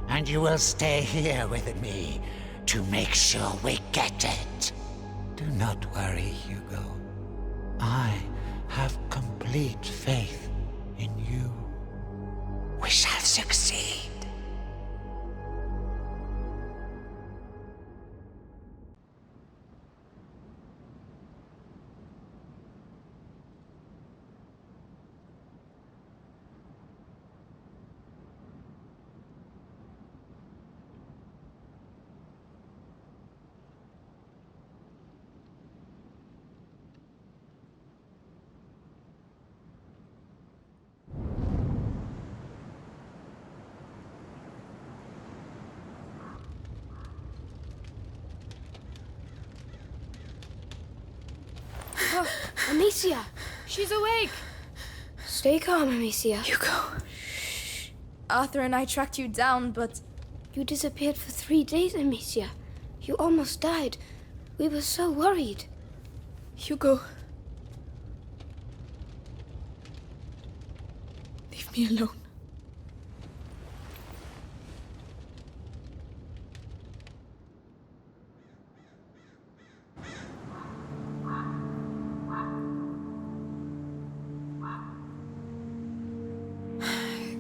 And you will stay here with me to make sure we get it. Do not worry, Hugo. I have complete faith in you. We shall succeed. Amicia! She's awake! Stay calm, Amicia. Hugo. Arthur and I tracked you down, but... You disappeared for 3 days, Amicia. You almost died. We were so worried. Hugo, me alone.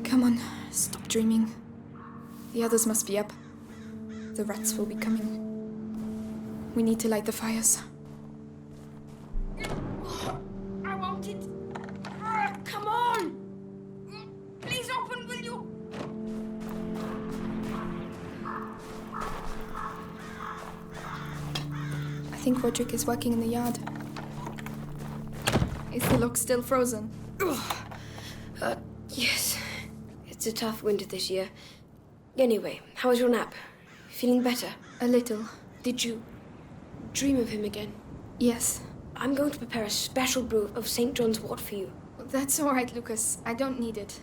Come on, stop dreaming. The others must be up. The rats will be coming. We need to light the fires. I want it. Come on! Please open, will you? I think Roderick is working in the yard. Is the lock still frozen? Yes. It's a tough winter this year. Anyway, how was your nap? Feeling better? A little. Did you dream of him again? Yes. I'm going to prepare a special brew of St. John's wort for you. That's all right, Lucas. I don't need it.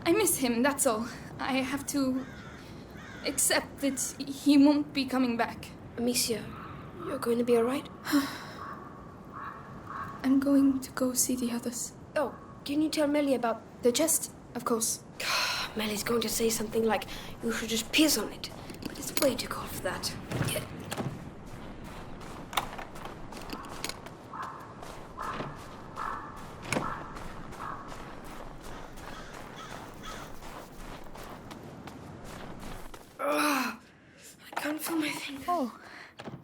I miss him, that's all. I have to accept that he won't be coming back. Amicia, you're going to be all right? I'm going to go see the others. Oh, can you tell Melly about... The chest? Of course. Melly's going to say something like, you should just piss on it. But it's way too cold for that. Yeah. I can't feel my fingers. Oh,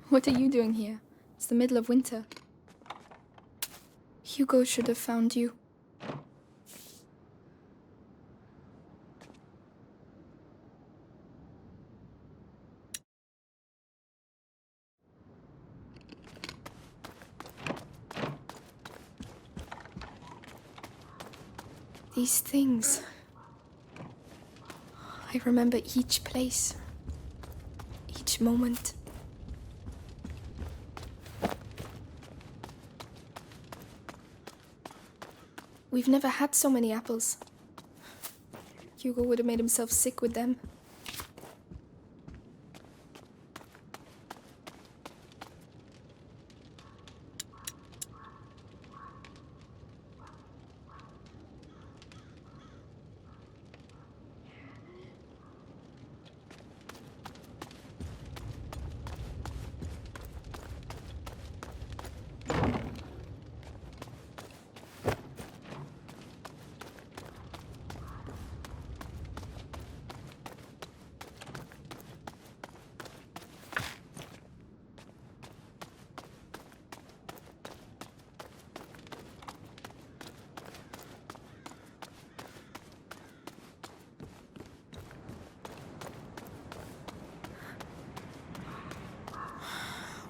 what are you doing here? It's the middle of winter. Hugo should have found you. These things. I remember each place, each moment. We've never had so many apples. Hugo would have made himself sick with them.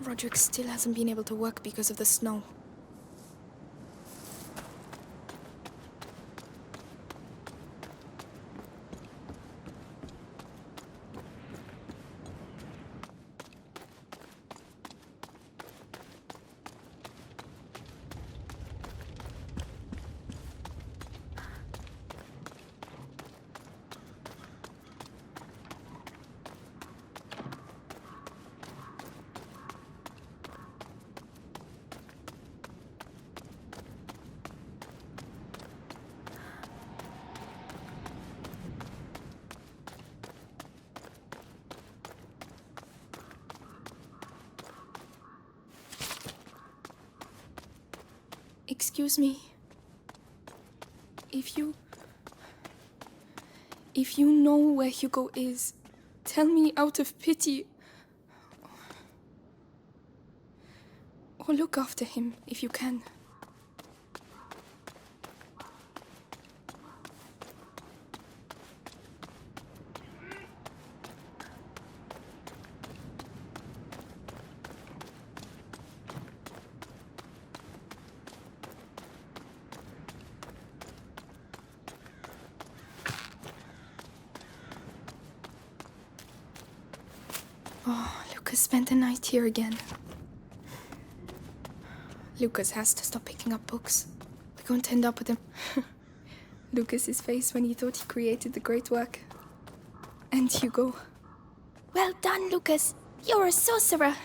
Roderick still hasn't been able to work because of the snow. Excuse me. If you know where Hugo is, tell me out of pity. Or look after him if you can. Oh, Lucas spent the night here again. Lucas has to stop picking up books. We're going to end up with him. Lucas's face when he thought he created the great work. And Hugo. Well done, Lucas. You're a sorcerer.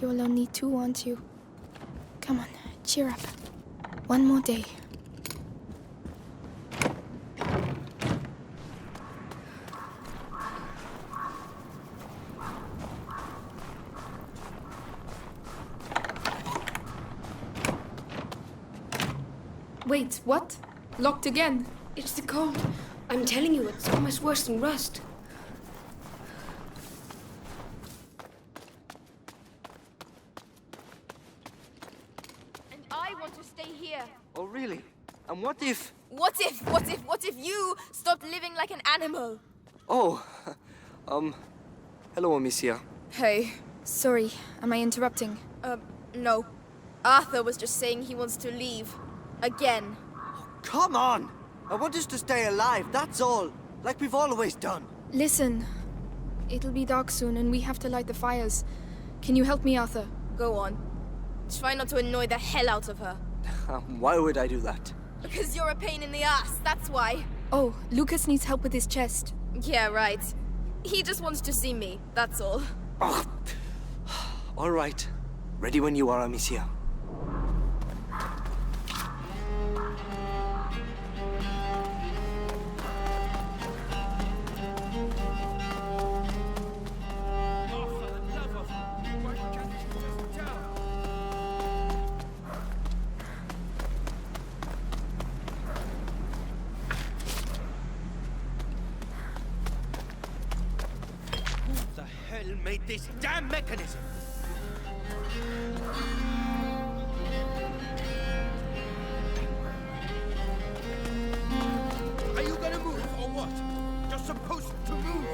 You're lonely too, aren't you? Come on, cheer up. One more day. Wait, what? Locked again? It's the cold. I'm telling you, it's almost worse than rust. And I want to stay here. Oh, really? And what if... What if you stopped living like an animal? Oh, hello, Amicia. Hey. Sorry, am I interrupting? No. Arthur was just saying he wants to leave. Again. Come on! I want us to stay alive, that's all. Like we've always done. Listen. It'll be dark soon and we have to light the fires. Can you help me, Arthur? Go on. Try not to annoy the hell out of her. Why would I do that? Because you're a pain in the ass, that's why. Oh, Lucas needs help with his chest. Yeah, right. He just wants to see me, that's all. Oh. All right. Ready when you are, Amicia. Made this damn mechanism. Are you gonna move or what? You're supposed to move.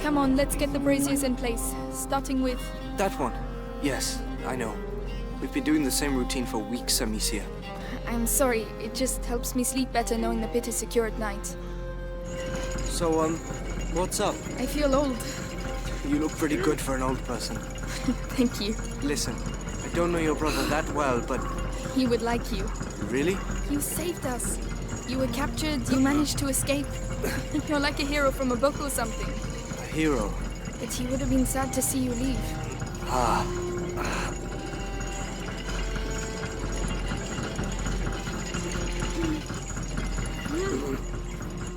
Come on, let's get the braziers in place, starting with... That one. Yes, I know. We've been doing the same routine for weeks, Amicia. I'm sorry, it just helps me sleep better knowing the pit is secure at night. So, what's up? I feel old. You look pretty good for an old person. Thank you. Listen, I don't know your brother that well, but... He would like you. Really? You saved us. You were captured, you managed to escape. You're like a hero from a book or something. A hero? But he would have been sad to see you leave. Ah.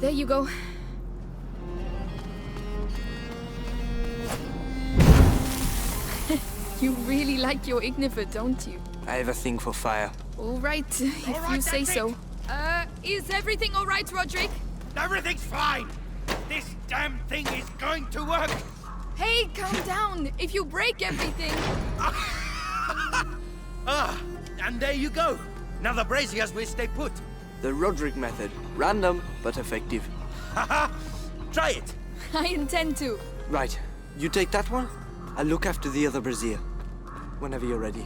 There you go. You really like your Ignifer, don't you? I have a thing for fire. All right, if you say so. Is everything all right, Roderick? Everything's fine. This damn thing is going to work. Hey, calm down. If you break everything... And there you go. Now the braziers will stay put. The Roderick method. Random, but effective. Haha! Try it. I intend to. Right. You take that one. I'll look after the other brazier. Whenever you're ready.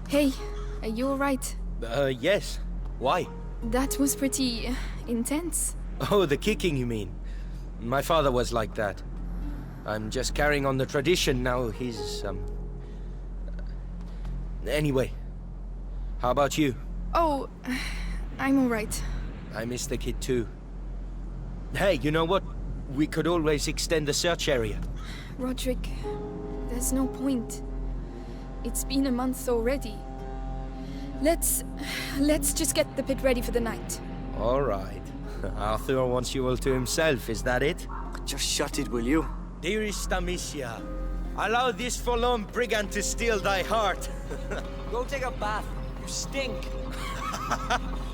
Hey, are you all right? Yes. Why? That was pretty... intense. Oh, the kicking, you mean? My father was like that. I'm just carrying on the tradition now. He's, Anyway. How about you? Oh, I'm all right. I miss the kid too. Hey, you know what? We could always extend the search area. Roderick, there's no point. It's been a month already. Let's just get the pit ready for the night. All right. Arthur wants you all to himself, is that it? Just shut it, will you? Dearest Amicia, allow this forlorn brigand to steal thy heart. Go take a bath. You stink.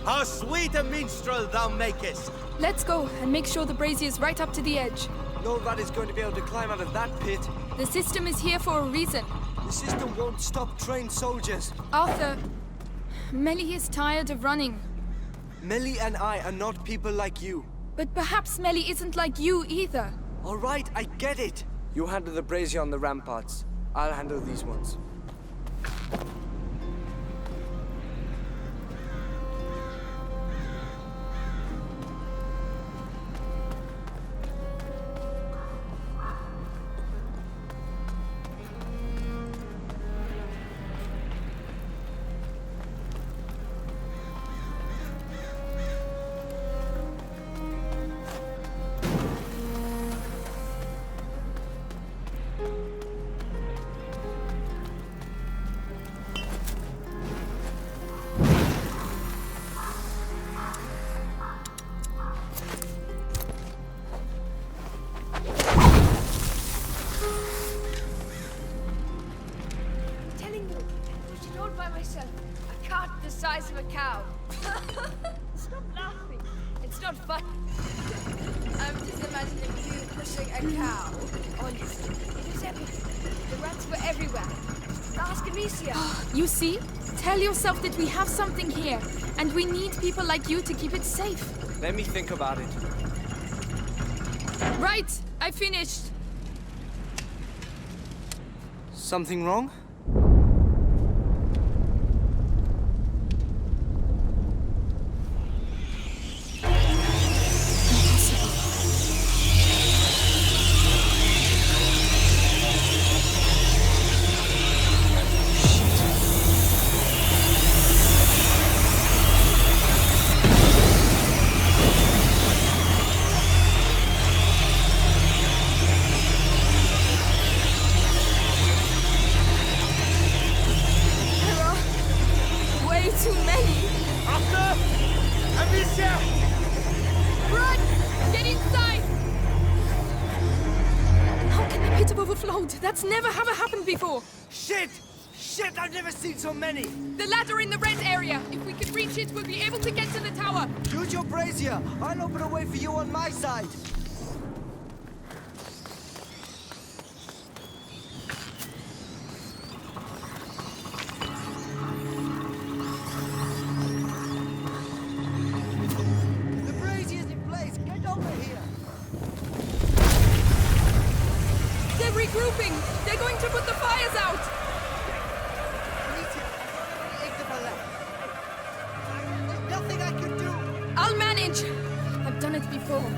How sweet a minstrel thou makest! Let's go and make sure the brazier's right up to the edge. Nobody's going to be able to climb out of that pit. The system is here for a reason. The system won't stop trained soldiers. Arthur, Melly is tired of running. Melly and I are not people like you. But perhaps Melly isn't like you either. All right, I get it. You handle the brazier on the ramparts. I'll handle these ones. by myself. A cart the size of a cow. Stop laughing. It's not fun. I'm just imagining you pushing a cow. Honestly, it is epic. The rats were everywhere. Ask Amicia. You see? Tell yourself that we have something here, and we need people like you to keep it safe. Let me think about it. Right, I finished. Something wrong? That's never ever happened before! Shit! Shit, I've never seen so many! The ladder in the red area! If we can reach it, we'll be able to get to the tower! Use your brazier! I'll open a way for you on my side! The brazier's in place! Get over here! They're regrouping! They're going to put the fires out! There's nothing I can do! I'll manage! I've done it before.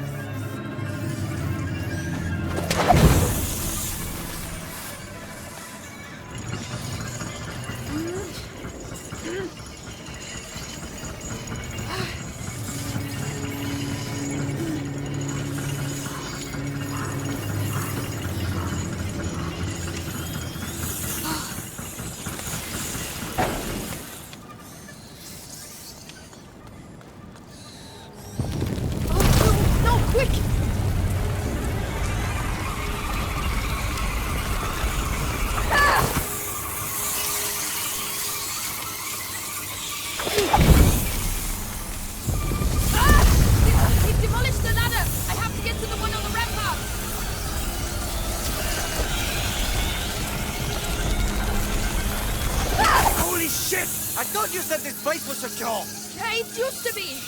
Secure. Yeah, it used to be.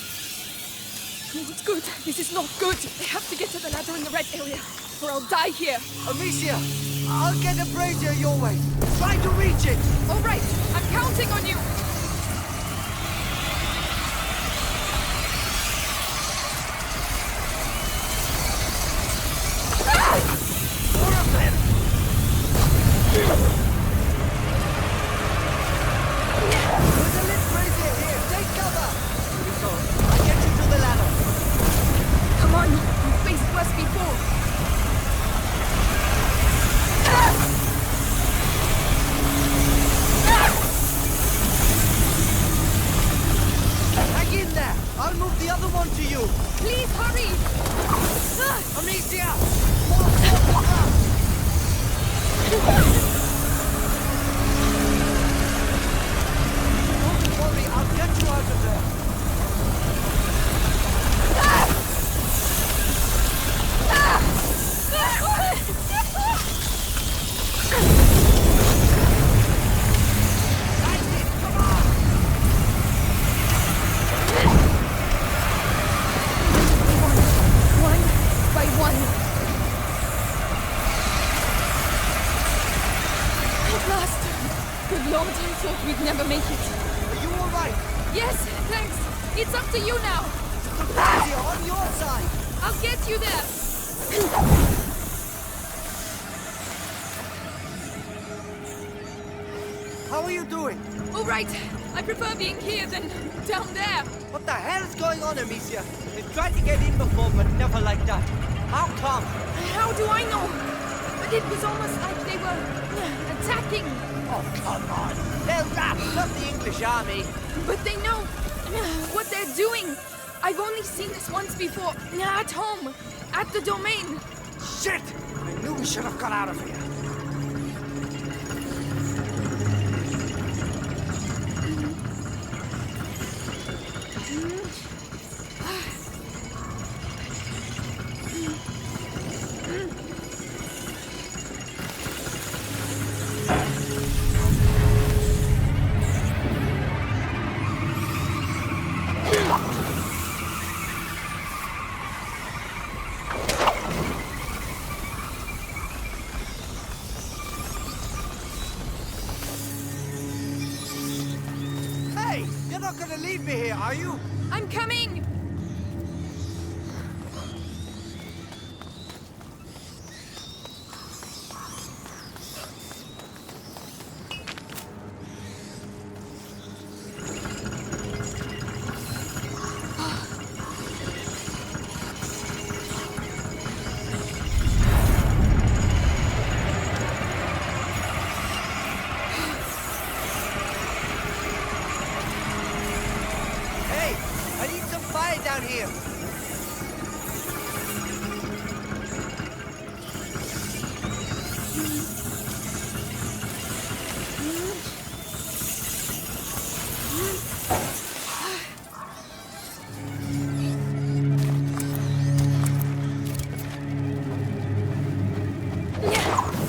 Not good. This is not good. I have to get to the ladder in the red area, or I'll die here. Amicia, I'll get a brazier your way. Try to reach it. All right, I'm counting on you. More of them. There's a lit brazier here. Take cover. I'll get you to the ladder. Come on, you've faced worse before. Hang in there. I'll move the other one to you. Please hurry. Amicia! Don't worry, I'll get you out of there. We'd never make it. Are you all right? Yes, thanks. It's up to you now. The brazier on your side. I'll get you there. How are you doing? All right. I prefer being here than down there. What the hell is going on, Amicia? They've tried to get in before, but never like that. How come? How do I know? But it was almost like they were attacking. Oh, come on. They're rats, not the English army. But they know what they're doing. I've only seen this once before. At home. At the domain. Shit! I knew we should have got out of here. not gonna leave me here, are you? I'm coming! Down here.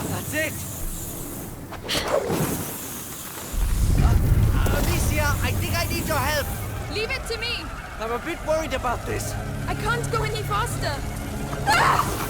That's it. Alicia, I think I need your help. Leave it to me. I'm a bit worried about this. I can't go any faster. Ah!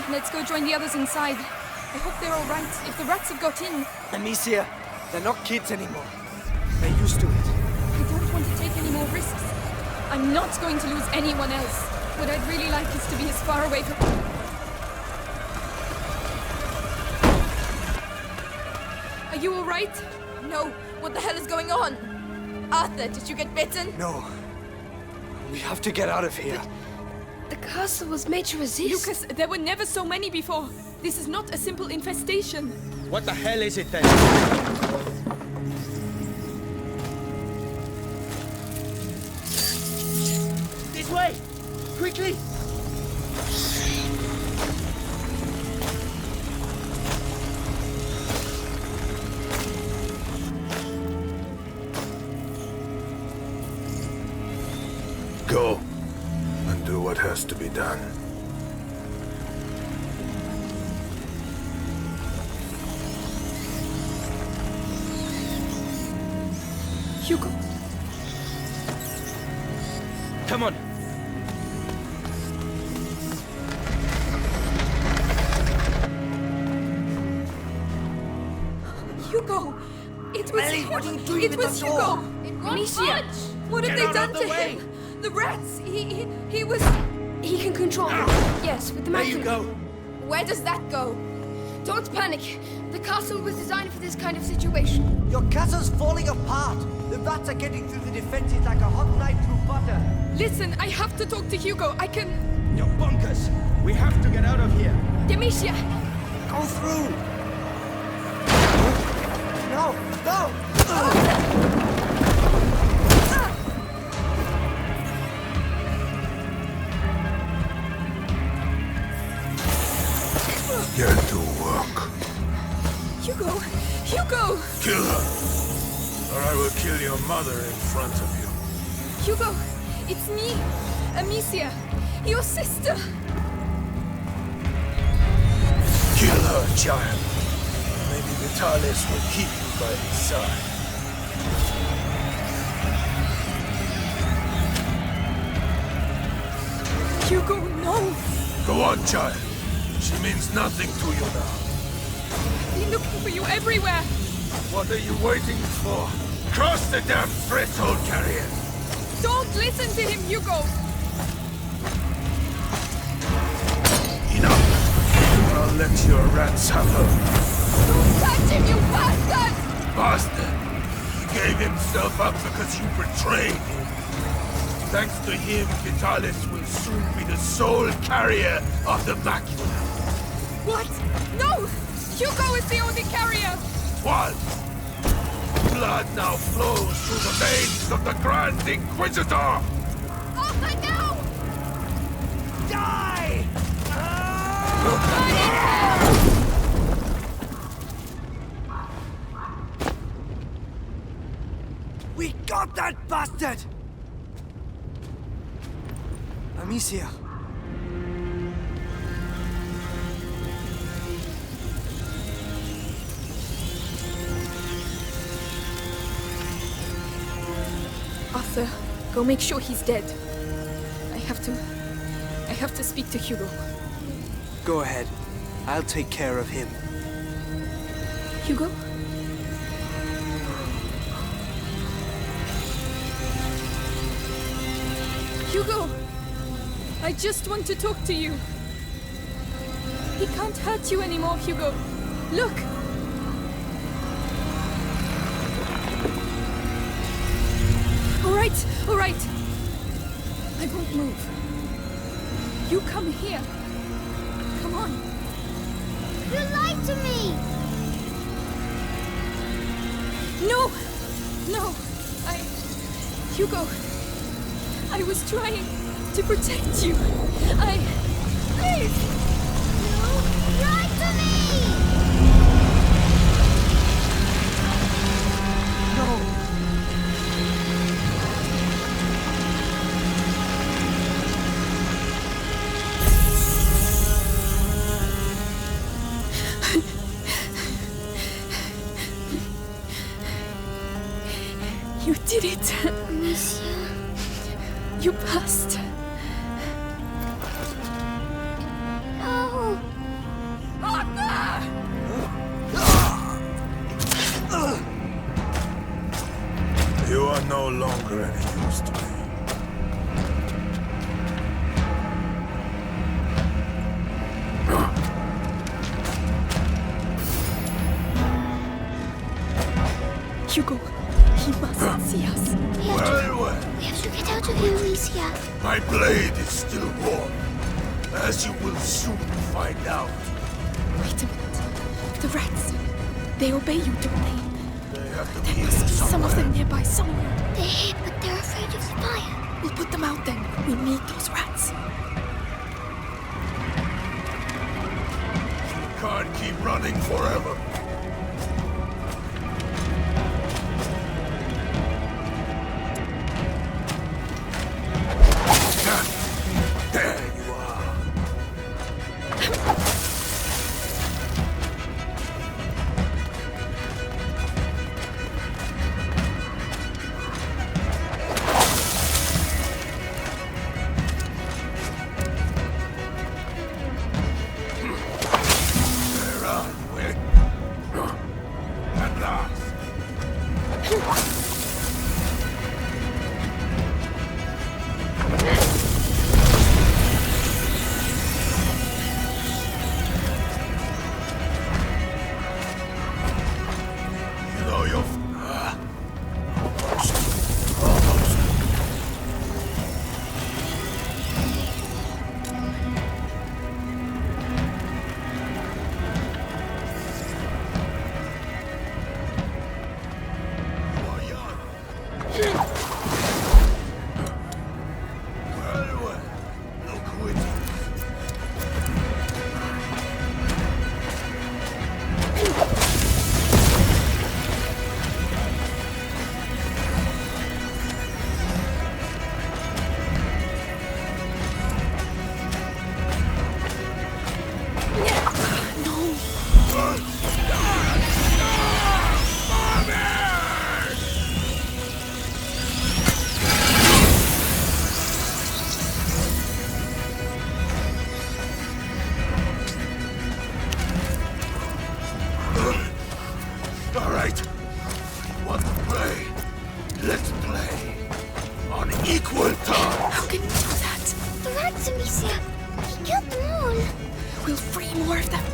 Let's go join the others inside. I hope they're all right. If the rats have got in... Amicia, they're not kids anymore. They're used to it. I don't want to take any more risks. I'm not going to lose anyone else. What I'd really like is to be as far away from... Are you all right? No. What the hell is going on? Arthur, did you get bitten? No. We have to get out of here. The castle was made to resist. Lucas, there were never so many before. This is not a simple infestation. What the hell is it then? This way! Quickly! Go. And do what has to be done. Hugo. Come on. Hugo! It was Ellie, what are you doing It with was the Hugo! door? It won't Amicia! budge! What have Get they out done of the to way! him? The rats! He was... He can control them. Yes, with the There magic. you go. Where does that go? Don't panic. The castle was designed for this kind of situation. Your castle's falling apart. The rats are getting through the defenses like a hot knife through butter. Listen, I have to talk to Hugo. I can... You're bonkers. We have to get out of here. Demetia! Go through. No, no! Get to work. Hugo! Hugo! Kill her, or I will kill your mother in front of you. Hugo! It's me! Amicia! Your sister! Kill her, child. Maybe V.I.T.R.I.O.L will keep you by his side. Hugo, no! Go on, child. She means nothing to you now. I've been looking for you everywhere! What are you waiting for? Cross the damn threshold, carrier! Don't listen to him, Hugo! Enough! I'll let your rats have her. Don't touch him, you bastard! Bastard! He gave himself up because you betrayed him. Thanks to him, V.I.T.R.I.O.L will soon be the sole carrier of the macula. What? No! Hugo is the only carrier! What? Blood now flows through the veins of the Grand Inquisitor! Arthur, no! Die! We got that bastard! Amicia. Arthur, go make sure he's dead. I have to speak to Hugo. Go ahead. I'll take care of him. Hugo? Hugo! I just want to talk to you. He can't hurt you anymore, Hugo. Look! All right. I won't move. You come here. Come on. You lied to me! No! Hugo, I was trying to protect you. Please! You lied to me! You did it! Amicia. You passed. No! Arthur! You are no longer any use to me. Hugo, he mustn't see us. Well. We have to get out of here, Amicia. My blade is still warm, as you will soon find out. Wait a minute. The rats. They obey you, don't they? They have to There be must be some somewhere. of them nearby somewhere. They're here, but they're afraid of the fire. We'll put them out then. We need those rats. You can't keep running forever. There you are. Where are you? At last. You know you're almost. Well, look with you. All right. Want to play? Let's play. On equal terms. How can you do that? The rats, Amicia. He killed them all. We'll free more of them.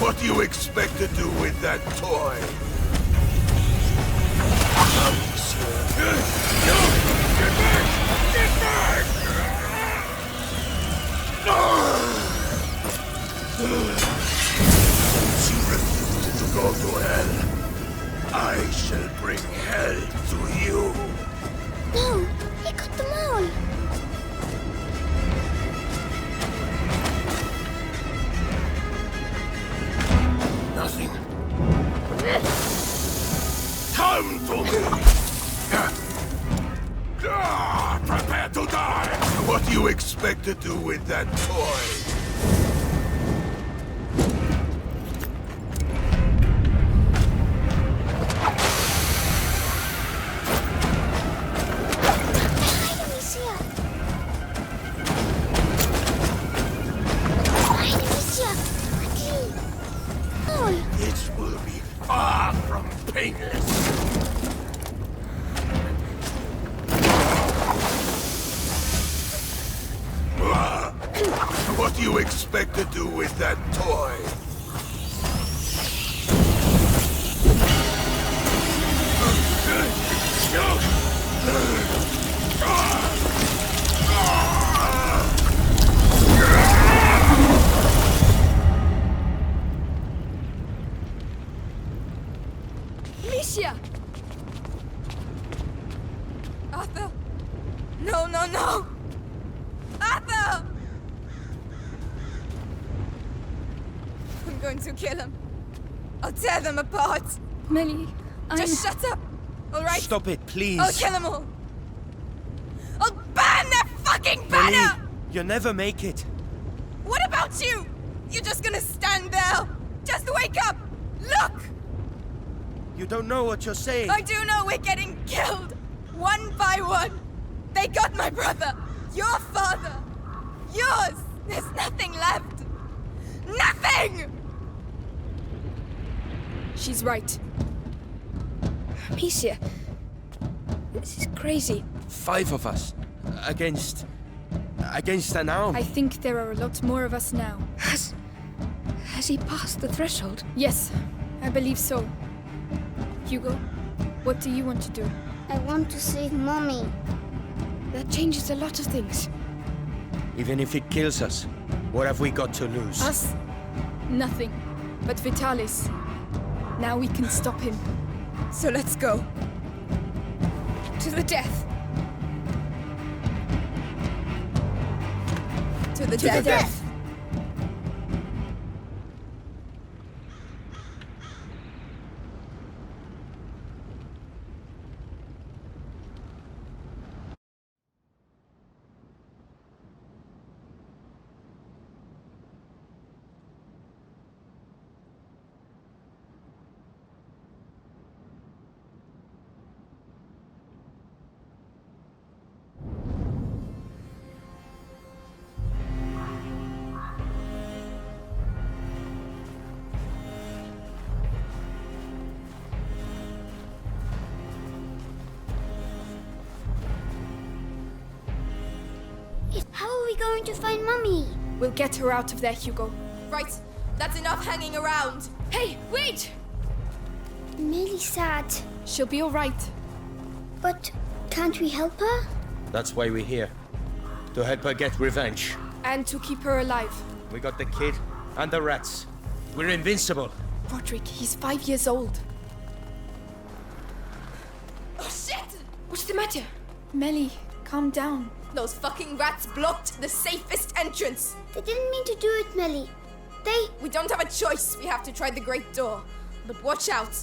What do you expect to do with that toy? kill me! Prepare to die! What do you expect to do with that toy? This will be far from painless. What do you expect to do with that toy? Amicia! Arthur! No, no, no! Arthur! I'm going to kill him. I'll tear them apart. Melly, Just shut up, all right? Stop it, please. I'll kill them all. I'll burn their fucking banner! Melly, you'll never make it. What about you? You're just gonna stand there? Just wake up! Look! You don't know what you're saying. I do know we're getting killed. One by one. They got my brother. Your father. Yours. There's nothing left. Nothing! She's right. Amicia. This is crazy. 5 of us. Against an arm. I think there are a lot more of us now. Has he passed the threshold? Yes, I believe so. Hugo, what do you want to do? I want to save Mommy. That changes a lot of things. Even if it kills us, what have we got to lose? Us? Nothing. But Vitalis. Now we can stop him. So let's go. To the death. To the death. How are we going to find Mommy? We'll get her out of there, Hugo. Right. That's enough hanging around. Hey, wait! Millie's sad. She'll be all right. But can't we help her? That's why we're here. To help her get revenge. And to keep her alive. We got the kid and the rats. We're invincible. Roderick, he's 5 years old. Oh shit! What's the matter? Melly, calm down. Those fucking rats blocked the safest entrance. They didn't mean to do it, Millie. We don't have a choice. We have to try the great door. But watch out.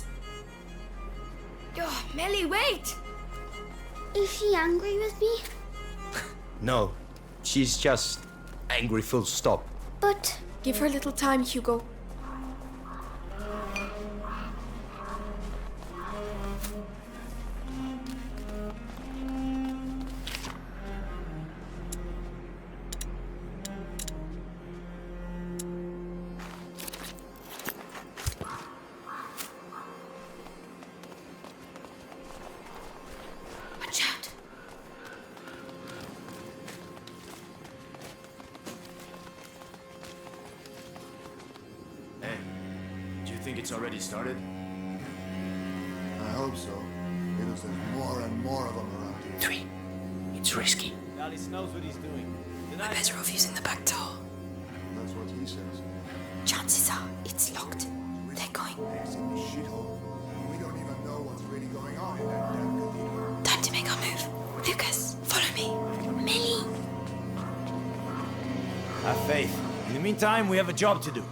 Oh, Melly, wait! Is she angry with me? No, she's just angry full stop. But... Give her a little time, Hugo. It's already started? I hope so. Because there's more and more of them around here. 3. It's risky. Alice knows what he's doing. We're better off using the back door. That's what he says. Chances are it's locked. They're going. It's in the shithole. We don't even know what's really going on in that damn cathedral. Time to make our move. Lucas, follow me. Millie. Have faith. In the meantime, we have a job to do.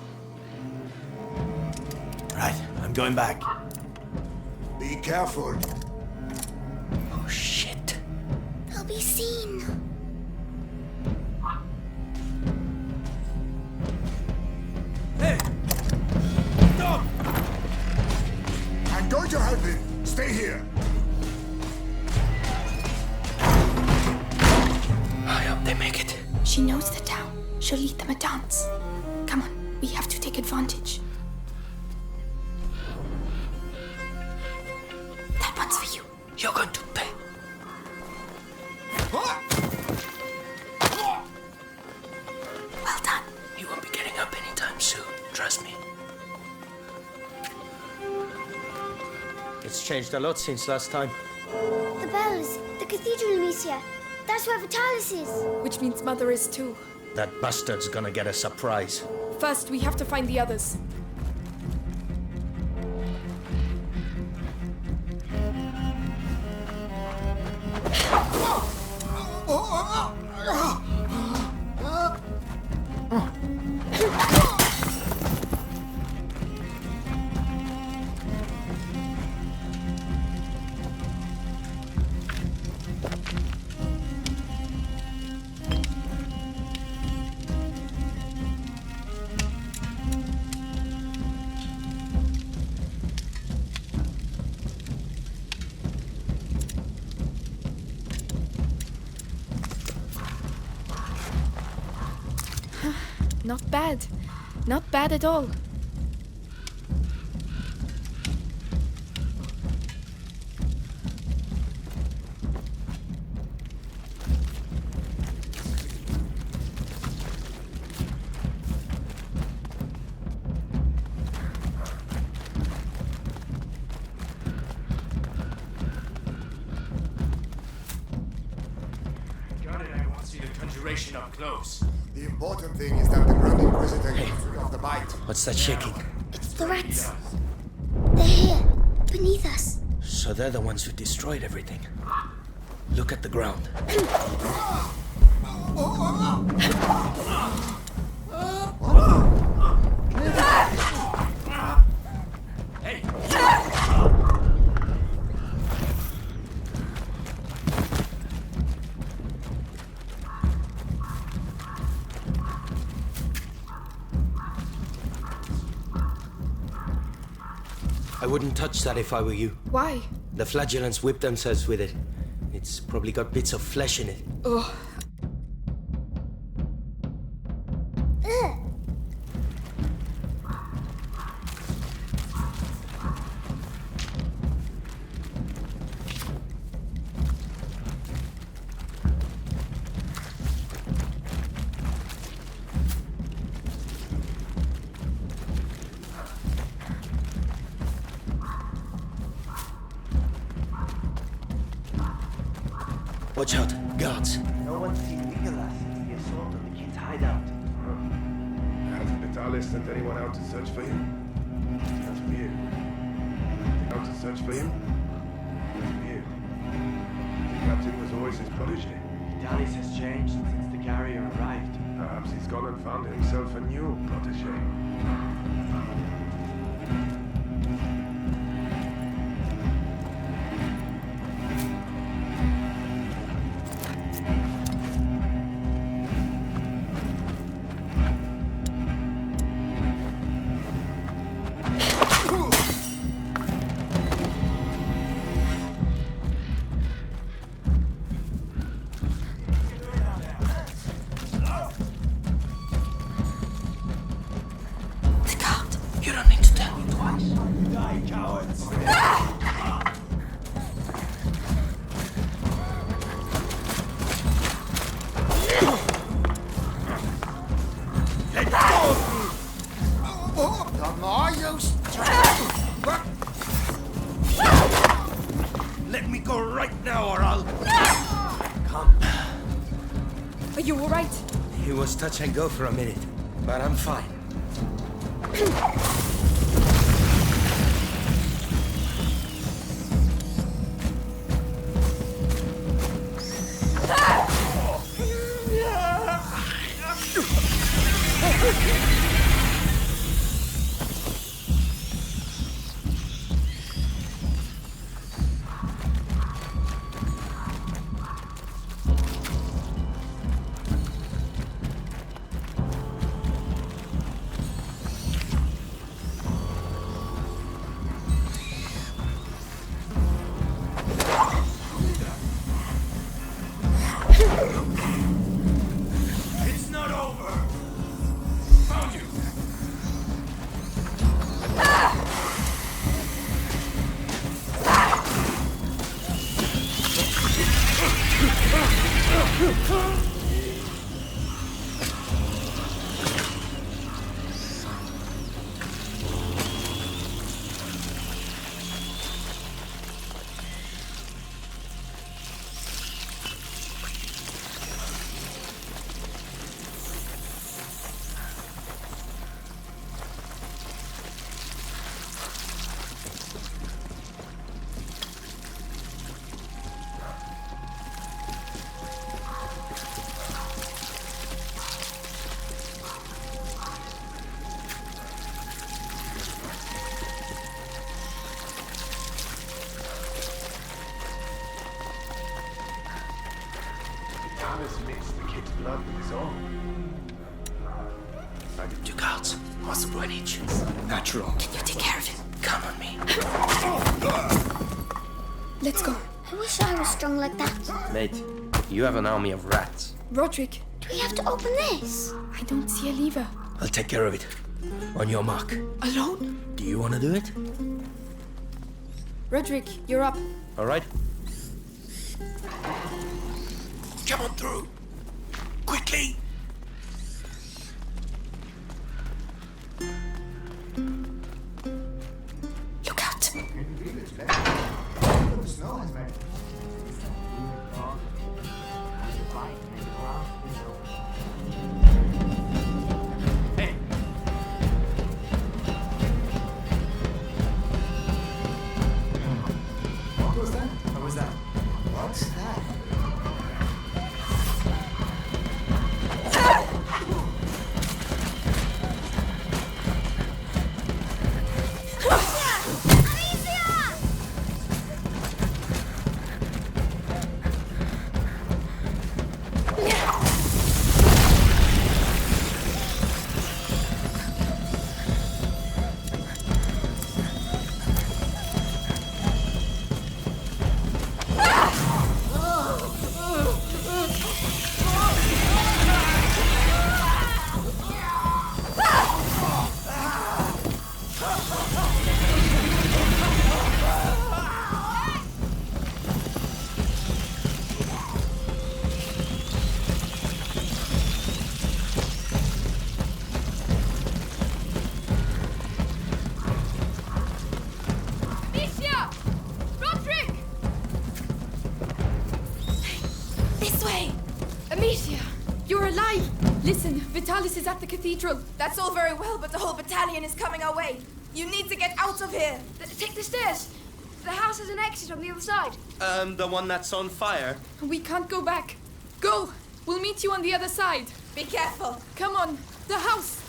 Right, I'm going back. Be careful. be seen. Hey! Stop! I'm going to help him. Stay here. I hope they make it. She knows the town. She'll lead them a dance. Come on, we have to take advantage. That one's for you. You're going to pay. Well done. You won't be getting up anytime soon. Trust me. It's changed a lot since last time. The bells, the cathedral, Amicia. That's where V.I.T.R.I.O.L is. Which means Mother is too. That bastard's gonna get a surprise. First, we have to find the others. Not bad. Not bad at all. I want to see the conjuration up close. The important thing is that the Grand Inquisitor gets rid of the bite. What's that shaking? It's the rats. They're here, beneath us. So they're the ones who destroyed everything. Look at the ground. I wouldn't touch that if I were you. Why? The flagellants whip themselves with it. It's probably got bits of flesh in it. Ugh. Watch out, guards. No one's seen Nicholas since the assault on the kid's hideout. Hasn't Vitalis sent anyone out to search for him? That's weird. Out to search for him? That's weird. The captain was always his protege. Vitalis has changed since the carrier arrived. Perhaps he's gone and found himself a new protege. Let me go right now or I'll... Come. Are you alright? It was touch and go for a minute, but I'm fine. It's not over! Found you! Mixed the kid's blood with his own. 2 cards. Possible any chance. Natural. Can you take care of him? Come on me. Let's go. I wish I was strong like that. Mate, you have an army of rats. Roderick. Do we have to open this? I don't see a lever. I'll take care of it. On your mark. Alone? Do you want to do it? Roderick, you're up. All right. Come on through. Quickly. Look out. Snow has made Hey. What was that? What was that? What's that? Listen, V.I.T.R.I.O.L is at the cathedral. That's all very well, but the whole battalion is coming our way. You need to get out of here. Take the stairs. The house has an exit on the other side. The one that's on fire. We can't go back. Go! We'll meet you on the other side. Be careful. Come on, the house.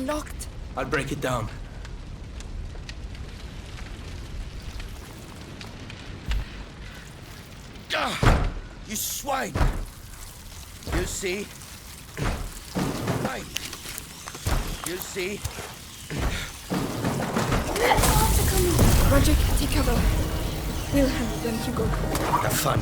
Locked. I'll break it down. You swine! You see? Right. You see? Roderick, take cover. We'll handle them, Hugo. Have fun.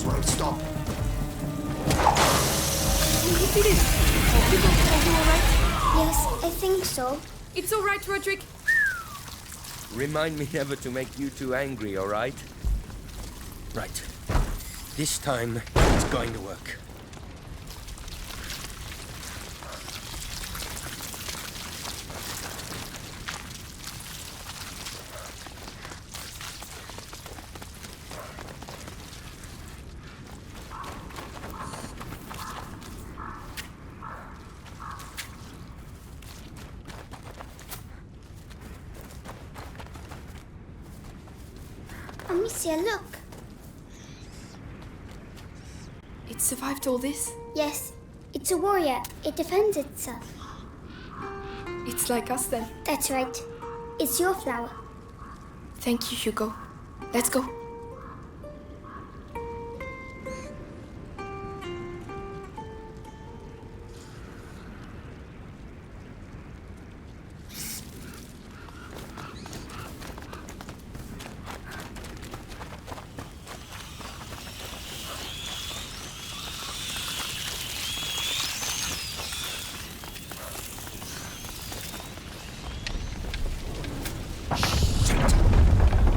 world stop. We did it! Hugo, are you alright? Yes, I think so. It's alright, Roderick. Remind me never to make you too angry, all right? Right. This time, it's going to work. Amicia, look. It survived all this? Yes, it's a warrior. It defends itself. It's like us then. That's right. It's your flower. Thank you, Hugo. Let's go.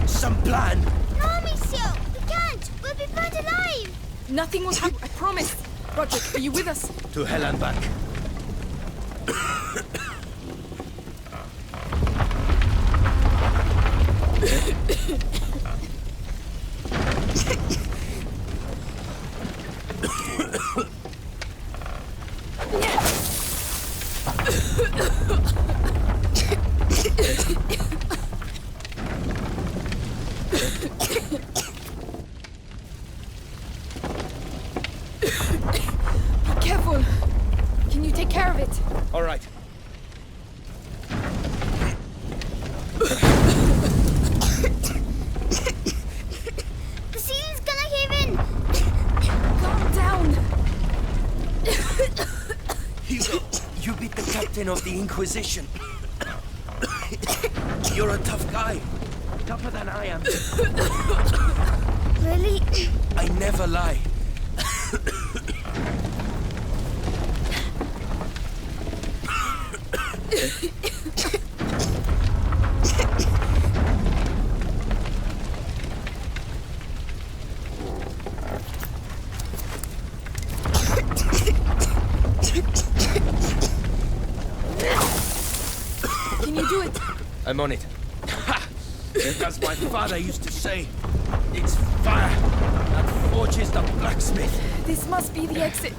Some plan! No, Amicia! We can't! We'll be burned alive! Nothing will happen, I promise. Roderick, are you with us? To hell and back. Be careful. Can you take care of it? All right. The ceiling's gonna cave in! Calm down. Hugo, you beat the captain of the Inquisition. You're a tough guy. Tougher than I am. Really? I never lie. Can you do it? I'm on it. As my father used to say, it's fire that forges the blacksmith. This must be the exit.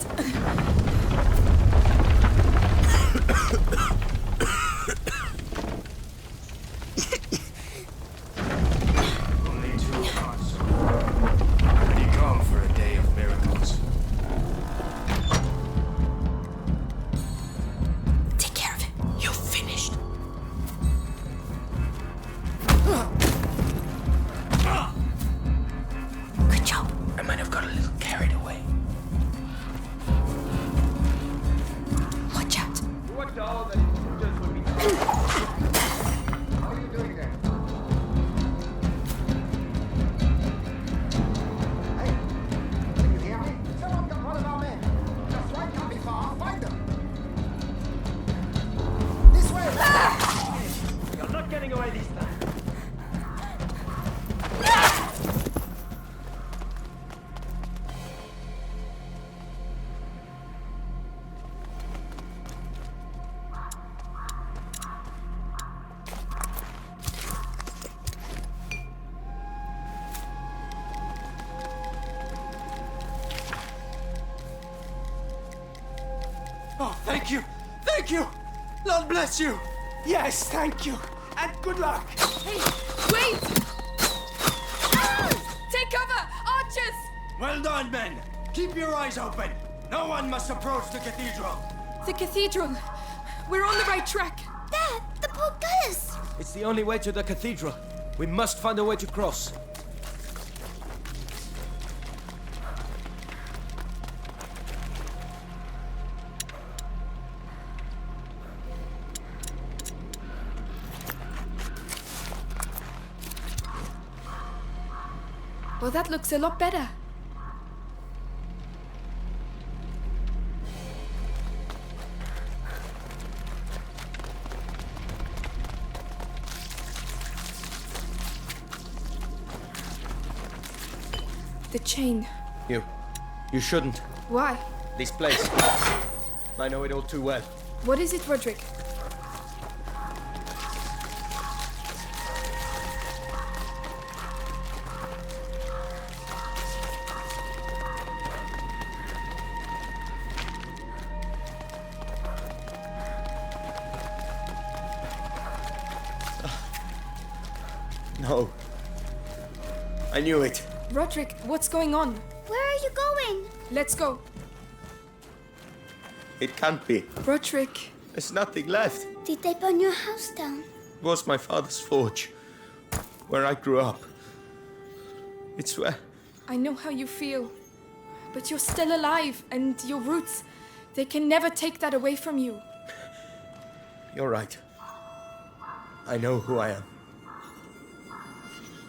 Only 2 hearts. Ready come for a day of miracles. Take care of it. You're finished. Good job. I might have got a little carried away. Watch out. What all the soldiers will be How are you doing there? Hey, can you hear me? Someone got one of our men. That's right, can't be far. Find them. This way! You're not getting away this time. Oh, thank you! Thank you! Lord bless you! Yes, thank you! And good luck! Hey, wait! Take cover! Archers! Well done, men! Keep your eyes open! No one must approach the cathedral! The cathedral. We're on the right track. There! The portcullis! It's the only way to the cathedral. We must find a way to cross. Well, that looks a lot better. The chain. You shouldn't. Why? This place. I know it all too well. What is it, Roderick? No. I knew it. Roderick, what's going on? Where are you going? Let's go. It can't be. Roderick. There's nothing left. Did they burn your house down? It was my father's forge, where I grew up. It's where... I know how you feel, but you're still alive, and your roots, they can never take that away from you. You're right. I know who I am.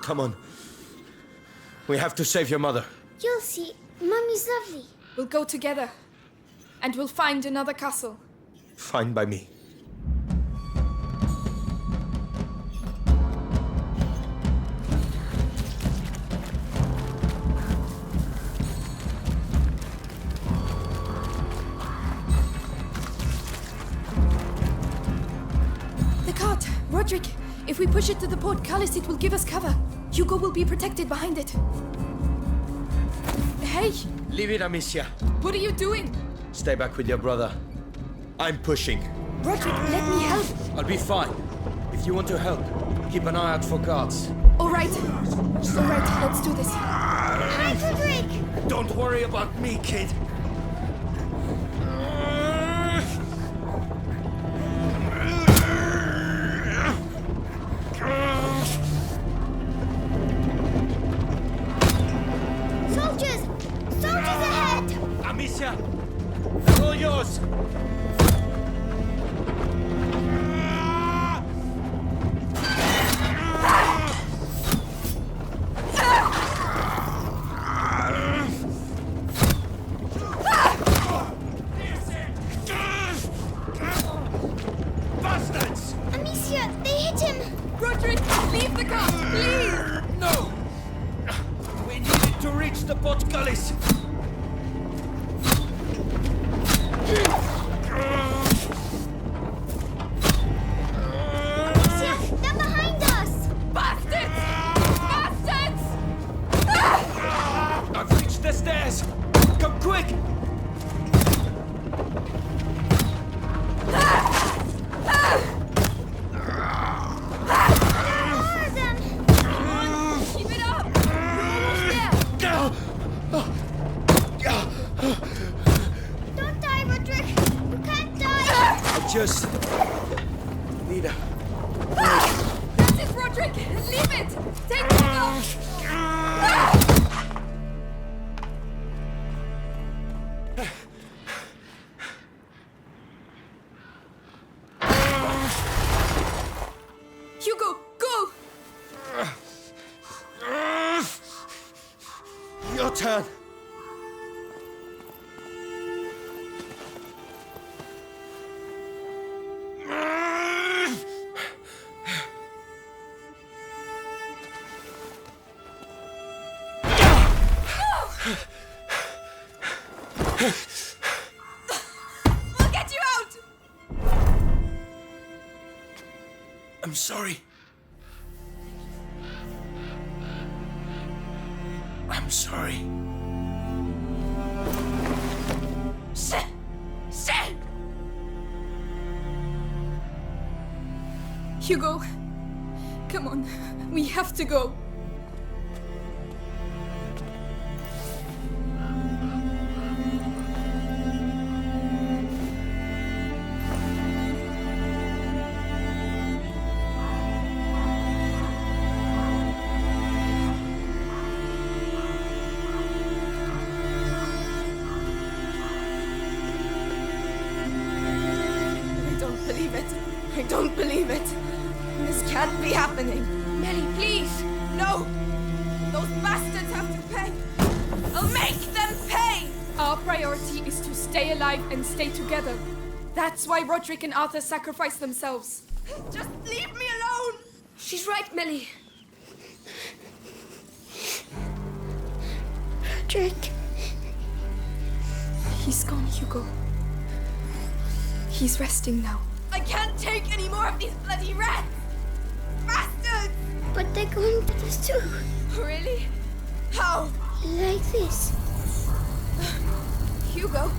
Come on. We have to save your mother. You'll see. Mummy's lovely. We'll go together, and we'll find another castle. Fine by me. The cart! Roderick! If we push it to the portcullis, it will give us cover. Hugo will be protected behind it. Hey! Leave it, Amicia. What are you doing? Stay back with your brother. I'm pushing. Roderick, let me help. I'll be fine. If you want to help, keep an eye out for guards. All right, let's do this. Hi, Roderick! Don't worry about me, kid. Soldiers! Soldiers ahead! Amicia! All yours! Bastards! Amicia, they hit him! Roderick, leave the car, please! No! We needed to reach the portcullis! Amicia, they're behind us! Bastards! Bastards! I've reached the stairs! Come quick! Keep it up! You're almost there! Don't die, Roderick! You can't die! I just need a... That's it, Roderick! Leave it! Take cover! Hugo, go! Your turn! We'll get you out! I'm sorry. I'm sorry. Shit! Hugo, come on. We have to go. I don't believe it. This can't be happening. Melly, please! No! Those bastards have to pay! I'll make them pay! Our priority is to stay alive and stay together. That's why Roderick and Arthur sacrificed themselves. Just leave me alone! She's right, Melly. Patrick. He's gone, Hugo. He's resting now. I can't take any more of these bloody rats! Bastards! But they're going with us too. Really? How? Like this. Hugo,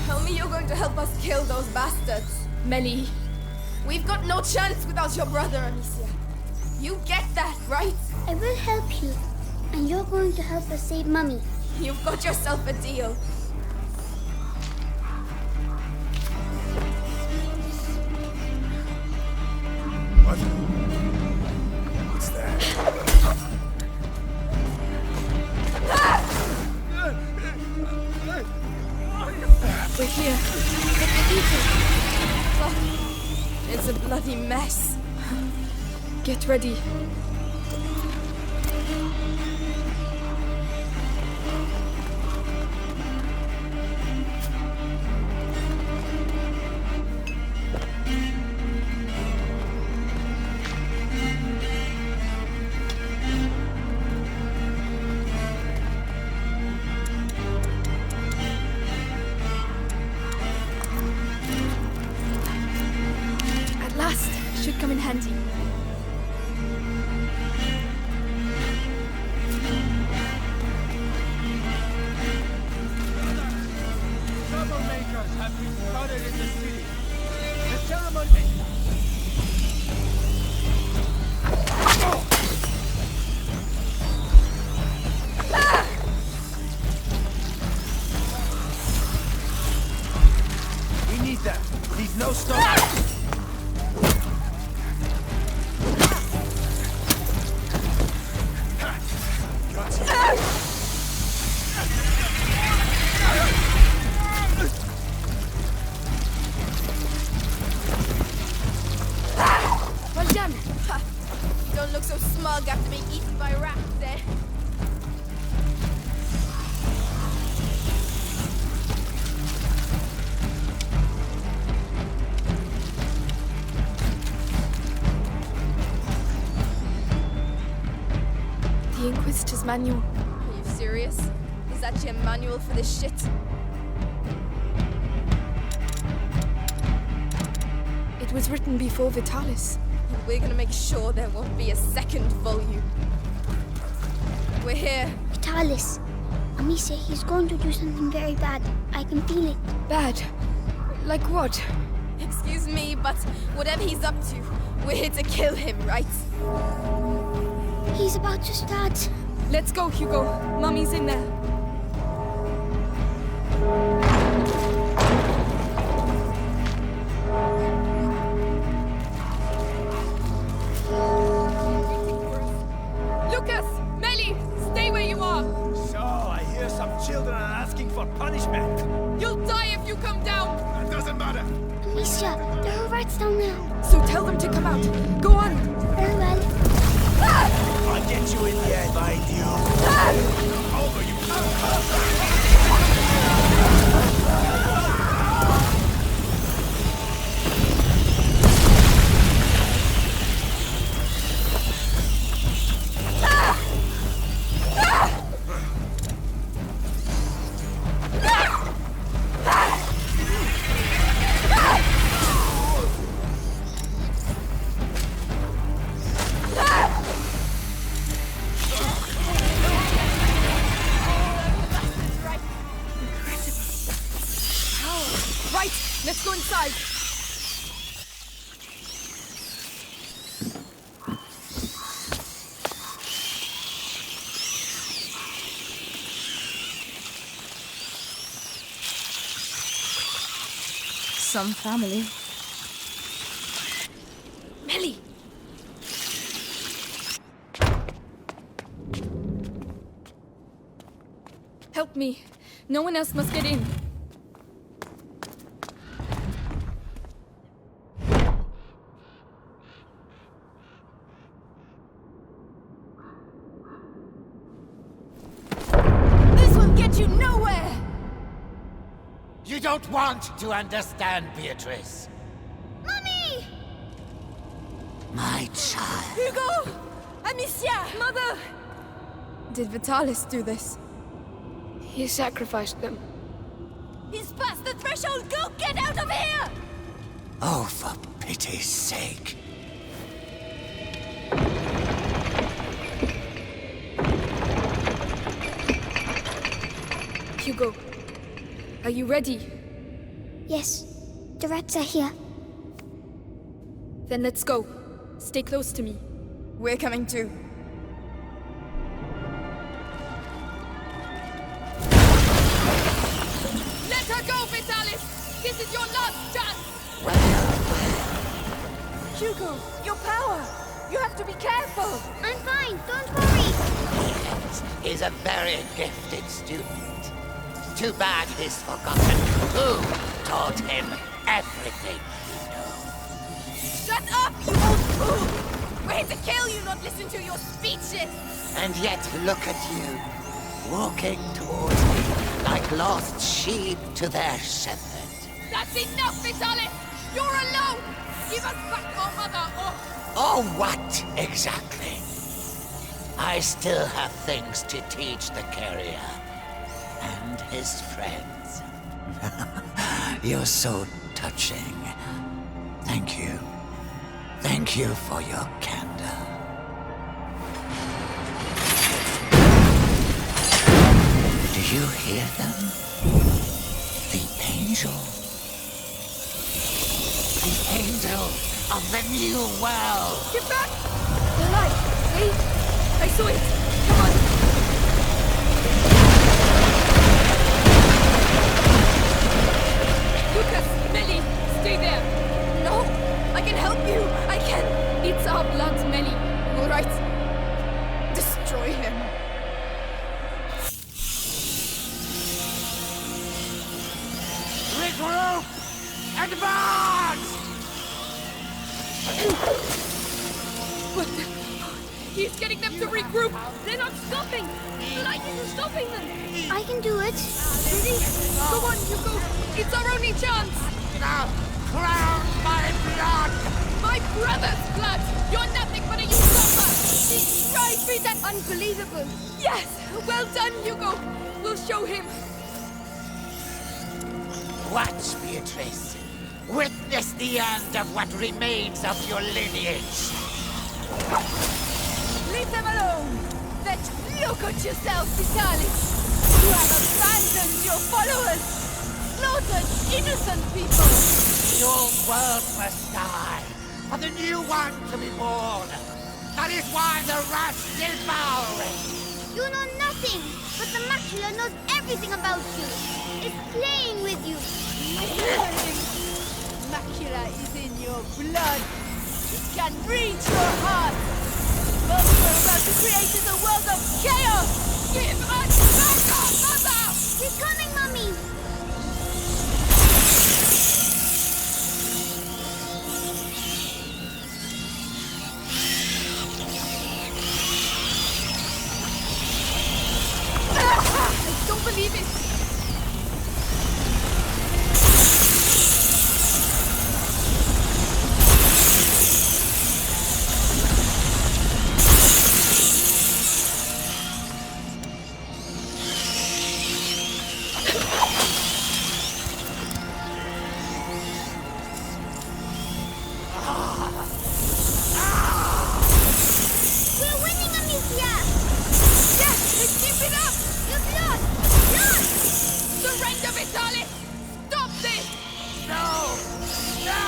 tell me you're going to help us kill those bastards. Melly, we've got no chance without your brother, Amicia. You get that, right? I will help you. And you're going to help us save Mummy. You've got yourself a deal. What? What's that? We're here. The cathedral. It's a bloody mess. Get ready. Should come in handy. Troublemakers have been spotted in the city. The ceremony... We need them. Leave no stone. Well done. Ha. You don't look so smug after being eaten by rats, eh? The Inquisitor's manual. Are you serious? There's actually a manual for this shit? It was written before V.I.T.R.I.O.L. We're gonna make sure there won't be a second volume. We're here. V.I.T.R.I.O.L. Amicia, he's going to do something very bad. I can feel it. Bad? Like what? Excuse me, but whatever he's up to, we're here to kill him, right? He's about to start. Let's go, Hugo. Mummy's in there. Lucas! Melly! Stay where you are! So, I hear some children are asking for punishment. You'll die if you come down! That doesn't matter. Amicia, there are rats down there. So tell them to come out. Go on! Very well. I'll get you in the end, mind you. Over, you. Let's go inside! Some family. Melly! Help me. No one else must get in. You nowhere! You don't want to understand, Beatrice. Mummy! My child. Hugo! Amicia! Mother! Did V.I.T.R.I.O.L do this? He sacrificed them. He's past the threshold! Go get out of here! Oh, for pity's sake. Hugo, are you ready? Yes, the rats are here. Then let's go. Stay close to me. We're coming too. Let her go, V.I.T.R.I.O.L! This is your last chance! Hugo, your power! You have to be careful! I'm fine, don't worry! Yes, he's a very gifted student. Too bad he's forgotten who taught him everything he knows. Shut up, you old fool! We're here to kill you, not listen to your speeches! And yet look at you, walking towards me like lost sheep to their shepherd. That's enough, V.I.T.R.I.O.L! You're alone! Give us back our mother, or... Oh, what exactly? I still have things to teach the carrier and his friends. You're so touching. Thank you. Thank you for your candor. Do you hear them? The angel. The angel of the new world. Get back! The light! See? I saw it! Come on! Lucas! Melly! Stay there! No! I can help you! I can! It's our blood, Melly. Alright. Destroy him. Regroup! Advance! What the... He's getting them to regroup! They're not stopping! The light isn't stopping them! I can do it. Ready? Go on, Hugo! It's our only chance! Now, crown my blood! My brother's blood! You're nothing but a usurper! He tried me, that unbelievable! Yes! Well done, Hugo! We'll show him! Watch, Beatrice. Witness the end of what remains of your lineage. Leave them alone! Then look at yourself, V.I.T.R.I.O.L! You have abandoned your followers! Slaughtered innocent people! The old world must die, for the new one to be born. That is why the rats devour it. You know nothing, but the macula knows everything about you. It's playing with you. Macula is in your blood. It can reach your heart. What we're about to create is a world of chaos. Give us back our mother! She's coming, Mommy. I don't believe it! We're winning, Amicia! Yes! Let's keep it up! You've lost! Lost! Surrender, V.I.T.R.I.O.L! Stop this! No! No!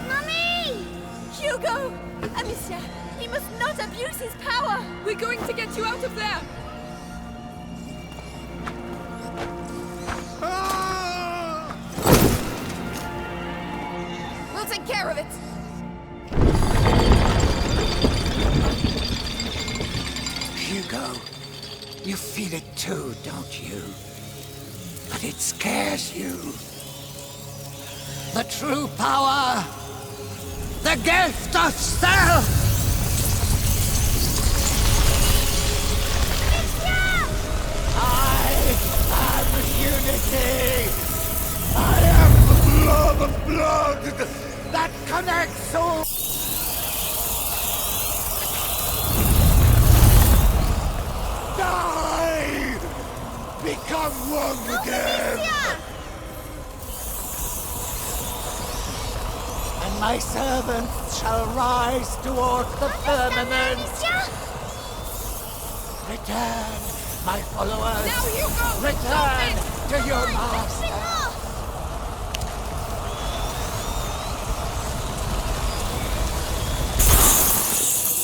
Mommy! Hugo! Amicia, he must not abuse his power! We're going to get you out of there! We'll take care of it! Hugo, you feel it too, don't you? But it scares you. The true power! The gift of self! Amicia! next soul! Die! Become one again! And my servants shall rise towards the firmament! Return, my followers! Now, Hugo! Return to your master!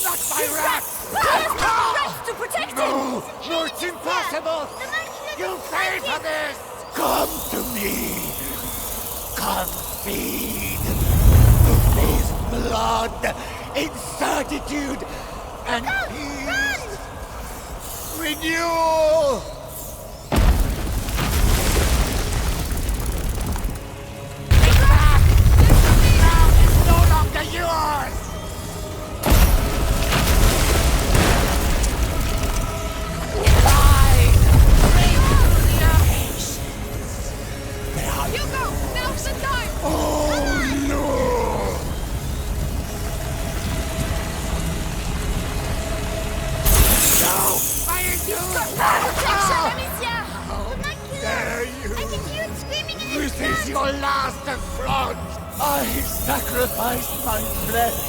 Not my rat! To protect him! No, it's impossible! You'll pay for this! Come to me! Come feed! This blood, incertitude, and peace! Renewal! It's back! Now it's no longer yours! Hugo, now's the time! Oh no! No! I do! Dare you! I can hear it screaming in This is your last affront! I sacrificed my flesh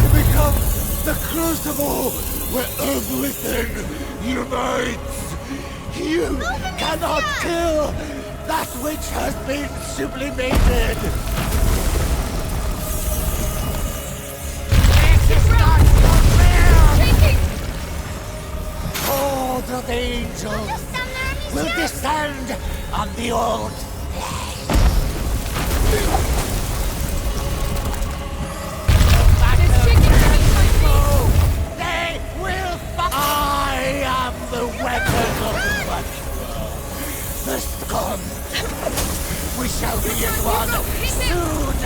to become the Crucible where everything unites! You cannot kill that which has been sublimated! This is not your will! Hordes of angels will descend on the old flesh! They will I am the weapon of the one. The scum! We shall be as one! Soon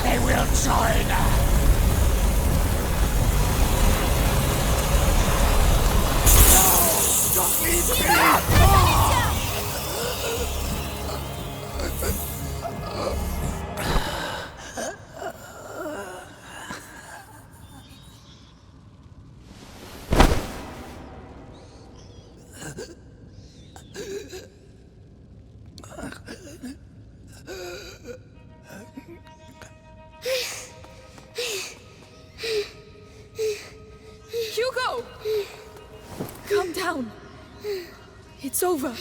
they will join us! No! Don't leave me! Hugo! Calm down. It's over.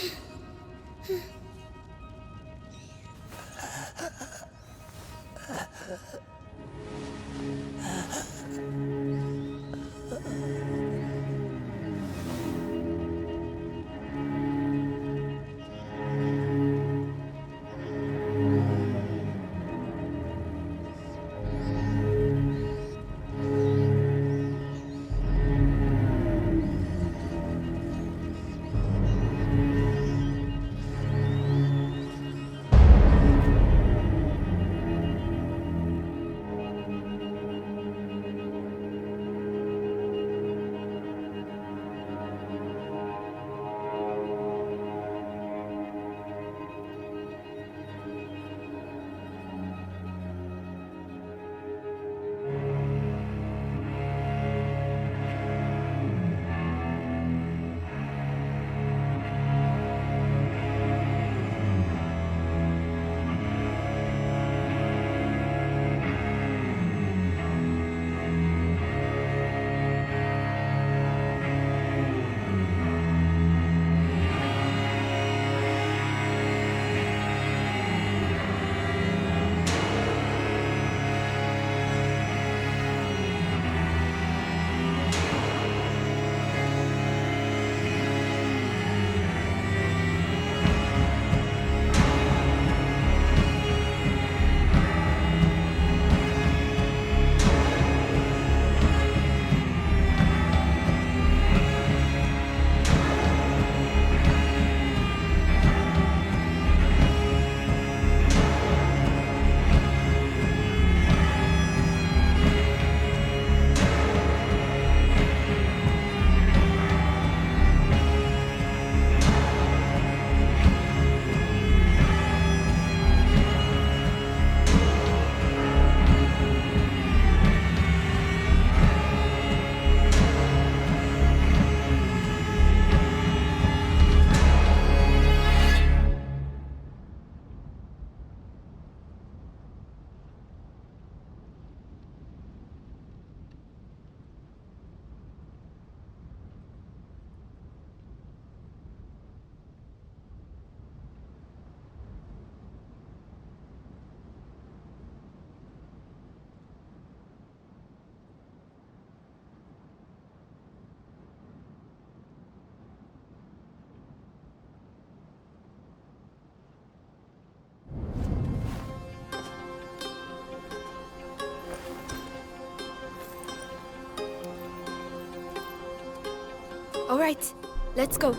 Alright, let's go.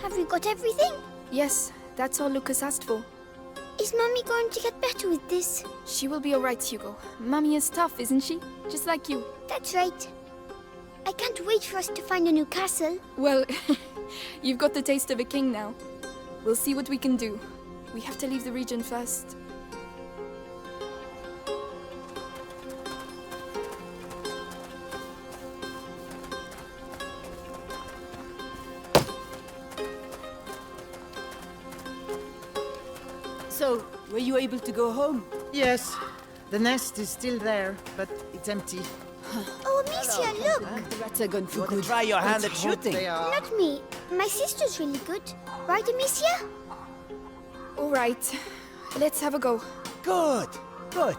Have we got everything? Yes, that's all Lucas asked for. Is Mummy going to get better with this? She will be alright, Hugo. Mummy is tough, isn't she? Just like you. That's right. I can't wait for us to find a new castle. Well, you've got the taste of a king now. We'll see what we can do. We have to leave the region first. So, were you able to go home? Yes. The nest is still there, but it's empty. Oh, Amicia, look! The rats are gone for Want to good. try your hand at Let's hope shooting? they are. Not me. My sister's really good. Right, Amicia? Alright, let's have a go. Good, good.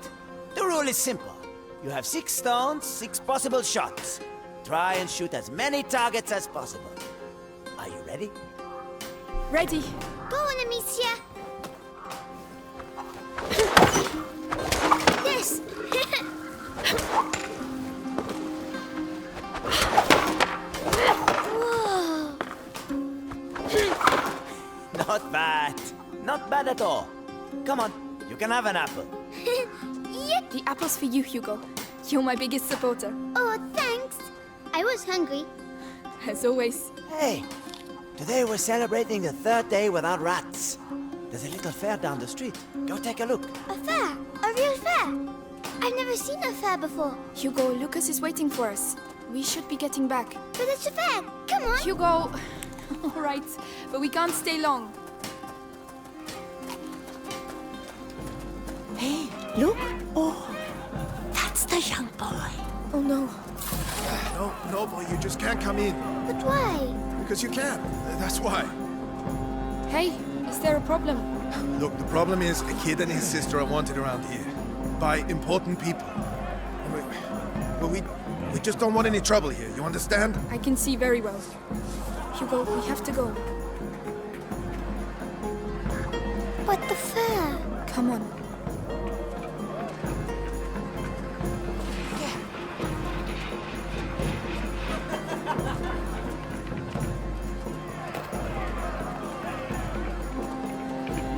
The rule is simple. You have 6 stones, 6 possible shots. Try and shoot as many targets as possible. Are you ready? Ready. Go on, Amicia. Yes! Whoa! Not bad. Not bad at all. Come on, you can have an apple. Yep. The apple's for you, Hugo. You're my biggest supporter. Oh, thanks. I was hungry. As always. Hey, today we're celebrating the 3rd day without rats. There's a little fair down the street. Go take a look. A fair? A real fair? I've never seen a fair before. Hugo, Lucas is waiting for us. We should be getting back. But it's a fair. Come on. Hugo! Alright, but we can't stay long. Hey, look. Oh, that's the young boy. Oh no. No, boy, you just can't come in. But why? Because you can. That's why. Hey, is there a problem? Look, the problem is a kid and his sister are wanted around here. By important people. We just don't want any trouble here, you understand? I can see very well. Hugo, we have to go. But the fair. Come on.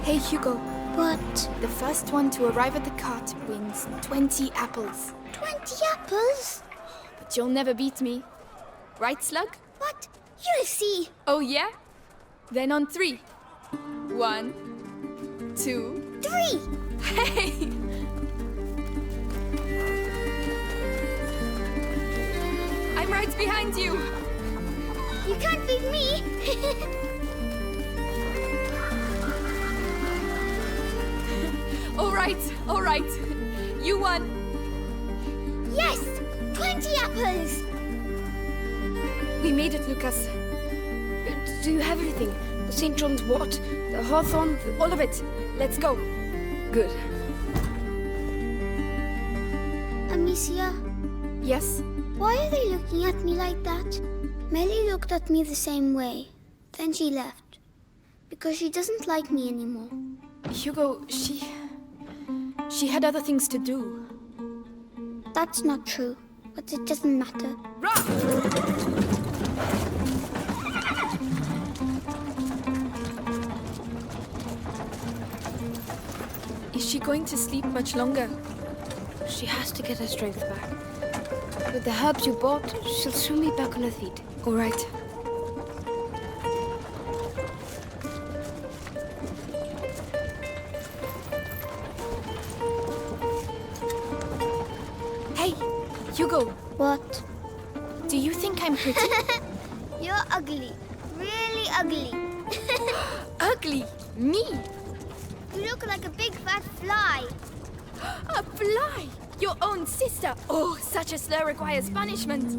Hey, Hugo. What? The first one to arrive at the cart wins 20 apples. 20 apples? But you'll never beat me. Right, Slug? What? You'll see. Oh, yeah? Then on 3. 1, 2... 3! Hey! I'm right behind you! You can't beat me! All right. You won. Yes! 20 apples! We made it, Lucas. Do you have everything? The St. John's wort, the Hawthorn, all of it. Let's go. Good. Amicia? Yes? Why are they looking at me like that? Melly looked at me the same way. Then she left. Because she doesn't like me anymore. Hugo, she had other things to do. That's not true, but it doesn't matter. Is she going to sleep much longer? She has to get her strength back. With the herbs you bought, she'll soon be back on her feet. All right. Hey, Hugo. What? Do you think I'm pretty? You're ugly. Really ugly. Ugly? Me? You look like a big fat fly. A fly? Your own sister? Oh, such a slur requires punishment.